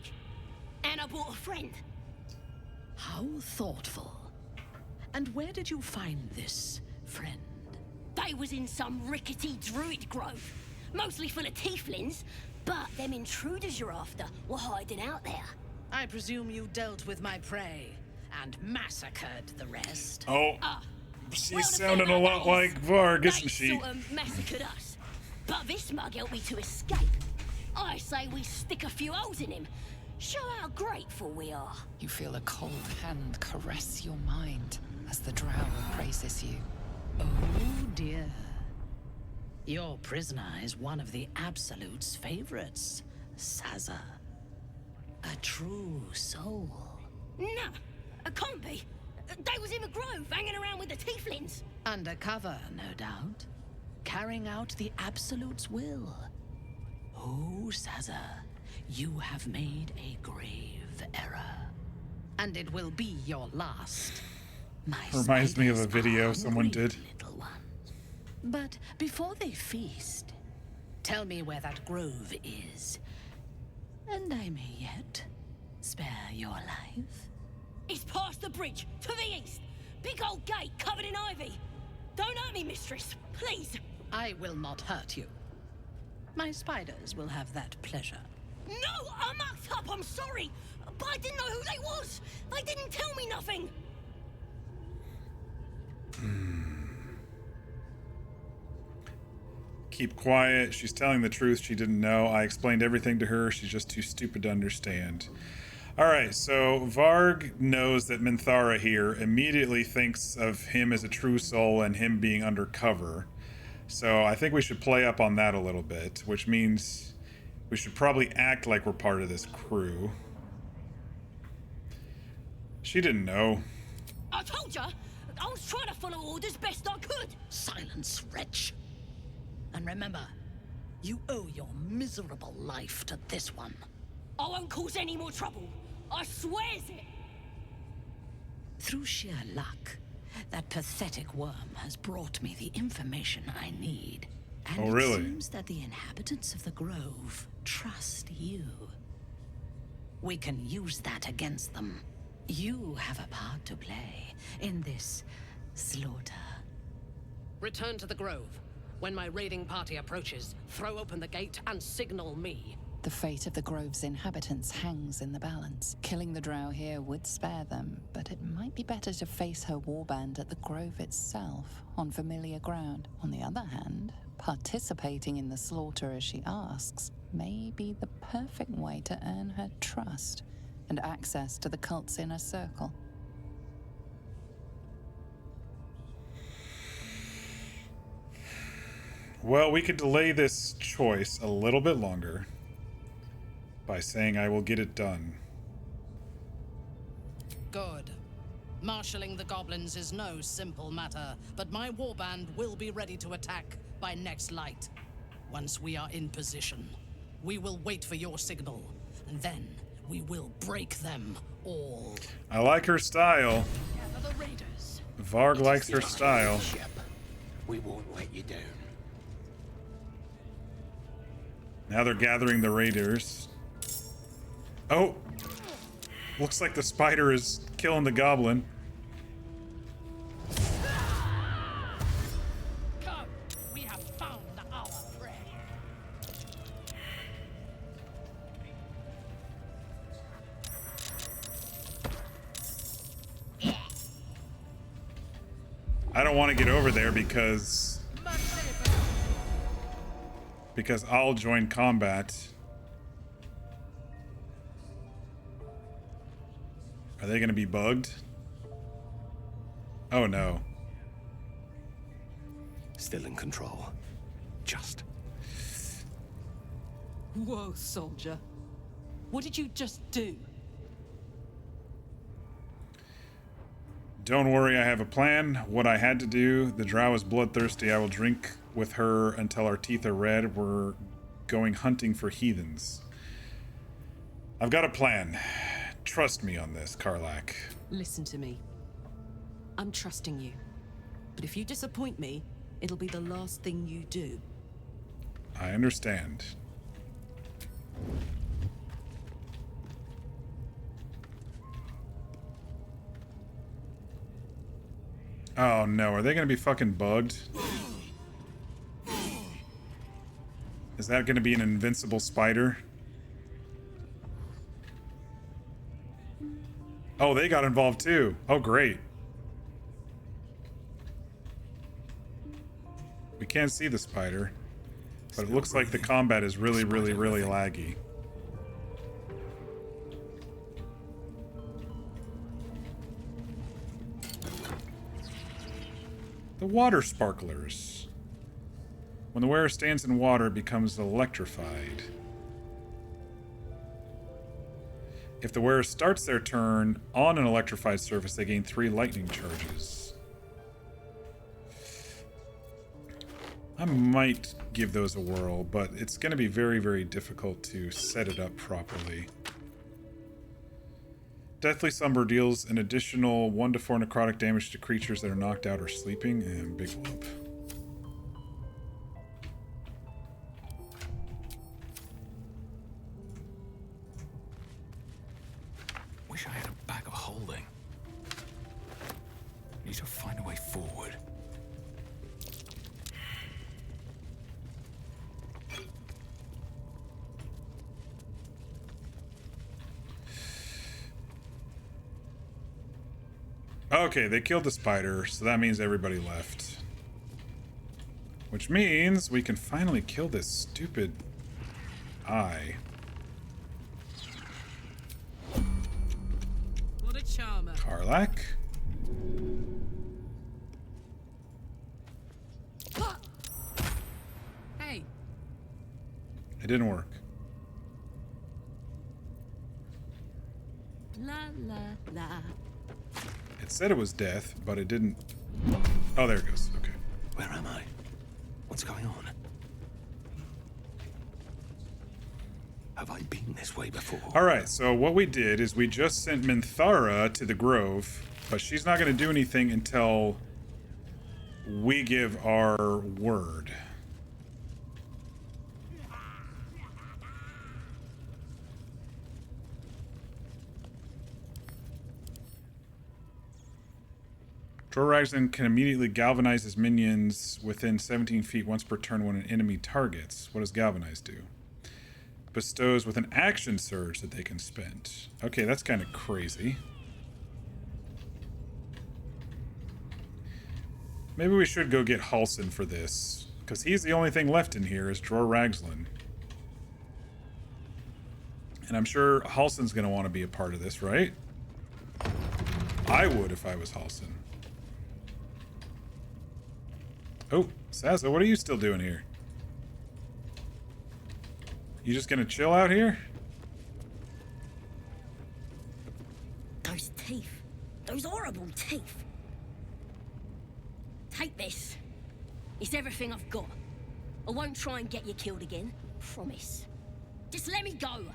B: and I brought a friend.
T: How thoughtful. And where did you find this friend?
B: They was in some rickety druid grove, mostly full of tieflings, but them intruders you're after were hiding out there.
T: I presume you dealt with my prey and massacred the rest.
A: Oh, she's sounding a lot like Varg, isn't she?
B: They sort of massacred us, but this mug helped me to escape. I say we stick a few holes in him. Show how grateful we are.
D: You feel a cold hand caress your mind as the drow appraises you.
T: Oh dear. Your prisoner is one of the Absolute's favorites, Saza. A true soul.
B: Nah, it can't be. They was in the grove, hanging around with the tieflings.
T: Undercover, no doubt. Carrying out the Absolute's will. Oh, Saza, you have made a grave error. And it will be your last.
A: Reminds me of a video someone did.
T: But before they feast, tell me where that grove is. And I may yet spare your life.
B: It's past the bridge, to the east. Big old gate covered in ivy. Don't hurt me, mistress, please.
T: I will not hurt you. My spiders will have that pleasure.
B: No, I mucked up, I'm sorry. But I didn't know who they was. They didn't tell me nothing.
A: Keep quiet. She's telling the truth. She didn't know. I explained everything to her. She's just too stupid to understand. Alright, so Varg knows that Minthara here immediately thinks of him as a true soul and him being undercover. So I think we should play up on that a little bit, which means we should probably act like we're part of this crew. She didn't know.
B: I told ya, I was trying to follow orders best I could.
T: Silence, wretch. And remember, you owe your miserable life to this one.
B: I won't cause any more trouble. I swears it.
T: Through sheer luck, that pathetic worm has brought me the information I need. And
A: Oh, really?
T: It seems that the inhabitants of the grove trust you. We can use that against them. You have a part to play in this slaughter. Return to the grove. When my raiding party approaches, throw open the gate and signal me.
D: The fate of the grove's inhabitants hangs in the balance. Killing the drow here would spare them, but it might be better to face her warband at the grove itself, on familiar ground. On the other hand, participating in the slaughter as she asks may be the perfect way to earn her trust and access to the cult's inner circle.
A: Well, we could delay this choice a little bit longer by saying I will get it done.
T: Good. Marshalling the goblins is no simple matter, but my warband will be ready to attack by next light. Once we are in position, we will wait for your signal, and then we will break them all.
A: I like her style.
T: Gather the raiders.
A: Varg likes her style.
N: We won't let you down.
A: Now they're gathering the raiders. Oh! Looks like the spider is killing the goblin.
T: Come, we have found our prey.
A: I don't want to get over there because I'll join combat. Are they going to be bugged? Oh no.
N: Still in control. Just.
O: Whoa, soldier. What did you just do?
A: Don't worry, I have a plan. What I had to do, the drow is bloodthirsty. I will drink with her until our teeth are red. We're going hunting for heathens. I've got a plan. Trust me on this, Karlak.
H: Listen to me. I'm trusting you. But if you disappoint me, it'll be the last thing you do.
A: I understand. Oh no, are they gonna be fucking bugged? Is that gonna be an invincible spider? Oh, they got involved too. Oh, great. We can't see the spider, but it looks like the combat is really laggy. The water sparklers. When the wearer stands in water, it becomes electrified. If the wearer starts their turn on an electrified surface, they gain 3 lightning charges. I might give those a whirl, but it's going to be very difficult to set it up properly. Deathly Slumber deals an additional 1 to 4 necrotic damage to creatures that are knocked out or sleeping, and big whoop.
J: Wish I had a bag of holding. Need to find a way forward.
A: Okay, they killed the spider, so that means everybody left. Which means we can finally kill this stupid eye.
H: What a charmer.
A: Karlak?
H: Hey.
A: It didn't work.
H: La la la.
A: It said it was death, but it didn't. Oh, there it goes. Okay.
N: Where am I? What's going on? Have I been this way before?
A: Alright, so what we did is we just sent Minthara to the Grove, but she's not going to do anything until we give our word. Droraxen can immediately galvanize his minions within 17 feet once per turn when an enemy targets. What does Galvanize do? Bestows with an action surge that they can spend. Okay, that's kind of crazy. Maybe we should go get Halsin for this, because he's the only thing left in here is Droraxen. And I'm sure Halsin's going to want to be a part of this, right? I would if I was Halsin. Oh, Sazza, what are you still doing here? You just gonna chill out here?
C: Those teeth. Those horrible teeth. Take this. It's everything I've got. I won't try and get you killed again. Promise. Just let me go.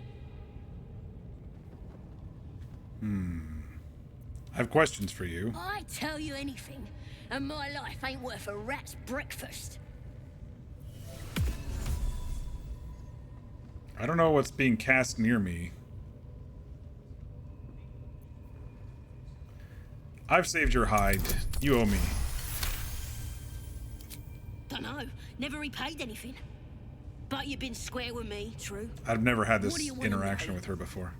A: I have questions for you.
C: I tell you anything, and my life ain't worth a rat's breakfast.
A: I don't know what's being cast near me. I've saved your hide. You owe me.
C: Dunno. Never repaid anything. But you've been square with me, true?
A: I've never had
C: What
A: this
C: do you wanna
A: interaction
C: know?
A: with her before.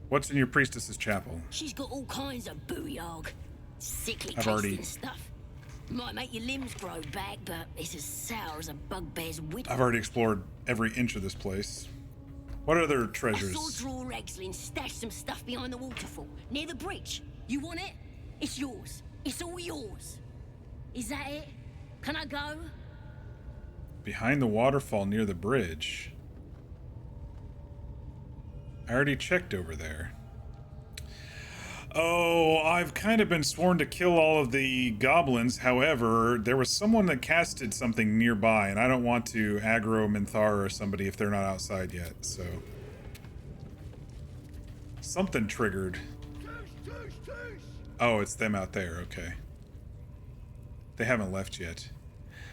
A: What's in your priestess's chapel?
C: She's got all kinds of booyog. Sickly
A: I've
C: tasting
A: already-
C: stuff. Might make your limbs grow back, but it's as sour as a bugbear's widow.
A: I've already explored every inch of this place. What other
C: I
A: treasures?
C: saw Droraxen stash some stuff behind the waterfall, near the bridge. You want it? It's yours. It's all yours. Is that it? Can I go?
A: Behind the waterfall near the bridge. I already checked over there. Oh, I've kind of been sworn to kill all of the goblins. However, there was someone that casted something nearby, and I don't want to aggro Minthara or somebody if they're not outside yet, so... Something triggered. Oh, it's them out there, okay. They haven't left yet.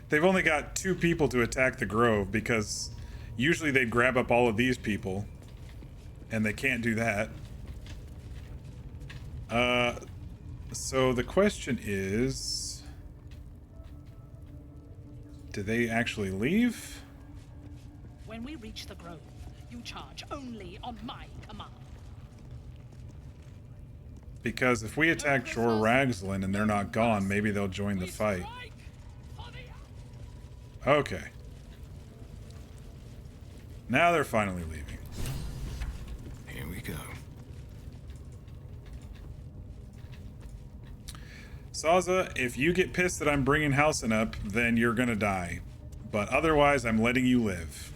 A: They've only got 2 people to attack the grove, because usually they'd grab up all of these people, and they can't do that. So the question is... Do they actually leave?
K: When we reach the grove, you charge only on my command.
A: Because if we attack Jor Ragzlin and they're not gone, maybe they'll join the fight. Okay. Now they're finally leaving.
N: Here we go.
A: Saza, if you get pissed that I'm bringing Halsin up, then you're gonna die. But otherwise, I'm letting you live.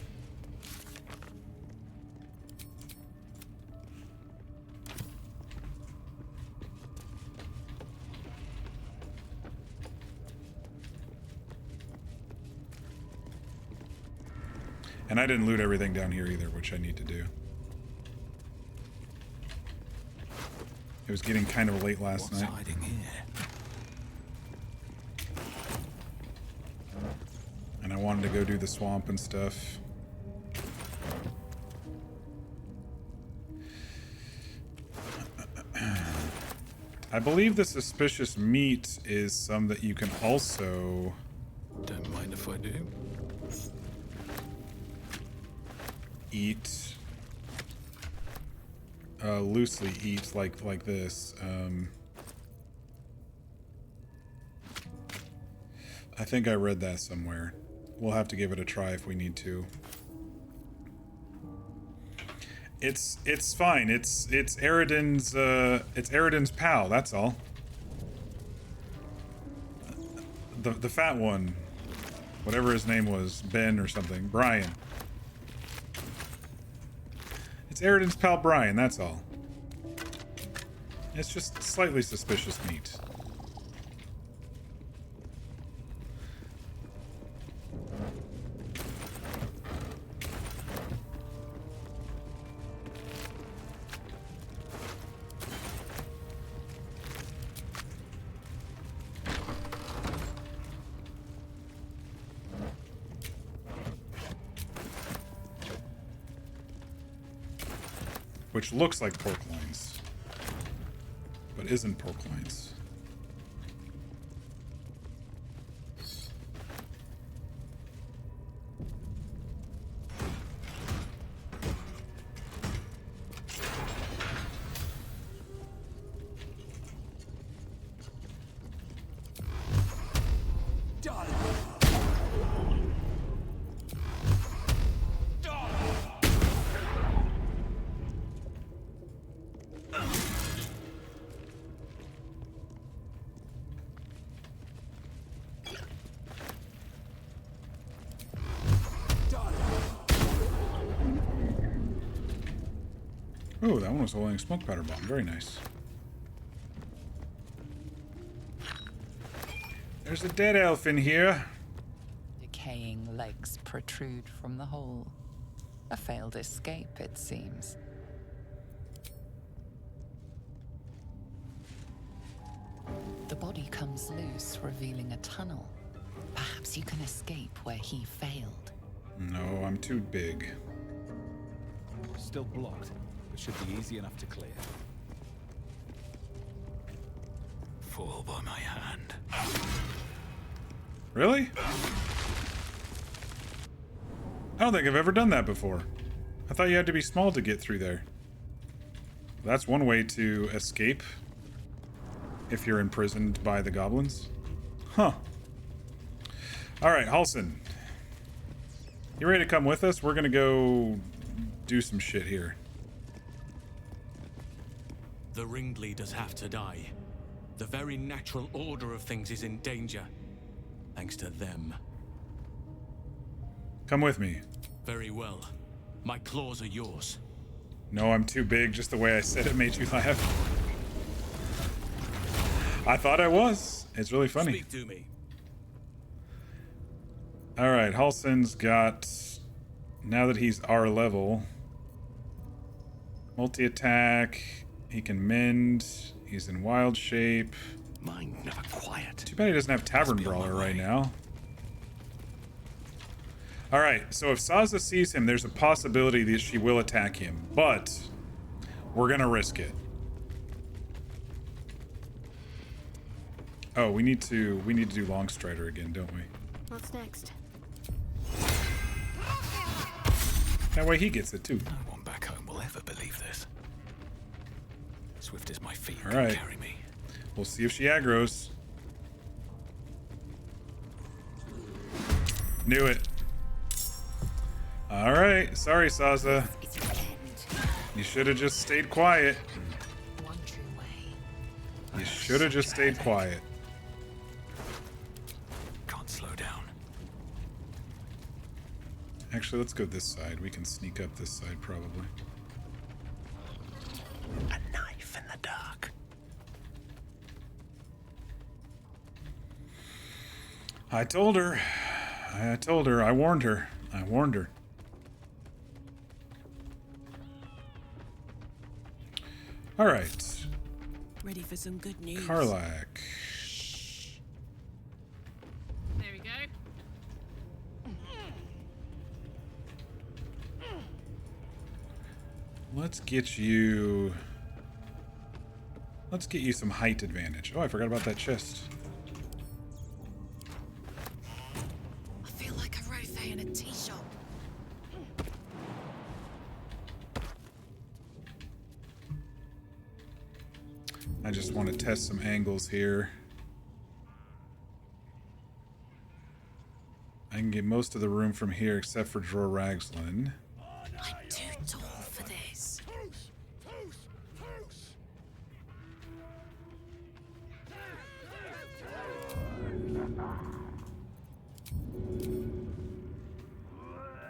A: And I didn't loot everything down here either, which I need to do. It was getting kind of late last night.
N: Hiding here?
A: And I wanted to go do the swamp and stuff. I believe the suspicious meat is some that you can also...
N: Don't mind if I do.
A: Eat. Loosely eat like this. I think I read that somewhere. We'll have to give it a try if we need to. It's fine. It's Eridan's pal. That's all. The fat one, whatever his name was, Ben or something, Brian. It's Eridan's pal Brian. That's all. It's just slightly suspicious meat. Which looks like pork loins, but isn't pork loins. Oh, that one was holding a smoke powder bomb. Very nice. There's a dead elf in here.
D: Decaying legs protrude from the hole. A failed escape, it seems. The body comes loose, revealing a tunnel. Perhaps you can escape where he failed.
A: No, I'm too big.
J: Still blocked, but should be easy enough to clear.
N: Fall by my hand.
A: Really? I don't think I've ever done that before. I thought you had to be small to get through there. That's one way to escape if you're imprisoned by the goblins. Huh. Alright, Halsin. You ready to come with us? We're gonna go do some shit here.
L: The ringleaders have to die. The very natural order of things is in danger. Thanks to them.
A: Come with me.
L: Very well. My claws are yours.
A: No, I'm too big. Just the way I said it made you laugh. I thought I was. It's really funny.
J: Speak to me.
A: All right, Halsin's got, now that he's our level, multi-attack, he can mend, he's in wild shape.
N: Mind never quiet.
A: Too bad he doesn't have Tavern Brawler right now. All right, so if Saza sees him, there's a possibility that she will attack him, but we're gonna risk it. Oh, we need to do Longstrider again, don't we?
B: What's next?
A: That way he gets it too.
N: No one back home will ever believe this. Swift as my feet
A: All
N: can
A: right.
N: carry me.
A: We'll see if she aggroes. Knew it. All right. Sorry, Saza. You should have just stayed quiet. You should have just stayed quiet.
N: Can't slow down.
A: Actually, let's go this side. We can sneak up this side, probably.
N: A knife in the dark.
A: I told her. I told her. I warned her. I warned her. All right.
M: Ready for some good news.
A: Karlak.
K: There we go.
A: Let's get you some height advantage. Oh, I forgot about that chest.
M: I feel like a rothe in a tea shop.
A: I just want to test some angles here. I can get most of the room from here except for Dror Ragslin.
M: I'm too tall for this.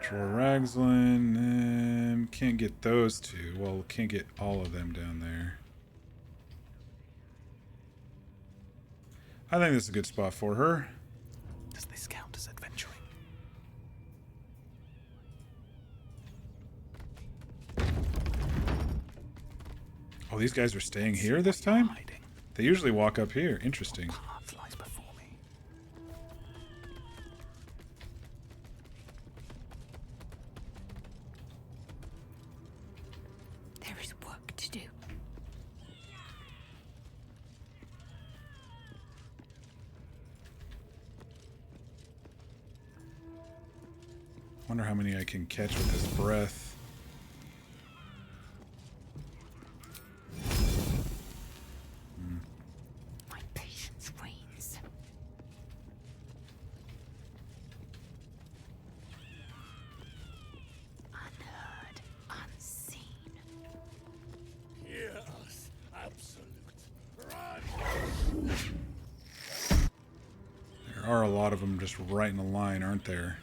A: Dror Ragslin. Can't get those two. Well, can't get all of them down there. I think this is a good spot for her.
N: Does this count as adventuring?
A: Oh, these guys are staying here this time? They usually walk up here. Interesting.
N: Path lies before me.
R: There is work to do.
A: Wonder how many I can catch with this breath.
R: My patience wanes. Unheard, unseen.
N: Yes, absolute.
A: There are a lot of them just right in a line, aren't there?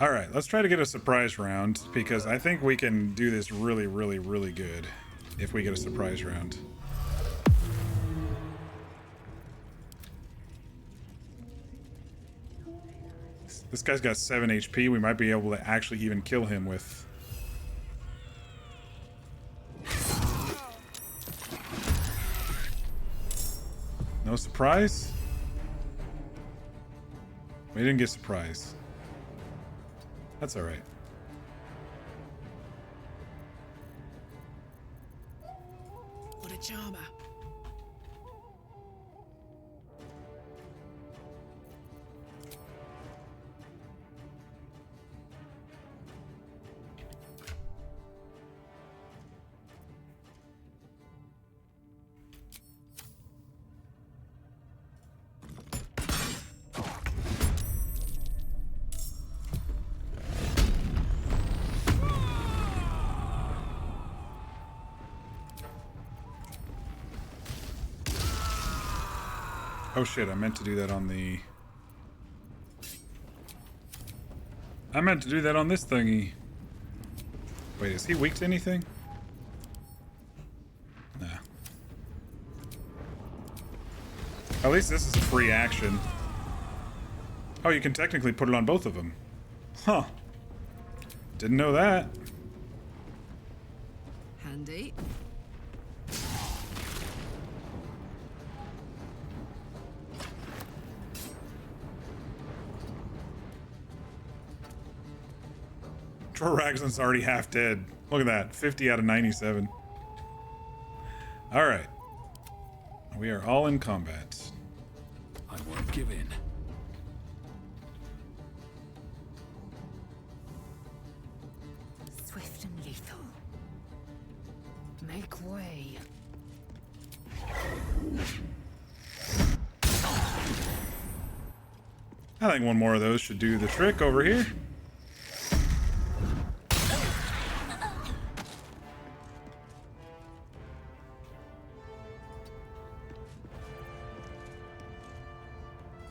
A: All right, let's try to get a surprise round because I think we can do this really, really, really good if we get a surprise round. This guy's got 7 HP. We might be able to actually even kill him with... No surprise? We didn't get surprise. That's all right.
M: What a charmer.
A: Oh shit, I meant to do that on the... I meant to do that on this thingy. Wait, is he weak to anything? At least this is a free action. Oh, you can technically put it on both of them. Huh. Didn't know that.
H: Handy.
A: Troy Raglan's already half dead. Look at that. 50 out of 97. Alright. We are all in combat.
J: I won't give in.
T: Swift and lethal. Make way.
A: I think one more of those should do the trick over here.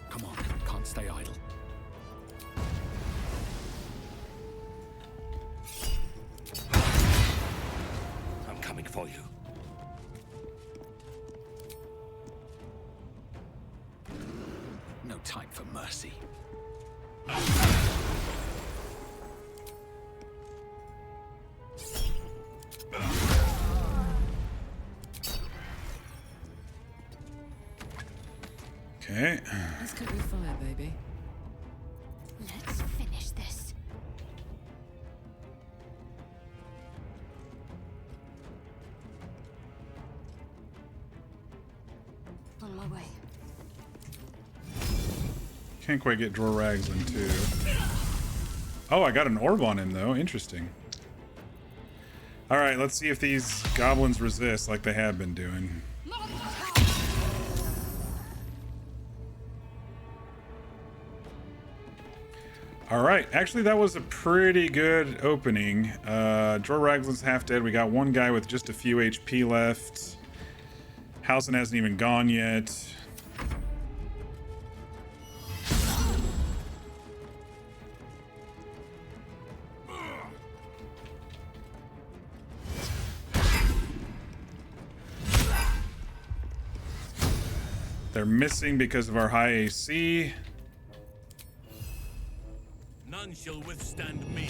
J: Come on, can't stay idle. I'm coming for you. No time for mercy.
A: Okay.
H: Let's cook with fire, baby.
R: Let's finish this. On my way.
A: Can't quite get Dror Raglan too. Oh, I got an orb on him though. Interesting. Alright, let's see if these goblins resist like they have been doing. Alright, actually that was a pretty good opening. Dror Raglan's half dead. We got one guy with just a few HP left. Halsin hasn't even gone yet. They're missing because of our high AC.
L: None shall withstand me.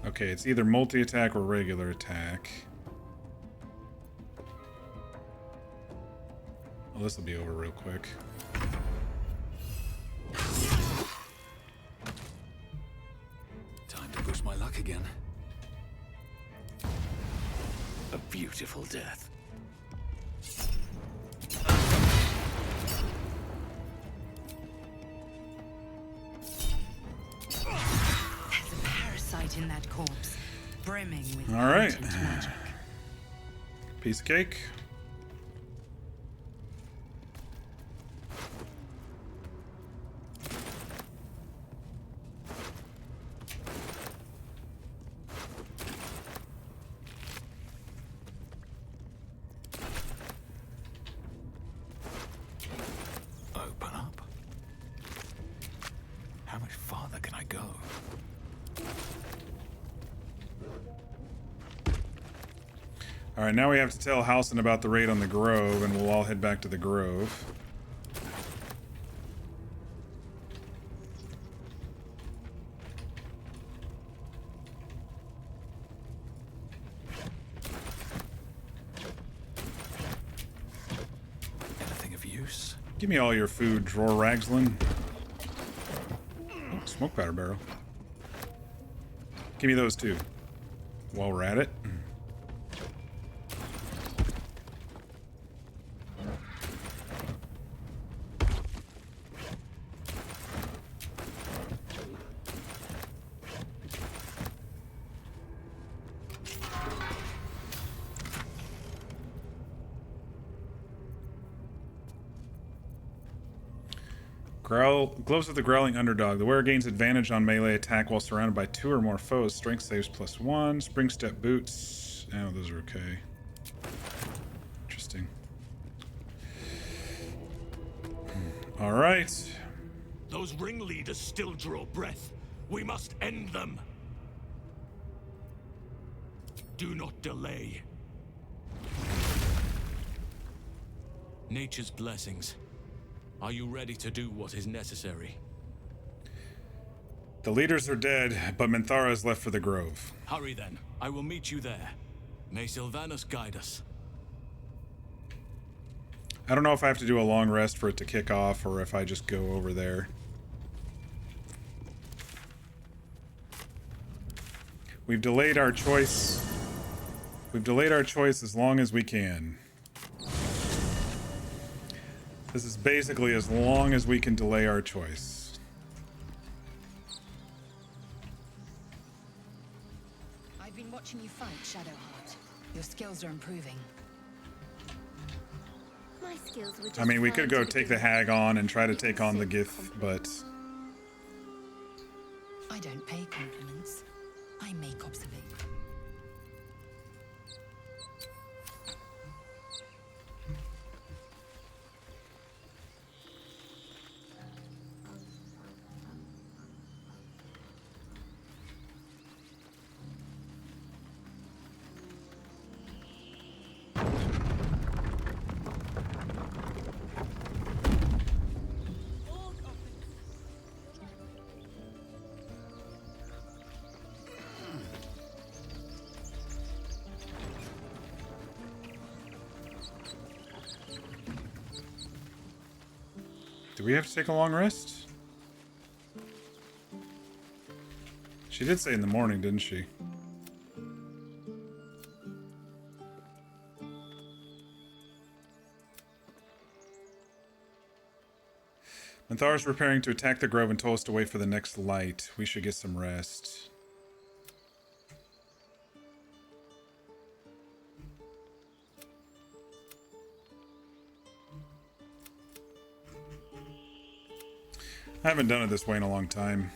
A: Okay, it's either multi-attack or regular attack. Well, this will be over real quick.
J: Time to push my luck again. A beautiful death.
F: There's a parasite in that corpse, brimming with
A: All right.
F: ancient magic.
A: Piece of cake.
J: Open up. How much farther can I go?
A: All right, now we have to tell Halsin about the raid on the Grove, and we'll all head back to the Grove.
J: Anything of use?
A: Give me all your food, Dror Raglan. Oh, smoke powder barrel. Give me those too. While we're at it. Gloves of the Growling Underdog. The wearer gains advantage on melee attack while surrounded by 2 or more foes. Strength saves +1. Spring step boots. Oh, those are okay. Interesting. All right.
L: Those ringleaders still draw breath. We must end them. Do not delay. Nature's blessings. Are you ready to do what is necessary?
A: The leaders are dead, but Minthara is left for the grove.
L: Hurry then. I will meet you there. May Sylvanus guide us.
A: I don't know if I have to do a long rest for it to kick off or if I just go over there. We've delayed our choice. We've delayed our choice as long as we can. This is basically as long as we can delay our choice.
D: I've been watching you fight, Shadowheart. Your skills are improving.
G: My skills were just
A: I mean, we
G: fine
A: could go
G: to
A: take the
G: begin
A: hag on and try to take on the Gith, but...
D: I don't pay compliments. I make observations.
A: Do we have to take a long rest? She did say in the morning, didn't she? Minthara's preparing to attack the grove and told us to wait for the next light. We should get some rest. I haven't done it this way in a long time.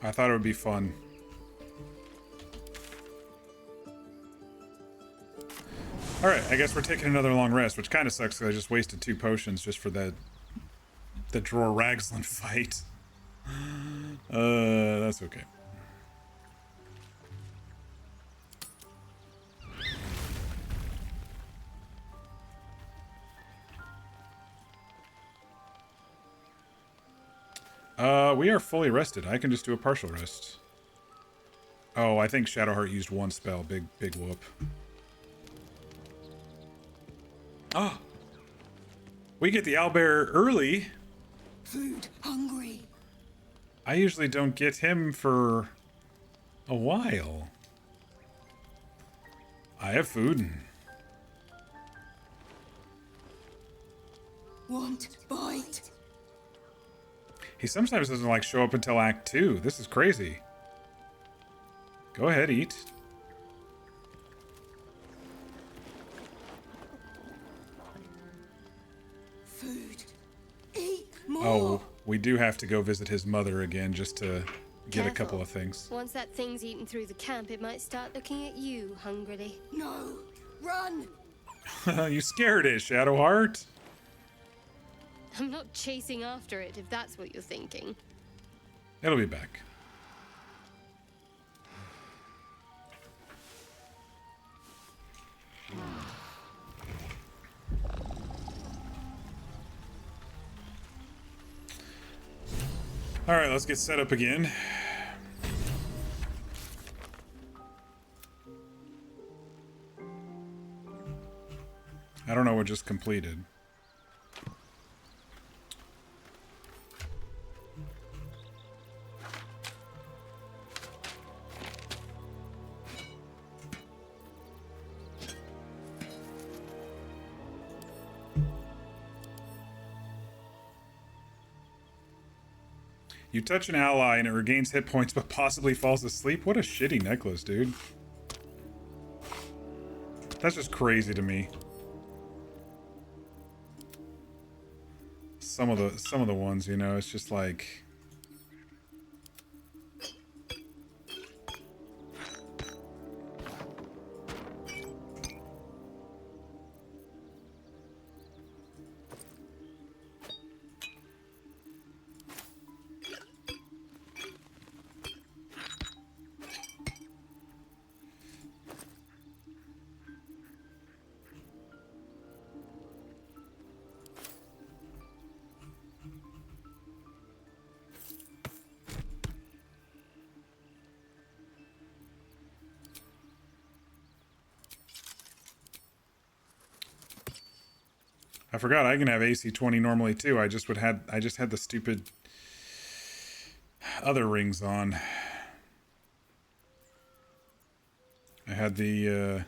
A: I thought it would be fun. Alright, I guess we're taking another long rest, which kind of sucks because I just wasted 2 potions just for the Dror Ragzlin fight. That's okay. We are fully rested. I can just do a partial rest. Oh, I think Shadowheart used 1 spell. Big whoop. Oh! We get the owlbear early.
C: Food, hungry.
A: I usually don't get him for a while. I have food.
C: Want bite.
A: He sometimes doesn't like show up until Act 2. This is crazy. Go ahead, eat.
C: Food. Eat more.
A: Oh, we do have to go visit his mother again just to get a
G: Careful.
A: couple of things.
G: Once that thing's eaten through the camp, it might start looking at you hungrily.
C: No. Run.
A: You scared it, Shadowheart.
G: I'm not chasing after it, if that's what you're thinking.
A: It'll be back. Alright, let's get set up again. I don't know what just completed. You touch an ally and it regains hit points but possibly falls asleep? What a shitty necklace, dude. That's just crazy to me. Some of the ones, you know, it's just like... I forgot I can have AC 20 normally too. I just had the stupid other rings on. I had the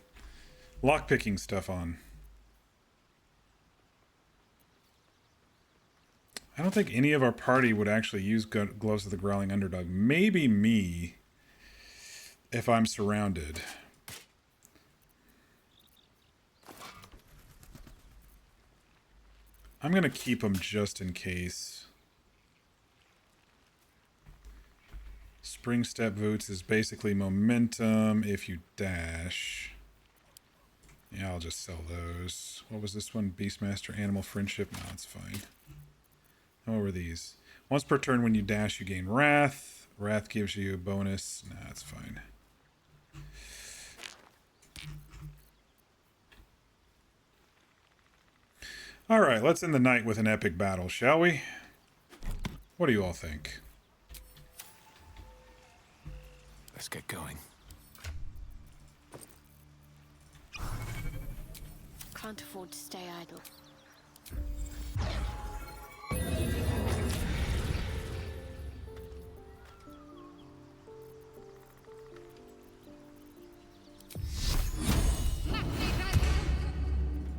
A: lockpicking stuff on. I don't think any of our party would actually use Gloves of the Growling Underdog. Maybe me, if I'm surrounded. I'm going to keep them just in case. Spring Step Boots is basically momentum if you dash. Yeah, I'll just sell those. What was this one? Beastmaster, Animal Friendship? No, it's fine. What were these? Once per turn when you dash, you gain Wrath. Wrath gives you a bonus. Nah, it's fine. Alright, let's end the night with an epic battle, shall we? What do you all think?
V: Let's get going.
B: Can't afford to stay idle.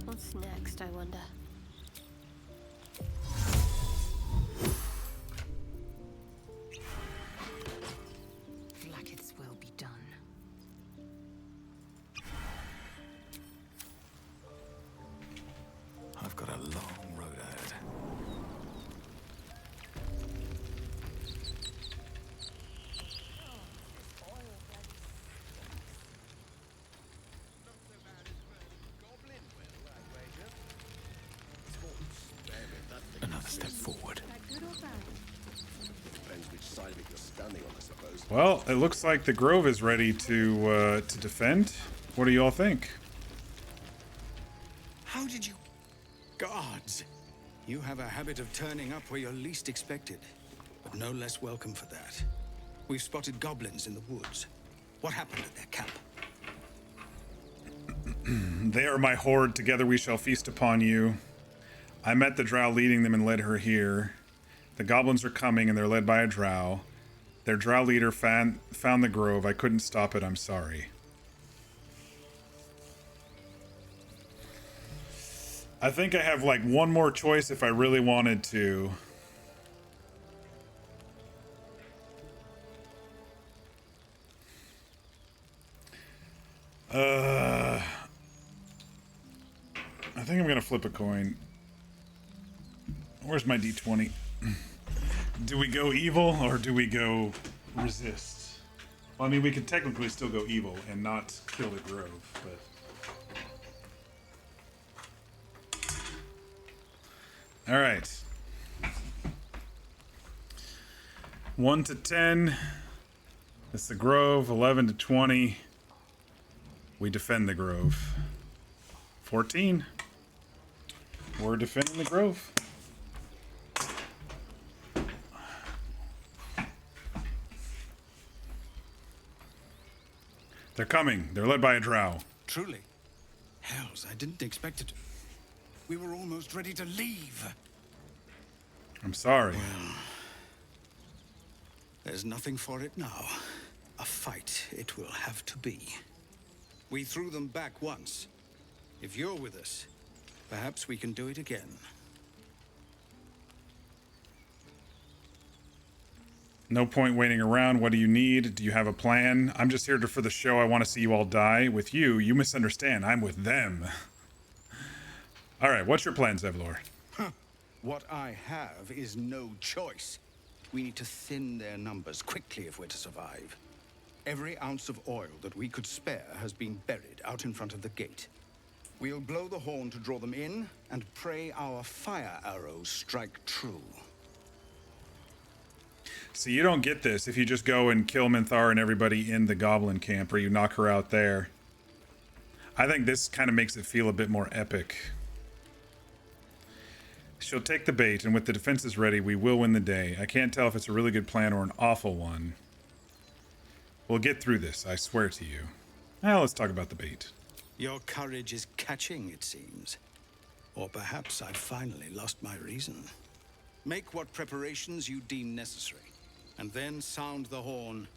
B: What's next, I wonder?
T: Blacketh's will be done.
V: I've got a long road ahead. Another step forward.
N: Depends which side of it you're standing on, I suppose.
A: Well, it looks like the Grove is ready to defend. What do you all think?
E: How did you... Guards! You have a habit of turning up where you're least expected, but no less welcome for that. We've spotted goblins in the woods. What happened at their camp?
A: They are my horde. Together we shall feast upon you. I met the drow leading them and led her here. The goblins are coming and they're led by a drow. Their drow leader found the grove. I couldn't stop it. I'm sorry. I think I have like one more choice if I really wanted to. I think I'm gonna flip a coin. Where's my d20? Do we go evil or do we go resist? Well, I mean, we could technically still go evil and not kill the grove, but... Alright. 1 to 10. It's the grove. 11 to 20. We defend the grove. 14. We're defending the grove. They're coming. They're led by a drow.
E: Truly? Hells, I didn't expect it. We were almost ready to leave.
A: I'm sorry.
E: Well, there's nothing for it now. A fight it will have to be. We threw them back once. If you're with us, perhaps we can do it again.
A: No point waiting around. What do you need? Do you have a plan? I'm just here for the show. I want to see you all die. With you, you misunderstand. I'm with them. All right, what's your plan, Zevlor?
E: What I have is no choice. We need to thin their numbers quickly if we're to survive. Every ounce of oil that we could spare has been buried out in front of the gate. We'll blow the horn to draw them in, and pray our fire arrows strike true.
A: So you don't get this if you just go and kill Minthar and everybody in the Goblin camp, or you knock her out there. I think this kind of makes it feel a bit more epic. She'll take the bait, and with the defenses ready, we will win the day. I can't tell if it's a really good plan or an awful one. We'll get through this, I swear to you. Now let's talk about the bait.
E: Your courage is catching, it seems. Or perhaps I've finally lost my reason. Make what preparations you deem necessary, and then sound the horn.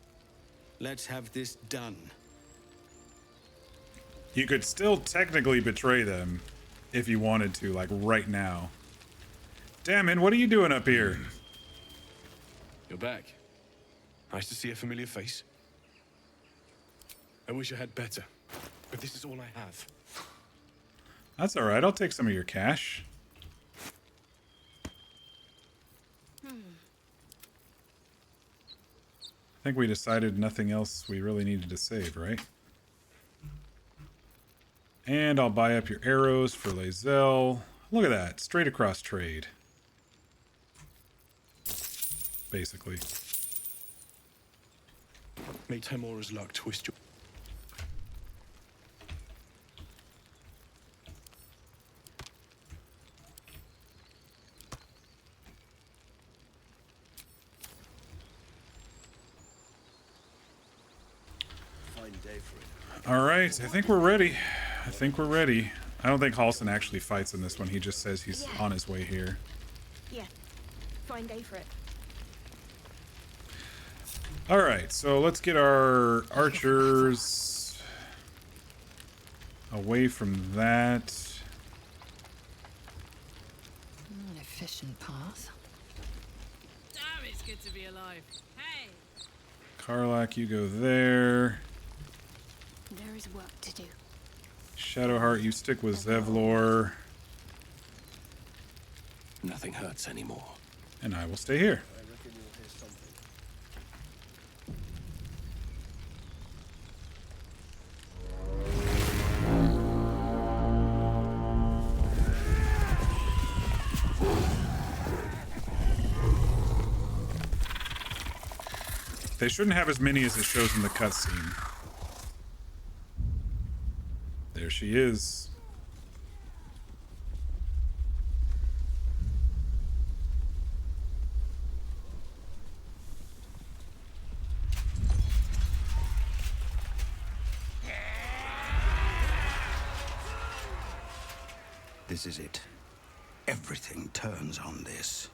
E: Let's have this done.
A: You could still technically betray them if you wanted to, like right now. Damn it, what are you doing up here?
V: You're back. Nice to see a familiar face. I wish I had better, but this is all I have.
A: That's alright, I'll take some of your cash. I think we decided nothing else we really needed to save, right? And I'll buy up your arrows for Lae'zel. Look at that, straight across trade. Basically.
V: May Timora's luck twist your...
A: Alright, I think we're ready. I think we're ready. I don't think Halsin actually fights in this one. He just says he's on his way here.
R: Yeah. Fine day for it.
A: Alright, so let's get our archers away from that.
D: An efficient path.
K: Damn, it's good to be alive. Hey!
A: Karlak, you go there.
R: There is work to do.
A: Shadowheart, you stick with Zevlor.
N: Nothing hurts anymore.
A: And I will stay here.
N: I reckon you'll hear something.
A: They shouldn't have as many as it shows in the cutscene. There she is.
E: This is it. Everything turns on this.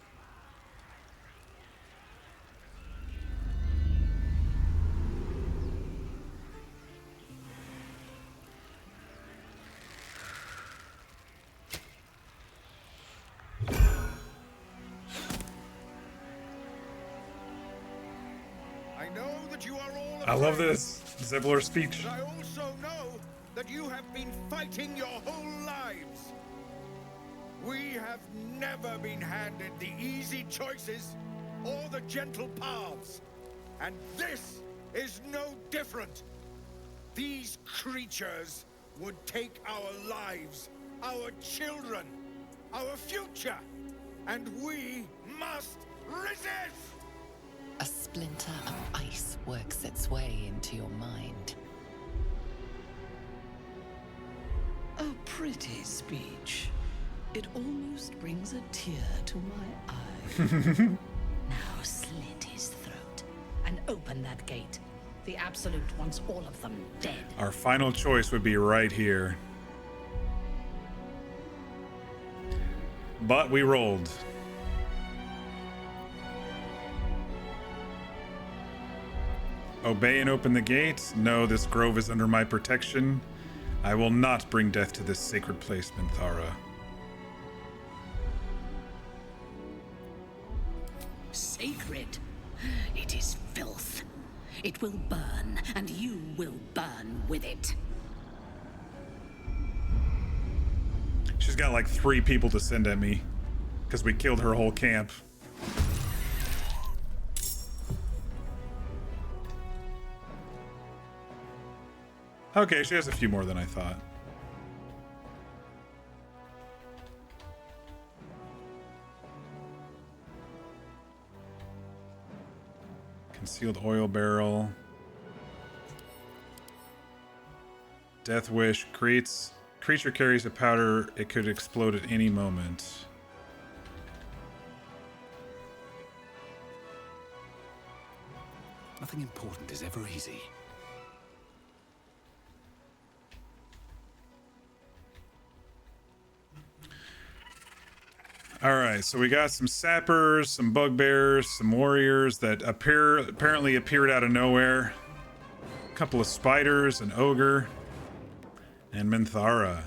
A: I love this Zevlor speech.
E: But I also know that you have been fighting your whole lives. We have never been handed the easy choices or the gentle paths. And this is no different. These creatures would take our lives, our children, our future, and we must resist!
D: A splinter of ice works its way into your mind.
T: A pretty speech. It almost brings a tear to my eye. Now slit his throat and open that gate. The Absolute wants all of them dead.
A: Our final choice would be right here. But we rolled. Obey and open the gate. No, this grove is under my protection. I will not bring death to this sacred place, Minthara.
T: Sacred? It is filth. It will burn, and you will burn with it.
A: She's got like 3 people to send at me because we killed her whole camp. Okay, she has a few more than I thought. Concealed oil barrel. Death wish. Creature carries a powder. It could explode at any moment.
J: Nothing important is ever easy.
A: All right, so we got some sappers, some bugbears, some warriors that apparently appeared out of nowhere. A couple of spiders, an ogre, and Minthara.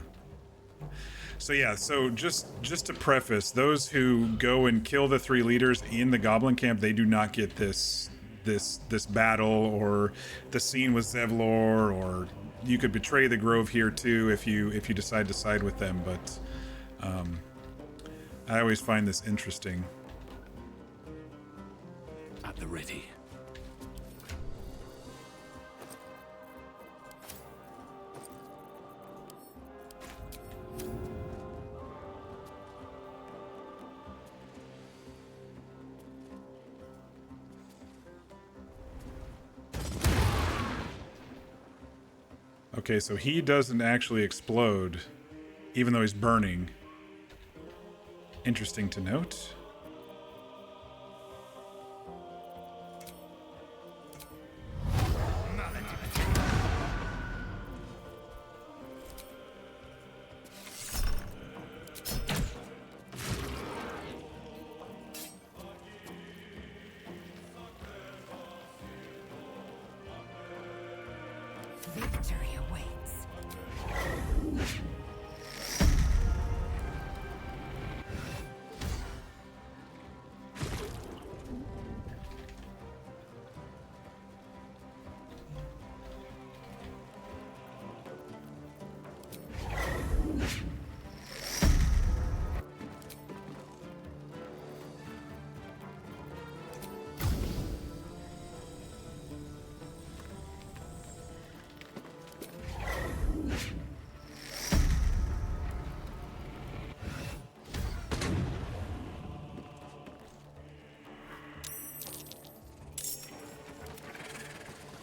A: So yeah, so just to preface, those who go and kill the 3 leaders in the Goblin camp, they do not get this battle or the scene with Zevlor, or you could betray the Grove here too if you decide to side with them. But I always find this interesting.
J: At the ready.
A: Okay, so he doesn't actually explode, even though he's burning. Interesting to note.
F: Victory awaits.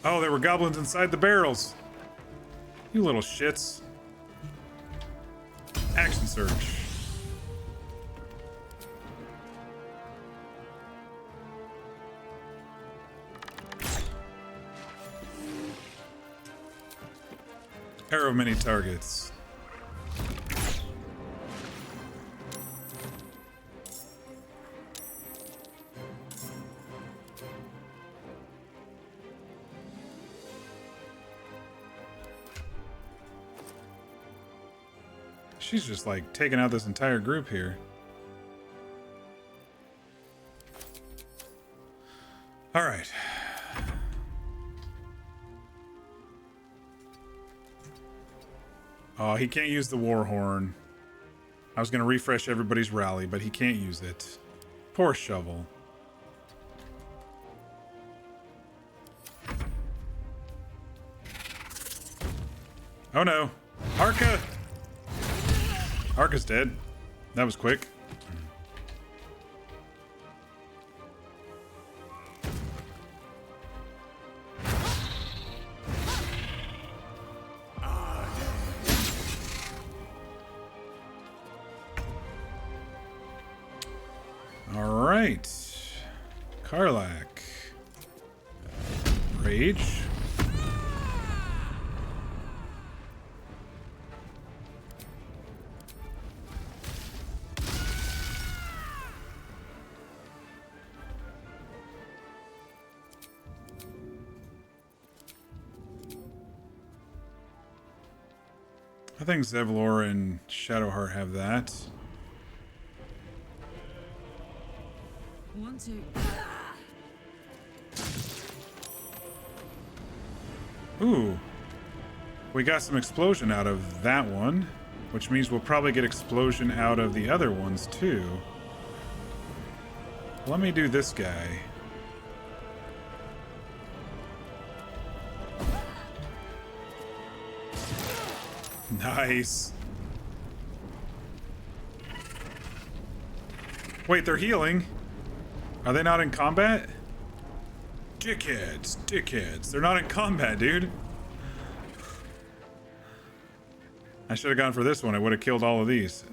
A: Oh, there were goblins inside the barrels. You little shits. Action surge. Arrow many targets. She's just like taking out this entire group here. All right. Oh, he can't use the war horn. I was going to refresh everybody's rally, but he can't use it. Poor Shovel. Oh no. Arca! Arca's dead. That was quick. All right. Karlak. Rage. I think Zevlor and Shadowheart have that.
F: 1, 2.
A: Ooh. We got some explosion out of that one, which means we'll probably get explosion out of the other ones too. Let me do this guy. Nice. Wait, they're healing. Are they not in combat? Dickheads, dickheads. They're not in combat, dude. I should have gone for this one. I would have killed all of these.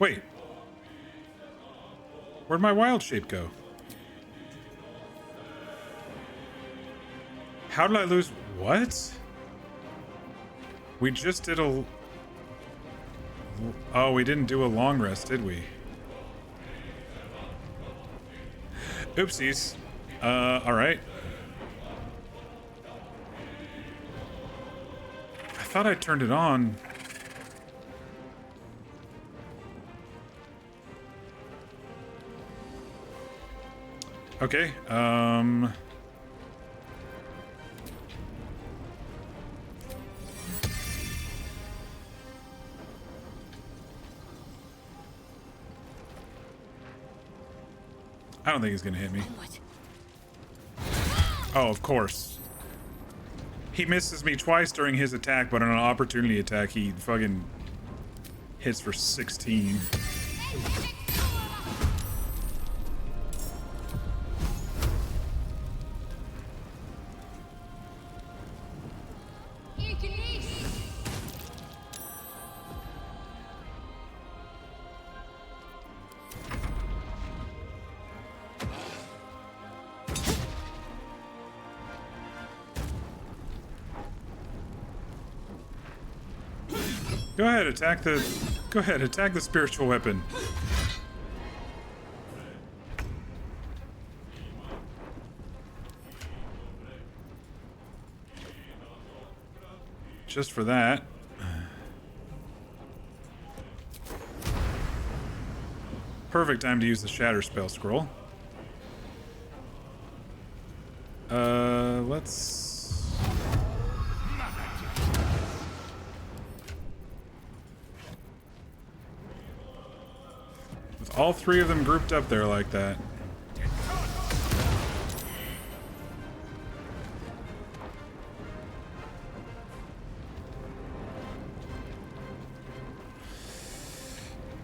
A: Wait. Where'd my wild shape go? How did I lose? What? We just did a... Oh, we didn't do a long rest, did we? Oopsies. Alright. I thought I turned it on. Okay, I don't think he's gonna hit me. Oh, of course. He misses me twice during his attack, but on an opportunity attack, he fucking hits for 16. Go ahead, attack the... Go ahead, attack the spiritual weapon. Just for that. Perfect time to use the Shatter spell scroll. Let's... With all three of them grouped up there like that.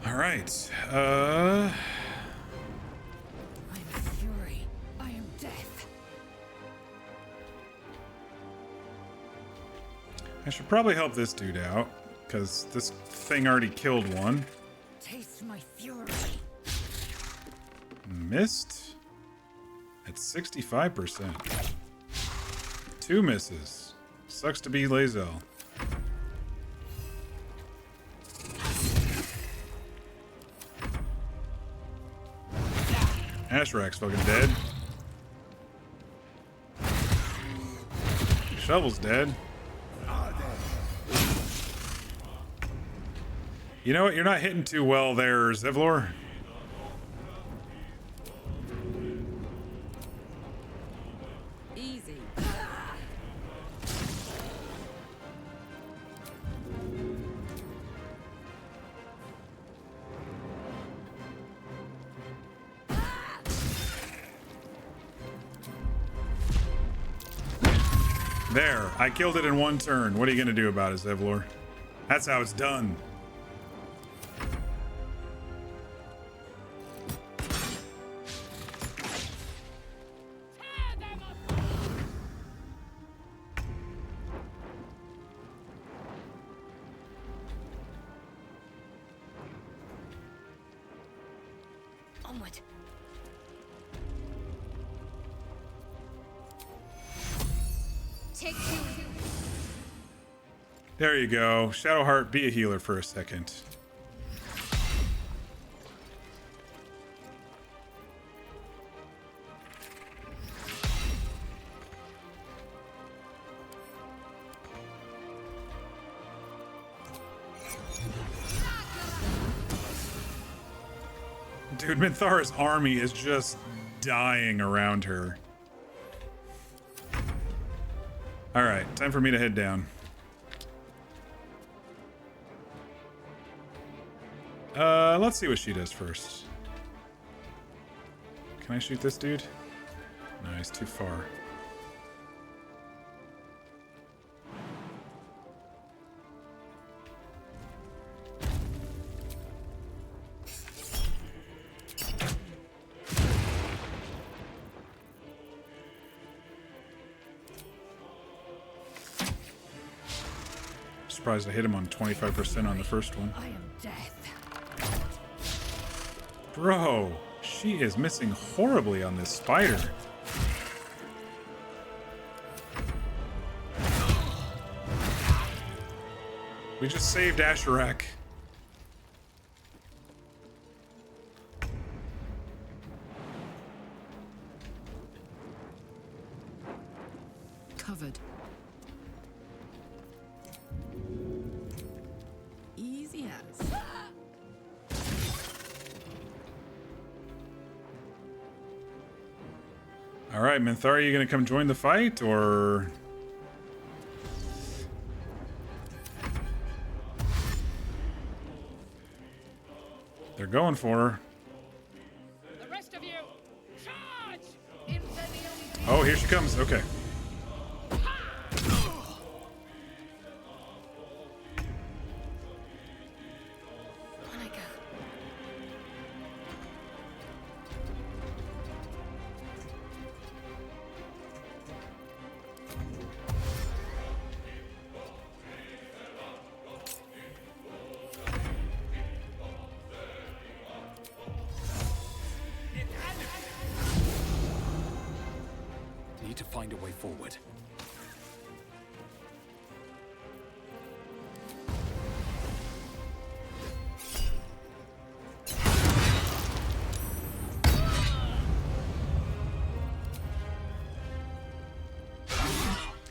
A: All right.
B: I am fury. I am death.
A: I should probably help this dude out, because this thing already killed one.
B: Taste my fury.
A: Missed at 65%. 2 misses. Sucks to be Lae'zel. Ashrak's fucking dead. Shovel's dead. You know what? You're not hitting too well there, Zevlor.
B: Easy.
A: There, I killed it in one turn. What are you gonna do about it, Zevlor? That's how it's done.
C: Onward.
B: Take two.
A: There you go. Shadowheart, be a healer for a second. Dude, Minthara's army is just dying around her. Alright, time for me to head down. Let's see what she does first. Can I shoot this dude? No, he's too far. Surprised I hit him on 25% on the first one.
B: I am death.
A: Bro, she is missing horribly on this spider. We just saved Asherak.
H: Covered. Easy as.
A: All right, Minthara, are you gonna come join the fight, or? They're going for her.
K: The rest of you, charge!
A: Oh, here she comes. Okay.
J: Need to find a way forward.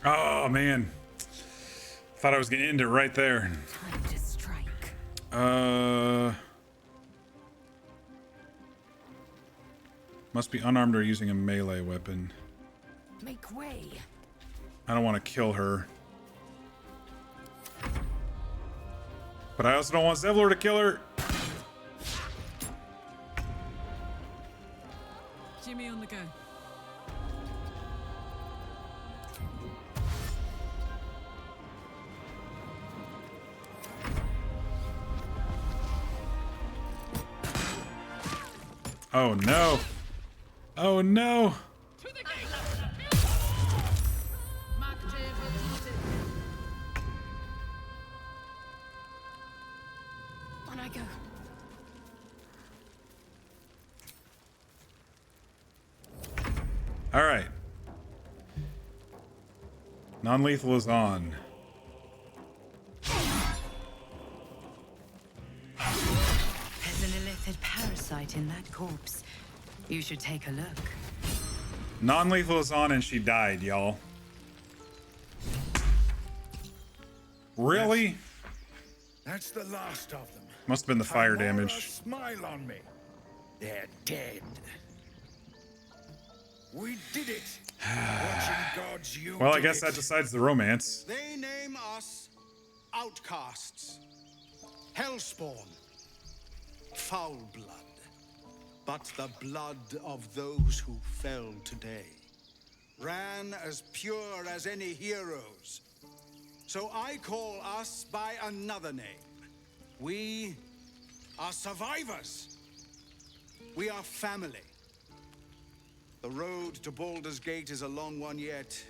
A: Oh man, thought I was gonna end it right there.
T: Time to strike.
A: Must be unarmed or using a melee weapon.
T: Make way.
A: I don't want to kill her, but I also don't want Zevlor to kill her.
H: Jimmy on the go.
A: Oh no. Oh no.
T: On I go.
A: All right. Non-lethal is on.
T: There's an illithid parasite in that corpse. You should take a look.
A: Non-lethal is on and she died, y'all. Really?
E: That's the last of them.
A: Must have been the fire
E: Tamora,
A: damage.
E: Smile on me. They're dead. We did it. Watching gods, you
A: Well, I
E: did
A: guess
E: it.
A: that decides the romance.
E: They name us outcasts, hellspawn, foul blood. But the blood of those who fell today ran as pure as any heroes. So I call us by another name. We are survivors. We are family. The road to Baldur's Gate is a long one yet,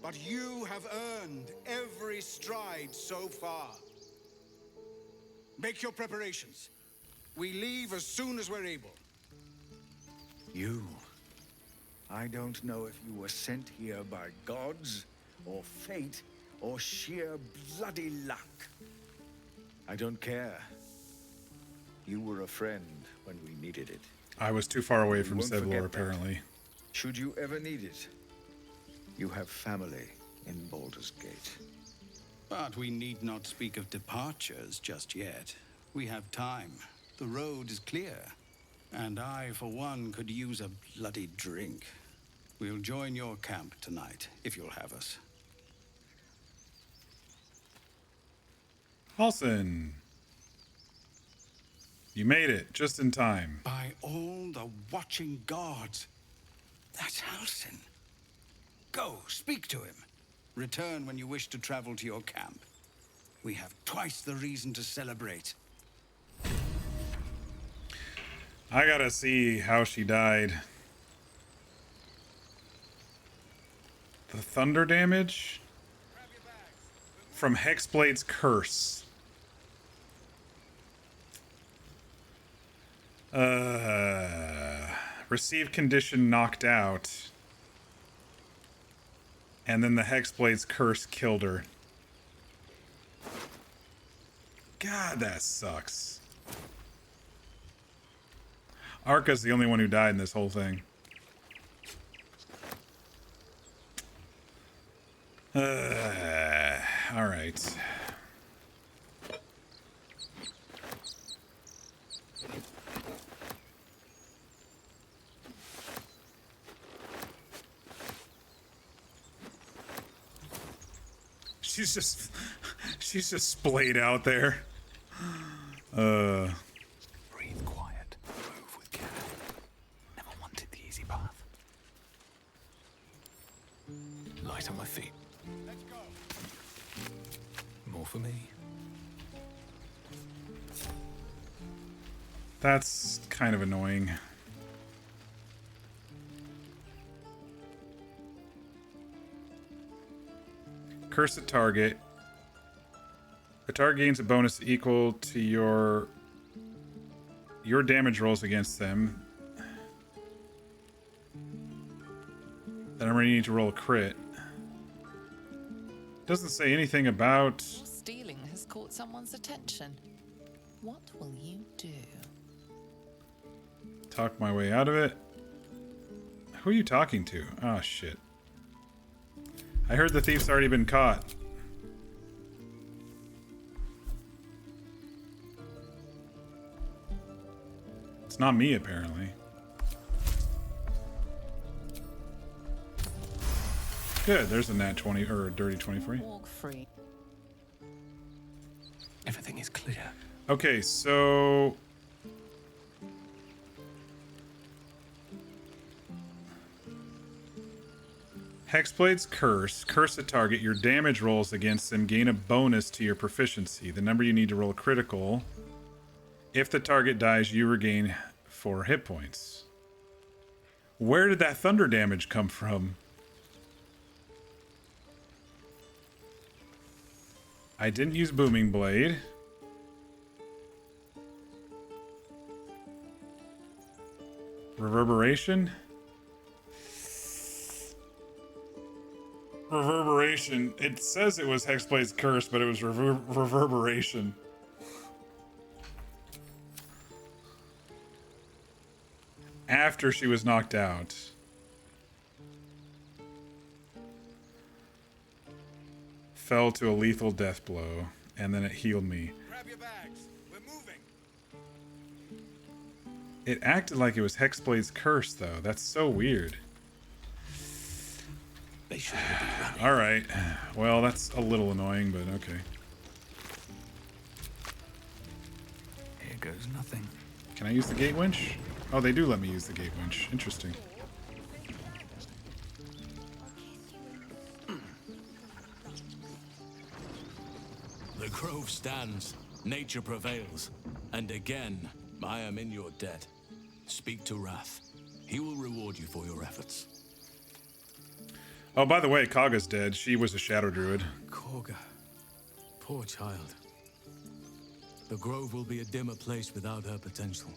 E: but you have earned every stride so far. Make your preparations. We leave as soon as we're able.
P: You. I don't know if you were sent here by gods, or fate, or sheer bloody luck. I don't care. You were a friend when we needed it.
A: I was too far away
P: You
A: from
P: won't forget
A: Zevlor,
P: that.
A: apparently.
P: Should you ever need it, you have family in Baldur's Gate.
E: But we need not speak of departures just yet. We have time. The road is clear. And I, for one, could use a bloody drink. We'll join your camp tonight, if you'll have us.
A: Halsin. You made it, just in time.
E: By all the watching gods, that's Halsin. Go, speak to him. Return when you wish to travel to your camp. We have twice the reason to celebrate.
A: I gotta see how she died. The thunder damage? From Hexblade's curse. Receive condition knocked out. And then the Hexblade's curse killed her. God, that sucks. Arca's the only one who died in this whole thing. Alright. She's just splayed out there.
J: Breathe quiet. Move with care. Never wanted the easy path. Light on my feet. Let's go. More for me.
A: That's kind of annoying. Curse a target. The target gains a bonus equal to your damage rolls against them. Then I'm going to need to roll a crit. Doesn't say anything about...
D: Stealing has caught someone's attention. What will you do?
A: Talk my way out of it. Who are you talking to? Oh, shit. I heard the thief's already been caught. It's not me, apparently. Good, there's a nat 20, or a dirty 20 for you.
D: Walk free.
J: Everything is clear.
A: Okay, so... Hexblade's Curse. Curse a target. Your damage rolls against them gain a bonus to your proficiency. The number you need to roll critical. If the target dies, you regain 4 hit points. Where did that thunder damage come from? I didn't use Booming Blade. Reverberation? Reverberation. It says it was Hexblade's Curse, but it was Reverberation. After she was knocked out. Fell to a lethal death blow, and then it healed me.
P: Grab your bags. We're moving.
A: It acted like it was Hexblade's Curse, though. That's so weird.
J: They should be running.
A: All right. Well, that's a little annoying, but okay.
J: Here goes nothing.
A: Can I use the gate winch? Oh, they do let me use the gate winch. Interesting.
L: The grove stands, nature prevails, and again, I am in your debt. Speak to Wrath. He will reward you for your efforts.
A: Oh, by the way, Kaga's dead. She was a shadow druid.
L: Korga. Poor child. The grove will be a dimmer place without her potential.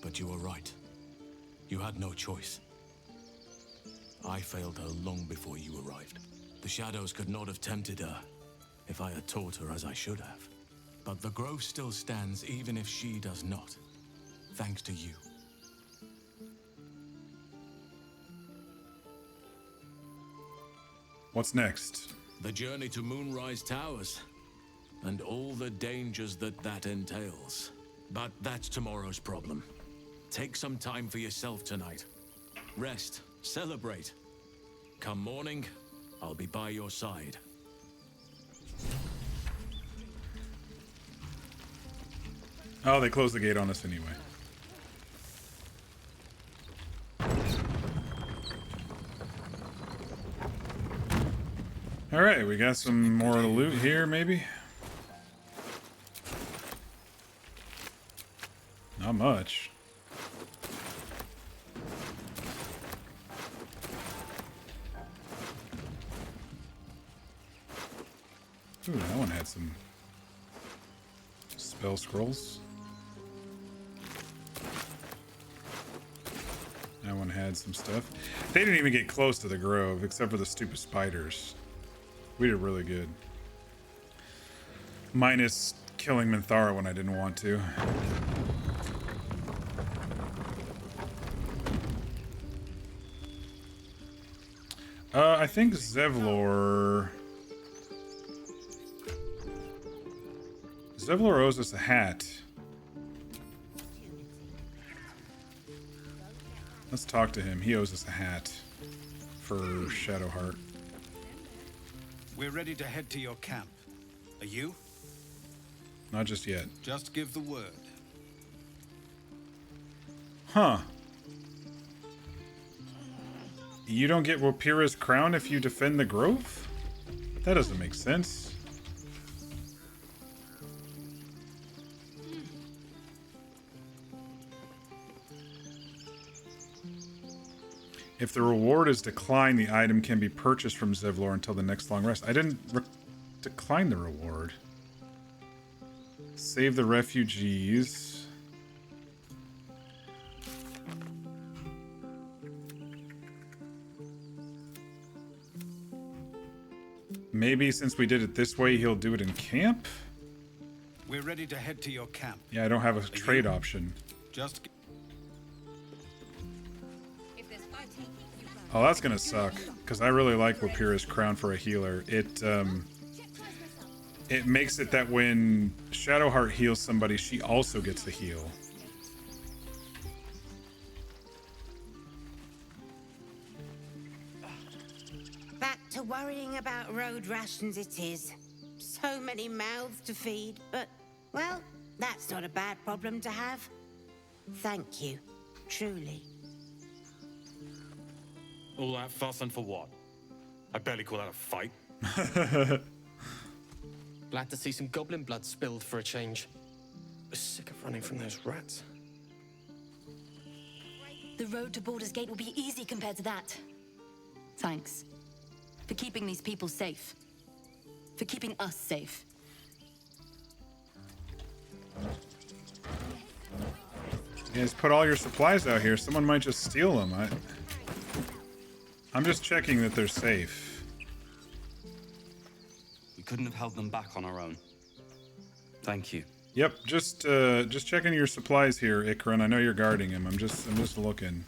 L: But you were right. You had no choice. I failed her long before you arrived. The shadows could not have tempted her if I had taught her as I should have. But the grove still stands even if she does not. Thanks to you.
A: What's next?
L: The journey to Moonrise Towers. And all the dangers that entails. But that's tomorrow's problem. Take some time for yourself tonight. Rest. Celebrate. Come morning, I'll be by your side.
A: Oh, they closed the gate on us anyway. All right, we got some more loot here, maybe. Not much. Ooh, that one had some spell scrolls. one had some stuff. They didn't even get close to the grove, except for the stupid spiders. We did really good. Minus killing Minthara when I didn't want to. I think Zevlor owes us a hat. Let's talk to him. He owes us a hat for Shadowheart.
E: We're ready to head to your camp. Are you?
A: Not just yet.
E: Just give the word.
A: Huh. You don't get Wapira's crown if you defend the grove? That doesn't make sense. If the reward is declined, the item can be purchased from Zevlor until the next long rest. I didn't decline the reward. Save the refugees. Maybe since we did it this way, he'll do it in camp?
E: We're ready to head to your camp.
A: Yeah, I don't have a trade option.
E: Just
A: Oh, that's gonna suck, because I really like Wapira's crown for a healer. It makes it that when Shadowheart heals somebody, she also gets to heal.
F: Back to worrying about road rations it is. So many mouths to feed, but, well, that's not a bad problem to have. Thank you, truly.
V: All that fuss and for what? I barely call that a fight.
I: Glad to see some goblin blood spilled for a change. Sick of running from those rats.
Q: The road to Baldur's Gate will be easy compared to that. Thanks. For keeping these people safe. For keeping us safe.
A: You guys put all your supplies out here. Someone might just steal them. I'm just checking that they're safe.
J: We couldn't have held them back on our own. Thank you.
A: Yep, just checking your supplies here, Ikran. I know you're guarding him. I'm just looking.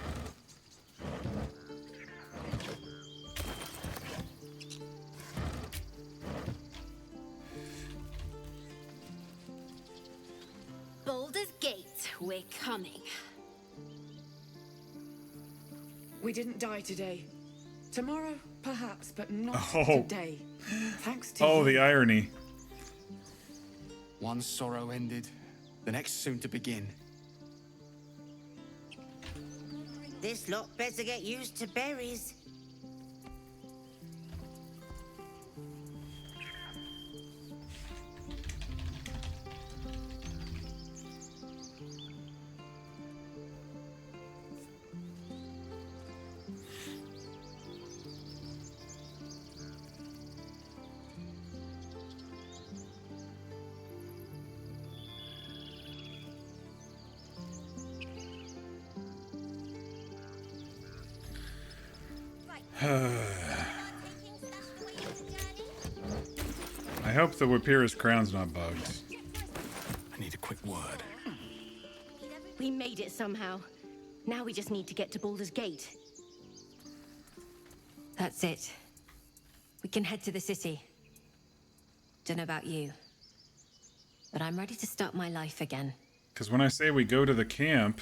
R: Baldur's Gate, we're coming.
H: We didn't die today. Tomorrow, perhaps, but not
A: Oh.
H: today. Thanks to
A: Oh,
H: you.
A: the irony.
U: One sorrow ended, the next soon to begin.
F: This lot better get used to berries.
A: I hope the Wapira's crown's not bugged.
U: I need a quick word.
R: We made it somehow. Now we just need to get to Baldur's Gate.
Q: That's it. We can head to the city. Don't know about you, but I'm ready to start my life again.
A: Because when I say we go to the camp,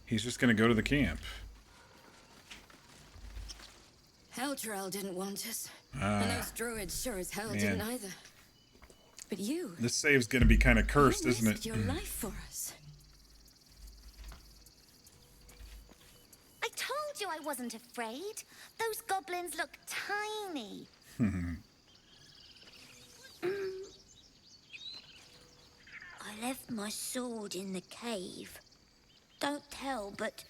A: he's just going to go to the camp.
R: Heldrael didn't want us.
A: Ah,
R: and those druids sure as hell
A: man.
R: didn't either. But you...
A: This save's going to be kind of cursed,
R: you
A: isn't
R: risked
A: it?
R: your life for us.
W: I told you I wasn't afraid. Those goblins look tiny. I left my sword in the cave. Don't tell, but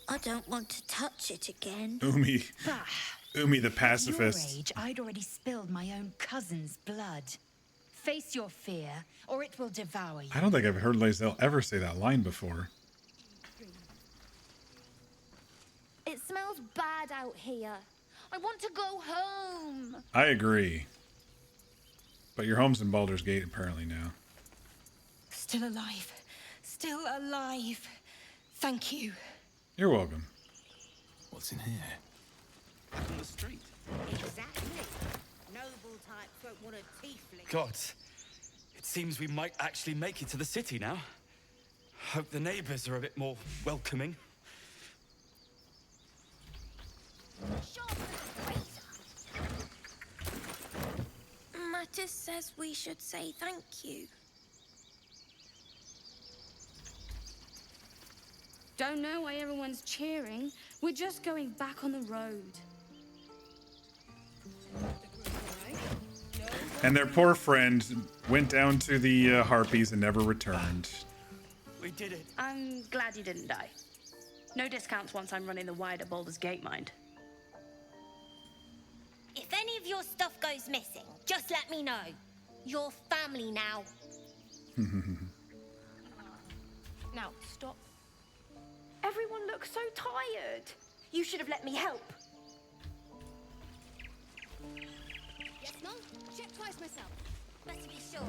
W: I don't want to touch it again.
A: Umi.
T: Bah.
A: Umi the
T: At
A: pacifist.
T: your age, I'd already spilled my own cousin's blood. Face your fear, or it will devour you.
A: I don't think I've heard Lae'zel ever say that line before.
M: It smells bad out here. I want to go home.
A: I agree. But your home's in Baldur's Gate apparently now.
H: Still alive. Still alive. Thank you.
A: You're welcome.
J: What's in here?
E: On the street.
F: Exactly. Noble types won't want a tiefling.
J: God, it seems we might actually make it to the city now. Hope the neighbors are a bit more welcoming.
W: Mattis says we should say thank you.
O: Don't know why everyone's cheering. We're just going back on the road.
A: And their poor friend went down to the Harpies and never returned.
J: We did it.
K: I'm glad you didn't die. No discounts once I'm running the wider Baldur's Gate, mind.
W: If any of your stuff goes missing, just let me know. You're family now.
R: Now, stop. Everyone looks so tired. You should have let me help.
W: Yes, no? Check twice myself. Better be sure.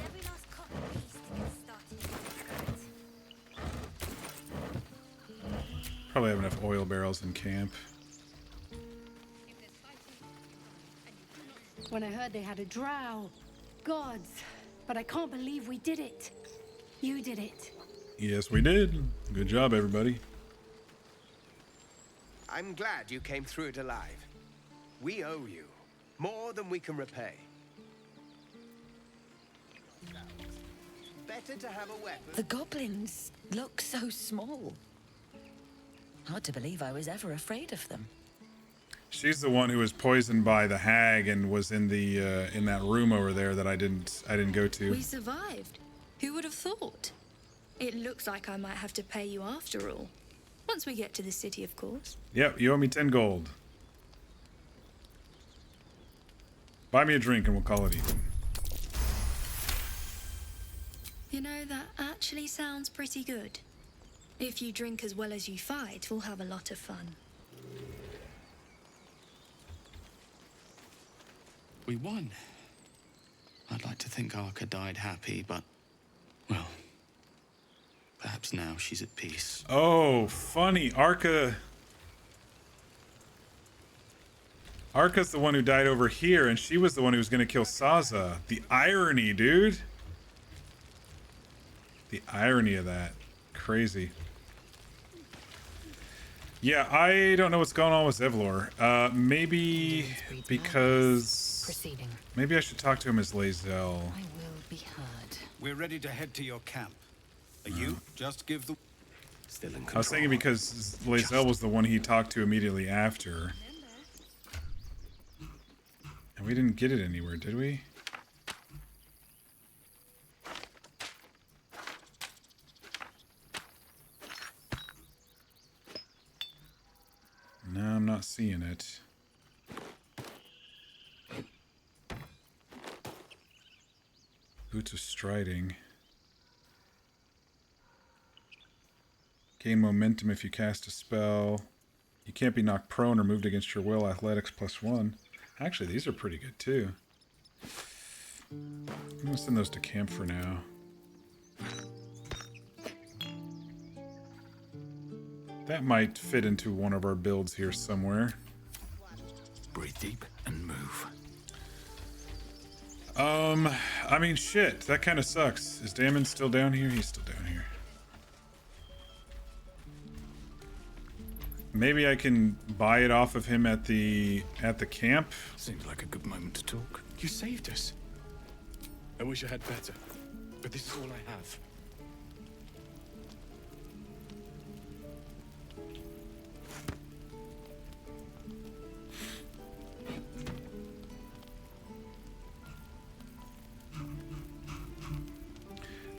W: Every last copper piece to get started.
A: Probably have enough oil barrels in camp.
O: When I heard they had a drow. Gods. But I can't believe we did it. You did it.
A: Yes, we did. Good job, everybody.
S: I'm glad you came through it alive. We owe you more than we can repay. Better to have a weapon.
Q: The goblins look so small. Hard to believe I was ever afraid of them.
A: She's the one who was poisoned by the hag and was in the in that room over there that I didn't go to.
R: We survived. Who would have thought? It looks like I might have to pay you after all. Once we get to the city, of course.
A: Yep, you owe me 10 gold. Buy me a drink and we'll call it even.
R: You know, that actually sounds pretty good. If you drink as well as you fight, we'll have a lot of fun.
V: We won. I'd like to think Arca died happy, but, well, perhaps now she's at peace.
A: Oh, funny. Arca's the one who died over here, and she was the one who was going to kill Saza. The irony, dude. The irony of that. Crazy. Yeah, I don't know what's going on with Zevlor. Maybe because... Maybe I should talk to him as Lae'zel.
Q: I will be heard.
E: We're ready to head to your camp. Are you? Just give the...
S: Still in control.
A: I was thinking because Lae'zel was the one he talked to immediately after. And we didn't get it anywhere, did we? No, I'm not seeing it. Boots of Striding. Gain momentum if you cast a spell. You can't be knocked prone or moved against your will. Athletics +1. Actually, these are pretty good too. I'm gonna send those to camp for now. That might fit into one of our builds here somewhere.
J: Breathe deep and move.
A: I mean, shit, that kind of sucks. Is Damon still down here? He's still down here. Maybe I can buy it off of him at the camp.
V: Seems like a good moment to talk. You saved us. I wish I had better, but this is all I have.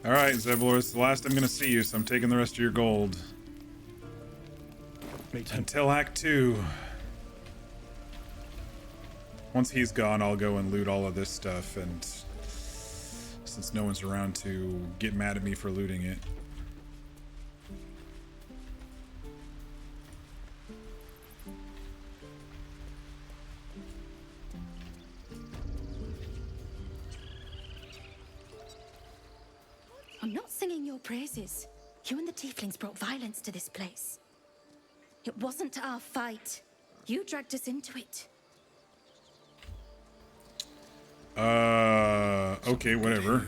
A: Alright, Zevlor, it's the last I'm gonna see you, so I'm taking the rest of your gold. Until Act 2. Once he's gone, I'll go and loot all of this stuff, and since no one's around to get mad at me for looting it.
R: I'm not singing your praises. You and the tieflings brought violence to this place. It wasn't our fight. You dragged us into it.
A: Okay, whatever.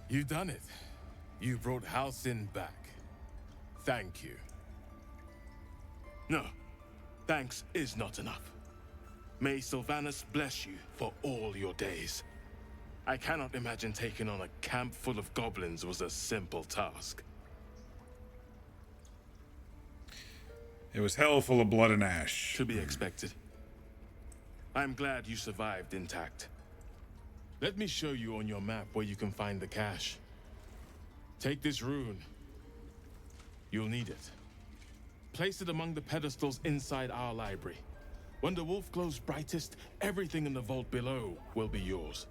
C: You done it. You brought Halcyon back. Thank you. No, thanks is not enough. May Sylvanus bless you for all your days. I cannot imagine taking on a camp full of goblins was a simple task.
A: It was hell full of blood and ash.
C: To be expected. I'm glad you survived intact. Let me show you on your map where you can find the cache. Take this rune. You'll need it. Place it among the pedestals inside our library. When the wolf glows brightest, everything in the vault below will be yours.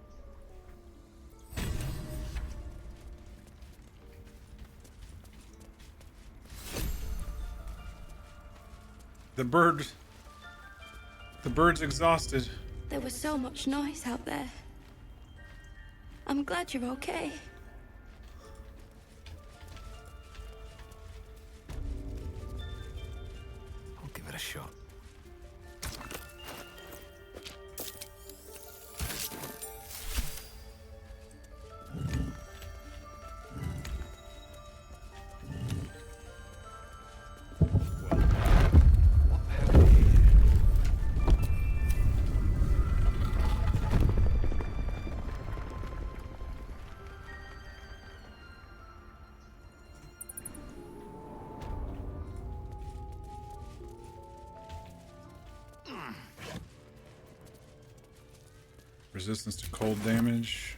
A: The bird's exhausted.
O: There was so much noise out there. I'm glad you're okay.
U: I'll give it a shot.
A: Resistance to cold damage.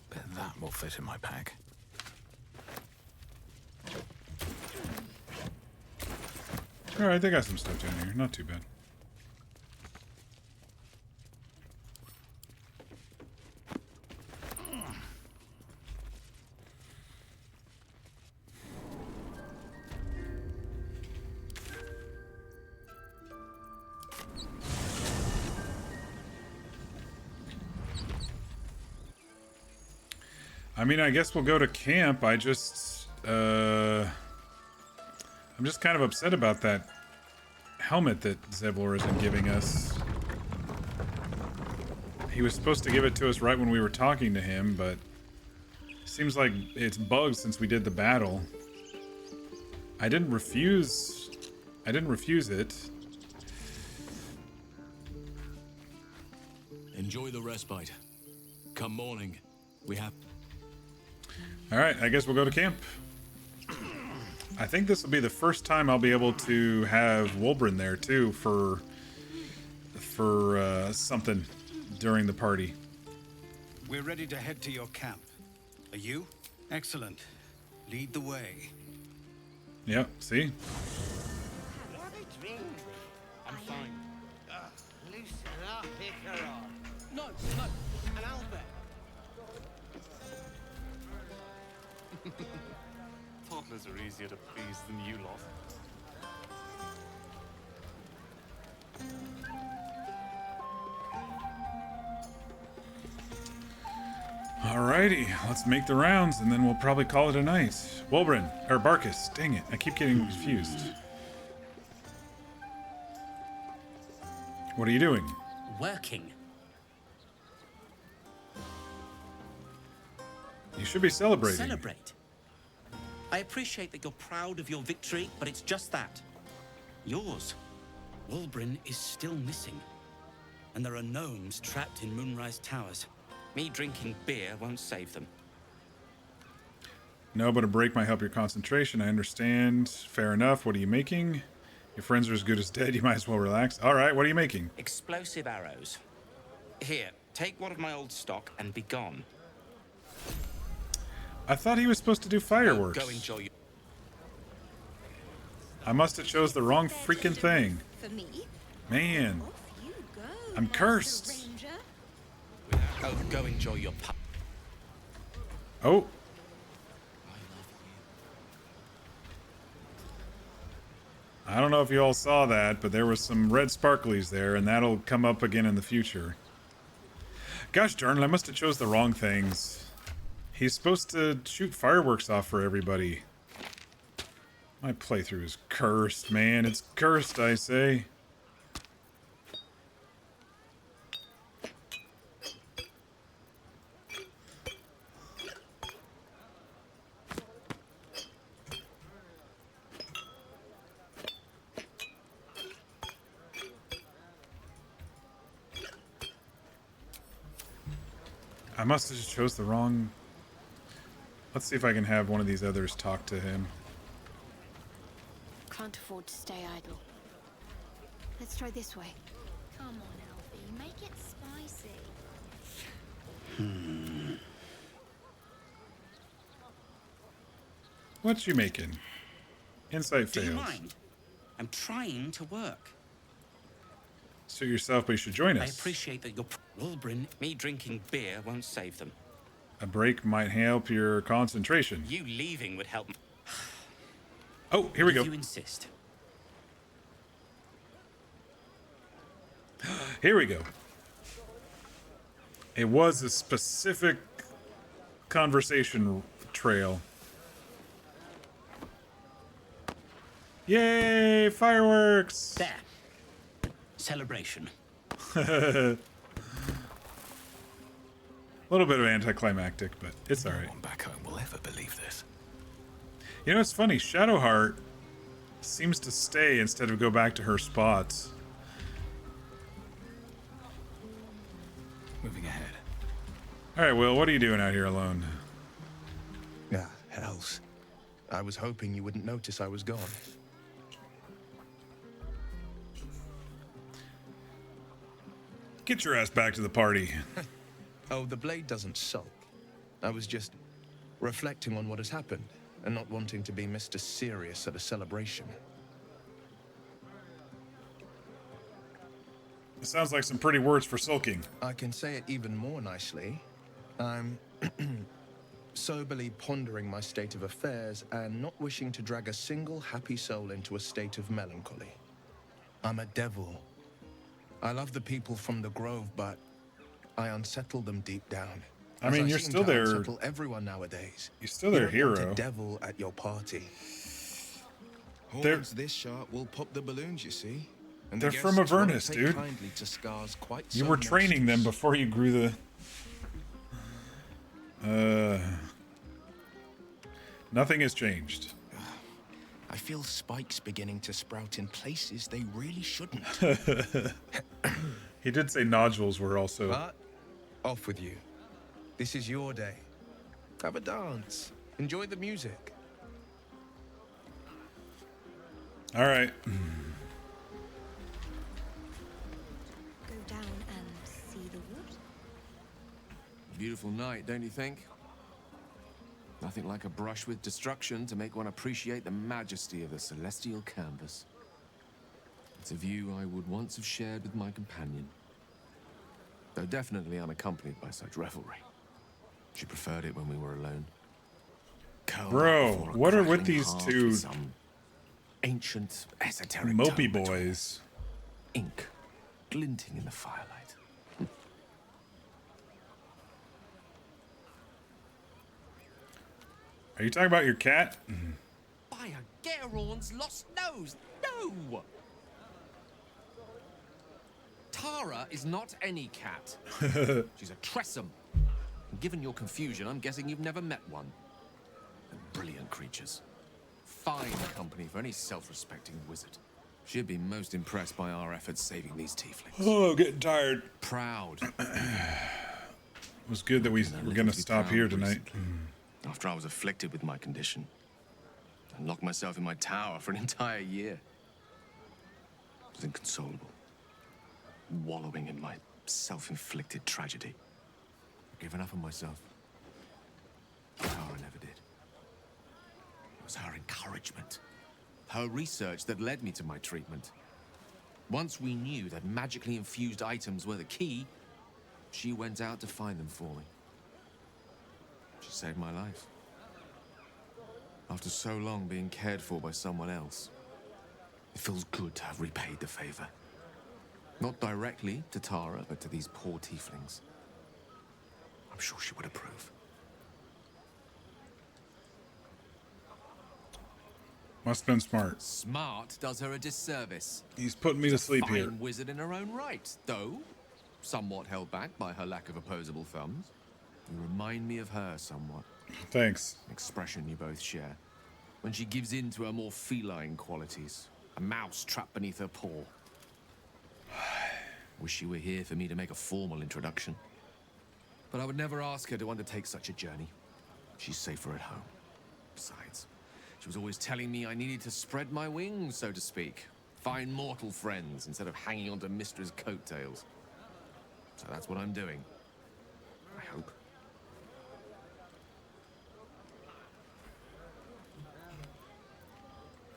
U: Bet that will fit in my pack.
A: Alright, they got some stuff down here. Not too bad. I mean, I guess we'll go to camp. I'm just kind of upset about that helmet that Zevlor isn't giving us. He was supposed to give it to us right when we were talking to him, but it seems like it's bugged since we did the battle. I didn't refuse it.
L: Enjoy the respite. Come morning, we have...
A: Alright, I guess we'll go to camp. I think this will be the first time I'll be able to have Wolbrin there too for something during the party.
E: We're ready to head to your camp. Are you? Excellent. Lead the way.
A: Yep, see?
I: I'm fine.
G: Loosen up, Icaron.
I: No, an Albert.
V: Toddlers are easier to please than you lot.
A: Alrighty, let's make the rounds and then we'll probably call it a night. Wolbrin, or Barkus, dang it, I keep getting confused. What are you doing?
N: Working.
A: You should be celebrating.
N: Celebrate. I appreciate that you're proud of your victory, but it's just that. Yours. Wolbrin is still missing. And there are gnomes trapped in Moonrise Towers. Me drinking beer won't save them.
A: No, but a break might help your concentration. I understand. Fair enough. What are you making? Your friends are as good as dead. You might as well relax. All right, what are you making?
N: Explosive arrows. Here, take one of my old stock and be gone.
A: I thought he was supposed to do fireworks.
N: Go enjoy your...
A: I must have chose the wrong freaking thing.
B: For me?
A: Man. I'm cursed.
N: Oh, go enjoy your pup.
A: Oh. I don't know if you all saw that, but there was some red sparklies there, and that'll come up again in the future. Gosh darn it, I must have chose the wrong things. He's supposed to shoot fireworks off for everybody. My playthrough is cursed, man. It's cursed, I say. I must have just chose the wrong... Let's see if I can have one of these others talk to him.
R: Can't afford to stay idle. Let's try this way.
M: Come on, Alfie, make it spicy.
A: What you making? Insight
N: Do you
A: fails.
N: mind? I'm trying to work.
A: Suit yourself, but you should join
N: I
A: us.
N: appreciate that your Wolbrin, me drinking beer won't save them.
A: A break might help your concentration.
N: You leaving would help.
A: Oh, here we go.
N: If you insist.
A: Here we go. It was a specific conversation trail. Yay, fireworks!
N: There. Celebration.
A: A little bit of anticlimactic, but it's alright.
U: No one back home will ever believe this.
A: You know, it's funny. Shadowheart seems to stay instead of go back to her spots.
U: Moving ahead.
A: Alright, Will, what are you doing out here alone?
D: Ah, hells. I was hoping you wouldn't notice I was gone.
A: Get your ass back to the party.
D: Oh, the blade doesn't sulk. I was just reflecting on what has happened and not wanting to be Mr. Serious at a celebration.
A: It sounds like some pretty words for sulking.
D: I can say it even more nicely. I'm soberly pondering my state of affairs and not wishing to drag a single happy soul into a state of melancholy. I'm a devil. I love the people from the Grove, but I unsettle them deep down.
A: I mean, you're still there.
D: Unsettle everyone nowadays.
A: You're still their
D: You don't want
A: hero.
D: a devil at your party.
P: Horns this sharp will pop the balloons, you see. And
A: They're
P: the
A: from
P: guests won't
A: Avernus,
P: take
A: dude.
P: kindly to scars quite
A: You
P: so
A: were training them
P: monstrous.
A: before you grew the... Nothing has changed.
P: I feel spikes beginning to sprout in places they really shouldn't.
A: He did say nodules were also...
D: But off with you. This is your day. Have a dance. Enjoy the music.
A: All right.
R: Go down and see the wood.
V: Beautiful night, don't you think? Nothing like a brush with destruction to make one appreciate the majesty of the celestial canvas. It's a view I would once have shared with my companion, though definitely unaccompanied by such revelry. She preferred it when we were alone. Curled
A: Bro,
V: up before a
A: what are with
V: crackling
A: these
V: hearth
A: two
V: with some ancient esoteric
A: mopey
V: tome at all.
A: boys?
V: Ink glinting in the firelight.
A: Are you talking about your cat?
V: By a Gerorn's lost nose! No! Tara is not any cat. She's a Tressum. And given your confusion, I'm guessing you've never met one. They're brilliant creatures. Fine company for any self-respecting wizard. She'd be most impressed by our efforts saving these tieflings.
A: Oh, getting tired.
V: Proud.
A: It was good that we were going to stop here tonight.
V: After I was afflicted with my condition. And locked myself in my tower for an entire year. I was inconsolable. Wallowing in my self-inflicted tragedy. I'd given up on myself. Tara never did. It was her encouragement. Her research that led me to my treatment. Once we knew that magically infused items were the key, she went out to find them for me. She saved my life. After so long being cared for by someone else. It feels good to have repaid the favor. Not directly to Tara, but to these poor tieflings. I'm sure she would approve.
A: Must have been smart.
V: Smart does her a disservice.
A: He's putting me to sleep
V: Fine
A: here.
V: wizard in her own right, though somewhat held back by her lack of opposable thumbs. You remind me of her somewhat.
A: Thanks.
V: An expression you both share. When she gives in to her more feline qualities. A mouse trapped beneath her paw. Wish you were here for me to make a formal introduction. But I would never ask her to undertake such a journey. She's safer at home. Besides, she was always telling me I needed to spread my wings, so to speak. Find mortal friends instead of hanging onto Mistra's coattails. So that's what I'm doing. I hope.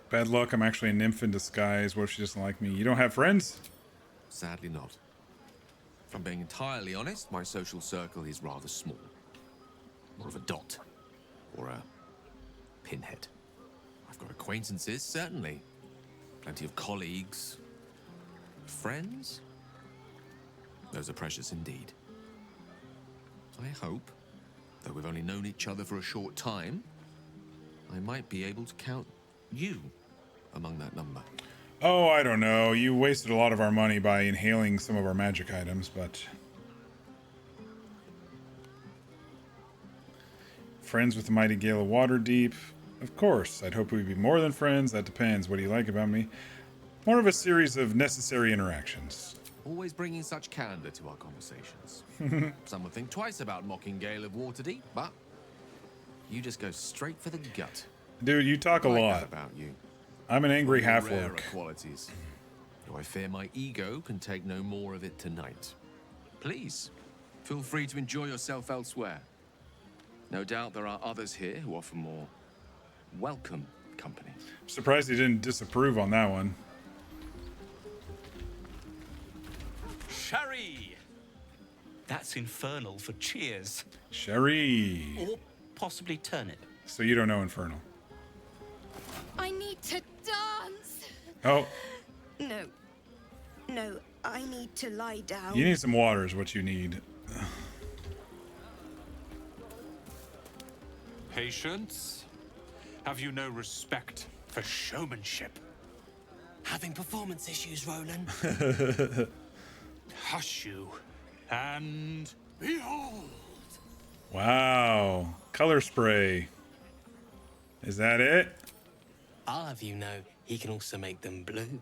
A: Bad luck, I'm actually a nymph in disguise. What if she doesn't like me? You don't have friends?
V: Sadly not. If I'm being entirely honest, my social circle is rather small. More of a dot. Or a pinhead. I've got acquaintances, certainly. Plenty of colleagues. Friends? Those are precious indeed. I hope, though we've only known each other for a short time, I might be able to count you among that number.
A: Oh, I don't know. You wasted a lot of our money by inhaling some of our magic items, but... Friends with the mighty gale of Waterdeep? Of course. I'd hope we'd be more than friends. That depends. What do you like about me? More of a series of necessary interactions.
V: Always bringing such candor to our conversations. Some would think twice about mocking Gale of Waterdeep, but you just go straight for the gut.
A: Dude, you talk a
V: I like
A: lot.
V: that about you.
A: I'm an angry
V: Rarer
A: half-orc.
V: qualities. Though I fear my ego can take no more of it tonight. Please, feel free to enjoy yourself elsewhere. No doubt there are others here who offer more welcome company.
A: Surprised he didn't disapprove on that one.
J: Sherry! That's infernal for cheers.
A: Sherry.
J: Or possibly turnip.
A: So you don't know Infernal.
B: I need to dance.
A: Oh,
F: No. No, I need to lie down.
A: you need some water is what you need.
H: Patience? Have you no respect for showmanship?
N: Having performance issues, Roland.
H: Hush you, and behold!
A: Wow. Color spray. Is that it?
I: I'll have you know, he can also make them blue.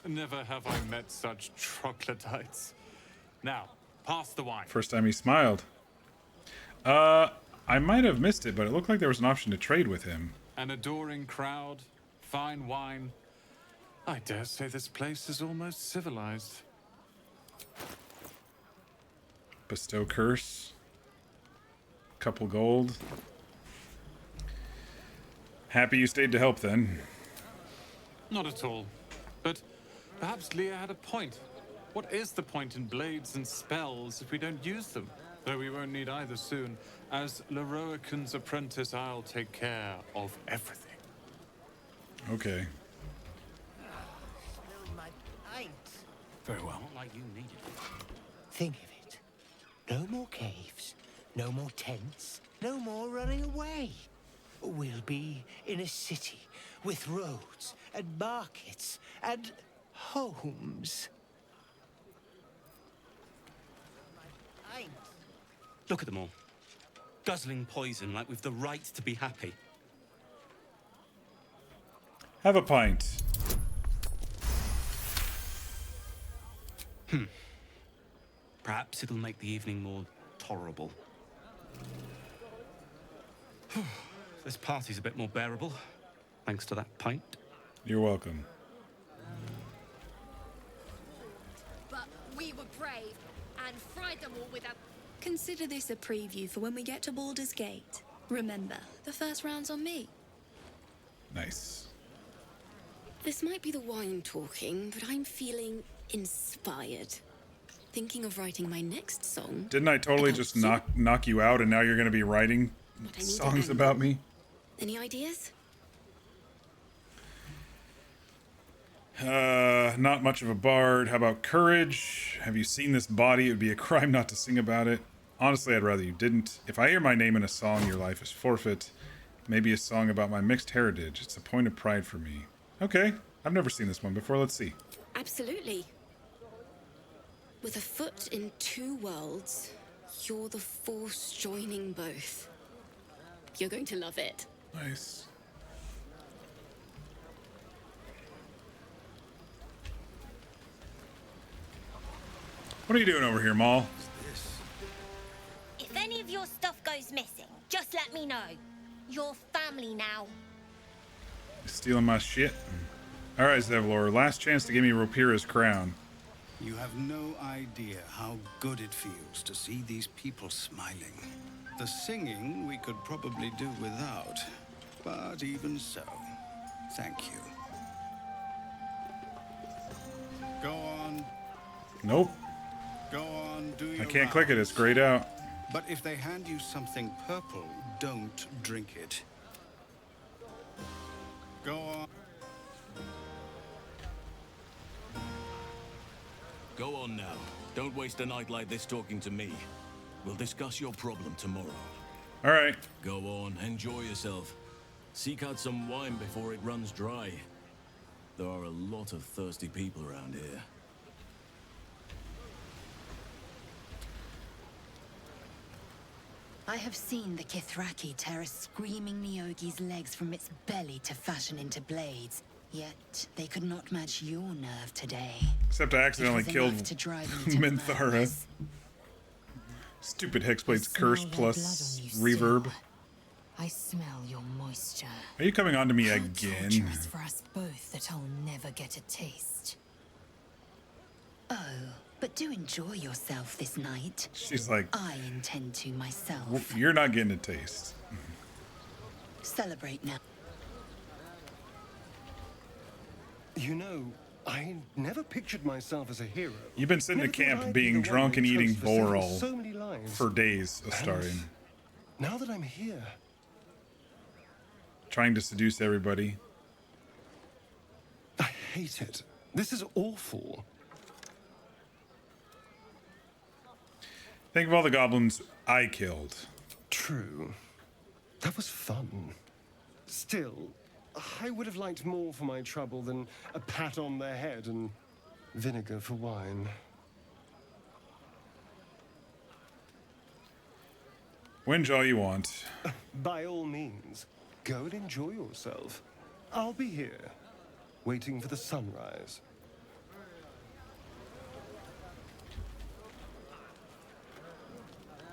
H: Never have I met such troglodytes. Now, pass the wine.
A: First time he smiled. I might have missed it, but it looked like there was an option to trade with him.
H: An adoring crowd, fine wine. I dare say this place is almost civilized.
A: Bestow curse. Couple gold. Happy you stayed to help then.
H: Not at all. But perhaps Leah had a point. What is the point in blades and spells if we don't use them? Though we won't need either soon. As Leroican's apprentice, I'll take care of everything.
A: Okay.
G: Spill my pint.
A: Very well.
J: Not like you needed it.
G: Think of it. No more caves, no more tents, no more running away. We'll be in a city with roads and markets and homes. Pint.
J: Look at them all. Guzzling poison like we've the right to be happy.
A: Have a pint.
J: Perhaps it'll make the evening more tolerable. This party's a bit more bearable, thanks to that pint.
A: You're welcome.
B: But we were brave and fried them all with a...
R: Consider this a preview for when we get to Baldur's Gate. Remember, the first round's on me.
A: Nice.
Q: This might be the wine talking, but I'm feeling inspired. Thinking of writing my next song.
A: Didn't I totally just knock you out and now you're going to be writing
Q: But I need
A: songs
Q: an
A: about me?
Q: Any ideas?
A: Not much of a bard. How about courage? Have you seen this body? It would be a crime not to sing about it. Honestly, I'd rather you didn't. If I hear my name in a song, your life is forfeit. Maybe a song about my mixed heritage. It's a point of pride for me. Okay, I've never seen this one before. Let's see.
K: Absolutely. With a foot in two worlds, you're the force joining both. You're going to love it.
A: Nice. What are you doing over here, Maul?
T: If any of your stuff goes missing, just let me know. You're family now.
A: Stealing my shit. Alright, Zevlor, last chance to give me Ropira's crown.
E: You have no idea how good it feels to see these people smiling. The singing we could probably do without, but even so, thank you. Go on.
A: Nope.
E: Go on, do your
A: I can't click it, it's grayed out.
E: But if they hand you something purple, don't drink it. Go on.
L: Go on now. Don't waste a night like this talking to me. We'll discuss your problem tomorrow.
A: Alright.
L: Go on, enjoy yourself. Seek out some wine before it runs dry. There are a lot of thirsty people around here.
Q: I have seen the Kithraki tear a screaming Neogi's legs from its belly to fashion into blades. Yet, they could not match your nerve today.
A: Except I accidentally killed Minthara.
Q: madness.
A: Stupid Hexblade's curse plus reverb.
W: I smell your moisture.
A: Are you coming on to me again?
W: Torturous for us both that I'll never get a taste.
Q: Oh, but do enjoy yourself this night.
A: She's like,
Q: I intend to myself.
A: You're not getting a taste.
Q: Celebrate now.
X: You know, I never pictured myself as a hero.
A: You've been sitting at camp being drunk and eating Boral for days, Astarion.
X: Now that I'm here,
A: trying to seduce everybody.
X: I hate it. This is awful.
A: Think of all the goblins I killed.
X: True. That was fun. Still, I would have liked more for my trouble than a pat on the head and vinegar for wine.
A: Whinge all you want.
X: By all means, go and enjoy yourself. I'll be here, waiting for the sunrise.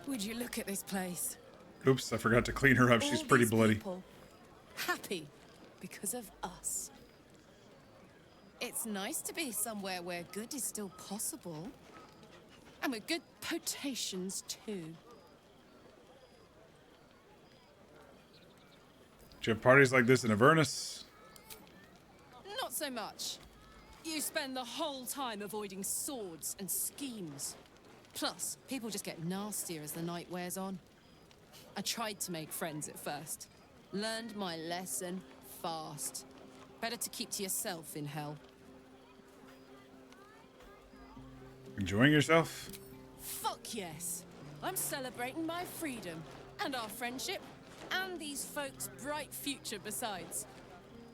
B: Would you look at this place?
A: Oops, I forgot to clean her up. She's pretty bloody.
B: People happy because of us. It's nice to be somewhere where good is still possible. And with good potations, too.
A: Do you have parties like this in Avernus?
B: Not so much. You spend the whole time avoiding swords and schemes. Plus, people just get nastier as the night wears on. I tried to make friends at first. Learned my lesson fast. Better to keep to yourself in hell.
A: Enjoying yourself?
B: Fuck yes. I'm celebrating my freedom, and our friendship, and these folks' bright future besides.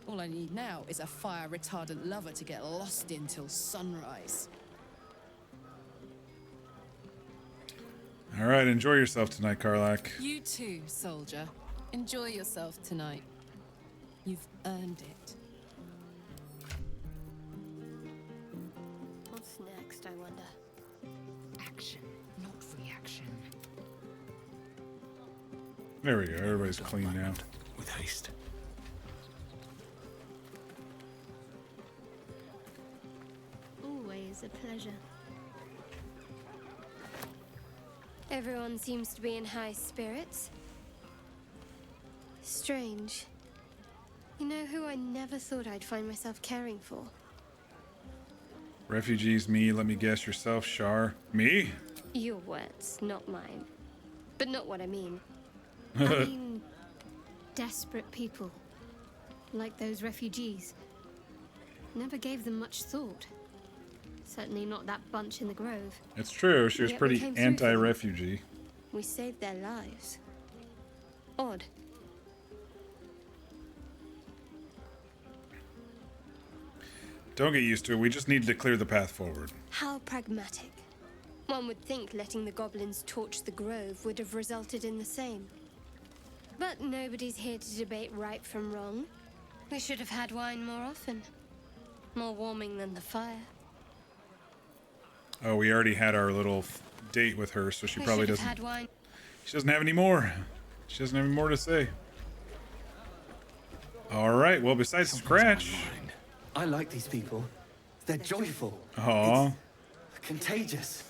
B: All I need now is a fire-retardant lover to get lost in till sunrise.
A: All right, enjoy yourself tonight, Karlach.
B: You too, soldier. Enjoy yourself tonight. You've earned it.
R: What's next, I wonder?
W: Action, not reaction.
A: There we go. Everybody's clean now.
U: With haste.
Y: Always a pleasure. Everyone seems to be in high spirits. Strange. You know who I never thought I'd find myself caring for?
A: Refugees, me. Let me guess. Yourself, Shar. Me?
Y: Your words, not mine. But not what I mean. I mean, desperate people. Like those refugees. Never gave them much thought. Certainly not that bunch in the grove.
A: It's true. She was
Y: Yet we
A: pretty
Y: came through for them.
A: anti-refugee.
Y: We saved their lives. Odd.
A: Don't get used to it. We just needed to clear the path forward.
Y: How pragmatic. One would think letting the goblins torch the grove would have resulted in the same. But nobody's here to debate right from wrong. We should have had wine more often. More warming than the fire.
A: Oh, we already had our little date with her, so she
Y: We
A: probably
Y: should have
A: doesn't.
Y: had wine.
A: She doesn't have any more. She doesn't have any more to say. All right. Well, besides Scratch.
C: I like these people. They're joyful.
A: Aw.
C: Contagious.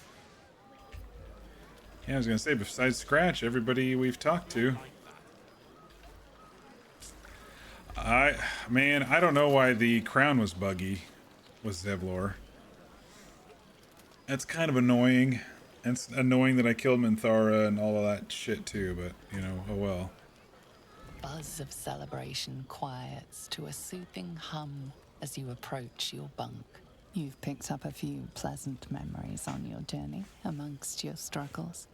A: Yeah, I was gonna say, besides Scratch, everybody we've talked to. Man, I don't know why the crown was buggy with Zevlor. That's kind of annoying. It's annoying that I killed Minthara and all of that shit too, but, you know, oh well.
M: Buzz of celebration quiets to a soothing hum as you approach your bunk. You've picked up a few pleasant memories on your journey amongst your struggles.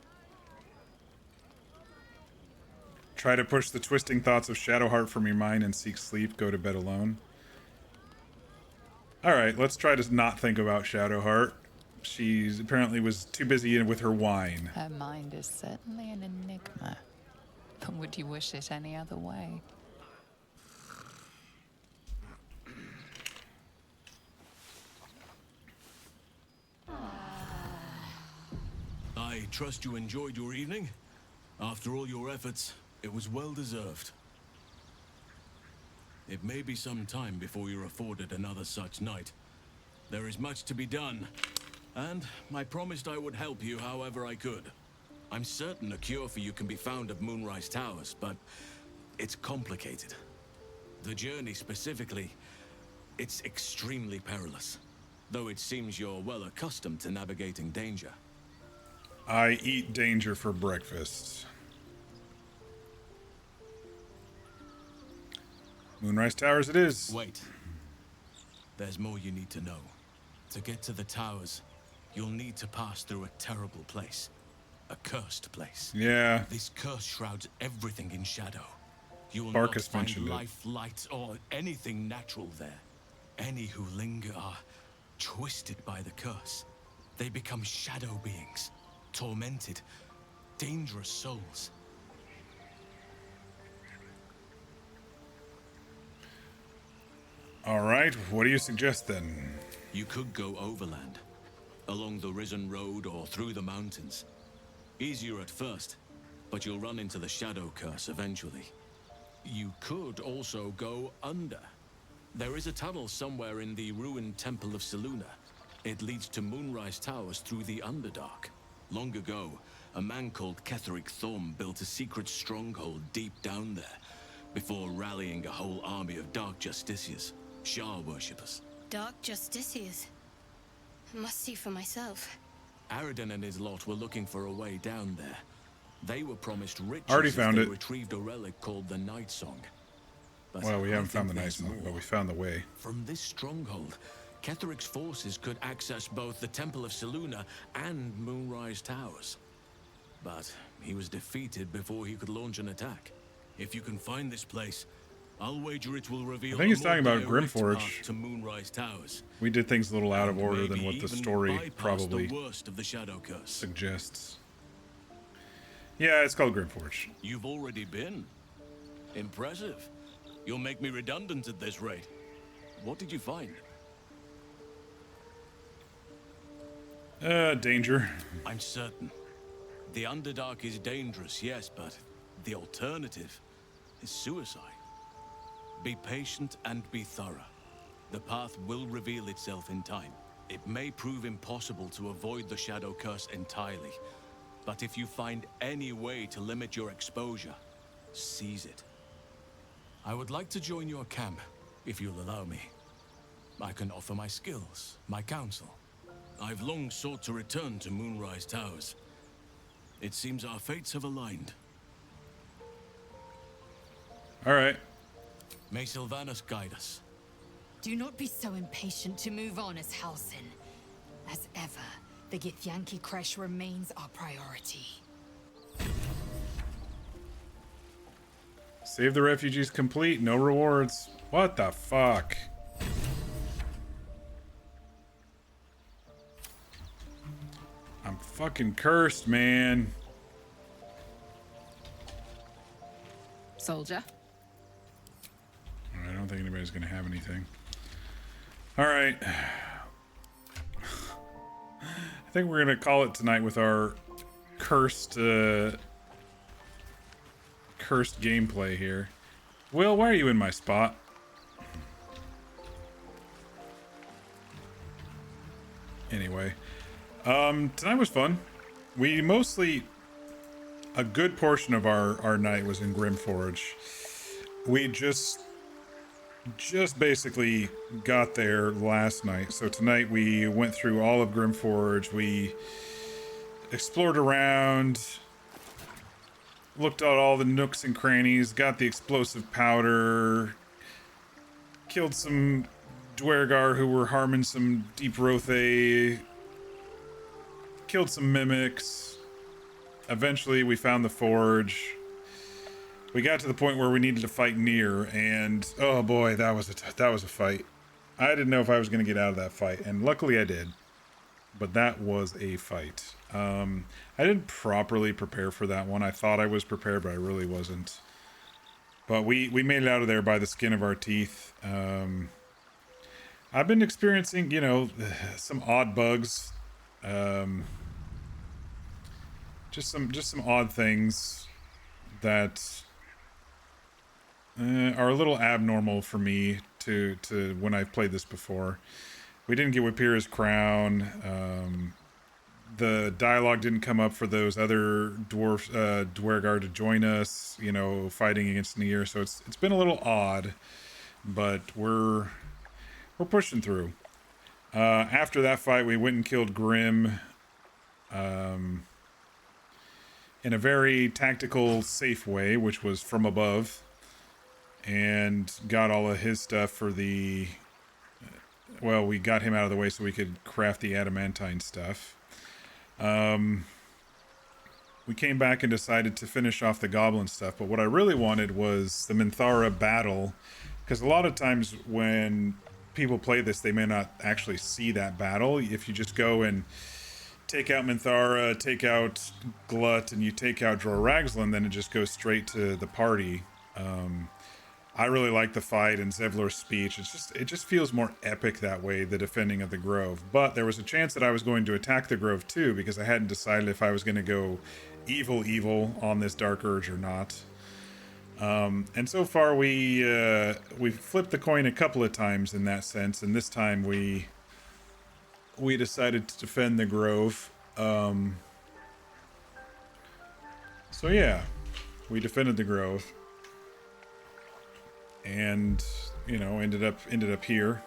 A: Try to push the twisting thoughts of Shadowheart from your mind and seek sleep. Go to bed alone. Alright, let's try to not think about Shadowheart. She apparently was too busy with her wine.
M: Her mind is certainly an enigma. But would you wish it any other way?
L: I trust you enjoyed your evening. After all your efforts, it was well deserved. It may be some time before you're afforded another such night. There is much to be done, and I promised I would help you however I could. I'm certain a cure for you can be found at Moonrise Towers, but it's complicated. The journey specifically, it's extremely perilous, though it seems you're well accustomed to navigating danger.
A: I eat danger for breakfast. Moonrise Towers it is.
L: Wait. There's more you need to know. To get to the towers, you'll need to pass through a terrible place. A cursed place.
A: Yeah.
L: This curse shrouds everything in shadow. You will
A: Barkus
L: not find
A: mentioned it.
L: life, light, or anything natural there. Any who linger are twisted by the curse. They become shadow beings, tormented, dangerous souls.
A: All right, what do you suggest then?
L: You could go overland, along the Risen Road or through the mountains. Easier at first, but you'll run into the shadow curse eventually. You could also go under. There is a tunnel somewhere in the ruined Temple of Selûne. It leads to Moonrise Towers through the Underdark. Long ago, a man called Ketheric Thorm built a secret stronghold deep down there, before rallying a whole army of Dark Justiciars, Shah worshippers.
Y: Dark Justiciars. Must see for myself.
L: Aridin and his lot were looking for a way down there. They were promised riches
A: Already
L: if
A: found
L: they
A: it.
L: retrieved a relic called the Night Song. But
A: Well, we
L: I
A: haven't
L: think
A: found the Night
L: there's
A: Song,
L: more.
A: but we found the way.
L: From this stronghold, Ketheric's forces could access both the Temple of Selûne and Moonrise Towers. But he was defeated before he could launch an attack. If you can find this place, I'll wager it will reveal
A: I think he's
L: a more
A: talking about
L: direct
A: Grymforge.
L: path to Moonrise Towers.
A: We did things a little out of
L: And
A: order than
L: maybe
A: what the
L: even
A: story
L: bypass
A: probably
L: the worst of the Shadow Curse.
A: suggests. Yeah, it's called Grymforge.
L: You've already been. Impressive. You'll make me redundant at this rate. What did you find?
A: Danger.
L: I'm certain. The Underdark is dangerous, yes, but the alternative is suicide. Be patient and be thorough. The path will reveal itself in time. It may prove impossible to avoid the Shadow Curse entirely, but if you find any way to limit your exposure, seize it. I would like to join your camp, if you'll allow me. I can offer my skills, my counsel. I've long sought to return to Moonrise Towers. It seems our fates have aligned.
A: All right.
L: May Sylvanas guide us.
W: Do not be so impatient to move on as Halsin. As ever, the Githyanki Kresh remains our priority.
A: Save the refugees complete, no rewards. What the fuck? I'm fucking cursed, man.
M: Soldier.
A: I don't think anybody's gonna have anything. Alright. I think we're gonna call it tonight with our cursed cursed gameplay here. Will, why are you in my spot? Anyway, tonight was fun. We mostly, a good portion of our night was in Grymforge. We just basically got there last night. So tonight we went through all of Grymforge. We explored around, looked at all the nooks and crannies, got the explosive powder, killed some Dwergar who were harming some Deep Rothe, killed some mimics. Eventually we found the forge. We got to the point where we needed to fight Nier, and oh boy, that was a fight. I didn't know if I was going to get out of that fight, and luckily I did. But that was a fight. I didn't properly prepare for that one. I thought I was prepared, but I really wasn't. But we made it out of there by the skin of our teeth. I've been experiencing, you know, some odd bugs. Just some odd things that are a little abnormal for me to when I've played this before. We didn't get Wapira's crown. The dialogue didn't come up for those other Dwergar to join us, you know, fighting against Nier. So it's been a little odd, but we're pushing through. After that fight, we went and killed Grym in a very tactical, safe way, which was from above, and got all of his stuff for the... Well, we got him out of the way so we could craft the adamantine stuff. We came back and decided to finish off the goblin stuff, but what I really wanted was the Minthara battle, because a lot of times when people play this, they may not actually see that battle. If you just go and take out Minthara, take out Glut, and you take out Dror Ragzlin, then it just goes straight to the party. I really like the fight and Zevlor's speech. It just feels more epic that way, the defending of the Grove. But there was a chance that I was going to attack the Grove too, because I hadn't decided if I was going to go evil on this Dark Urge or not. And so far we flipped the coin a couple of times in that sense, and this time we decided to defend the Grove. So yeah, we defended the Grove. And, you know, ended up here.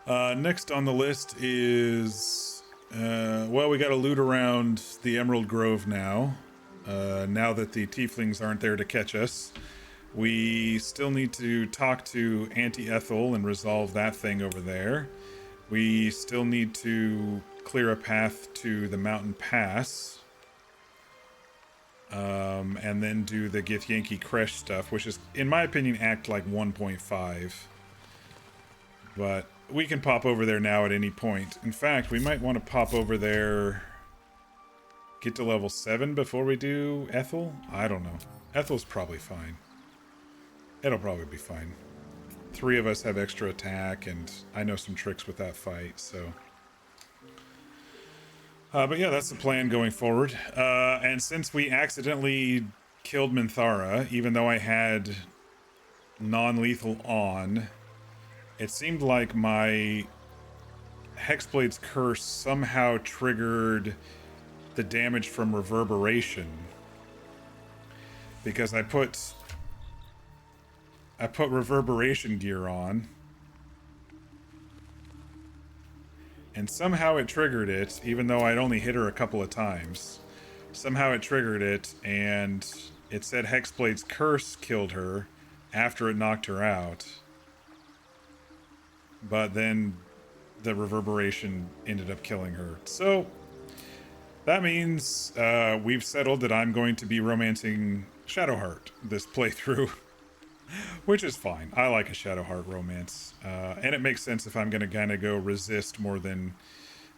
A: Next on the list is, well, we got to loot around the Emerald Grove now. Now that the tieflings aren't there to catch us. We still need to talk to Auntie Ethel and resolve that thing over there. We still need to clear a path to the mountain pass. And then do the Githyanki Kresh stuff, which is, in my opinion, act like 1.5. But we can pop over there now at any point. In fact, we might want to pop over there, get to level 7 before we do Ethel? I don't know. Ethel's probably fine. It'll probably be fine. 3 of us have extra attack, and I know some tricks with that fight, so... but yeah, that's the plan going forward. And since we accidentally killed Minthara, even though I had non-lethal on, it seemed like my Hexblade's curse somehow triggered the damage from reverberation. Because I put reverberation gear on. And somehow it triggered it, even though I'd only hit her a couple of times. Somehow it triggered it, and it said Hexblade's curse killed her after it knocked her out. but then the reverberation ended up killing her. So that means we've settled that I'm going to be romancing Shadowheart this playthrough, which is fine. I like a Shadowheart romance, and it makes sense if I'm going to kind of go resist more than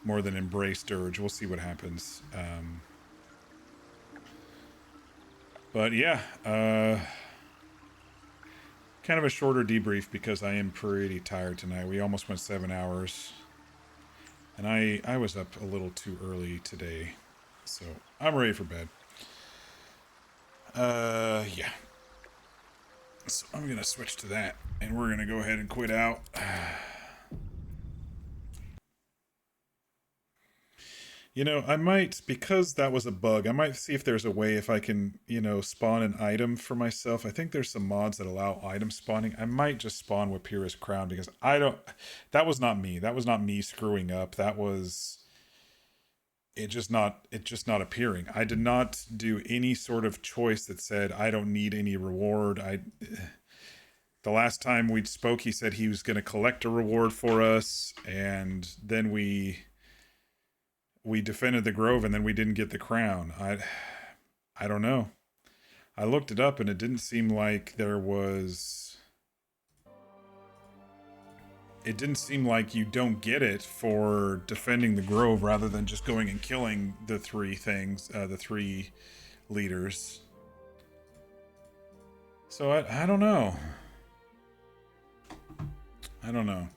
A: embrace dirge. We'll see what happens. But yeah, kind of a shorter debrief because I am pretty tired tonight. We almost went 7 hours, and I was up a little too early today, so I'm ready for bed. Yeah. So I'm gonna switch to that, and we're gonna go ahead and quit out. You know, I might, because that was a bug, I might see if there's a way if I can, you know, spawn an item for myself. I think there's some mods that allow item spawning. I might just spawn with Pyrrha's Crown because that was not me. That was not me screwing up. That was it just not appearing. I did not do any sort of choice that said I don't need any reward. The last time we spoke, he said he was going to collect a reward for us, and then we defended the grove, and then we didn't get the crown. I don't know. I looked it up, and it didn't seem like there was... It didn't seem like you don't get it for defending the grove rather than just going and killing the three things, the three leaders. So I don't know. I don't know.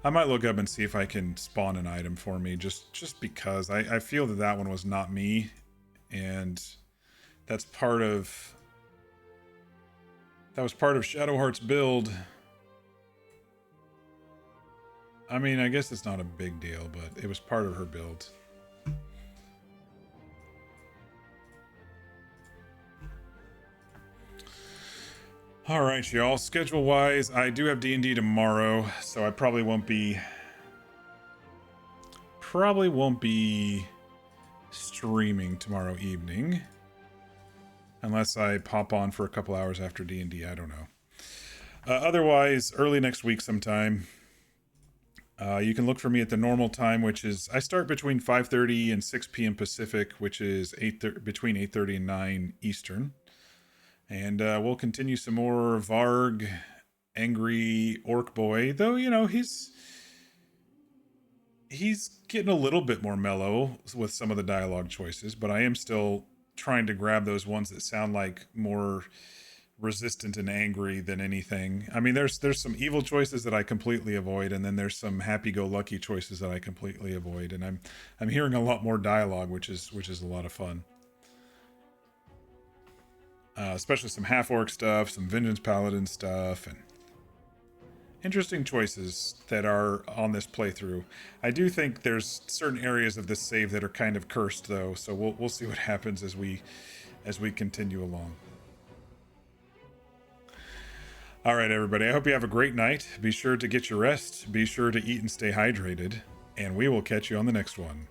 A: I might look up and see if I can spawn an item for me, just because I feel that one was not me, and that's part of... That was part of Shadowheart's build. I mean, I guess it's not a big deal, but it was part of her build. All right, y'all. Schedule-wise, I do have D&D tomorrow, so I probably won't be streaming tomorrow evening, unless I pop on for a couple hours after D&D. I don't know. Otherwise, early next week sometime. You can look for me at the normal time, which is I start between 5:30 and 6 p.m. Pacific, which is between 8:30 and 9 Eastern. And we'll continue some more Varg, Angry Orc Boy, though, you know, he's getting a little bit more mellow with some of the dialogue choices, but I am still trying to grab those ones that sound like more resistant and angry than anything. I mean, there's some evil choices that I completely avoid, and then there's some happy-go-lucky choices that I completely avoid, and I'm hearing a lot more dialogue, which is a lot of fun. Especially some half-orc stuff, some vengeance paladin stuff, and interesting choices that are on this playthrough. I do think there's certain areas of this save that are kind of cursed, though, so we'll see what happens as we continue along. All right, everybody. I hope you have a great night. Be sure to get your rest. Be sure to eat and stay hydrated, and we will catch you on the next one.